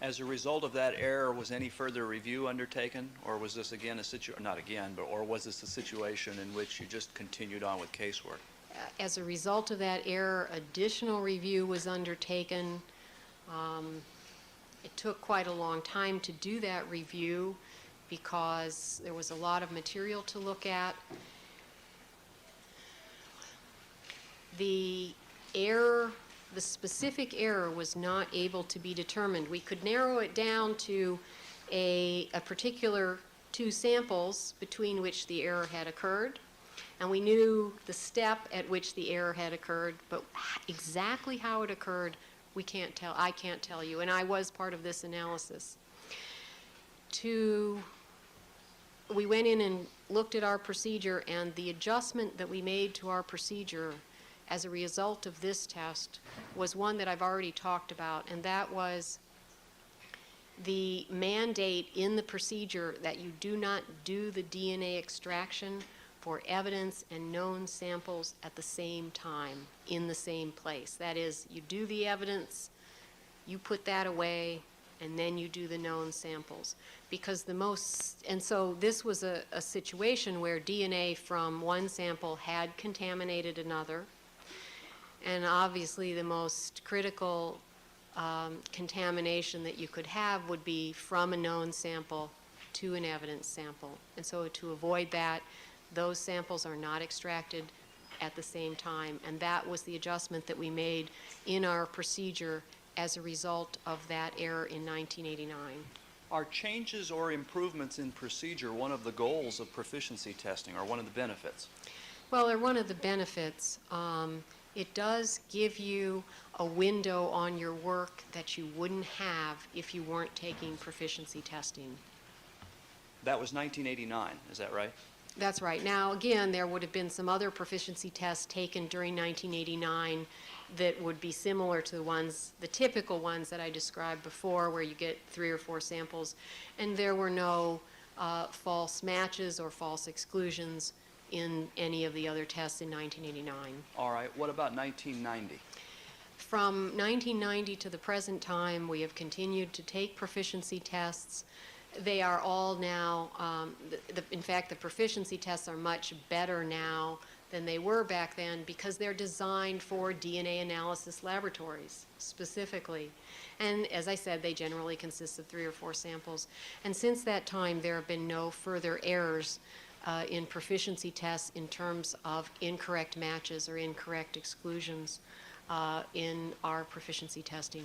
S2: As a result of that error, was any further review undertaken, or was this again or was this a situation in which you just continued on with casework?
S3: As a result of that error, additional review was undertaken. It took quite a long time to do that review because there was a lot of material to look at. The specific error was not able to be determined. We could narrow it down to a particular two samples between which the error had occurred, and we knew the step at which the error had occurred, but exactly how it occurred, I can't tell you, and I was part of this analysis. We went in and looked at our procedure, and the adjustment that we made to our procedure as a result of this test was one that I've already talked about, and that was the mandate in the procedure that you do not do the DNA extraction for evidence and known samples at the same time in the same place. That is, you do the evidence, you put that away, and then you do the known samples. And so this was a situation where DNA from one sample had contaminated another, and obviously the most critical contamination that you could have would be from a known sample to an evidence sample. And so to avoid that, those samples are not extracted at the same time, and that was the adjustment that we made in our procedure as a result of that error in 1989.
S2: Are changes or improvements in procedure one of the goals of proficiency testing, or one of the benefits?
S3: Well, they're one of the benefits. It does give you a window on your work that you wouldn't have if you weren't taking proficiency testing.
S2: That was 1989, is that right?
S3: That's right. Now, again, there would have been some other proficiency tests taken during 1989 that would be similar to the typical ones that I described before, where you get 3 or 4 samples, and there were no false matches or false exclusions in any of the other tests in 1989.
S2: All right. What about 1990?
S3: From 1990 to the present time, we have continued to take proficiency tests. They are all now, in fact, the proficiency tests are much better now than they were back then because they're designed for DNA analysis laboratories specifically. And as I said, they generally consist of 3 or 4 samples. And since that time, there have been no further errors in proficiency tests in terms of incorrect matches or incorrect exclusions in our proficiency testing.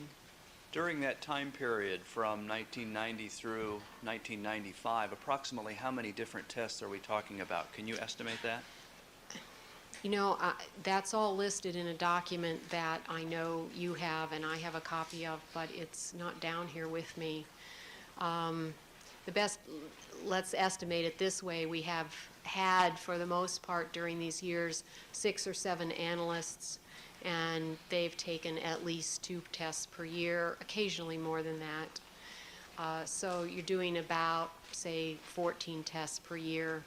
S2: During that time period from 1990 through 1995, approximately how many different tests are we talking about? Can you estimate that?
S3: You know, that's all listed in a document that I know you have and I have a copy of, but it's not down here with me. The best, let's estimate it this way, we have had, for the most part during these years, 6 or 7 analysts, and they've taken at least 2 tests per year, occasionally more than that. So you're doing about, say, 14 tests per year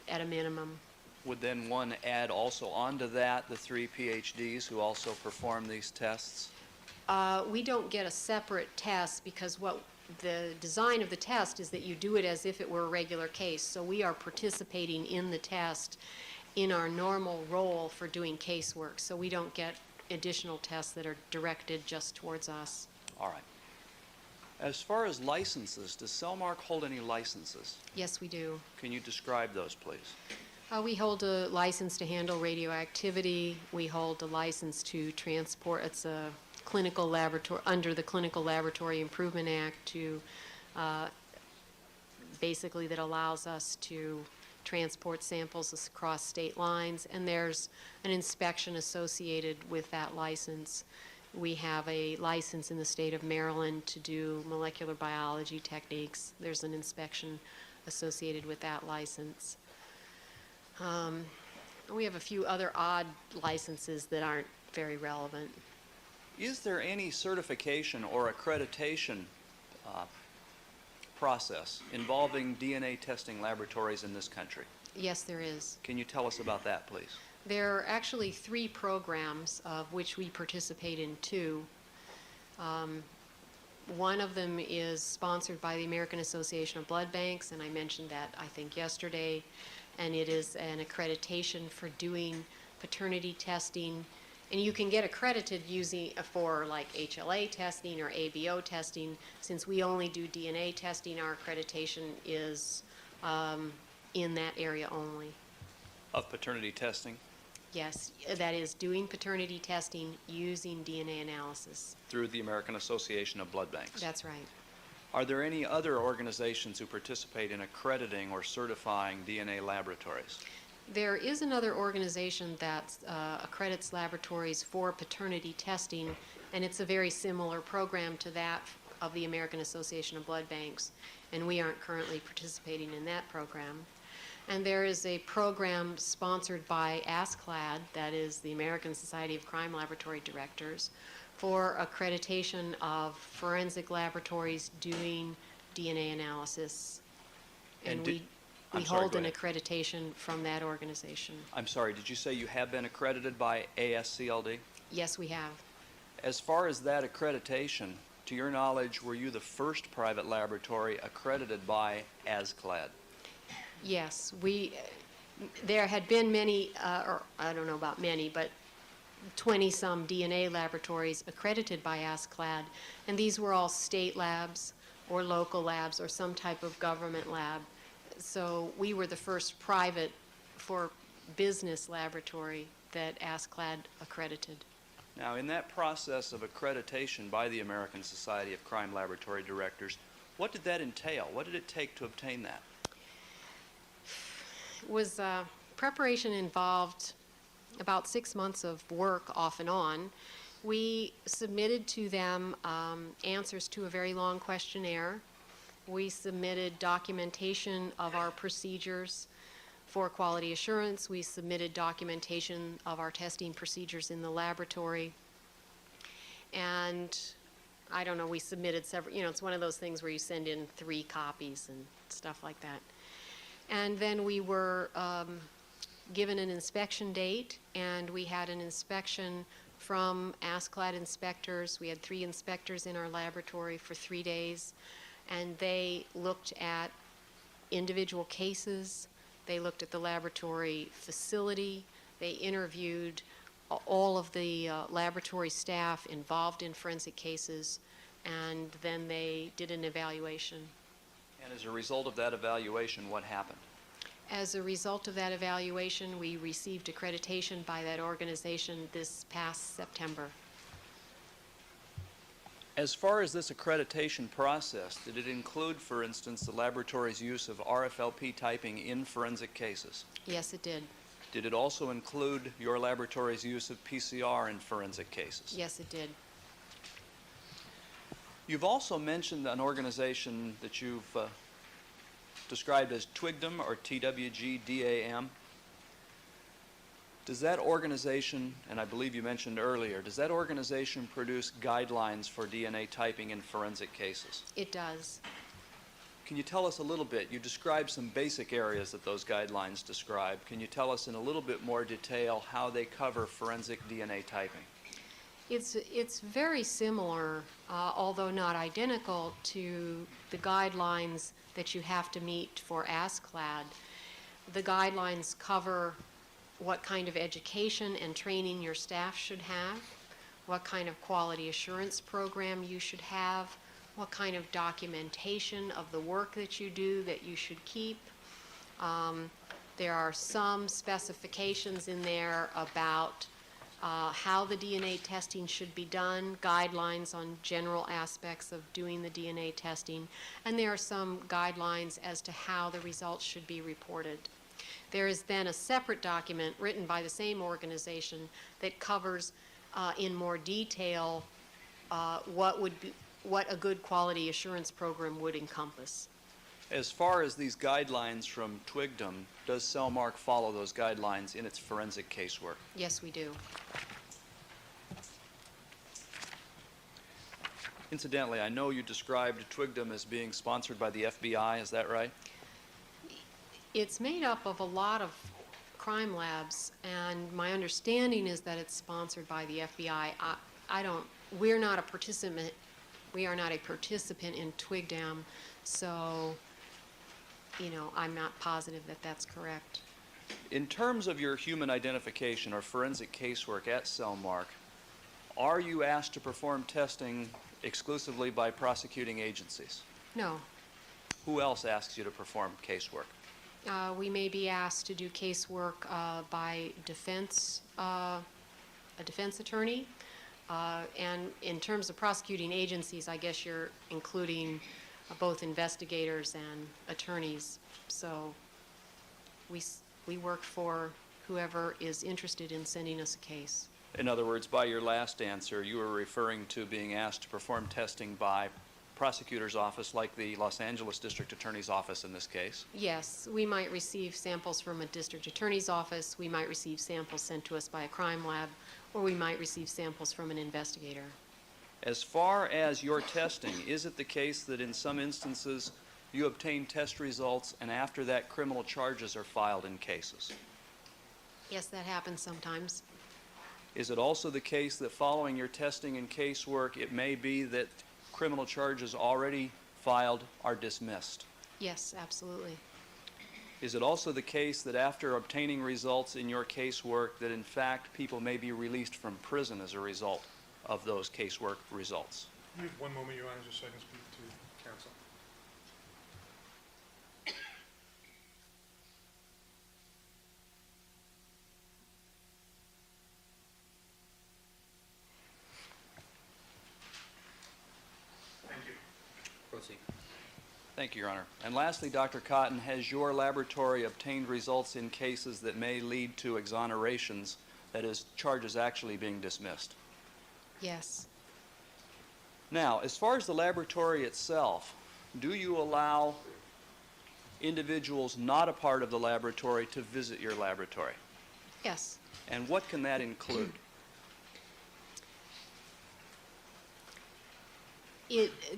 S3: at a minimum.
S2: Would then one add also onto that the 3 PhDs who also perform these tests?
S3: We don't get a separate test because what the design of the test is that you do it as if it were a regular case. So we are participating in the test in our normal role for doing casework. So we don't get additional tests that are directed just towards us.
S2: All right. As far as licenses, does Cellmark hold any licenses?
S3: Yes, we do.
S2: Can you describe those, please?
S3: We hold a license to handle radioactivity. We hold a license to transport. It's a clinical laboratory, under the Clinical Laboratory Improvement Act, to basically that allows us to transport samples across state lines, and there's an inspection associated with that license. We have a license in the state of Maryland to do molecular biology techniques. There's an inspection associated with that license. We have a few other odd licenses that aren't very relevant.
S2: Is there any certification or accreditation process involving DNA testing laboratories in this country?
S3: Yes, there is.
S2: Can you tell us about that, please?
S3: There are actually 3 programs, of which we participate in 2. One of them is sponsored by the American Association of Blood Banks, and I mentioned that, I think, yesterday. And it is an accreditation for doing paternity testing. And you can get accredited using for like HLA testing or ABO testing. Since we only do DNA testing, our accreditation is in that area only.
S2: Of paternity testing?
S3: Yes, that is doing paternity testing using DNA analysis.
S2: Through the American Association of Blood Banks?
S3: That's right.
S2: Are there any other organizations who participate in accrediting or certifying DNA laboratories?
S3: There is another organization that accredits laboratories for paternity testing, and it's a very similar program to that of the American Association of Blood Banks, and we aren't currently participating in that program. And there is a program sponsored by ASCLD, that is the American Society of Crime Laboratory Directors, for accreditation of forensic laboratories doing DNA analysis. And we hold an accreditation from that organization.
S2: I'm sorry, did you say you have been accredited by ASCLD?
S3: Yes, we have.
S2: As far as that accreditation, to your knowledge, were you the first private laboratory accredited by ASCLD?
S3: Yes, there had been many, or I don't know about many, but 20-some DNA laboratories accredited by ASCLD, and these were all state labs or local labs or some type of government lab. So we were the first private for business laboratory that ASCLD accredited.
S2: Now, in that process of accreditation by the American Society of Crime Laboratory Directors, what did that entail? What did it take to obtain that?
S3: Preparation involved about 6 months of work off and on. We submitted to them answers to a very long questionnaire. We submitted documentation of our procedures for quality assurance. We submitted documentation of our testing procedures in the laboratory. And I don't know, we submitted several, it's one of those things where you send in 3 copies and stuff like that. And then we were given an inspection date, and we had an inspection from ASCLD inspectors. We had 3 inspectors in our laboratory for 3 days, and they looked at individual cases. They looked at the laboratory facility. They interviewed all of the laboratory staff involved in forensic cases, and then they did an evaluation.
S2: And as a result of that evaluation, what happened?
S3: As a result of that evaluation, we received accreditation by that organization this past September.
S2: As far as this accreditation process, did it include, for instance, the laboratory's use of RFLP typing in forensic cases?
S3: Yes, it did.
S2: Did it also include your laboratory's use of PCR in forensic cases?
S3: Yes, it did.
S2: You've also mentioned an organization that you've described as Twigdom or TWGDAM. Does that organization, and I believe you mentioned earlier, does that organization produce guidelines for DNA typing in forensic cases?
S3: It does.
S2: Can you tell us a little bit? You described some basic areas that those guidelines describe. Can you tell us in a little bit more detail how they cover forensic DNA typing?
S3: It's very similar, although not identical, to the guidelines that you have to meet for ASCLD. The guidelines cover what kind of education and training your staff should have, what kind of quality assurance program you should have, what kind of documentation of the work that you do that you should keep. There are some specifications in there about how the DNA testing should be done, guidelines on general aspects of doing the DNA testing, and there are some guidelines as to how the results should be reported. There is then a separate document written by the same organization that covers in more detail what a good quality assurance program would encompass.
S2: As far as these guidelines from Twigdom, does Cellmark follow those guidelines in its forensic casework?
S3: Yes, we do.
S2: Incidentally, I know you described Twigdom as being sponsored by the FBI, is that right?
S3: It's made up of a lot of crime labs, and my understanding is that it's sponsored by the FBI. We're not a participant. We are not a participant in Twigdam, so I'm not positive that that's correct.
S2: In terms of your human identification or forensic casework at Cellmark, are you asked to perform testing exclusively by prosecuting agencies?
S3: No.
S2: Who else asks you to perform casework?
S3: We may be asked to do casework by a defense attorney. And in terms of prosecuting agencies, I guess you're including both investigators and attorneys. So we work for whoever is interested in sending us a case.
S2: In other words, by your last answer, you were referring to being asked to perform testing by prosecutor's office, like the Los Angeles District Attorney's Office in this case.
S3: Yes, we might receive samples from a district attorney's office, we might receive samples sent to us by a crime lab, or we might receive samples from an investigator.
S2: As far as your testing, is it the case that in some instances you obtain test results and after that criminal charges are filed in cases?
S3: Yes, that happens sometimes.
S2: Is it also the case that following your testing and casework, it may be that criminal charges already filed are dismissed?
S3: Yes, absolutely.
S2: Is it also the case that after obtaining results in your casework that in fact people may be released from prison as a result of those casework results?
S6: You have one moment, Your Honor, just so I can speak to counsel. Thank you.
S1: Proceed.
S2: Thank you, Your Honor. And lastly, Dr. Cotton, has your laboratory obtained results in cases that may lead to exonerations, that is, charges actually being dismissed?
S3: Yes.
S2: Now, as far as the laboratory itself, do you allow individuals not a part of the laboratory to visit your laboratory?
S3: Yes.
S2: And what can that include?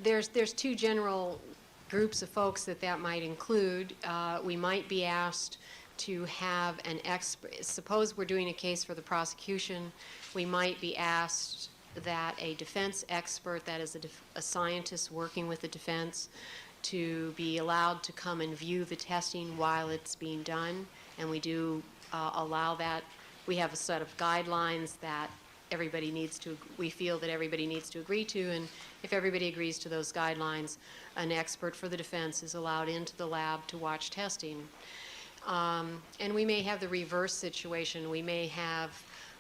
S3: There's two general groups of folks that might include. We might be asked to have an expert. Suppose we're doing a case for the prosecution, we might be asked that a defense expert, that is a scientist working with the defense, to be allowed to come and view the testing while it's being done, and we do allow that. We have a set of guidelines that we feel that everybody needs to agree to, and if everybody agrees to those guidelines, an expert for the defense is allowed into the lab to watch testing. And we may have the reverse situation. We may have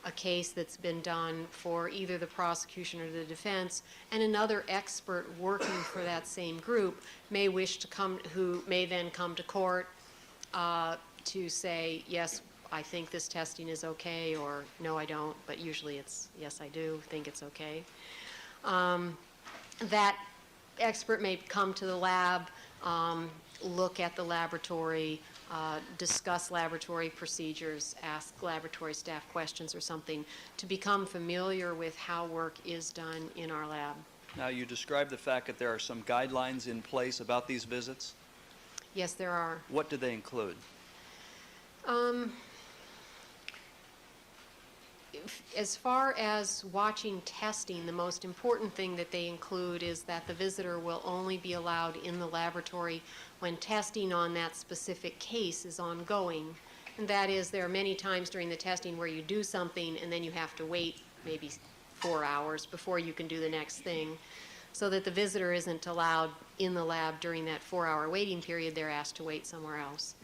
S3: a case that's been done for either the prosecution or the defense, and another expert working for that same group may wish to come, who may then come to court to say, yes, I think this testing is okay, or no, I don't, but usually it's, yes, I do think it's okay. That expert may come to the lab, look at the laboratory, discuss laboratory procedures, ask laboratory staff questions or something, to become familiar with how work is done in our lab.
S2: Now, you described the fact that there are some guidelines in place about these visits.
S3: Yes, there are.
S2: What do they include?
S3: As far as watching testing, the most important thing that they include is that the visitor will only be allowed in the laboratory when testing on that specific case is ongoing. And that is, there are many times during the testing where you do something and then you have to wait maybe 4 hours before you can do the next thing, so that the visitor isn't allowed in the lab during that 4-hour waiting period. They're asked to wait somewhere else.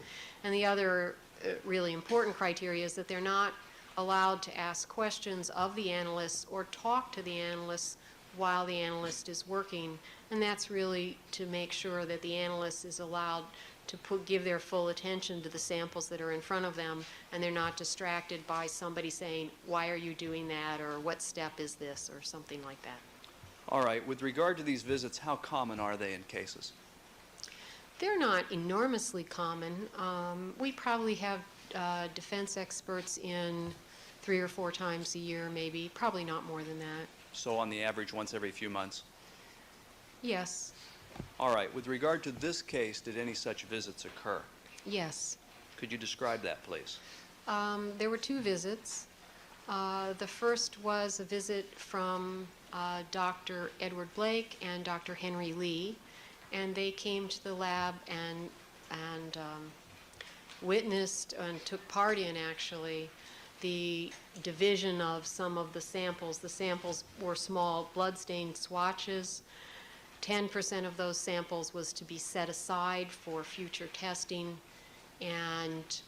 S3: And the other really important criteria is that they're not allowed to ask questions of the analysts or talk to the analysts while the analyst is working, and that's really to make sure that the analyst is allowed to give their full attention to the samples that are in front of them, and they're not distracted by somebody saying, why are you doing that, or what step is this, or something like that.
S2: All right. With regard to these visits, how common are they in cases?
S3: They're not enormously common. We probably have defense experts in 3 or 4 times a year, maybe, probably not more than that.
S2: So on the average, once every few months?
S3: Yes.
S2: All right. With regard to this case, did any such visits occur?
S3: Yes.
S2: Could you describe that, please?
S3: There were 2 visits. The first was a visit from Dr. Edward Blake and Dr. Henry Lee, and they came to the lab and witnessed and took part in, actually, the division of some of the samples. The samples were small blood-stained swatches. 10% of those samples was to be set aside for future testing, and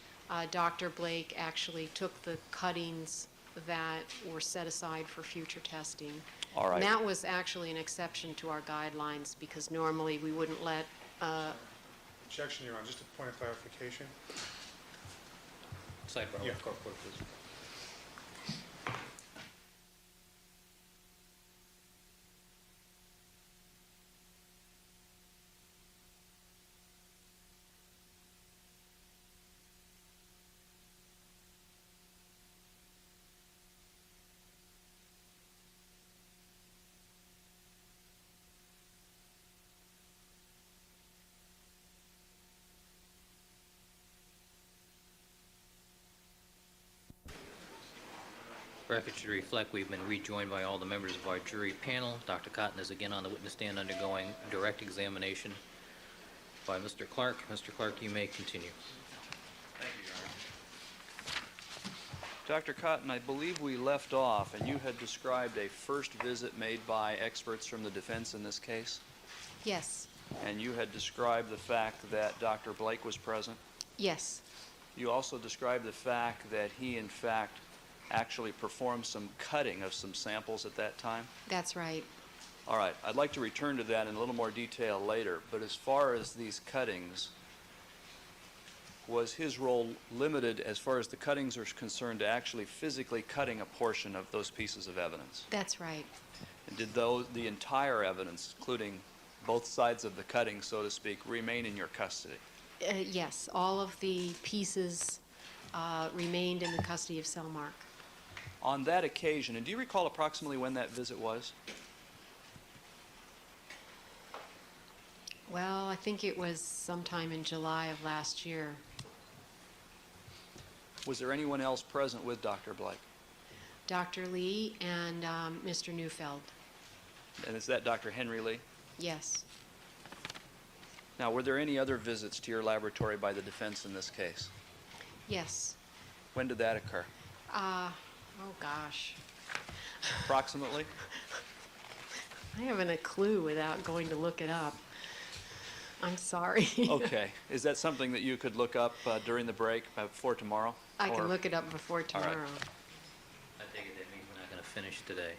S3: Dr. Blake actually took the cuttings that were set aside for future testing.
S2: All right.
S3: And that was actually an exception to our guidelines, because normally we wouldn't let
S6: Objection, Your Honor. Just a point of clarification.
S1: Sidebar
S6: Yeah.
S1: with court reporter, please. Record should reflect we've been rejoined by all the members of our jury panel. Dr. Cotton is again on the witness stand undergoing direct examination by Mr. Clark. Mr. Clark, you may continue.
S2: Thank you, Your Honor. Dr. Cotton, I believe we left off, and you had described a first visit made by experts from the defense in this case,
S3: Yes.
S2: and you had described the fact that Dr. Blake was present.
S3: Yes.
S2: You also described the fact that he, in fact, actually performed some cutting of some samples at that time.
S3: That's right.
S2: All right, I'd like to return to that in a little more detail later, but as far as these cuttings, was his role limited as far as the cuttings are concerned to actually physically cutting a portion of those pieces of evidence?
S3: That's right.
S2: And did the entire evidence, including both sides of the cutting, so to speak, remain in your custody?
S3: Yes, all of the pieces remained in the custody of Cellmark.
S2: On that occasion, and do you recall approximately when that visit was?
S3: Well, I think it was sometime in July of last year.
S2: Was there anyone else present with Dr. Blake?
S3: Dr. Lee and Mr. Neufeld.
S2: And is that Dr. Henry Lee?
S3: Yes.
S2: Now, were there any other visits to your laboratory by the defense in this case?
S3: Yes.
S2: When did that occur?
S3: Oh, gosh.
S2: Approximately?
S3: I haven't a clue without going to look it up. I'm sorry.
S2: Okay. Is that something that you could look up during the break before tomorrow?
S3: I can
S2: Or-
S3: look it up before tomorrow.
S1: I take it that means we're not going to finish today.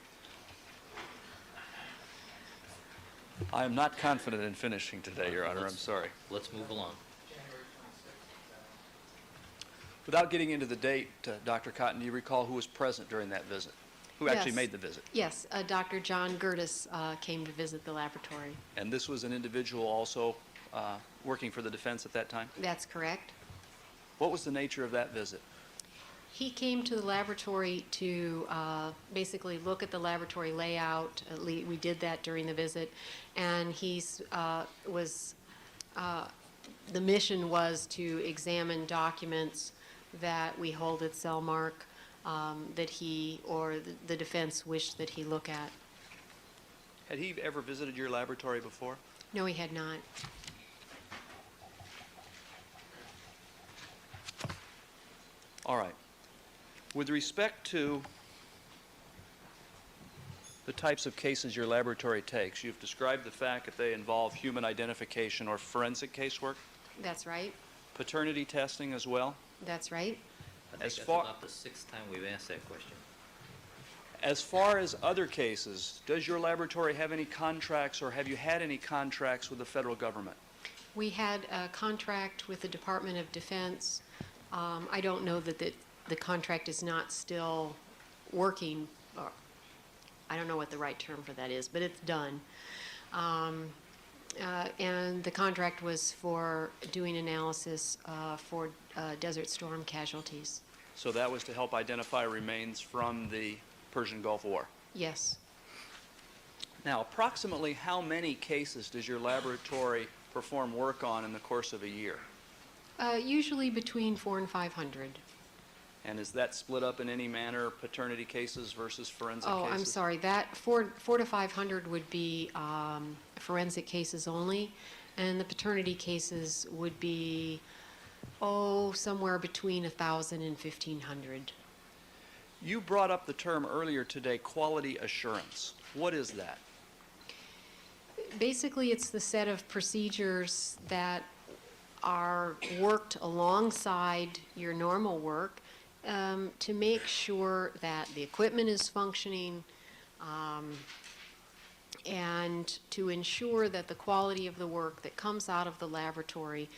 S2: I am not confident in finishing today, Your Honor. I'm sorry.
S1: Let's move along.
S2: Without getting into the date, Dr. Cotton, do you recall who was present during that visit? Who actually
S3: Yes.
S2: made the visit?
S3: Yes, Dr. John Gertis came to visit the laboratory.
S2: And this was an individual also working for the defense at that time?
S3: That's correct.
S2: What was the nature of that visit?
S3: He came to the laboratory to basically look at the laboratory layout. We did that during the visit, and the mission was to examine documents that we hold at Cellmark that he or the defense wished that he look at.
S2: Had he ever visited your laboratory before?
S3: No, he had not.
S2: All right. With respect to the types of cases your laboratory takes, you've described the fact that they involve human identification or forensic casework,
S3: That's right.
S2: paternity testing as well.
S3: That's right.
S1: I think
S2: As
S1: that's
S2: far-
S1: about the sixth time we've asked that question.
S2: As far as other cases, does your laboratory have any contracts or have you had any contracts with the federal government?
S3: We had a contract with the Department of Defense. I don't know that the contract is not still working. Or I don't know what the right term for that is, but it's done. And the contract was for doing analysis for Desert Storm casualties.
S2: So that was to help identify remains from the Persian Gulf War.
S3: Yes.
S2: Now, approximately how many cases does your laboratory perform work on in the course of a year?
S3: Usually between 400 and 500.
S2: And is that split up in any manner, paternity cases versus forensic
S3: Oh,
S2: cases?
S3: I'm sorry. That 400 to 500 would be forensic cases only, and the paternity cases would be, somewhere between 1,000 and 1,500.
S2: You brought up the term earlier today, quality assurance. What is that?
S3: Basically, it's the set of procedures that are worked alongside your normal work to make sure that the equipment is functioning and to ensure that the quality of the work that comes out of the laboratory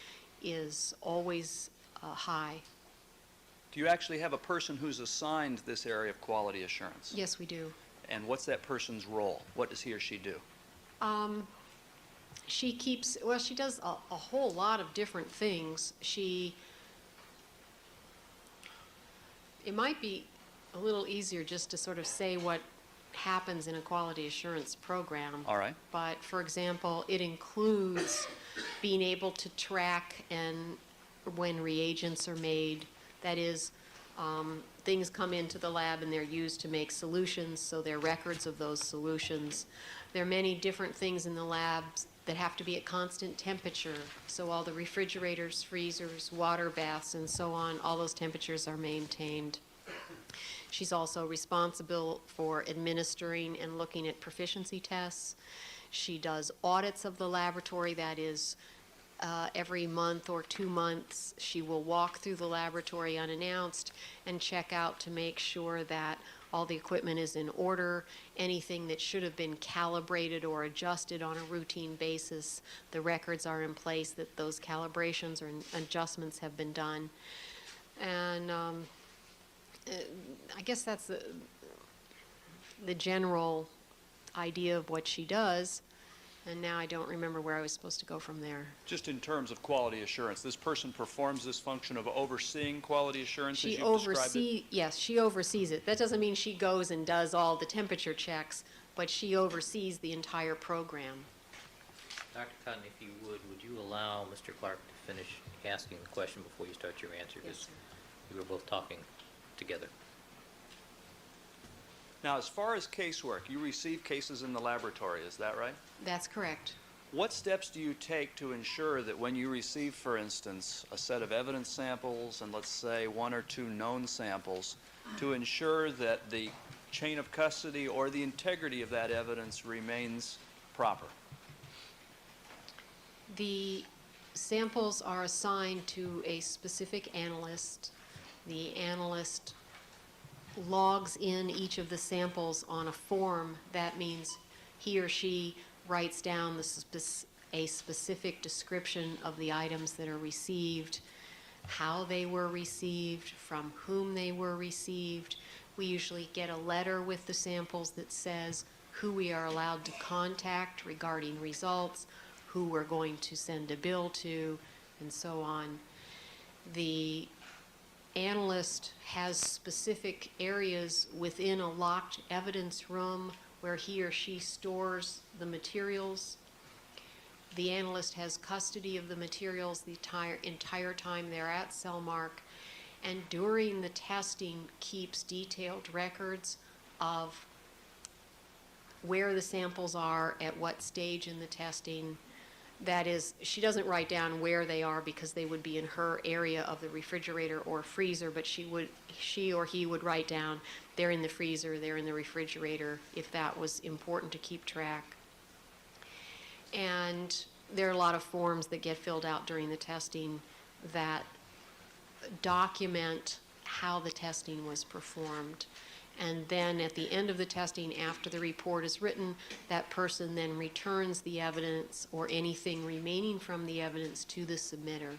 S3: is always high.
S2: Do you actually have a person who's assigned this area of quality assurance?
S3: Yes, we do.
S2: And what's that person's role? What does he or she do?
S3: She does a whole lot of different things. It might be a little easier just to sort of say what happens in a quality assurance program.
S2: All right.
S3: But, for example, it includes being able to track and when reagents are made. That is, things come into the lab and they're used to make solutions, so they're records of those solutions. There are many different things in the labs that have to be at constant temperature, so all the refrigerators, freezers, water baths, and so on, all those temperatures are maintained. She's also responsible for administering and looking at proficiency tests. She does audits of the laboratory, that is, every month or 2 months, she will walk through the laboratory unannounced and check out to make sure that all the equipment is in order. Anything that should have been calibrated or adjusted on a routine basis, the records are in place that those calibrations or adjustments have been done. And I guess that's the general idea of what she does. And now I don't remember where I was supposed to go from there.
S2: Just in terms of quality assurance, this person performs this function of overseeing quality assurance as
S3: She
S2: you've described it?
S3: Yes, she oversees it. That doesn't mean she goes and does all the temperature checks, but she oversees the entire program.
S1: Dr. Cotton, if you would you allow Mr. Clark to finish asking the question before you start your answer? 'Cause We were both talking together.
S2: Now, as far as casework, you receive cases in the laboratory, is that right?
S3: That's correct.
S2: What steps do you take to ensure that when you receive, for instance, a set of evidence samples and let's say 1 or 2 known samples, to ensure that the chain of custody or the integrity of that evidence remains proper?
S3: The samples are assigned to a specific analyst. The analyst logs in each of the samples on a form. That means he or she writes down a specific description of the items that are received, how they were received, from whom they were received. We usually get a letter with the samples that says who we are allowed to contact regarding results, who we're going to send a bill to, and so on. The analyst has specific areas within a locked evidence room where he or she stores the materials. The analyst has custody of the materials the entire time they're at Cellmark, and during the testing keeps detailed records of where the samples are, at what stage in the testing. That is, she doesn't write down where they are because they would be in her area of the refrigerator or freezer, but she or he would write down they're in the freezer, they're in the refrigerator, if that was important to keep track. And there are a lot of forms that get filled out during the testing that document how the testing was performed. And then at the end of the testing, after the report is written, that person then returns the evidence or anything remaining from the evidence to the submitter.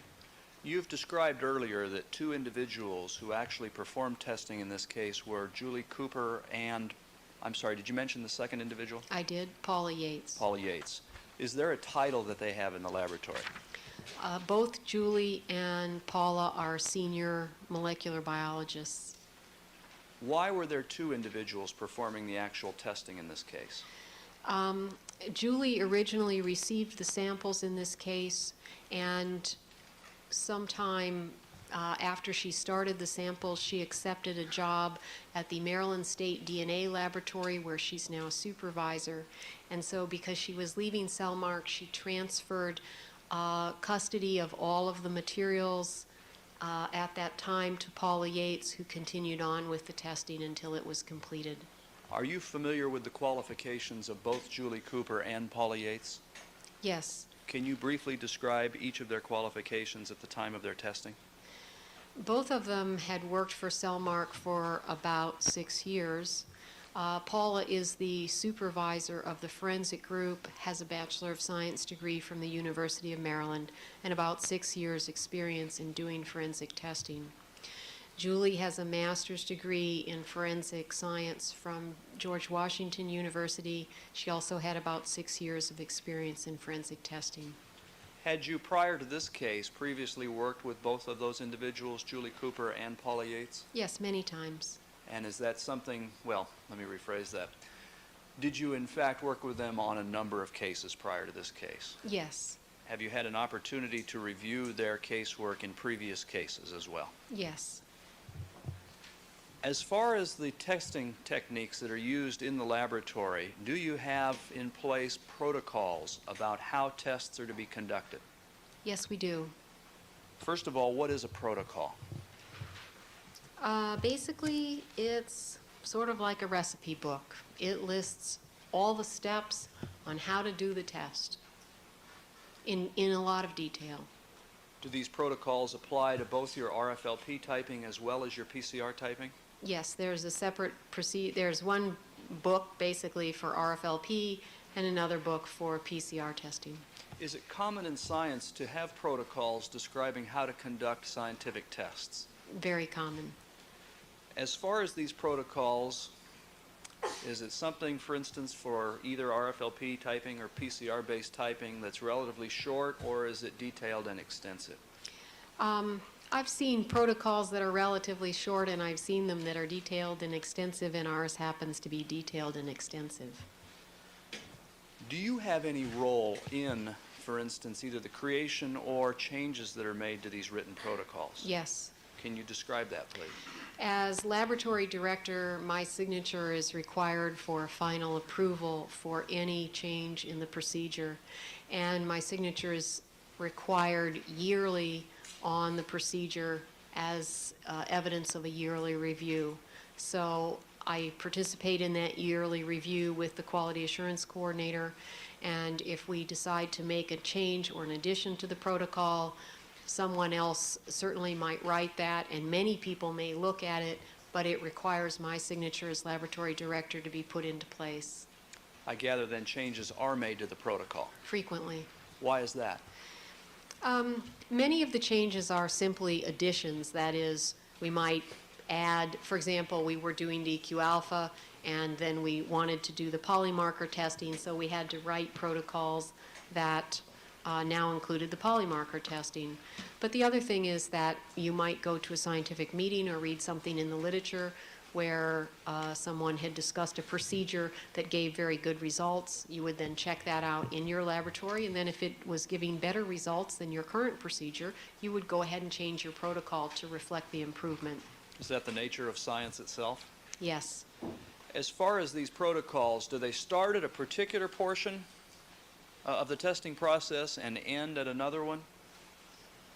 S2: You've described earlier that 2 individuals who actually performed testing in this case were Julie Cooper and, I'm sorry, did you mention the second individual?
S3: I did, Paula Yates.
S2: Paula Yates. Is there a title that they have in the laboratory?
S3: Both Julie and Paula are senior molecular biologists.
S2: Why were there 2 individuals performing the actual testing in this case?
S3: Julie originally received the samples in this case, and sometime after she started the samples, she accepted a job at the Maryland State DNA Laboratory, where she's now a supervisor. And so because she was leaving Cellmark, she transferred custody of all of the materials at that time to Paula Yates, who continued on with the testing until it was completed.
S2: Are you familiar with the qualifications of both Julie Cooper and Paula Yates?
S3: Yes.
S2: Can you briefly describe each of their qualifications at the time of their testing?
S3: Both of them had worked for Cellmark for about 6 years. Paula is the supervisor of the forensic group, has a Bachelor of Science degree from the University of Maryland, and about 6 years' experience in doing forensic testing. Julie has a master's degree in forensic science from George Washington University. She also had about 6 years of experience in forensic testing.
S2: Had you, prior to this case, previously worked with both of those individuals, Julie Cooper and Paula Yates?
S3: Yes, many times.
S2: And is that something, well, let me rephrase that. Did you in fact work with them on a number of cases prior to this case?
S3: Yes.
S2: Have you had an opportunity to review their casework in previous cases as well?
S3: Yes.
S2: As far as the testing techniques that are used in the laboratory, do you have in place protocols about how tests are to be conducted?
S3: Yes, we do.
S2: First of all, what is a protocol?
S3: Basically, it's sort of like a recipe book. It lists all the steps on how to do the test in a lot of detail.
S2: Do these protocols apply to both your RFLP typing as well as your PCR typing?
S3: Yes, there's a separate there's one book basically for RFLP and another book for PCR testing.
S2: Is it common in science to have protocols describing how to conduct scientific tests?
S3: Very common.
S2: As far as these protocols, is it something, for instance, for either RFLP typing or PCR-based typing that's relatively short, or is it detailed and extensive?
S3: I've seen protocols that are relatively short, and I've seen them that are detailed and extensive, and ours happens to be detailed and extensive.
S2: Do you have any role in, for instance, either the creation or changes that are made to these written protocols?
S3: Yes.
S2: Can you describe that, please?
S3: As laboratory director, my signature is required for final approval for any change in the procedure, and my signature is required yearly on the procedure as evidence of a yearly review. So I participate in that yearly review with the quality assurance coordinator, and if we decide to make a change or an addition to the protocol, someone else certainly might write that, and many people may look at it, but it requires my signature as laboratory director to be put into place
S2: I gather then changes are made to the protocol.
S3: frequently.
S2: Why is that?
S3: Many of the changes are simply additions. That is, we might add, for example, we were doing DQ alpha, and then we wanted to do the polymarker testing, so we had to write protocols that now included the polymarker testing. But the other thing is that you might go to a scientific meeting or read something in the literature where someone had discussed a procedure that gave very good results. You would then check that out in your laboratory, and then if it was giving better results than your current procedure, you would go ahead and change your protocol to reflect the improvement.
S2: Is that the nature of science itself?
S3: Yes.
S2: As far as these protocols, do they start at a particular portion of the testing process and end at another one?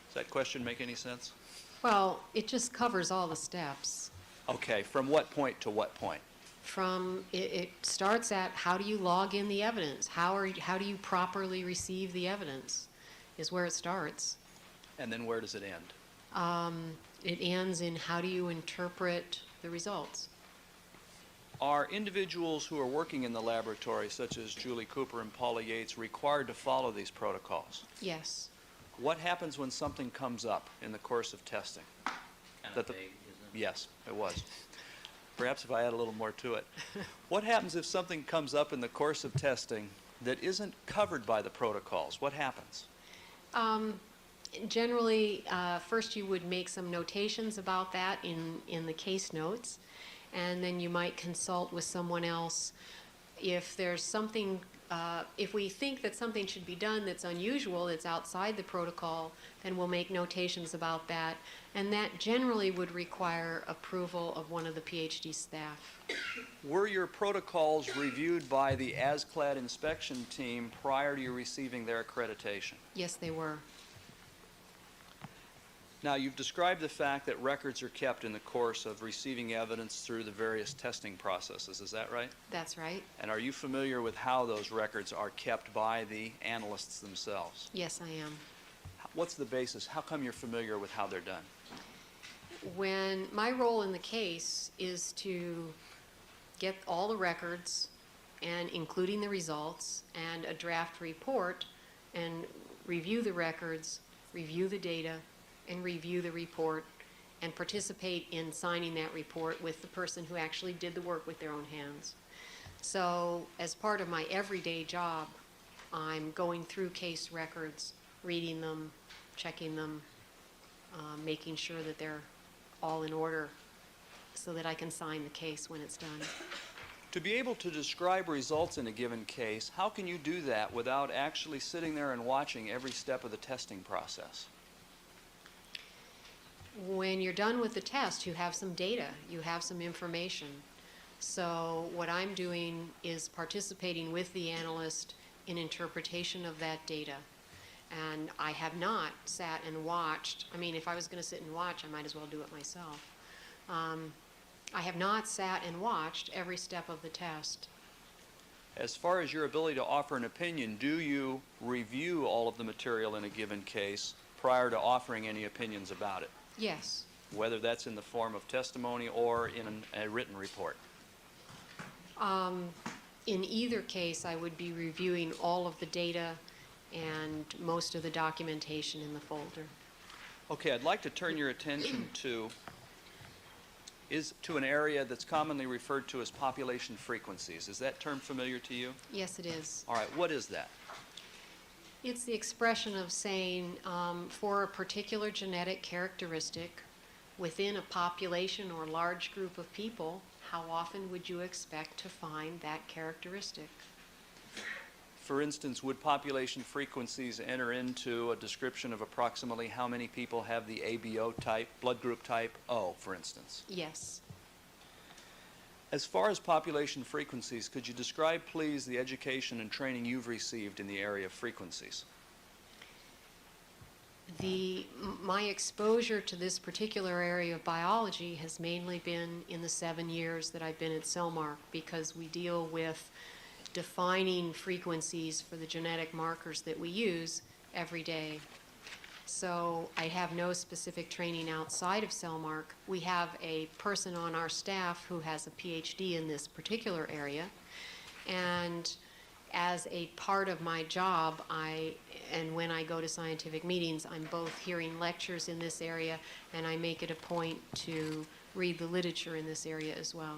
S2: Does that question make any sense?
S3: Well, it just covers all the steps.
S2: Okay, from what point to what point?
S3: It starts at how do you log in the evidence? How do you properly receive the evidence is where it starts.
S2: And then where does it end?
S3: It ends in how do you interpret the results.
S2: Are individuals who are working in the laboratory, such as Julie Cooper and Paula Yates, required to follow these protocols?
S3: Yes.
S2: What happens when something comes up in the course of testing?
S1: Kind
S2: That
S1: of
S2: the-
S1: vague, isn't it?
S2: Yes, it was. Perhaps if I add a little more to it. What happens if something comes up in the course of testing that isn't covered by the protocols? What happens?
S3: Generally, first you would make some notations about that in the case notes, and then you might consult with someone else. If there's something, if we think that something should be done that's unusual, that's outside the protocol, then we'll make notations about that, and that generally would require approval of one of the PhD staff.
S2: Were your protocols reviewed by the ASCLD inspection team prior to you receiving their accreditation?
S3: Yes, they were.
S2: Now, you've described the fact that records are kept in the course of receiving evidence through the various testing processes. Is that right?
S3: That's right.
S2: And are you familiar with how those records are kept by the analysts themselves?
S3: Yes, I am.
S2: What's the basis? How come you're familiar with how they're done?
S3: When my role in the case is to get all the records and including the results and a draft report and review the records, review the data, and review the report and participate in signing that report with the person who actually did the work with their own hands. So as part of my everyday job, I'm going through case records, reading them, checking them, making sure that they're all in order so that I can sign the case when it's done.
S2: To be able to describe results in a given case, how can you do that without actually sitting there and watching every step of the testing process?
S3: When you're done with the test, you have some data, you have some information. So what I'm doing is participating with the analyst in interpretation of that data. And I have not sat and watched. I mean, if I was going to sit and watch, I might as well do it myself. I have not sat and watched every step of the test.
S2: As far as your ability to offer an opinion, do you review all of the material in a given case prior to offering any opinions about it,
S3: Yes.
S2: whether that's in the form of testimony or in a written report?
S3: In either case, I would be reviewing all of the data and most of the documentation in the folder.
S2: Okay, I'd like to turn your attention to an area that's commonly referred to as population frequencies. Is that term familiar to you?
S3: Yes, it is.
S2: All right, what is that?
S3: It's the expression of saying for a particular genetic characteristic within a population or large group of people, how often would you expect to find that characteristic?
S2: For instance, would population frequencies enter into a description of approximately how many people have the ABO type, blood group type O, for instance?
S3: Yes.
S2: As far as population frequencies, could you describe, please, the education and training you've received in the area of frequencies?
S3: My exposure to this particular area of biology has mainly been in the 7 years that I've been at Cellmark, because we deal with defining frequencies for the genetic markers that we use every day. So I have no specific training outside of Cellmark. We have a person on our staff who has a PhD in this particular area, and as a part of my job, and when I go to scientific meetings, I'm both hearing lectures in this area, and I make it a point to read the literature in this area as well.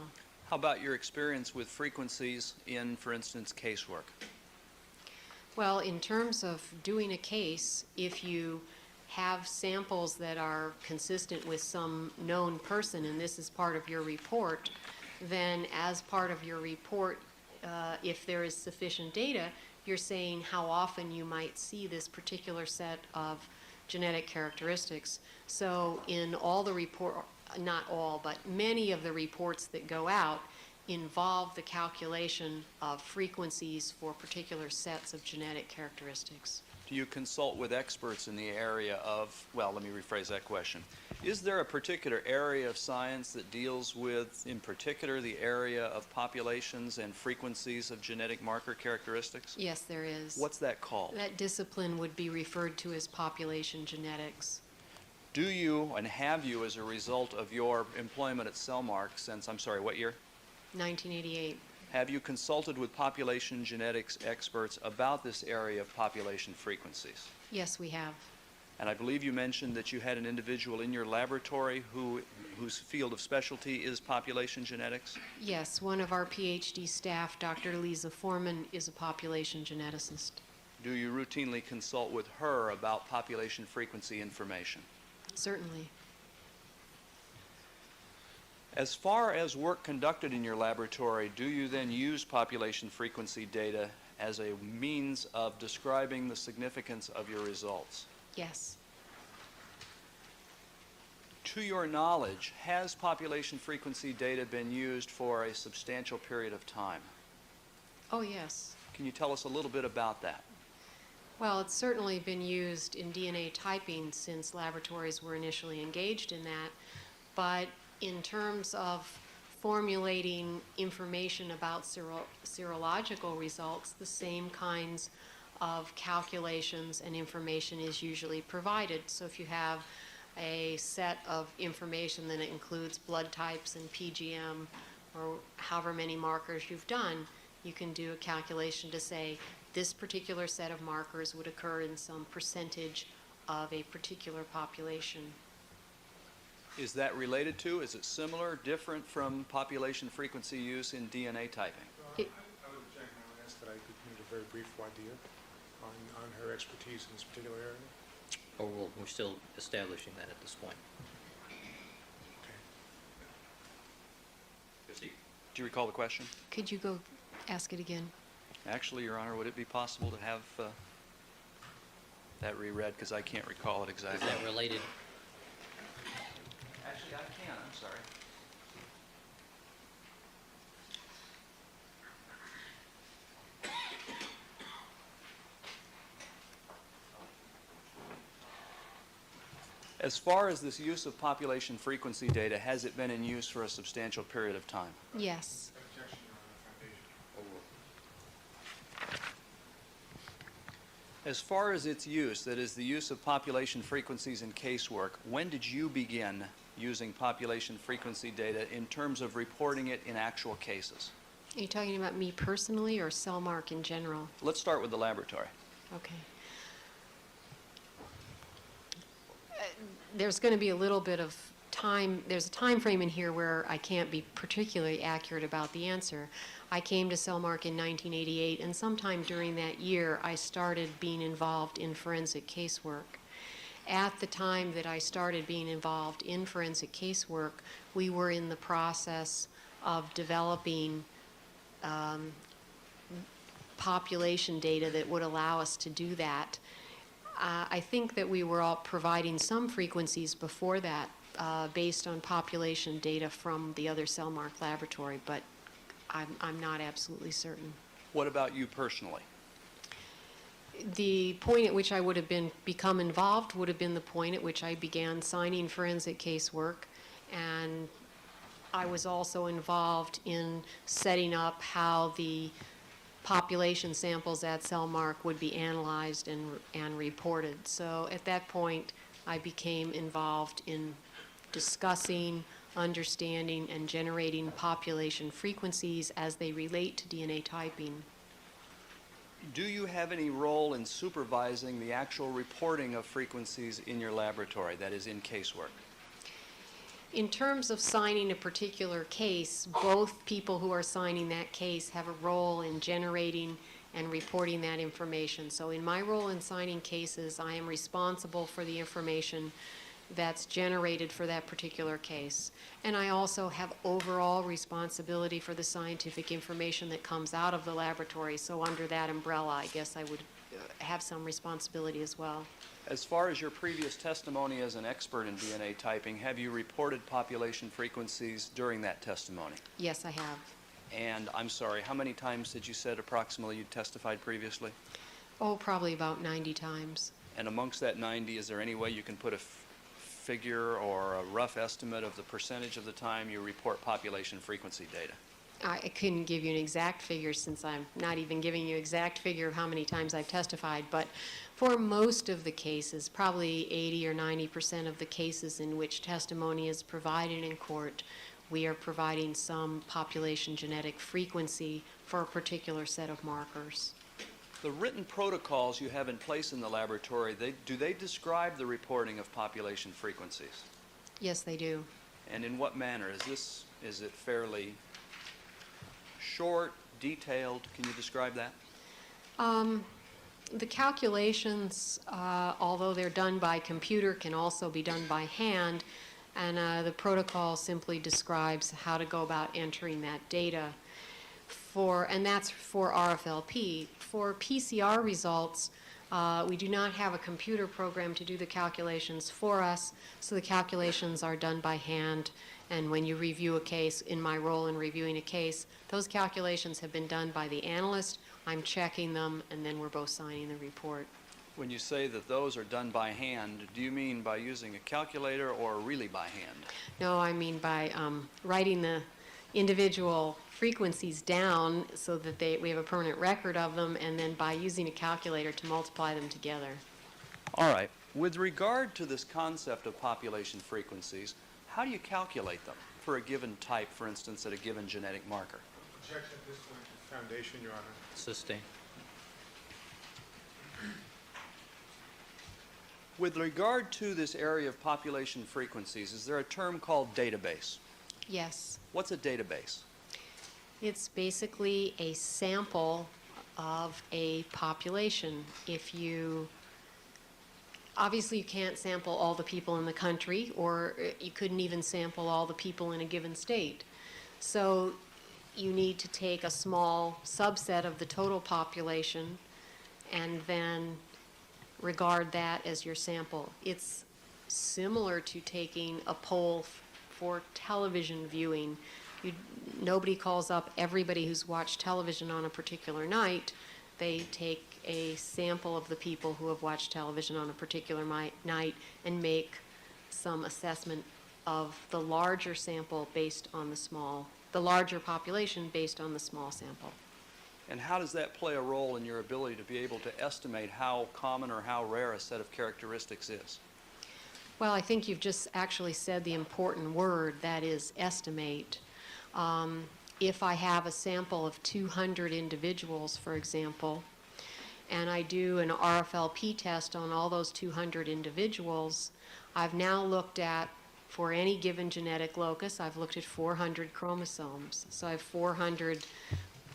S2: How about your experience with frequencies in, for instance, casework?
S3: Well, in terms of doing a case, if you have samples that are consistent with some known person, and this is part of your report, then as part of your report, if there is sufficient data, you're saying how often you might see this particular set of genetic characteristics. So in all the report, not all, but many of the reports that go out involve the calculation of frequencies for particular sets of genetic characteristics.
S2: Do you consult with experts in the area of, well, let me rephrase that question. Is there a particular area of science that deals with, in particular, the area of populations and frequencies of genetic marker characteristics?
S3: Yes, there is.
S2: What's that called?
S3: That discipline would be referred to as population genetics.
S2: Do you, and have you, as a result of your employment at Cellmark since, I'm sorry, what year?
S3: 1988.
S2: Have you consulted with population genetics experts about this area of population frequencies?
S3: Yes, we have.
S2: And I believe you mentioned that you had an individual in your laboratory whose field of specialty is population genetics?
S3: Yes, one of our PhD staff, Dr. Lisa Foreman, is a population geneticist.
S2: Do you routinely consult with her about population frequency information?
S3: Certainly.
S2: As far as work conducted in your laboratory, do you then use population frequency data as a means of describing the significance of your results?
S3: Yes.
S2: To your knowledge, has population frequency data been used for a substantial period of time?
S3: Oh, yes.
S2: Can you tell us a little bit about that?
S3: Well, it's certainly been used in DNA typing since laboratories were initially engaged in that, but in terms of formulating information about serological results, the same kinds of calculations and information is usually provided. So if you have a set of information that includes blood types and PGM or however many markers you've done, you can do a calculation to say this particular set of markers would occur in some percentage of a particular population.
S2: Is that related to, is it similar, different from population frequency use in DNA typing?
S6: I would object, and I would ask that I could make a very brief idea on her expertise in this particular area.
S1: Or we're still establishing that at this point.
S6: Okay.
S2: Do you recall the question?
S3: Could you go ask it again?
S2: Actually, Your Honor, would it be possible to have that reread, because I can't recall it
S1: Is
S2: exactly?
S1: that related?
S2: Actually, I can, I'm sorry. As far as this use of population frequency data, has it been in use for a substantial period of time?
S3: Yes.
S6: Objection, Your Honor, foundation.
S2: As far as its use, that is the use of population frequencies in casework, when did you begin using population frequency data in terms of reporting it in actual cases?
S3: Are you talking about me personally or Cellmark in general?
S2: Let's start with the laboratory.
S3: Okay. There's going to be a little bit of time, there's a time frame in here where I can't be particularly accurate about the answer. I came to Cellmark in 1988, and sometime during that year, I started being involved in forensic casework. At the time that I started being involved in forensic casework, we were in the process of developing population data that would allow us to do that. I think that we were all providing some frequencies before that based on population data from the other Cellmark laboratory, but I'm not absolutely certain.
S2: What about you personally?
S3: The point at which I would have become involved would have been the point at which I began signing forensic casework, and I was also involved in setting up how the population samples at Cellmark would be analyzed and reported. So at that point, I became involved in discussing, understanding, and generating population frequencies as they relate to DNA typing.
S2: Do you have any role in supervising the actual reporting of frequencies in your laboratory, that is, in casework?
S3: In terms of signing a particular case, both people who are signing that case have a role in generating and reporting that information. So in my role in signing cases, I am responsible for the information that's generated for that particular case. And I also have overall responsibility for the scientific information that comes out of the laboratory. So under that umbrella, I guess I would have some responsibility as well.
S2: As far as your previous testimony as an expert in DNA typing, have you reported population frequencies during that testimony?
S3: Yes, I have.
S2: And I'm sorry, how many times did you said approximately you testified previously?
S3: Oh, probably about 90 times.
S2: And amongst that 90, is there any way you can put a figure or a rough estimate of the percentage of the time you report population frequency data?
S3: I couldn't give you an exact figure since I'm not even giving you an exact figure of how many times I've testified, but for most of the cases, probably 80 or 90% of the cases in which testimony is provided in court, we are providing some population genetic frequency for a particular set of markers.
S2: The written protocols you have in place in the laboratory, do they describe the reporting of population frequencies?
S3: Yes, they do.
S2: And in what manner? Is it fairly short, detailed? Can you describe that?
S3: The calculations, although they're done by computer, can also be done by hand, and the protocol simply describes how to go about entering that data. And that's for RFLP. For PCR results, we do not have a computer program to do the calculations for us, so the calculations are done by hand. And when you review a case, in my role in reviewing a case, those calculations have been done by the analyst. I'm checking them, and then we're both signing the report.
S2: When you say that those are done by hand, do you mean by using a calculator or really by hand?
S3: No, I mean by writing the individual frequencies down so that we have a permanent record of them, and then by using a calculator to multiply them together.
S2: All right. With regard to this concept of population frequencies, how do you calculate them for a given type, for instance, at a given genetic marker?
S6: Objection at this point to foundation, Your Honor.
S1: Sustain.
S2: With regard to this area of population frequencies, is there a term called database?
S3: Yes.
S2: What's a database?
S3: It's basically a sample of a population. Obviously you can't sample all the people in the country, or you couldn't even sample all the people in a given state. So you need to take a small subset of the total population and then regard that as your sample. It's similar to taking a poll for television viewing. Nobody calls up everybody who's watched television on a particular night. They take a sample of the people who have watched television on a particular night and make some assessment of the larger sample based on the larger population based on the small sample.
S2: And how does that play a role in your ability to be able to estimate how common or how rare a set of characteristics is?
S3: Well, I think you've just actually said the important word, that is estimate. If I have a sample of 200 individuals, for example, and I do an RFLP test on all those 200 individuals, I've now looked at, for any given genetic locus, I've looked at 400 chromosomes. So I have 400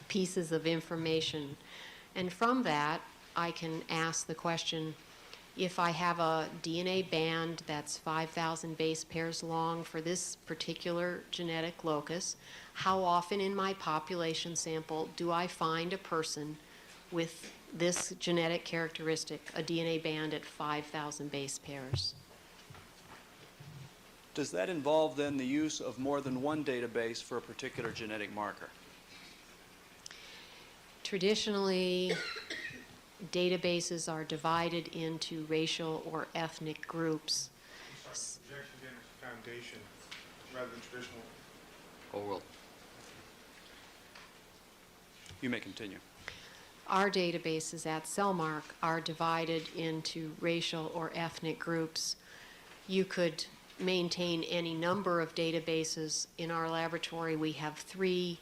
S3: pieces of information. And from that, I can ask the question, if I have a DNA band that's 5,000 base pairs long for this particular genetic locus, how often in my population sample do I find a person with this genetic characteristic, a DNA band at 5,000 base pairs.
S2: Does that involve then the use of more than one database for a particular genetic marker?
S3: Traditionally, databases are divided into racial or ethnic groups.
S6: Objection again is foundation rather than traditional.
S1: Overruled.
S2: You may continue.
S3: Our databases at Cellmark are divided into racial or ethnic groups. You could maintain any number of databases. In our laboratory, we have 3.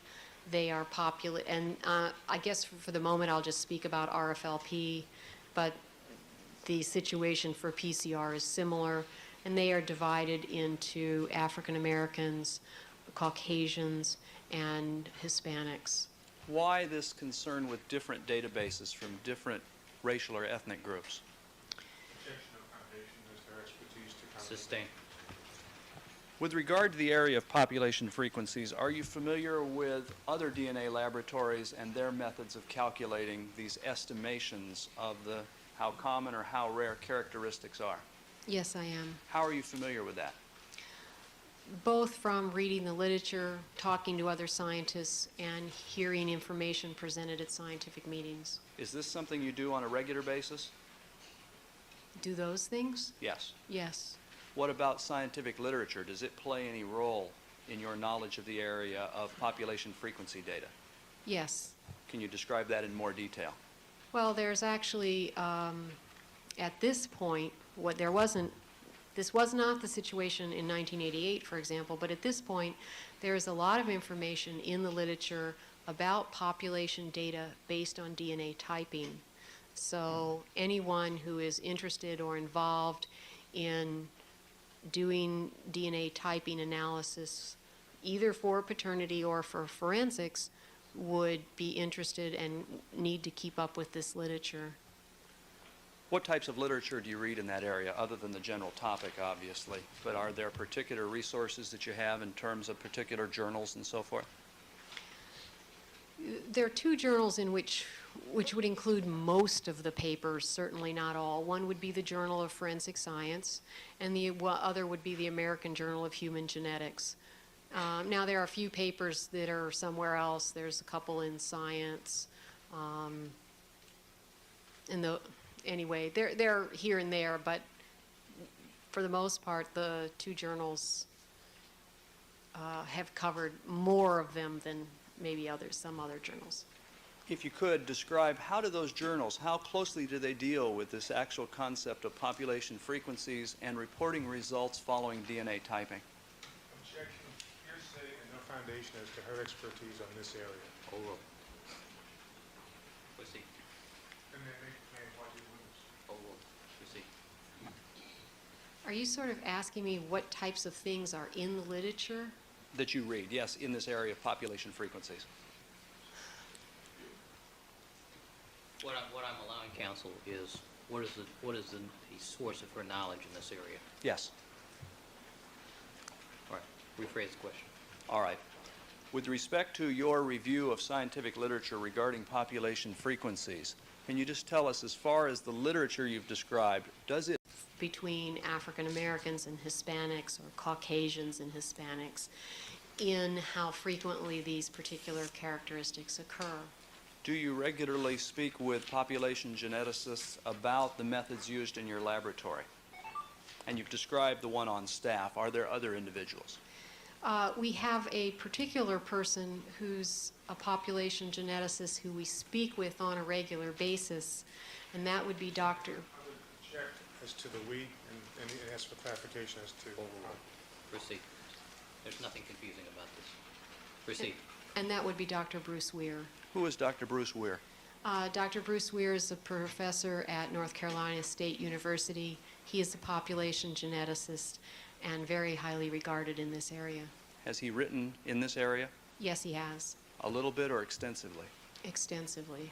S3: They are popular, and I guess for the moment I'll just speak about RFLP, but the situation for PCR is similar, and they are divided into African Americans, Caucasians, and Hispanics.
S2: Why this concern with different databases from different racial or ethnic groups?
S6: Objection of foundation as their expertise to comment.
S1: Sustain.
S2: With regard to the area of population frequencies, are you familiar with other DNA laboratories and their methods of calculating these estimations of how common or how rare characteristics are?
S3: Yes, I am.
S2: How are you familiar with that?
S3: Both from reading the literature, talking to other scientists, and hearing information presented at scientific meetings.
S2: Is this something you do on a regular basis?
S3: Do those things?
S2: Yes.
S3: Yes.
S2: What about scientific literature? Does it play any role in your knowledge of the area of population frequency data?
S3: Yes.
S2: Can you describe that in more detail?
S3: Well, there's actually, at this point, this was not the situation in 1988, for example, but at this point, there is a lot of information in the literature about population data based on DNA typing. So anyone who is interested or involved in doing DNA typing analysis, either for paternity or for forensics, would be interested and need to keep up with this literature.
S2: What types of literature do you read in that area, other than the general topic, obviously? But are there particular resources that you have in terms of particular journals and so forth?
S3: There are 2 journals in which would include most of the papers, certainly not all. One would be the Journal of Forensic Science, and the other would be the American Journal of Human Genetics. Now, there are a few papers that are somewhere else. There's a couple in Science. Anyway, they're here and there, but for the most part, the 2 journals have covered more of them than maybe some other journals.
S2: If you could, describe how do those journals, how closely do they deal with this actual concept of population frequencies and reporting results following DNA typing?
S6: Objection, hearsay, and no foundation as to her expertise on this area.
S1: Overruled. Proceed.
S6: And may applaud you witness.
S1: Overruled. Proceed.
S3: Are you sort of asking me what types of things are in the literature?
S2: That you read, yes, in this area of population frequencies.
S1: What I'm allowing counsel is, what is the source of her knowledge in this area?
S2: Yes.
S1: All right, rephrase the question.
S2: All right. With respect to your review of scientific literature regarding population frequencies, can you just tell us, as far as the literature you've described, does it
S3: Between African Americans and Hispanics, or Caucasians and Hispanics, in how frequently these particular characteristics occur?
S2: do you regularly speak with population geneticists about the methods used in your laboratory? And you've described the one on staff. Are there other individuals?
S3: We have a particular person who's a population geneticist who we speak with on a regular basis, and that would be Dr.
S6: I would object as to the we and ask for clarification as to.
S1: Proceed. There's nothing confusing about this. Proceed.
S3: And that would be Dr. Bruce Weir.
S2: Who is Dr. Bruce Weir?
S3: Dr. Bruce Weir is a professor at North Carolina State University. He is a population geneticist and very highly regarded in this area.
S2: Has he written in this area?
S3: Yes, he has,
S2: A little bit or extensively?
S3: extensively.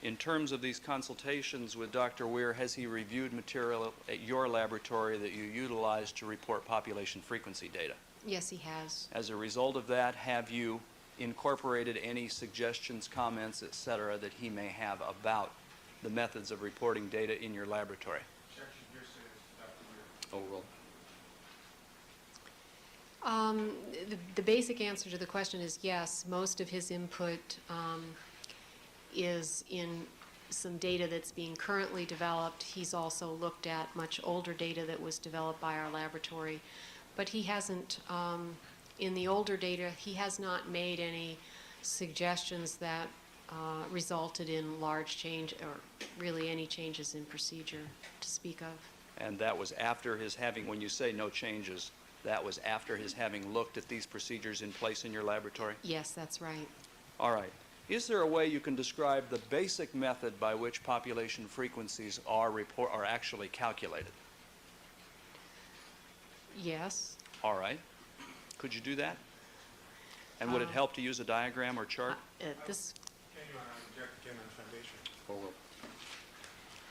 S2: In terms of these consultations with Dr. Weir, has he reviewed material at your laboratory that you utilize to report population frequency data?
S3: Yes, he has.
S2: As a result of that, have you incorporated any suggestions, comments, etc., that he may have about the methods of reporting data in your laboratory?
S6: Objection, hearsay, Dr. Weir.
S1: Overruled.
S3: The basic answer to the question is yes. Most of his input is in some data that's being currently developed. He's also looked at much older data that was developed by our laboratory. But he hasn't, in the older data, he has not made any suggestions that resulted in large change or really any changes in procedure to speak of.
S2: And that was after his having, when you say no changes, that was after his having looked at these procedures in place in your laboratory?
S3: Yes, that's right.
S2: All right. Is there a way you can describe the basic method by which population frequencies are actually calculated?
S3: Yes.
S2: All right. Could you do that? And would it help to use a diagram or chart?
S3: This
S6: Can you object again on foundation?
S1: Overruled.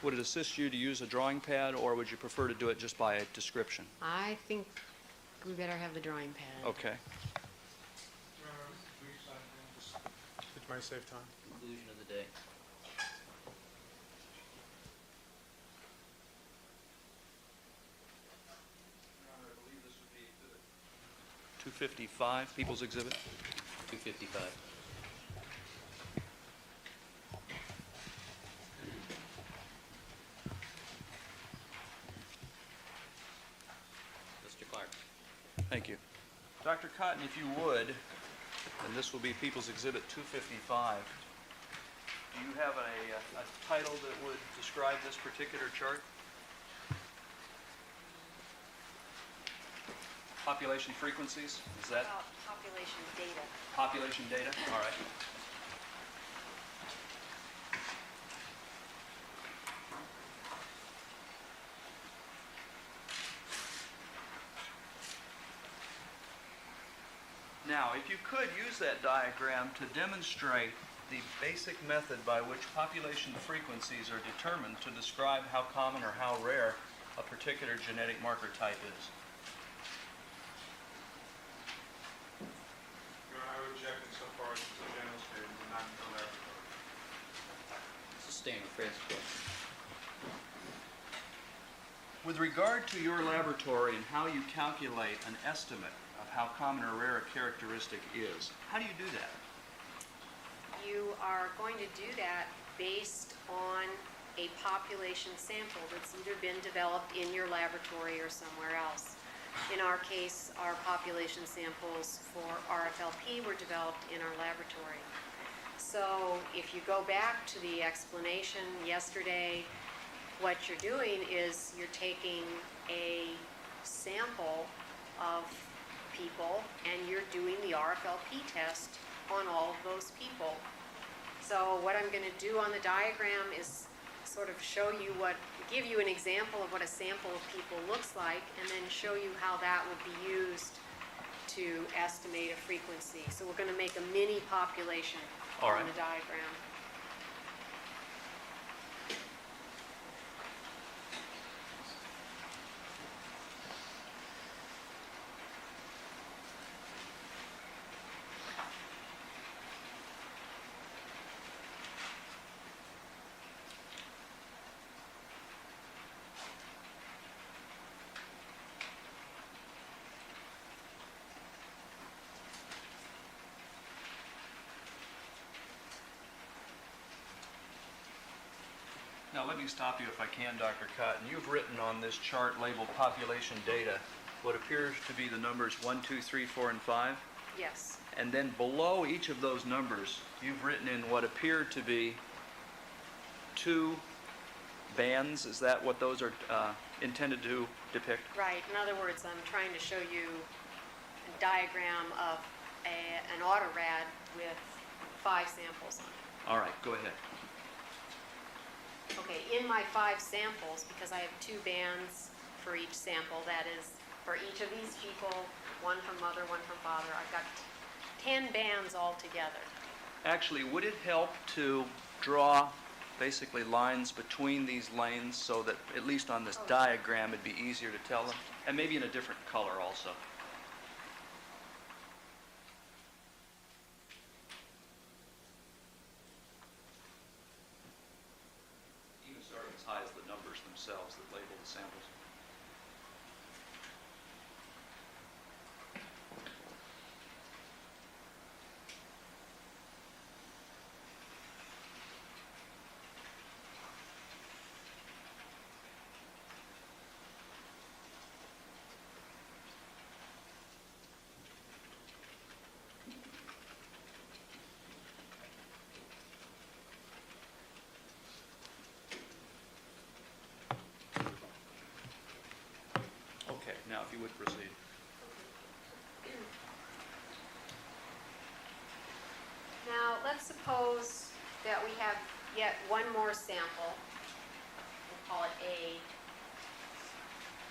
S2: Would it assist you to use a drawing pad, or would you prefer to do it just by a description?
S3: I think we better have the drawing pad.
S2: Okay.
S6: It might save time.
S1: Conclusion of the day.
S2: I believe this would be 255, People's Exhibit.
S1: 255. Mr. Clark.
S2: Thank you. Dr. Cotton, if you would, and this will be People's Exhibit 255, do you have a title that would describe this particular chart? Population frequencies, is that?
S8: Population data.
S2: Population data, all right. Now, if you could use that diagram to demonstrate the basic method by which population frequencies are determined to describe how common or how rare a particular genetic marker type is.
S6: Your Honor, I would object insofar as it's a general statement and not in the laboratory.
S1: It's a standard phrase question.
S2: With regard to your laboratory and how you calculate an estimate of how common or rare a characteristic is, how do you do that?
S8: You are going to do that based on a population sample that's either been developed in your laboratory or somewhere else. In our case, our population samples for RFLP were developed in our laboratory. So if you go back to the explanation yesterday, what you're doing is you're taking a sample of people and you're doing the RFLP test on all of those people. So what I'm going to do on the diagram is sort of show you give you an example of what a sample of people looks like, and then show you how that would be used to estimate a frequency. So we're going to make a mini population
S2: All right.
S8: on the diagram.
S2: Now, let me stop you if I can, Dr. Cotton. You've written on this chart labeled population data what appears to be the numbers 1, 2, 3, 4, and 5.
S8: Yes.
S2: And then below each of those numbers, you've written in what appear to be 2 bands. Is that what those are intended to depict?
S8: Right. In other words, I'm trying to show you a diagram of an autorad with 5 samples on it.
S2: All right, go ahead.
S8: Okay, in my 5 samples, because I have 2 bands for each sample, that is, for each of these people, one from mother, one from father, I've got 10 bands altogether.
S2: Actually, would it help to draw basically lines between these lanes so that, at least on this diagram, it'd be easier to tell them? And maybe in a different color also. samples. Okay, now if you would proceed.
S8: Now, let's suppose that we have yet one more sample. We'll call it A.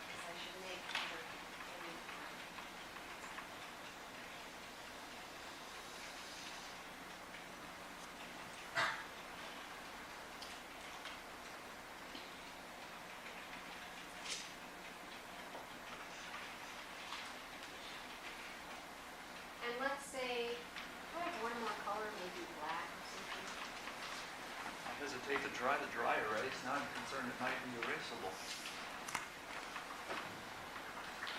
S8: 'Cause I should make other- And let's say, do I have one more color, maybe black or something?
S2: I hesitate to dry the dry erase. Now I'm concerned it might be erasable.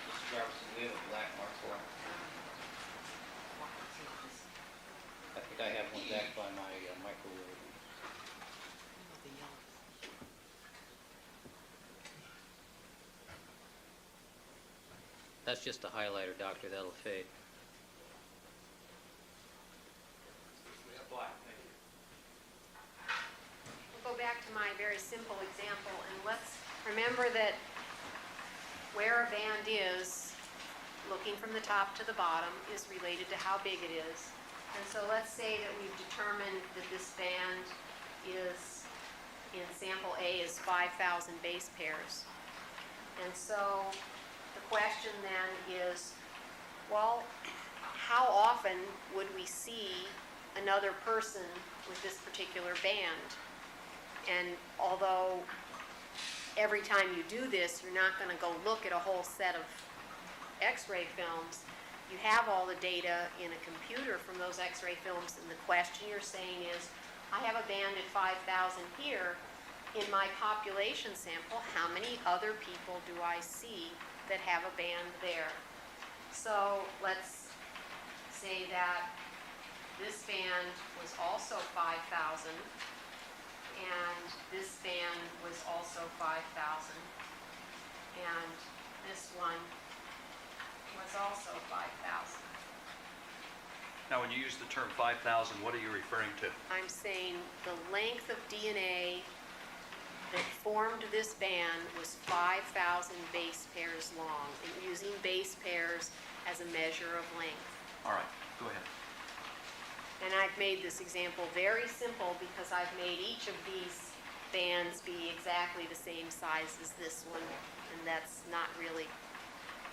S1: Mr. Jefferson, we have a black marker. I think I have one back by my microwave. That's just a highlighter, Doctor. That'll fade.
S2: We have black, thank you.
S8: We'll go back to my very simple example, and let's remember that where a band is, looking from the top to the bottom, is related to how big it is. And so let's say that we've determined that this band is, in sample A, is 5,000 base pairs. And so the question then is, well, how often would we see another person with this particular band? And although every time you do this, you're not going to go look at a whole set of X-ray films, you have all the data in a computer from those X-ray films, and the question you're saying is, I have a band at 5,000 here. In my population sample, how many other people do I see that have a band there? So let's say that this band was also 5,000, and this band was also 5,000, and this one was also 5,000.
S2: Now, when you use the term 5,000, what are you referring to?
S8: I'm saying the length of DNA that formed this band was 5,000 base pairs long, and using base pairs as a measure of length.
S2: All right, go ahead.
S8: And I've made this example very simple because I've made each of these bands be exactly the same size as this one, and that's not really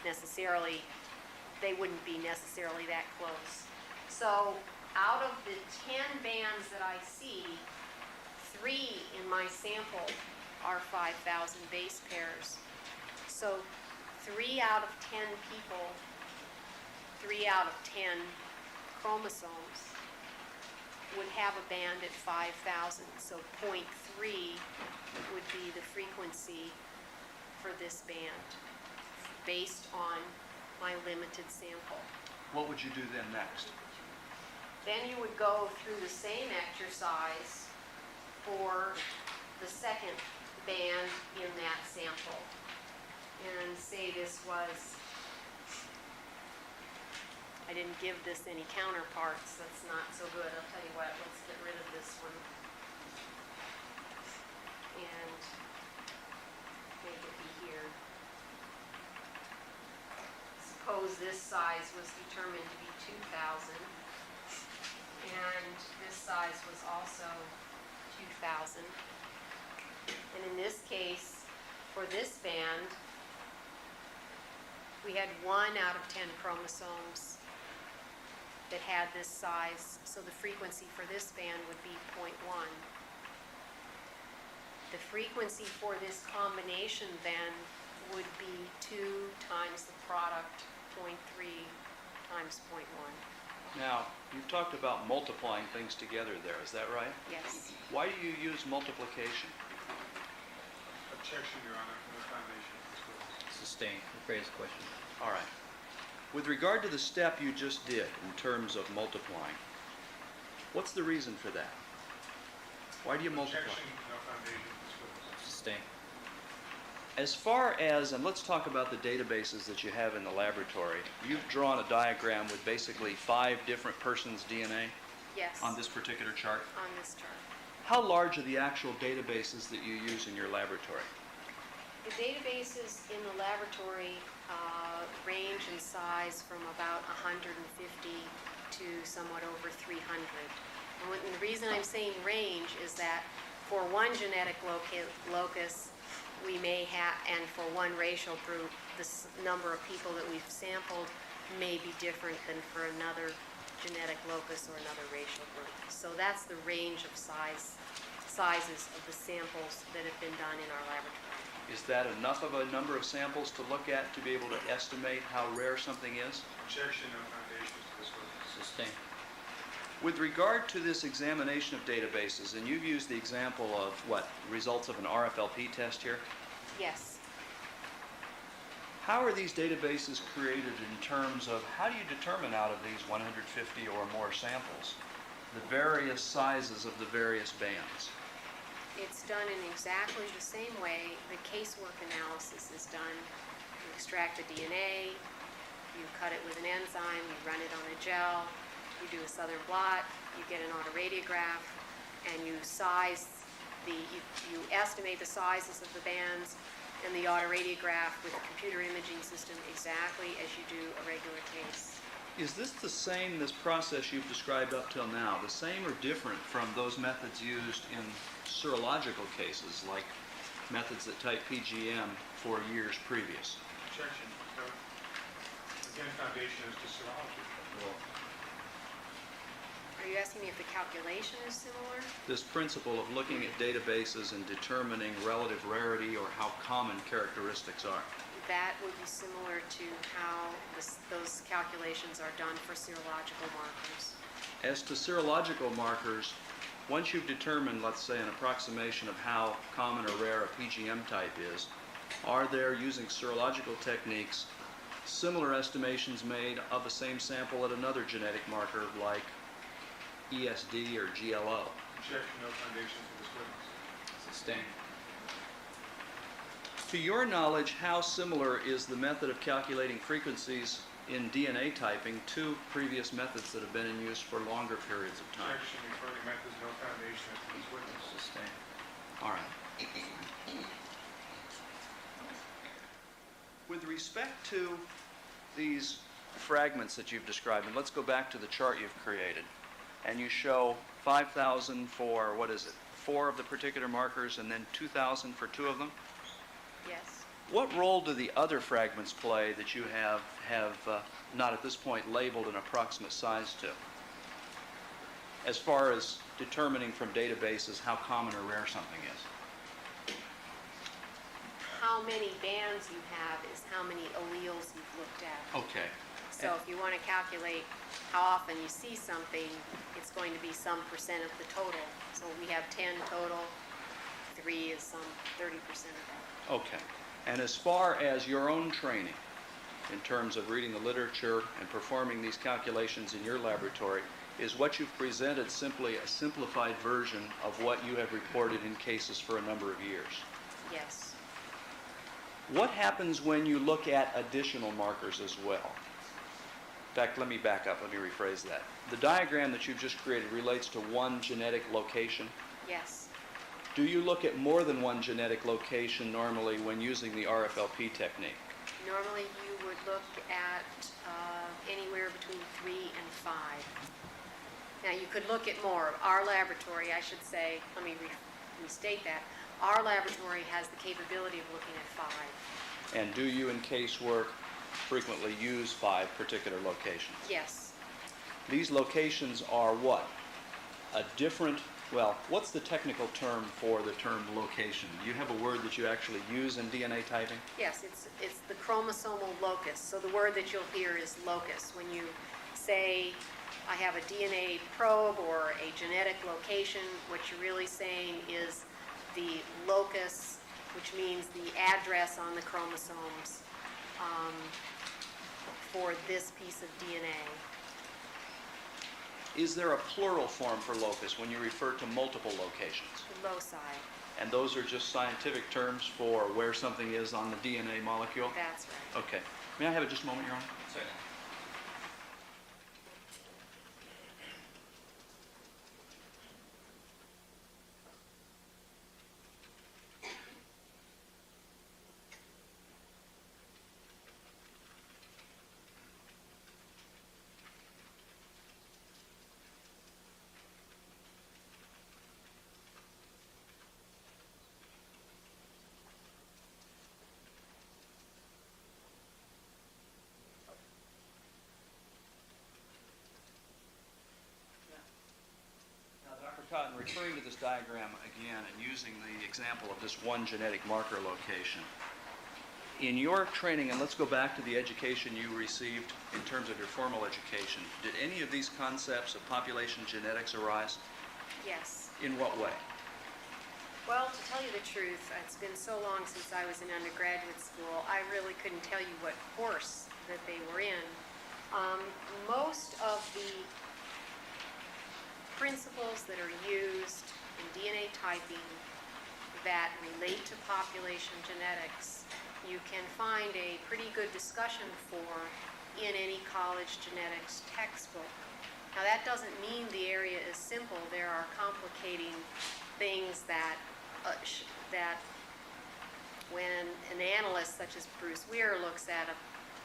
S8: necessarily, they wouldn't be necessarily that close. So out of the 10 bands that I see, 3 in my sample are 5,000 base pairs. So 3 out of 10 people, 3 out of 10 chromosomes would have a band at 5,000. So 0.3 would be the frequency for this band based on my limited sample.
S2: What would you do then next?
S8: Then you would go through the same exercise for the second band in that sample. And say this was, I didn't give this any counterparts, that's not so good. I'll tell you what, let's get rid of this one. And make it be here. Suppose this size was determined to be 2,000, and this size was also 2,000. And in this case, for this band, we had 1 out of 10 chromosomes that had this size, so the frequency for this band would be 0.1. The frequency for this combination then would be 2 times the product, 0.3 times 0.1.
S2: Now, you've talked about multiplying things together there, is that right?
S8: Yes.
S2: Why do you use multiplication?
S6: Objection, Your Honor, if I may
S1: Sustained. Rephrase the question.
S2: All right. With regard to the step you just did in terms of multiplying, what's the reason for that? Why do you multiply?
S6: Objection, no foundation for this witness.
S1: Sustained.
S2: As far as, and let's talk about the databases that you have in the laboratory, you've drawn a diagram with basically 5 different persons' DNA
S8: Yes.
S2: on this particular chart.
S8: On this chart.
S2: How large are the actual databases that you use in your laboratory?
S8: The databases in the laboratory range in size from about 150 to somewhat over 300. And the reason I'm saying range is that for one genetic locus, we may have, and for one racial group, the number of people that we've sampled may be different than for another genetic locus or another racial group. So that's the range of sizes of the samples that have been done in our laboratory.
S2: Is that enough of a number of samples to look at to be able to estimate how rare something is?
S6: Objection, no foundations for this witness.
S1: Sustained.
S2: With regard to this examination of databases, and you've used the example of what, results of an RFLP test here,
S8: Yes.
S2: how are these databases created in terms of how do you determine out of these 150 or more samples the various sizes of the various bands?
S8: It's done in exactly the same way the casework analysis is done. You extract the DNA, you cut it with an enzyme, you run it on a gel, you do a southern blot, you get an autoradiograph, and you size you estimate the sizes of the bands and the autoradiograph with a computer imaging system exactly as you do a regular case.
S2: Is this the same, this process you've described up till now, the same or different from those methods used in serological cases, like methods that type PGM for years previous?
S6: Objection, no. Again, foundation is to serology.
S8: Are you asking me if the calculation is similar?
S2: This principle of looking at databases and determining relative rarity or how common characteristics are.
S8: That would be similar to how those calculations are done for serological markers.
S2: As to serological markers, once you've determined, let's say, an approximation of how common or rare a PGM type is, are there, using serological techniques, similar estimations made of the same sample at another genetic marker like ESD or GLO?
S6: Objection, no foundation for this witness.
S1: Sustained.
S2: To your knowledge, how similar is the method of calculating frequencies in DNA typing to previous methods that have been in use for longer periods of time?
S6: Objection, referring methods, no foundation for this witness.
S1: Sustained.
S2: All right. With respect to these fragments that you've described, and let's go back to the chart you've created, and you show 5,000 for, what is it, 4 of the particular markers and then 2,000 for 2 of them?
S8: Yes.
S2: What role do the other fragments play that you have not at this point labeled an approximate size to, as far as determining from databases how common or rare something is?
S8: How many bands you have is how many alleles you've looked at.
S2: Okay.
S8: So if you want to calculate how often you see something, it's going to be some percent of the total. So we have 10 total, 3 is some 30% of that.
S2: Okay. And as far as your own training, in terms of reading the literature and performing these calculations in your laboratory, is what you've presented simply a simplified version of what you have reported in cases for a number of years?
S8: Yes.
S2: What happens when you look at additional markers as well? In fact, let me back up, let me rephrase that. The diagram that you've just created relates to one genetic location.
S8: Yes.
S2: Do you look at more than one genetic location normally when using the RFLP technique?
S8: Normally you would look at anywhere between 3 and 5. Now you could look at more. Our laboratory, I should say, let me restate that. Our laboratory has the capability of looking at 5.
S2: And do you in casework frequently use 5 particular locations?
S8: Yes.
S2: These locations are what? A different, well, what's the technical term for the term location? Do you have a word that you actually use in DNA typing?
S8: Yes, it's the chromosomal locus. So the word that you'll hear is locus. When you say, I have a DNA probe or a genetic location, what you're really saying is the locus, which means the address on the chromosomes for this piece of DNA.
S2: Is there a plural form for locus when you refer to multiple locations?
S8: Loci,
S2: And those are just scientific terms for where something is on the DNA molecule?
S8: that's right.
S2: Okay. May I have it just a moment, Your Honor?
S1: Certainly.
S2: Now, Dr. Cotton, referring to this diagram again and using the example of this one genetic marker location, in your training, and let's go back to the education you received in terms of your formal education, did any of these concepts of population genetics arise?
S8: Yes.
S2: In what way?
S8: Well, to tell you the truth, it's been so long since I was in undergraduate school, I really couldn't tell you what course that they were in. Most of the principles that are used in DNA typing that relate to population genetics, you can find a pretty good discussion for in any college genetics textbook. Now, that doesn't mean the area is simple. There are complicating things that when an analyst such as Bruce Weir looks at a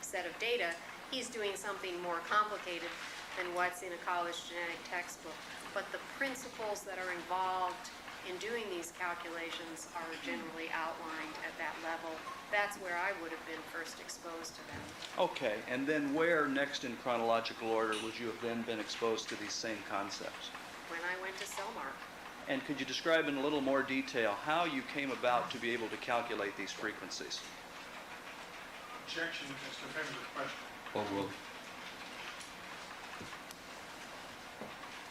S8: set of data, he's doing something more complicated than what's in a college genetic textbook. But the principles that are involved in doing these calculations are generally outlined at that level. That's where I would have been first exposed to them.
S2: Okay, and then where next in chronological order would you have then been exposed to these same concepts?
S8: When I went to Cellmark.
S2: And could you describe in a little more detail how you came about to be able to calculate these frequencies?
S6: Objection, Mr. Fenner's question.
S1: Overruled.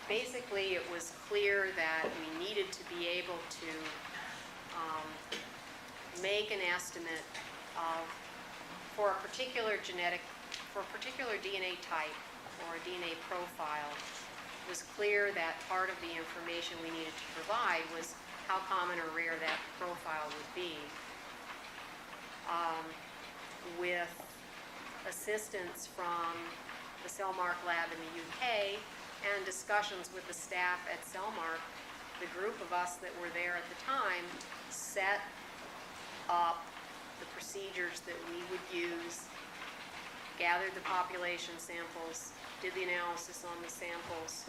S8: Basically, it was clear that we needed to be able to make an estimate of, for a particular DNA type or a DNA profile. It was clear that part of the information we needed to provide was how common or rare that profile would be. With assistance from the Cellmark lab in the UK and discussions with the staff at Cellmark, the group of us that were there at the time set up the procedures that we would use, gathered the population samples, did the analysis on the samples.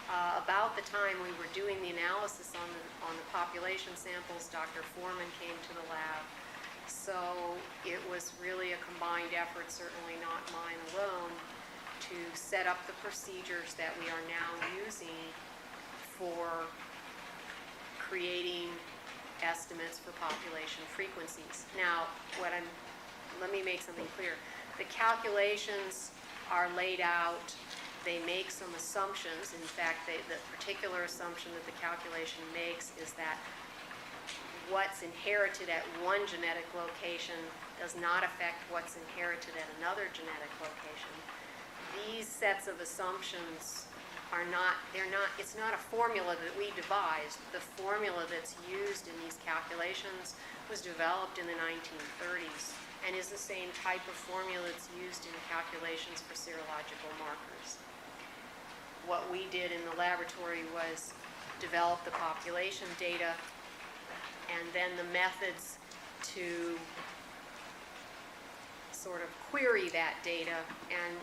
S8: About the time we were doing the analysis on the population samples, Dr. Foreman came to the lab. So it was really a combined effort, certainly not mine alone, to set up the procedures that we are now using for creating estimates for population frequencies. Now, let me make something clear. The calculations are laid out. They make some assumptions. In fact, the particular assumption that the calculation makes is that what's inherited at one genetic location does not affect what's inherited at another genetic location. These sets of assumptions it's not a formula that we devised. The formula that's used in these calculations was developed in the 1930s and is the same type of formula that's used in calculations for serological markers. What we did in the laboratory was develop the population data and then the methods to sort of query that data. And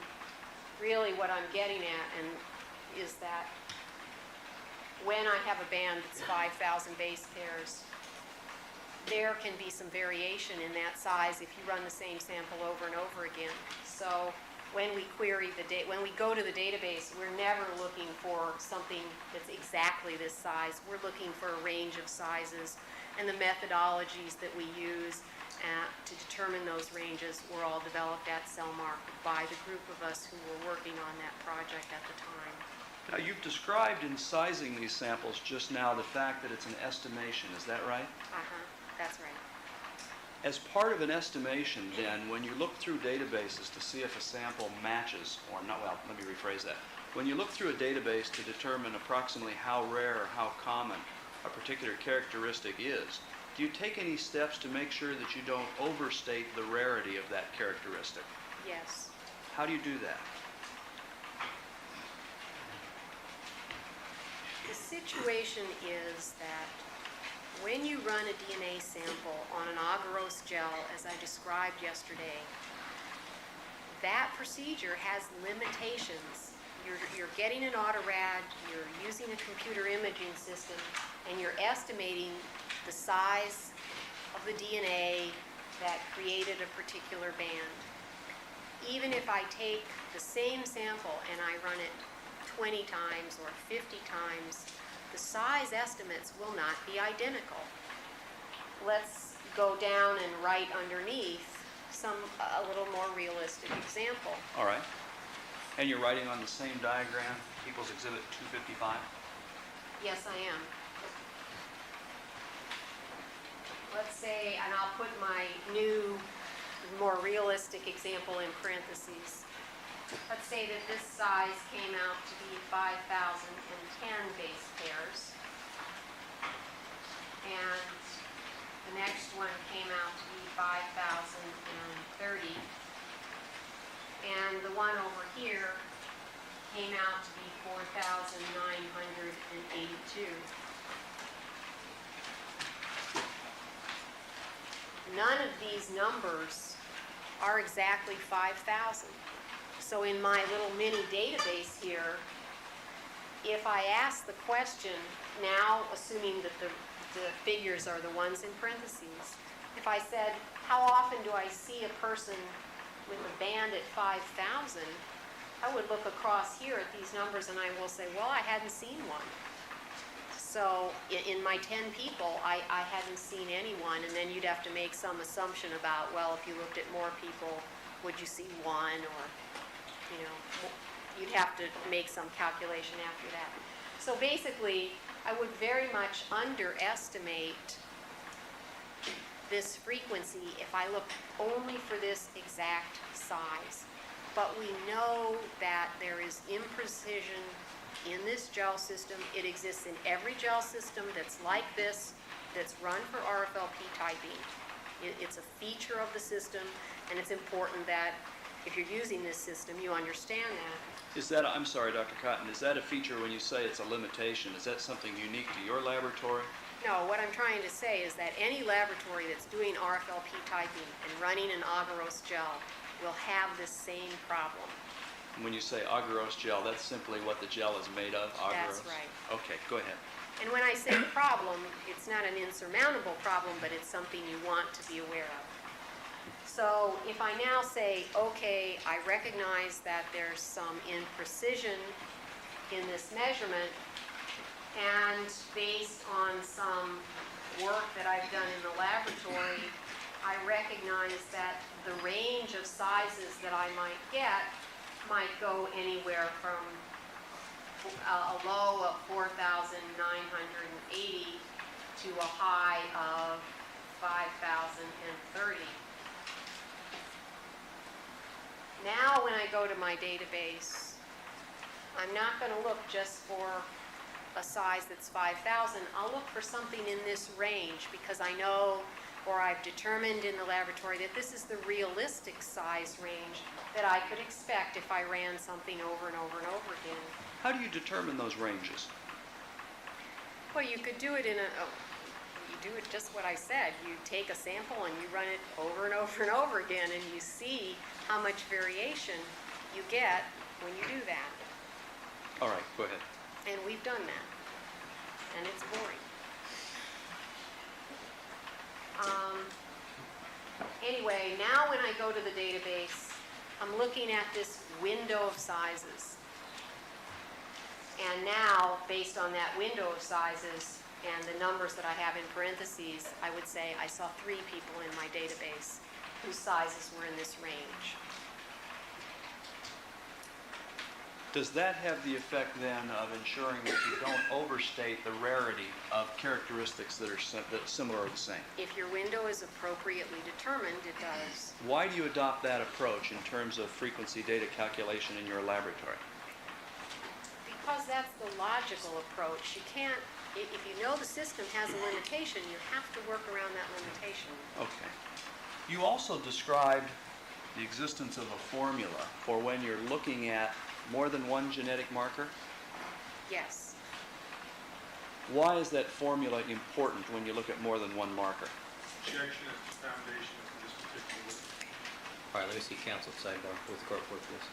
S8: really what I'm getting at is that when I have a band that's 5,000 base pairs, there can be some variation in that size if you run the same sample over and over again. So when we query when we go to the database, we're never looking for something that's exactly this size. We're looking for a range of sizes, and the methodologies that we use to determine those ranges were all developed at Cellmark by the group of us who were working on that project at the time.
S2: Now, you've described in sizing these samples just now the fact that it's an estimation. Is that right?
S8: That's right.
S2: As part of an estimation, then, when you look through databases to see if a sample matches or not, well, let me rephrase that. When you look through a database to determine approximately how rare or how common a particular characteristic is, do you take any steps to make sure that you don't overstate the rarity of that characteristic?
S8: Yes.
S2: How do you do that?
S8: The situation is that when you run a DNA sample on an agarose gel, as I described yesterday, that procedure has limitations. You're getting an autorad, you're using a computer imaging system, and you're estimating the size of the DNA that created a particular band. Even if I take the same sample and I run it 20 times or 50 times, the size estimates will not be identical. Let's go down and write underneath a little more realistic example.
S2: All right. And you're writing on the same diagram, People's Exhibit 255?
S8: Yes, I am. Let's say, and I'll put my new, more realistic example in parentheses. Let's say that this size came out to be 5,010 base pairs. And the next one came out to be 5,030. And the one over here came out to be 4,982. None of these numbers are exactly 5,000. So in my little mini database here, if I ask the question, now assuming that the figures are the ones in parentheses, if I said, how often do I see a person with a band at 5,000, I would look across here at these numbers and I will say, well, I hadn't seen one. So in my 10 people, I hadn't seen anyone, and then you'd have to make some assumption about, well, if you looked at more people, would you see one, or, you know, you'd have to make some calculation after that. So basically, I would very much underestimate this frequency if I look only for this exact size. But we know that there is imprecision in this gel system. It exists in every gel system that's like this, that's run for RFLP typing. It's a feature of the system, and it's important that if you're using this system, you understand that.
S2: Is that, I'm sorry, Dr. Cotton, is that a feature when you say it's a limitation? Is that something unique to your laboratory?
S8: No, what I'm trying to say is that any laboratory that's doing RFLP typing and running an agarose gel will have this same problem.
S2: When you say agarose gel, that's simply what the gel is made of, agarose?
S8: That's right.
S2: Okay, go ahead.
S8: And when I say problem, it's not an insurmountable problem, but it's something you want to be aware of. So if I now say, okay, I recognize that there's some imprecision in this measurement, and based on some work that I've done in the laboratory, I recognize that the range of sizes that I might get might go anywhere from a low of 4,980 to a high of 5,030. Now when I go to my database, I'm not going to look just for a size that's 5,000. I'll look for something in this range because I know, or I've determined in the laboratory, that this is the realistic size range that I could expect if I ran something over and over and over again.
S2: How do you determine those ranges?
S8: Well, you could do it you do it just what I said. You take a sample and you run it over and over and over again, and you see how much variation you get when you do that.
S2: All right, go ahead.
S8: And we've done that. And it's boring. Anyway, now when I go to the database, I'm looking at this window of sizes. And now, based on that window of sizes and the numbers that I have in parentheses, I would say I saw 3 people in my database whose sizes were in this range.
S2: Does that have the effect then of ensuring that you don't overstate the rarity of characteristics that are similar or the same?
S8: If your window is appropriately determined, it does.
S2: Why do you adopt that approach in terms of frequency data calculation in your laboratory?
S8: Because that's the logical approach. You can't, if you know the system has a limitation, you have to work around that limitation.
S2: Okay. You also described the existence of a formula for when you're looking at more than one genetic marker.
S8: Yes.
S2: Why is that formula important when you look at more than one marker?
S6: Objection is the foundation of this particular witness.
S1: All right, let me see counsel sidebar with the court report, please.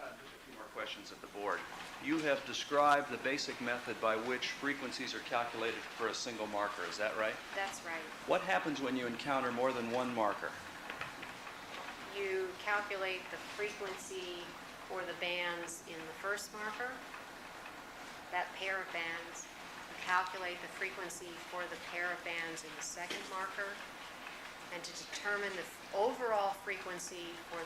S2: Just a few more questions at the board. You have described the basic method by which frequencies are calculated for a single marker. Is that right?
S8: That's right.
S2: What happens when you encounter more than one marker?
S8: You calculate the frequency for the bands in the first marker, that pair of bands. You calculate the frequency for the pair of bands in the second marker, and to determine the overall frequency for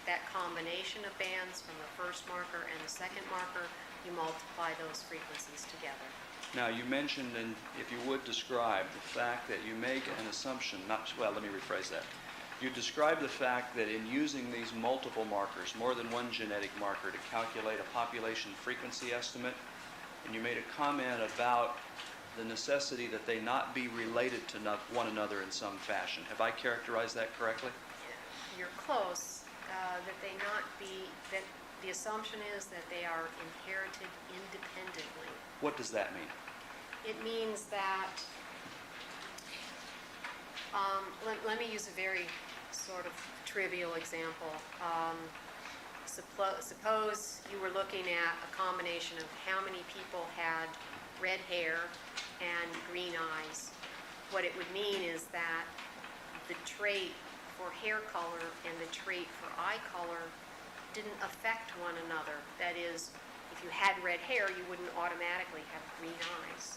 S8: that combination of bands from the first marker and the second marker, you multiply those frequencies together.
S2: Now, you mentioned, and if you would describe the fact that you make an assumption, let me rephrase that. You describe the fact that in using these multiple markers, more than one genetic marker, to calculate a population frequency estimate, and you made a comment about the necessity that they not be related to one another in some fashion. Have I characterized that correctly?
S8: You're close, that the assumption is that they are inherited independently.
S2: What does that mean?
S8: It means that, let me use a very sort of trivial example. Suppose you were looking at a combination of how many people had red hair and green eyes. What it would mean is that the trait for hair color and the trait for eye color didn't affect one another. That is, if you had red hair, you wouldn't automatically have green eyes.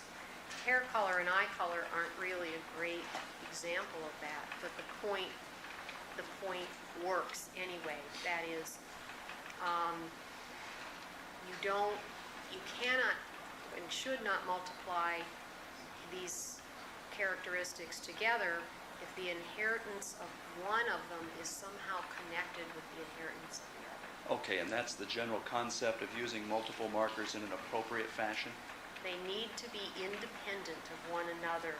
S8: Hair color and eye color aren't really a great example of that, but the point works anyway. That is, you cannot and should not multiply these characteristics together if the inheritance of one of them is somehow connected with the inheritance of the other.
S2: Okay, and that's the general concept of using multiple markers in an appropriate fashion?
S8: They need to be independent of one another.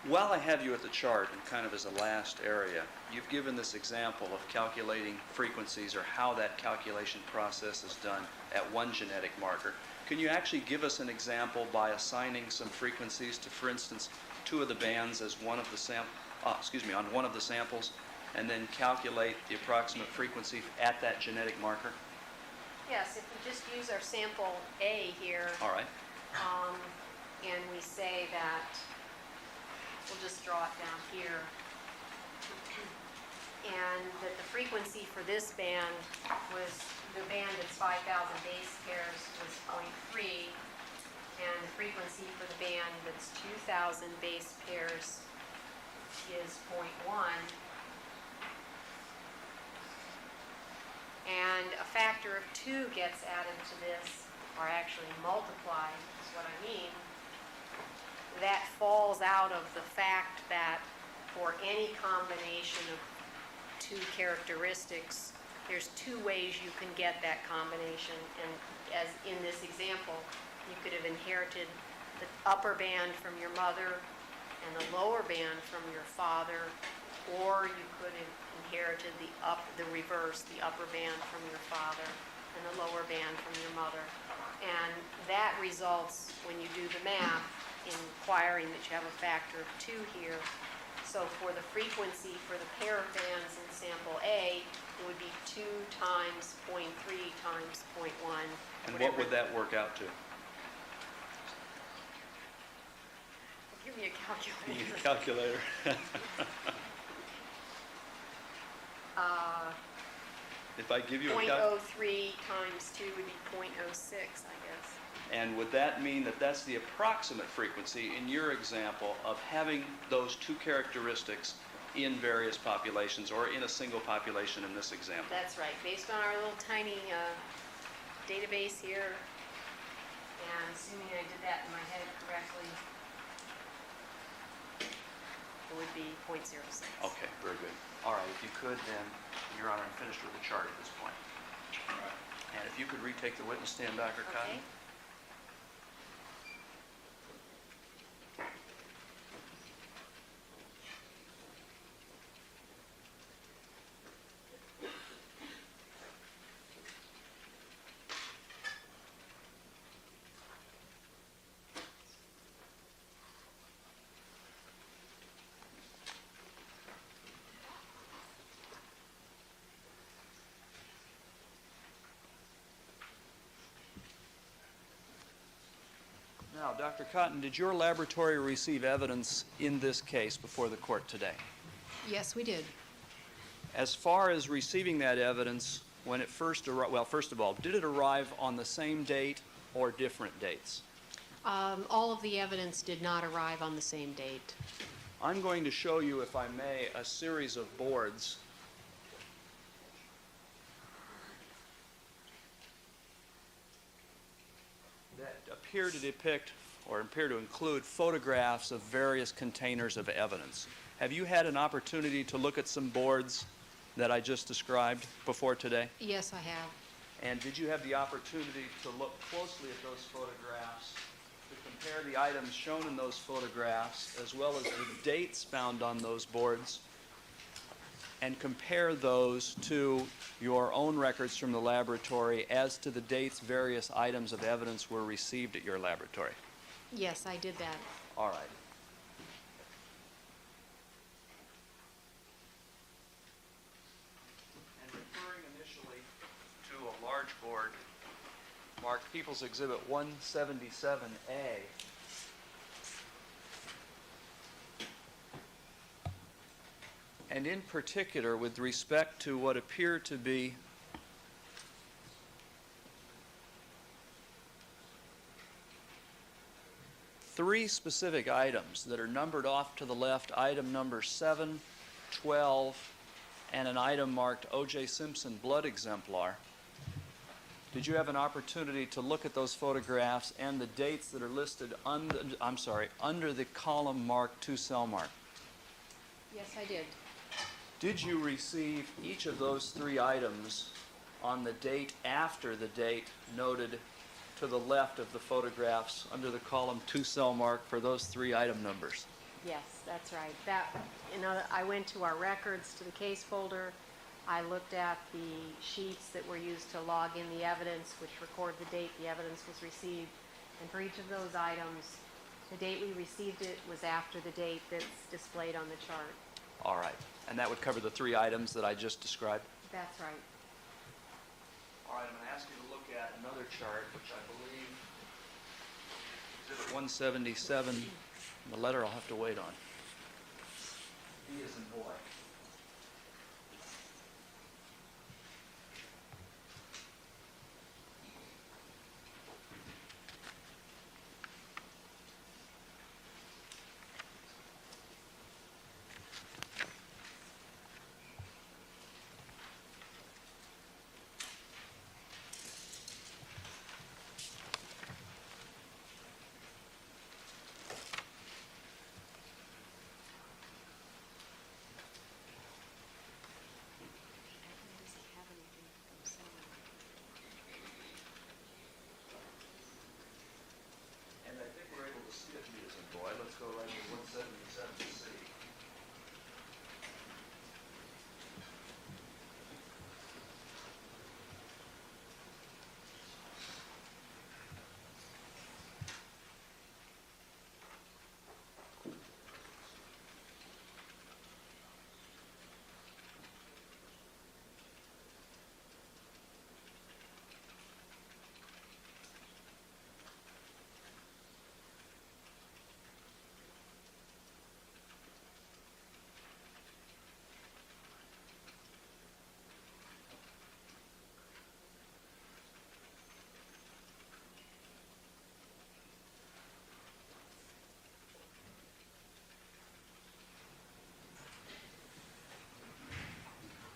S2: While I have you at the chart, and kind of as a last area, you've given this example of calculating frequencies or how that calculation process is done at one genetic marker. Can you actually give us an example by assigning some frequencies to, for instance, two of the bands as on one of the samples, and then calculate the approximate frequency at that genetic marker?
S8: Yes, if we just use our sample A here.
S2: All right.
S8: And we say that, we'll just draw it down here. and that the frequency for this band was, the band that's 5,000 base pairs was 0.3, and the frequency for the band that's 2,000 base pairs is 0.1. And a factor of 2 gets added to this, or actually multiplied, is what I mean. That falls out of the fact that for any combination of 2 characteristics, there's 2 ways you can get that combination. And as in this example, you could have inherited the upper band from your mother and the lower band from your father, or you could have inherited the reverse, the upper band from your father and the lower band from your mother. And that results, when you do the math, in requiring that you have a factor of 2 here. So for the frequency for the pair of bands in sample A, it would be 2 times 0.3 times 0.1.
S2: And what would that work out to?
S8: Give me a calculator.
S2: You need a calculator. If I give you a calculator.
S8: 0.03 times 2 would be 0.06, I guess.
S2: And would that mean that that's the approximate frequency in your example of having those 2 characteristics in various populations or in a single population in this example?
S8: That's right. Based on our little tiny database here, and assuming I did that in my head correctly, it would be 0.06.
S2: Okay, very good. All right, if you could then, Your Honor, I'm finished with the chart at this point. And if you could retake the witness stand, Dr. Cotton.
S8: Okay.
S2: Now, Dr. Cotton, did your laboratory receive evidence in this case before the court today?
S3: Yes, we did.
S2: As far as receiving that evidence, when it first arrived, well, first of all, did it arrive on the same date or different dates?
S3: All of the evidence did not arrive on the same date.
S2: I'm going to show you, if I may, a series of boards that appear to depict or appear to include photographs of various containers of evidence. Have you had an opportunity to look at some boards that I just described before today?
S3: Yes, I have.
S2: And did you have the opportunity to look closely at those photographs, to compare the items shown in those photographs, as well as the dates found on those boards, and compare those to your own records from the laboratory as to the dates various items of evidence were received at your laboratory?
S3: Yes, I did that.
S2: All right. And referring initially to a large board marked People's Exhibit 177A, and in particular with respect to what appear to be three specific items that are numbered off to the left, item number 7, 12, and an item marked O.J. Simpson blood exemplar. Did you have an opportunity to look at those photographs and the dates that are listed under the column marked 2 cell mark?
S3: Yes, I did.
S2: Did you receive each of those 3 items on the date after the date noted to the left of the photographs under the column 2 cell mark for those 3 item numbers?
S8: Yes, that's right. I went to our records, to the case folder. I looked at the sheets that were used to log in the evidence, which record the date the evidence was received. And for each of those items, the date we received it was after the date that's displayed on the chart.
S2: All right. And that would cover the 3 items that I just described?
S8: That's right.
S2: All right, I'm going to ask you to look at another chart, which I believe is Exhibit 177. The letter I'll have to wait on. B as in boy.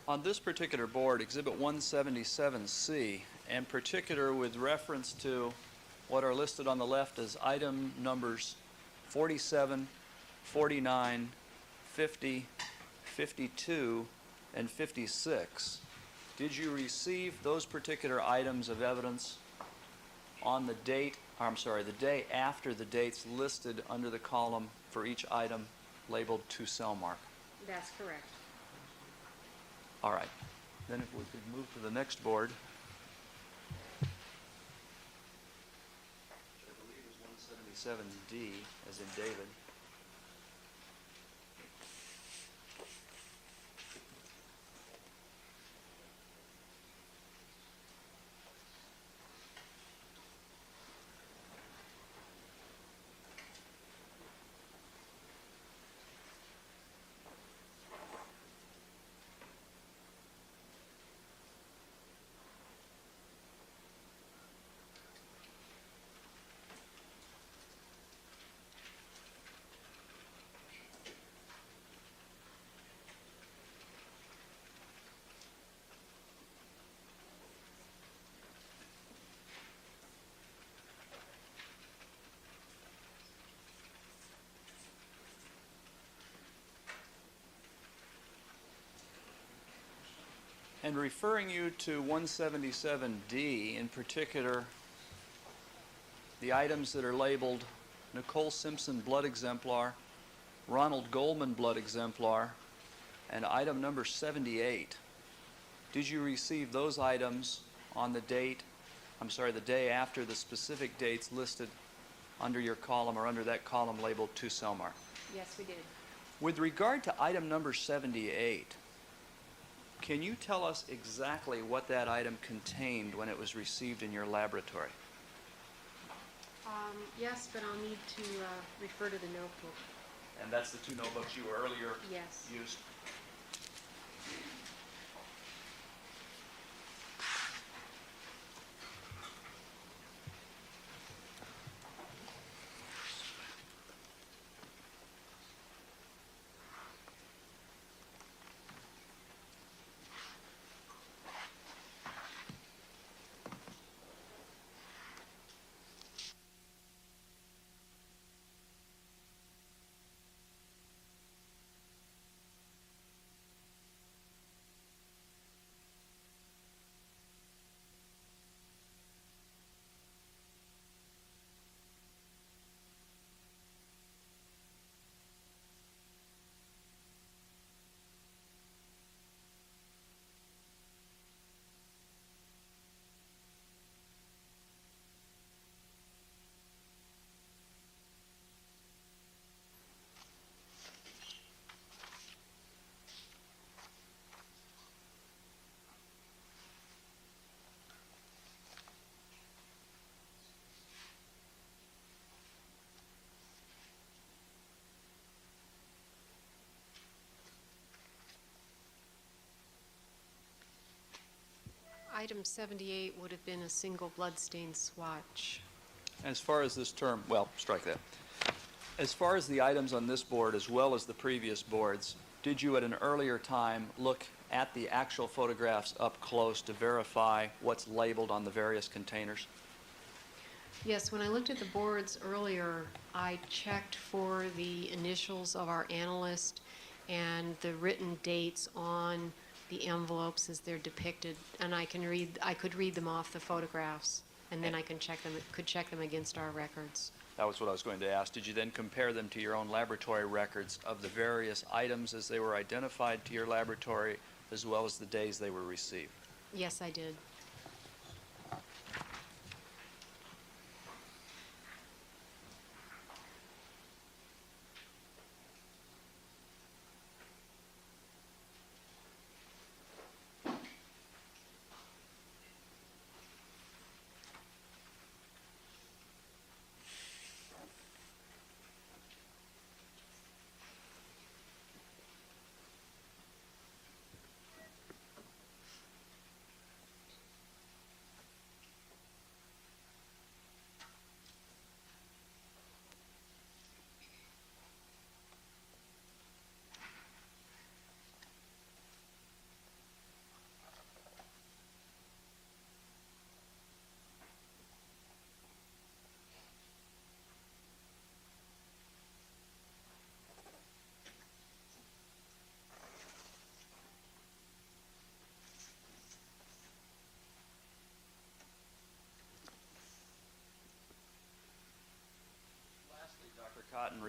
S2: On this particular board, Exhibit 177C, in particular with reference to what are listed on the left as item numbers 47, 49, 50, 52, and 56, did you receive those particular items of evidence on the date, the day after the dates listed under the column for each item labeled to cell mark?
S8: That's correct.
S2: All right. Then if we could move to the next board. Which I believe is 177D, as in David. And referring you to 177D, in particular, the items that are labeled Nicole Simpson blood exemplar, Ronald Goldman blood exemplar, and item number 78. Did you receive those items on the day after the specific dates listed under your column or under that column labeled to cell mark?
S8: Yes, we did.
S2: With regard to item number 78, can you tell us exactly what that item contained when it was received in your laboratory?
S8: Yes, but I'll need to refer to the notebook.
S2: And that's the two notebooks you earlier
S8: Yes.
S2: used?
S3: Item 78 would have been a single bloodstain swatch.
S2: As far as this term, well, strike that. As far as the items on this board as well as the previous boards, did you at an earlier time look at the actual photographs up close to verify what's labeled on the various containers?
S3: Yes, when I looked at the boards earlier, I checked for the initials of our analyst and the written dates on the envelopes as they're depicted, and I could read them off the photographs, and then I could check them against our records.
S2: That was what I was going to ask. Did you then compare them to your own laboratory records of the various items as they were identified to your laboratory, as well as the days they were received?
S3: Yes, I did.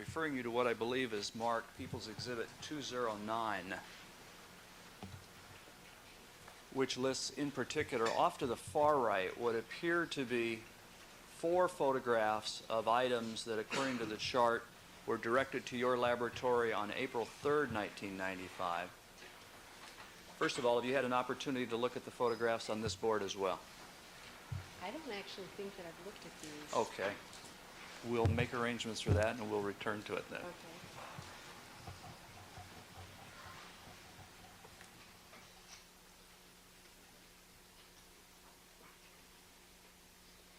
S2: referring you to what I believe is marked People's Exhibit 209, which lists in particular, off to the far right, what appear to be 4 photographs of items that, according to the chart, were directed to your laboratory on April 3rd, 1995. First of all, have you had an opportunity to look at the photographs on this board as well?
S3: I don't actually think that I've looked at these.
S2: Okay. We'll make arrangements for that, and we'll return to it then.
S3: Okay.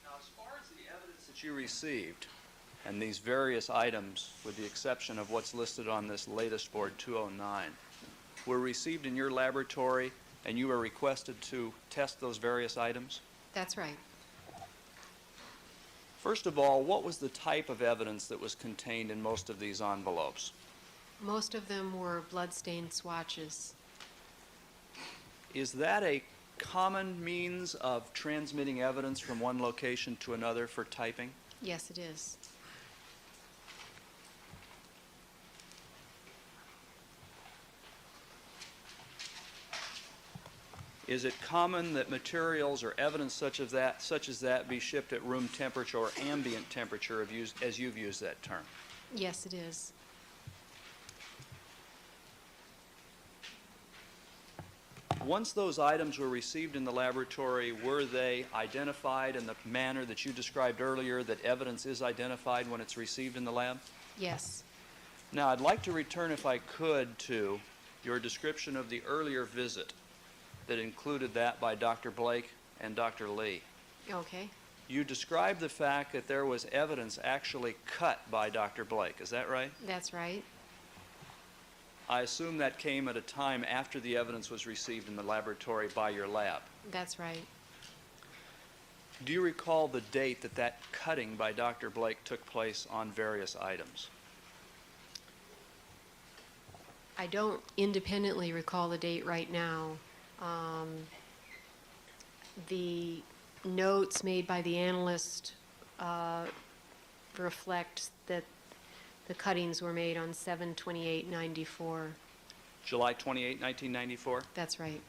S2: Now, as far as the evidence that you received, and these various items, with the exception of what's listed on this latest board, 209, were received in your laboratory, and you were requested to test those various items?
S3: That's right.
S2: First of all, what was the type of evidence that was contained in most of these envelopes?
S3: Most of them were blood-stained swatches.
S2: Is that a common means of transmitting evidence from one location to another for typing?
S3: Yes, it is.
S2: Is it common that materials or evidence such as that be shipped at room temperature or ambient temperature as you've used that term?
S3: Yes, it is.
S2: Once those items were received in the laboratory, were they identified in the manner that you described earlier, that evidence is identified when it's received in the lab?
S3: Yes.
S2: Now, I'd like to return, if I could, to your description of the earlier visit that included that by Dr. Blake and Dr. Lee.
S3: Okay.
S2: You described the fact that there was evidence actually cut by Dr. Blake. Is that right?
S3: That's right.
S2: I assume that came at a time after the evidence was received in the laboratory by your lab.
S3: That's right.
S2: Do you recall the date that that cutting by Dr. Blake took place on various items?
S3: I don't independently recall the date right now. The notes made by the analyst reflect that the cuttings were made on 7/28/94.
S2: July 28, 1994?
S3: That's right.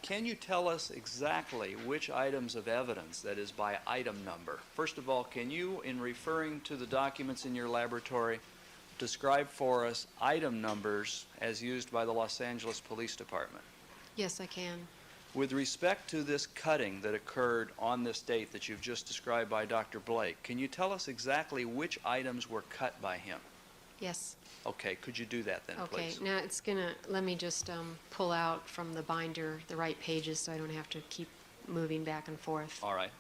S2: Can you tell us exactly which items of evidence, that is by item number? First of all, can you, in referring to the documents in your laboratory, describe for us item numbers as used by the Los Angeles Police Department?
S3: Yes, I can.
S2: With respect to this cutting that occurred on this date that you've just described by Dr. Blake, can you tell us exactly which items were cut by him?
S3: Yes.
S2: Okay, could you do that then,
S3: Okay.
S2: please?
S3: Now let me just pull out from the binder the right pages so I don't have to keep moving back and forth.
S2: All right.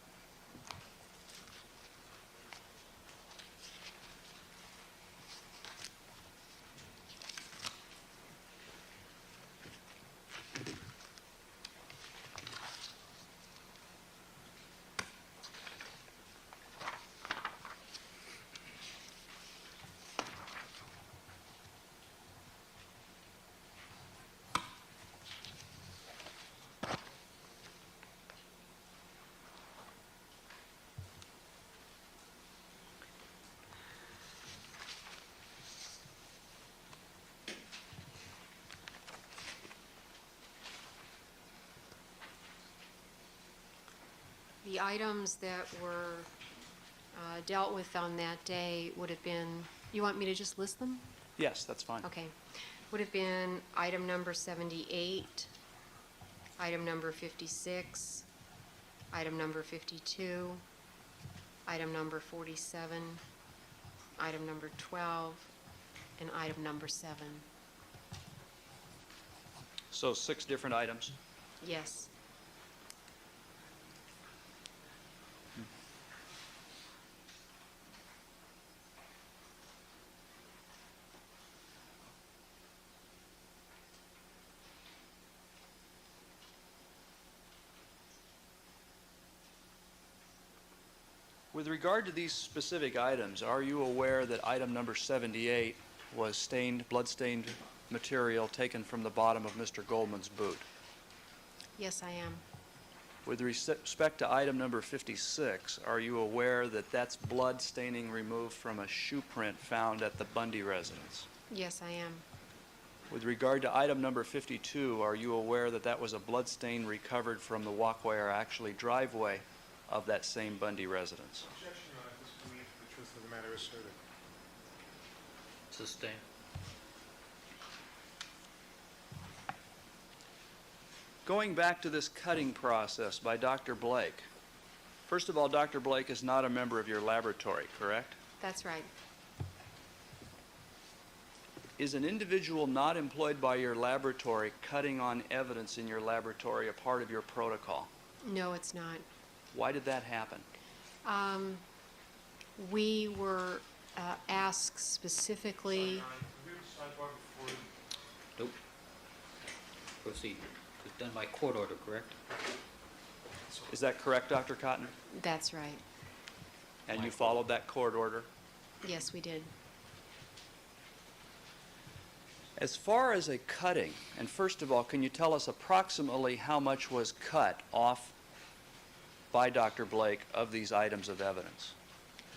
S3: The items that were dealt with on that day would have been, you want me to just list them?
S2: Yes, that's fine.
S3: Okay. Would have been item number 78, item number 56, item number 52, item number 47, item number 12, and item number 7.
S2: So 6 different items.
S3: Yes.
S2: With regard to these specific items, are you aware that item number 78 was blood-stained material taken from the bottom of Mr. Goldman's boot?
S3: Yes, I am.
S2: With respect to item number 56, are you aware that that's blood staining removed from a shoe print found at the Bundy residence?
S3: Yes, I am.
S2: With regard to item number 52, are you aware that that was a blood stain recovered from the walkway or actually driveway of that same Bundy residence?
S6: Objection, Your Honor. I disbelieve the truth of the matter asserted.
S1: Sustain.
S2: Going back to this cutting process by Dr. Blake, first of all, Dr. Blake is not a member of your laboratory, correct?
S3: That's right.
S2: Is an individual not employed by your laboratory cutting on evidence in your laboratory a part of your protocol?
S3: No, it's not.
S2: Why did that happen?
S3: We were asked specifically,
S1: Nope. Proceed. It was done by court order, correct?
S2: Is that correct, Dr. Cotton?
S3: that's right.
S2: And you followed that court order?
S3: Yes, we did.
S2: As far as a cutting, and first of all, can you tell us approximately how much was cut off by Dr. Blake of these items of evidence?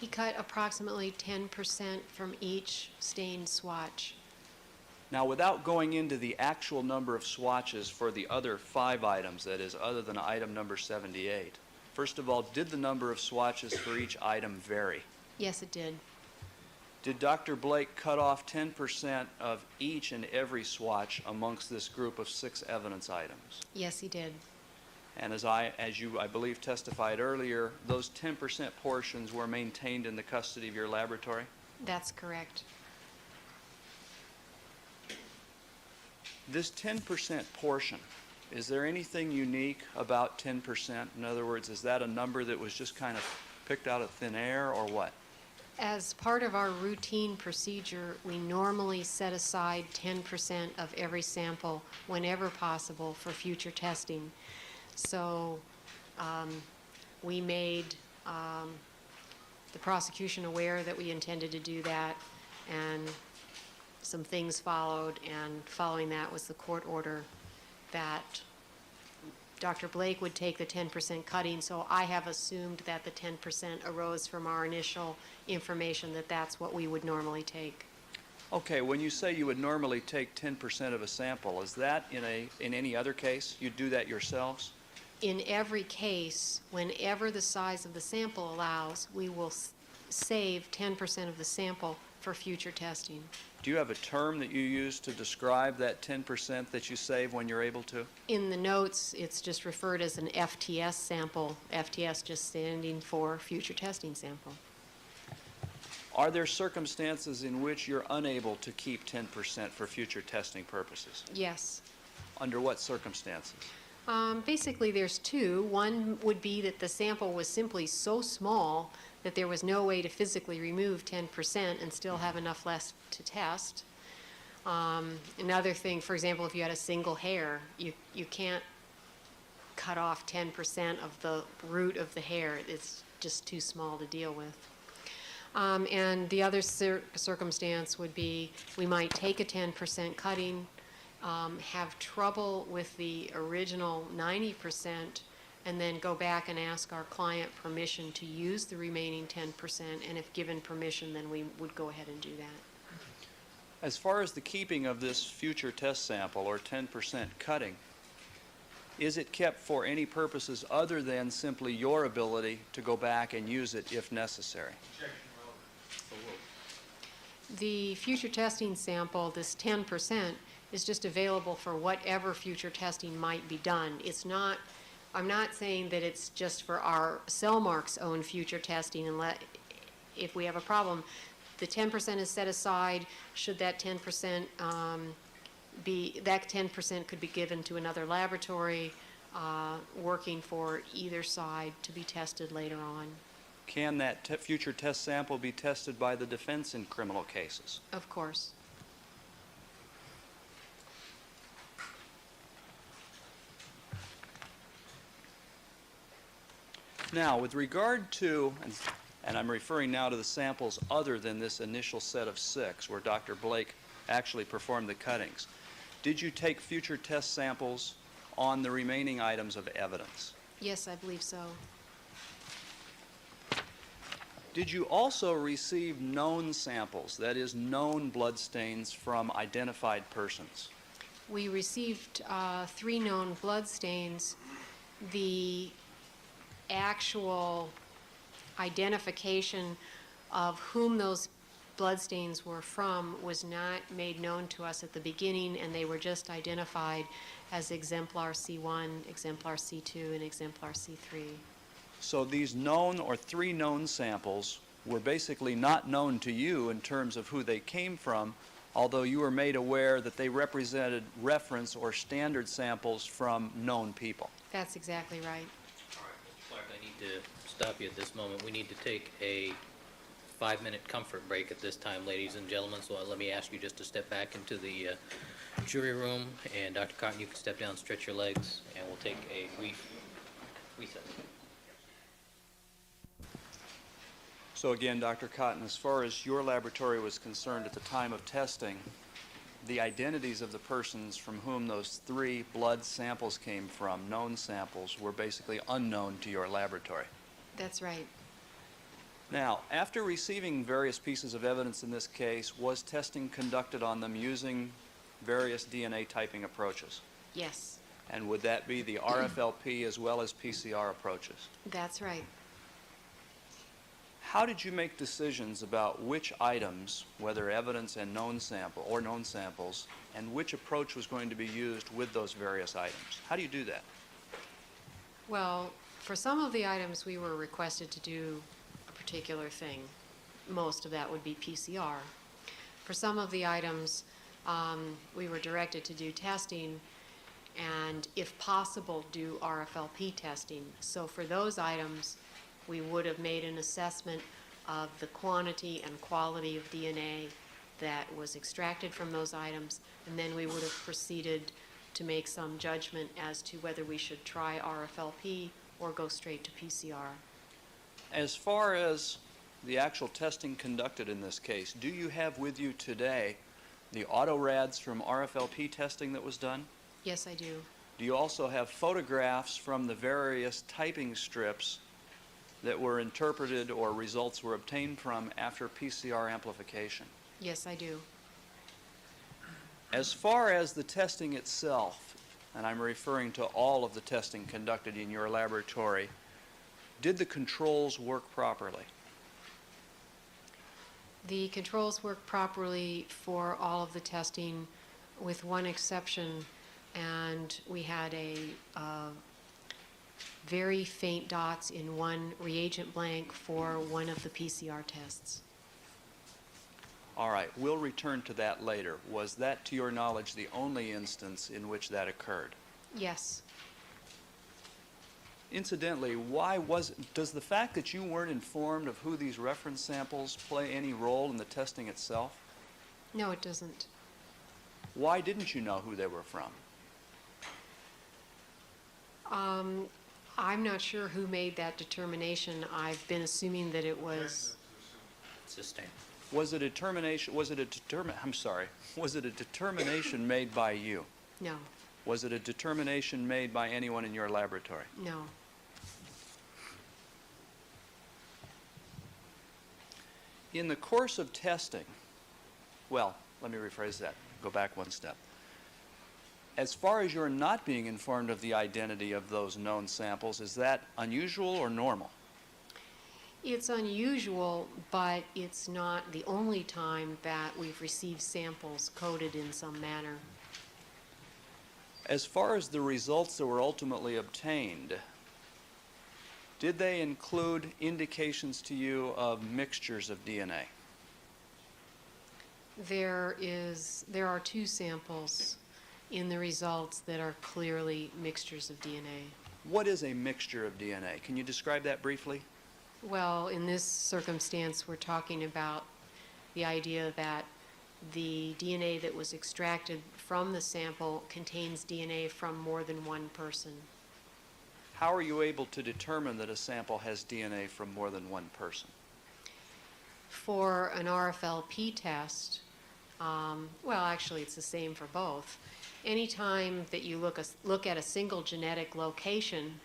S3: He cut approximately 10% from each stained swatch.
S2: Now, without going into the actual number of swatches for the other 5 items, that is, other than item number 78, first of all, did the number of swatches for each item vary?
S3: Yes, it did.
S2: Did Dr. Blake cut off 10% of each and every swatch amongst this group of 6 evidence items?
S3: Yes, he did.
S2: And as you, I believe, testified earlier, those 10% portions were maintained in the custody of your laboratory?
S3: That's correct.
S2: This 10% portion, is there anything unique about 10%? In other words, is that a number that was just kind of picked out of thin air, or what?
S3: As part of our routine procedure, we normally set aside 10% of every sample whenever possible for future testing. So we made the prosecution aware that we intended to do that, and some things followed, and following that was the court order that Dr. Blake would take the 10% cutting, so I have assumed that the 10% arose from our initial information that that's what we would normally take.
S2: Okay, when you say you would normally take 10% of a sample, is that in any other case? You'd do that yourselves?
S3: In every case, whenever the size of the sample allows, we will save 10% of the sample for future testing.
S2: Do you have a term that you use to describe that 10% that you save when you're able to?
S3: In the notes, it's just referred as an FTS sample, FTS just standing for future testing sample.
S2: Are there circumstances in which you're unable to keep 10% for future testing purposes?
S3: Yes.
S2: Under what circumstances?
S3: Basically, there's 2. One would be that the sample was simply so small that there was no way to physically remove 10% and still have enough left to test. Another thing, for example, if you had a single hair, you can't cut off 10% of the root of the hair. It's just too small to deal with. And the other circumstance would be we might take a 10% cutting, have trouble with the original 90%, and then go back and ask our client permission to use the remaining 10%, and if given permission, then we would go ahead and do that.
S2: As far as the keeping of this future test sample, or 10% cutting, is it kept for any purposes other than simply your ability to go back and use it if necessary?
S3: The future testing sample, this 10%, is just available for whatever future testing might be done. I'm not saying that it's just for our Cellmark's own future testing, and if we have a problem, the 10% is set aside. Should that 10% that 10% could be given to another laboratory working for either side to be tested later on.
S2: Can that future test sample be tested by the defense in criminal cases?
S3: Of course.
S2: Now, with regard to, and I'm referring now to the samples other than this initial set of 6 where Dr. Blake actually performed the cuttings, did you take future test samples on the remaining items of evidence?
S3: Yes, I believe so.
S2: Did you also receive known samples, that is, known bloodstains from identified persons?
S3: We received 3 known blood stains. The actual identification of whom those bloodstains were from was not made known to us at the beginning, and they were just identified as exemplar C1, exemplar C2, and exemplar C3.
S2: So these known or 3 known samples were basically not known to you in terms of who they came from, although you were made aware that they represented reference or standard samples from known people.
S3: That's exactly right.
S1: All right, Mr. Clark, I need to stop you at this moment. We need to take a 5-minute comfort break at this time, ladies and gentlemen, so let me ask you just to step back into the jury room, and Dr. Cotton, you can step down, stretch your legs, and we'll take a brief recess.
S2: So again, Dr. Cotton, as far as your laboratory was concerned at the time of testing, the identities of the persons from whom those 3 blood samples came from, known samples, were basically unknown to your laboratory.
S3: That's right.
S2: Now, after receiving various pieces of evidence in this case, was testing conducted on them using various DNA typing approaches?
S3: Yes,
S2: And would that be the RFLP as well as PCR approaches?
S3: that's right.
S2: How did you make decisions about which items, whether evidence and known sample or known samples, and which approach was going to be used with those various items? How do you do that?
S3: Well, for some of the items, we were requested to do a particular thing. Most of that would be PCR. For some of the items, we were directed to do testing and, if possible, do RFLP testing. So for those items, we would have made an assessment of the quantity and quality of DNA that was extracted from those items, and then we would have proceeded to make some judgment as to whether we should try RFLP or go straight to PCR.
S2: As far as the actual testing conducted in this case, do you have with you today the autorads from RFLP testing that was done?
S3: Yes, I do.
S2: Do you also have photographs from the various typing strips that were interpreted or results were obtained from after PCR amplification?
S3: Yes, I do.
S2: As far as the testing itself, and I'm referring to all of the testing conducted in your laboratory, did the controls work properly?
S3: The controls work properly for all of the testing, with one exception, and we had a very faint dots in one reagent blank for one of the PCR tests.
S2: All right, we'll return to that later. Was that, to your knowledge, the only instance in which that occurred?
S3: Yes.
S2: Incidentally, does the fact that you weren't informed of who these reference samples play any role in the testing itself?
S3: No, it doesn't.
S2: Why didn't you know who they were from?
S3: I'm not sure who made that determination. I've been assuming that it was...
S1: Sustain.
S2: Was it a determination made by you?
S3: No,
S2: Was it a determination made by anyone in your laboratory?
S3: no.
S2: In the course of testing, well, let me rephrase that, go back one step. As far as you're not being informed of the identity of those known samples, is that unusual or normal?
S3: It's unusual, but it's not the only time that we've received samples coded in some manner.
S2: As far as the results that were ultimately obtained, did they include indications to you of mixtures of DNA?
S3: There are 2 samples in the results that are clearly mixtures of DNA.
S2: What is a mixture of DNA? Can you describe that briefly?
S3: Well, in this circumstance, we're talking about the idea that the DNA that was extracted from the sample contains DNA from more than one person.
S2: How are you able to determine that a sample has DNA from more than one person?
S3: For an RFLP test, well, actually, it's the same for both. Anytime that you look at a single genetic location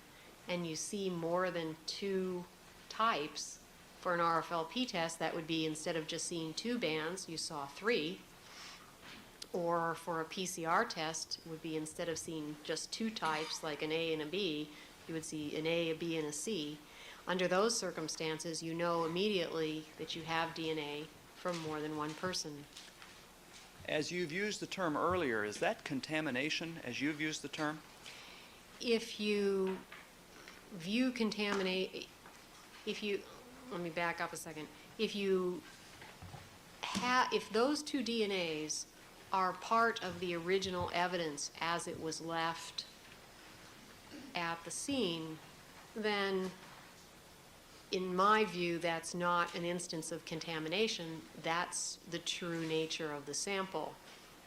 S3: and you see more than two types for an RFLP test, that would be instead of just seeing two bands, you saw three. Or for a PCR test, would be instead of seeing just two types, like an A and a B, you would see an A, a B, and a C. Under those circumstances, you know immediately that you have DNA from more than one person.
S2: As you've used the term earlier, is that contamination as you've used the term?
S3: If you view let me back up a second. If those two DNAs are part of the original evidence as it was left at the scene, then in my view, that's not an instance of contamination. That's the true nature of the sample.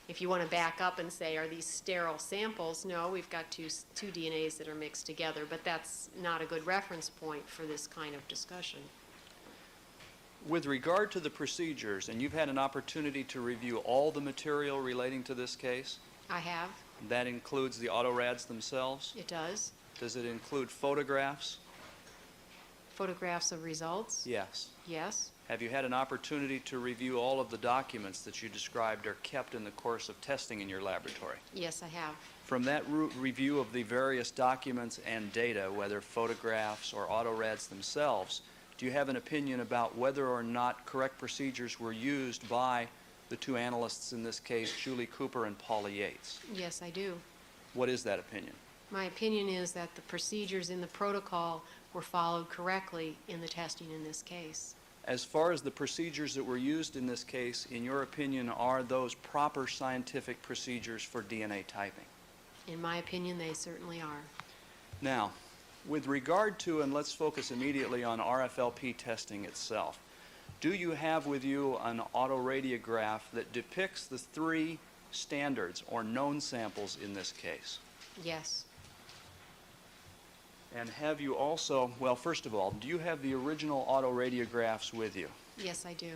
S3: If you want to back up and say, are these sterile samples? No, we've got two DNAs that are mixed together, but that's not a good reference point for this kind of discussion.
S2: With regard to the procedures, and you've had an opportunity to review all the material relating to this case,
S3: I have.
S2: that includes the autorads themselves?
S3: It does.
S2: Does it include photographs?
S3: Photographs of results?
S2: Yes.
S3: Yes.
S2: Have you had an opportunity to review all of the documents that you described are kept in the course of testing in your laboratory?
S3: Yes, I have.
S2: From that review of the various documents and data, whether photographs or autorads themselves, do you have an opinion about whether or not correct procedures were used by the two analysts in this case, Julie Cooper and Paula Yates?
S3: Yes, I do.
S2: What is that opinion?
S3: My opinion is that the procedures in the protocol were followed correctly in the testing in this case.
S2: As far as the procedures that were used in this case, in your opinion, are those proper scientific procedures for DNA typing?
S3: In my opinion, they certainly are.
S2: Now, with regard to, and let's focus immediately on RFLP testing itself, do you have with you an autoradiograph that depicts the three standards or known samples in this case?
S3: Yes.
S2: And have you also, well, first of all, do you have the original autoradiographs with you?
S3: Yes, I do.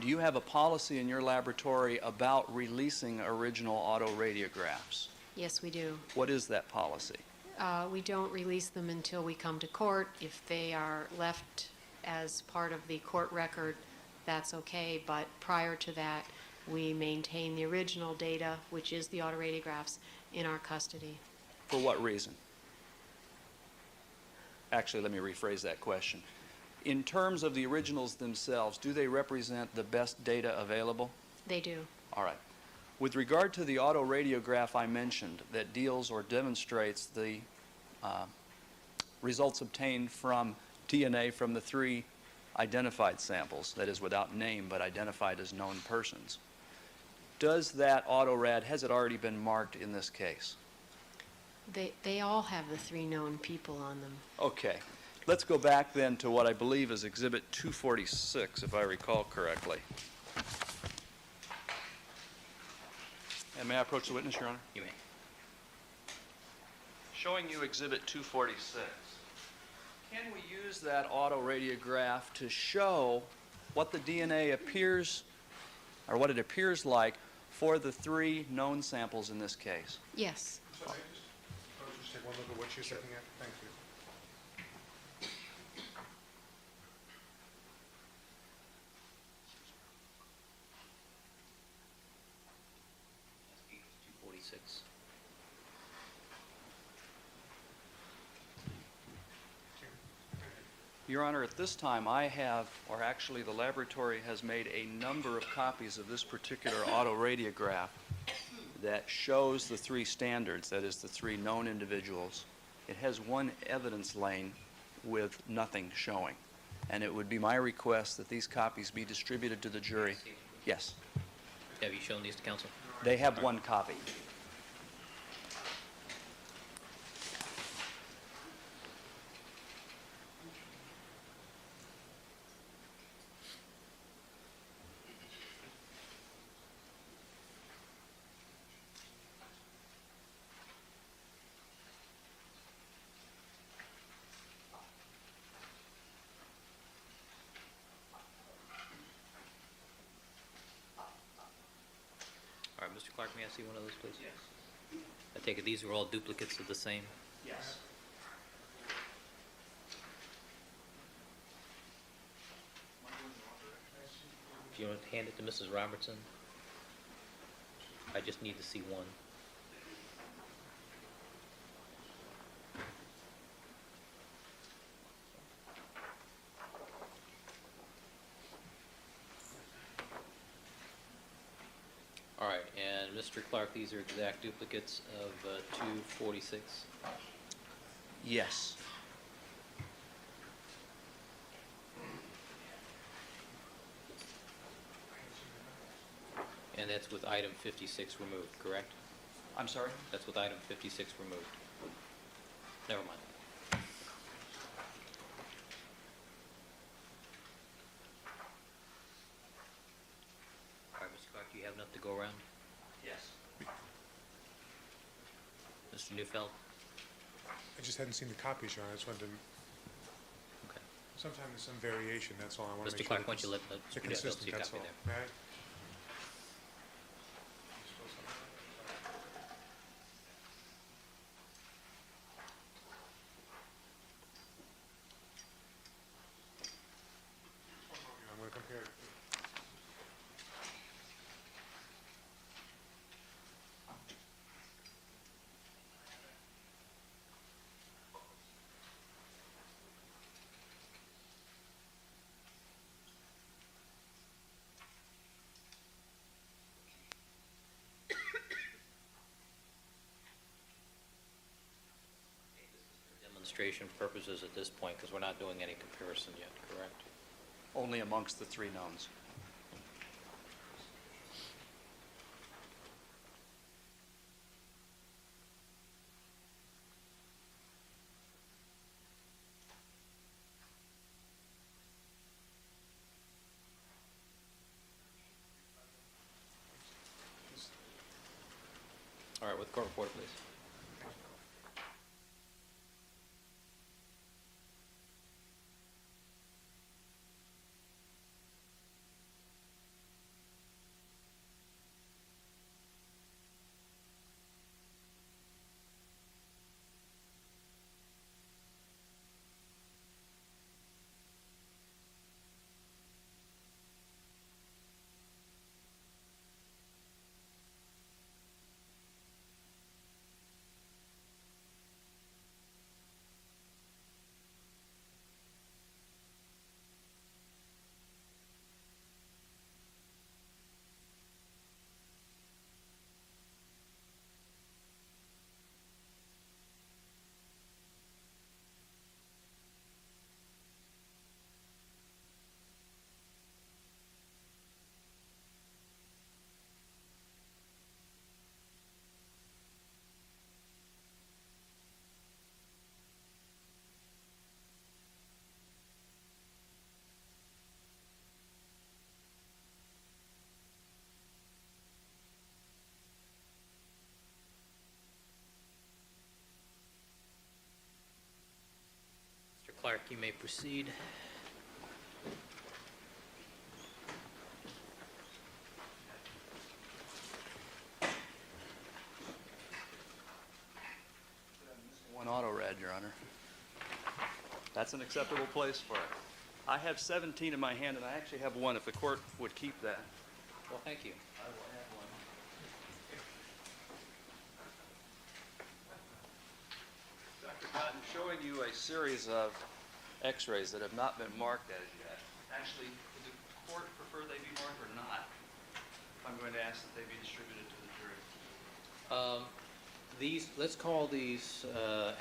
S2: Do you have a policy in your laboratory about releasing original autoradiographs?
S3: Yes, we do.
S2: What is that policy?
S3: We don't release them until we come to court. If they are left as part of the court record, that's okay, but prior to that, we maintain the original data, which is the autoradiographs, in our custody.
S2: For what reason? Actually, let me rephrase that question. In terms of the originals themselves, do they represent the best data available?
S3: They do.
S2: All right. With regard to the autoradiograph I mentioned that deals or demonstrates the results obtained from DNA from the three identified samples, that is without name but identified as known persons, does that autorad, has it already been marked in this case?
S3: They all have the three known people on them.
S2: Okay. Let's go back then to what I believe is Exhibit 246, if I recall correctly. And may I approach the witness, Your Honor?
S1: You may.
S2: Showing you Exhibit 246. Can we use that autoradiograph to show what the DNA appears, or what it appears like for the three known samples in this case?
S3: Yes.
S6: So I just take one look at what she's looking at. Thank you.
S1: Page 246.
S2: Your Honor, at this time I have, or actually the laboratory has made a number of copies of this particular autoradiograph that shows the three standards, that is the three known individuals. It has one evidence lane with nothing showing. And it would be my request that these copies be distributed to the jury. Yes,
S1: Have you shown these to counsel?
S2: they have one copy.
S1: All right, Mr. Clark, may I see one of those, please? Yes. I take it these are all duplicates of the same?
S2: Yes.
S1: want to hand it to Mrs. Robertson? I just need to see one. All right, and Mr. Clark, these are exact duplicates of 246.
S2: Yes.
S1: And that's with item 56 removed, correct?
S2: I'm sorry?
S1: That's with item 56 removed. Never mind. All right, Mr. Clark, do you have enough to go around?
S2: Yes.
S1: Mr. Neufeld?
S6: I just hadn't seen the copies, Your Honor. I just wanted to,
S1: Okay.
S6: sometimes there's some variation, that's all. I want to
S1: Mr.
S6: make
S1: Clark,
S6: sure
S1: why don't you let
S6: they're
S1: Mr. Neufeld
S6: consistent,
S1: see a
S6: that's
S1: copy
S6: all.
S1: there?
S6: May I? I'm going to compare it.
S1: Demonstration purposes at this point, because we're not doing any comparison yet, correct?
S2: Only amongst the three knowns.
S1: All right, with the court reporter, please. Mr. Clark, you may proceed.
S2: One auto rad, Your Honor. That's an acceptable place for it. I have 17 in my hand, and I actually have one if the court would keep that.
S1: Well, thank you.
S2: I will have one. Dr. Cotton, showing you a series of x-rays that have not been marked as yet. Actually, would the court prefer they be marked or not? I'm going to ask that they be distributed to the jury.
S1: These, let's call these,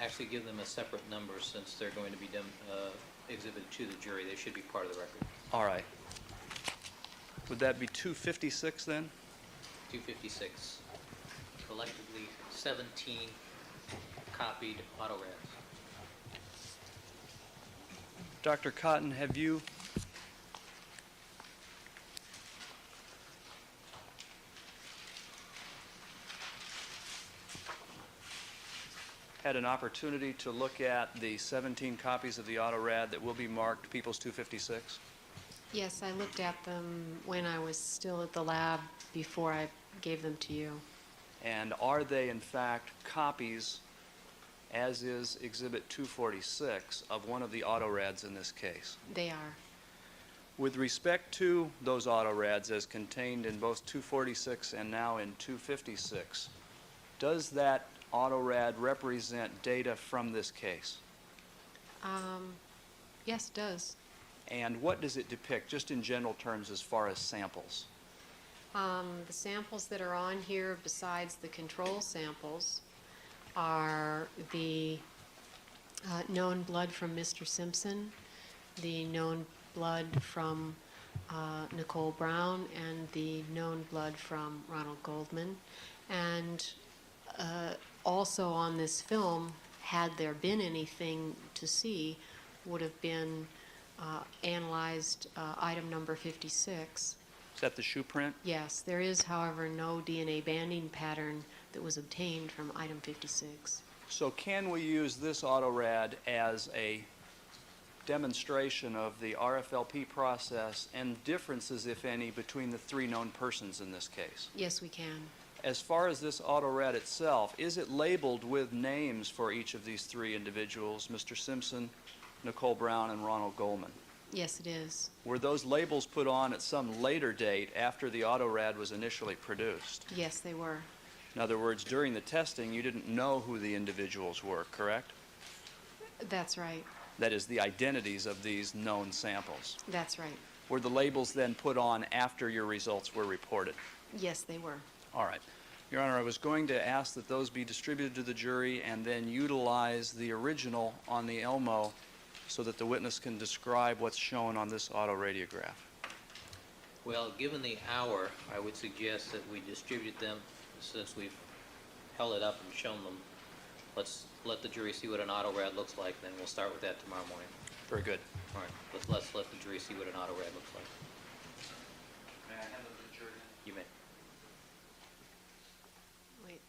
S1: actually give them a separate number since they're going to be exhibited to the jury. They should be part of the record.
S2: All right. Would that be 256 then?
S1: 256. Collectively, 17 copied auto rads.
S2: Dr. Cotton, have you had an opportunity to look at the 17 copies of the auto rad that will be marked People's 256?
S3: Yes, I looked at them when I was still at the lab before I gave them to you.
S2: And are they in fact copies, as is Exhibit 246, of one of the auto rads in this case?
S3: They are.
S2: With respect to those autorads as contained in both 246 and now in 256, does that autorad represent data from this case?
S3: Yes, it does.
S2: And what does it depict, just in general terms, as far as samples?
S3: The samples that are on here, besides the control samples, are the known blood from Mr. Simpson, the known blood from Nicole Brown, and the known blood from Ronald Goldman. And also on this film, had there been anything to see, would have been analyzed item number 56.
S2: Is that the shoe print?
S3: Yes, there is, however, no DNA banding pattern that was obtained from item 56.
S2: So can we use this autorad as a demonstration of the RFLP process and differences, if any, between the three known persons in this case?
S3: Yes, we can.
S2: As far as this autorad itself, is it labeled with names for each of these three individuals, Mr. Simpson, Nicole Brown, and Ronald Goldman?
S3: Yes, it is.
S2: Were those labels put on at some later date after the autorad was initially produced?
S3: Yes, they were.
S2: In other words, during the testing, you didn't know who the individuals were, correct?
S3: That's right.
S2: That is, the identities of these known samples.
S3: That's right.
S2: Were the labels then put on after your results were reported?
S3: Yes, they were.
S2: All right. Your Honor, I was going to ask that those be distributed to the jury and then utilize the original on the Elmo so that the witness can describe what's shown on this autoradiograph.
S1: Well, given the hour, I would suggest that we distribute them, since we've held it up and shown them. Let's let the jury see what an autorad looks like, then we'll start with that tomorrow morning.
S2: Very good.
S1: All right, let's let the jury see what an autorad looks like.
S2: May I hand it to the jury?
S1: You may.
S3: Wait.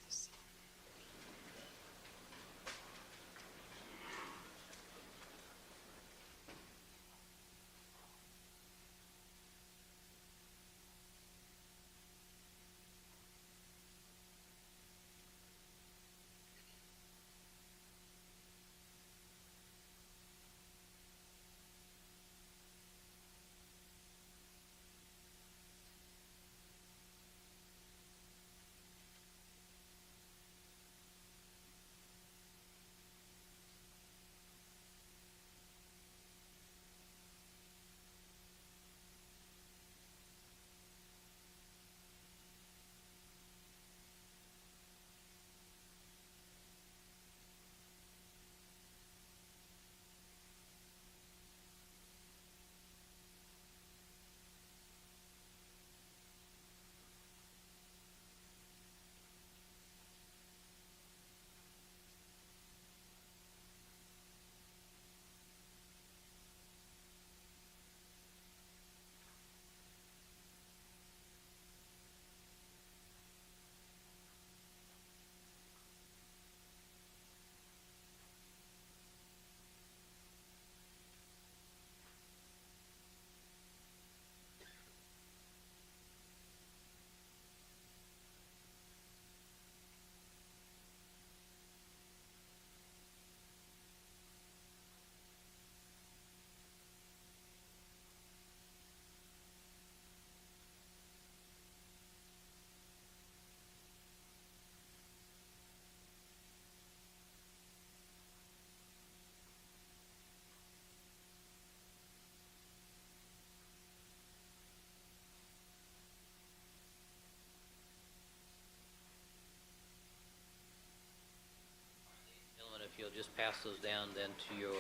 S1: Gentlemen, if you'll just pass those down then to your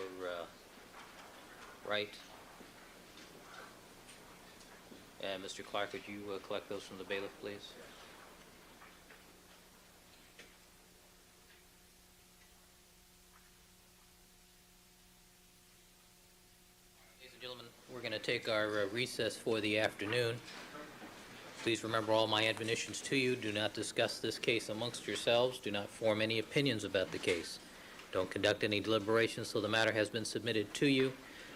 S1: right. And Mr. Clark, would you collect those from the bailiff, please? Ladies and gentlemen, we're going to take our recess for the afternoon. Please remember all my admonitions to you. Do not discuss this case amongst yourselves. Do not form any opinions about the case. Don't conduct any deliberations till the matter has been submitted to you.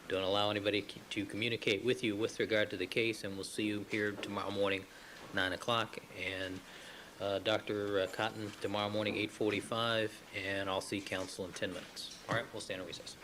S1: Don't allow anybody to communicate with you with regard to the case, and we'll see you here tomorrow morning, 9 o'clock. And Dr. Cotton tomorrow morning, 8:45, and I'll see counsel in 10 minutes. All right, we'll stand in recess.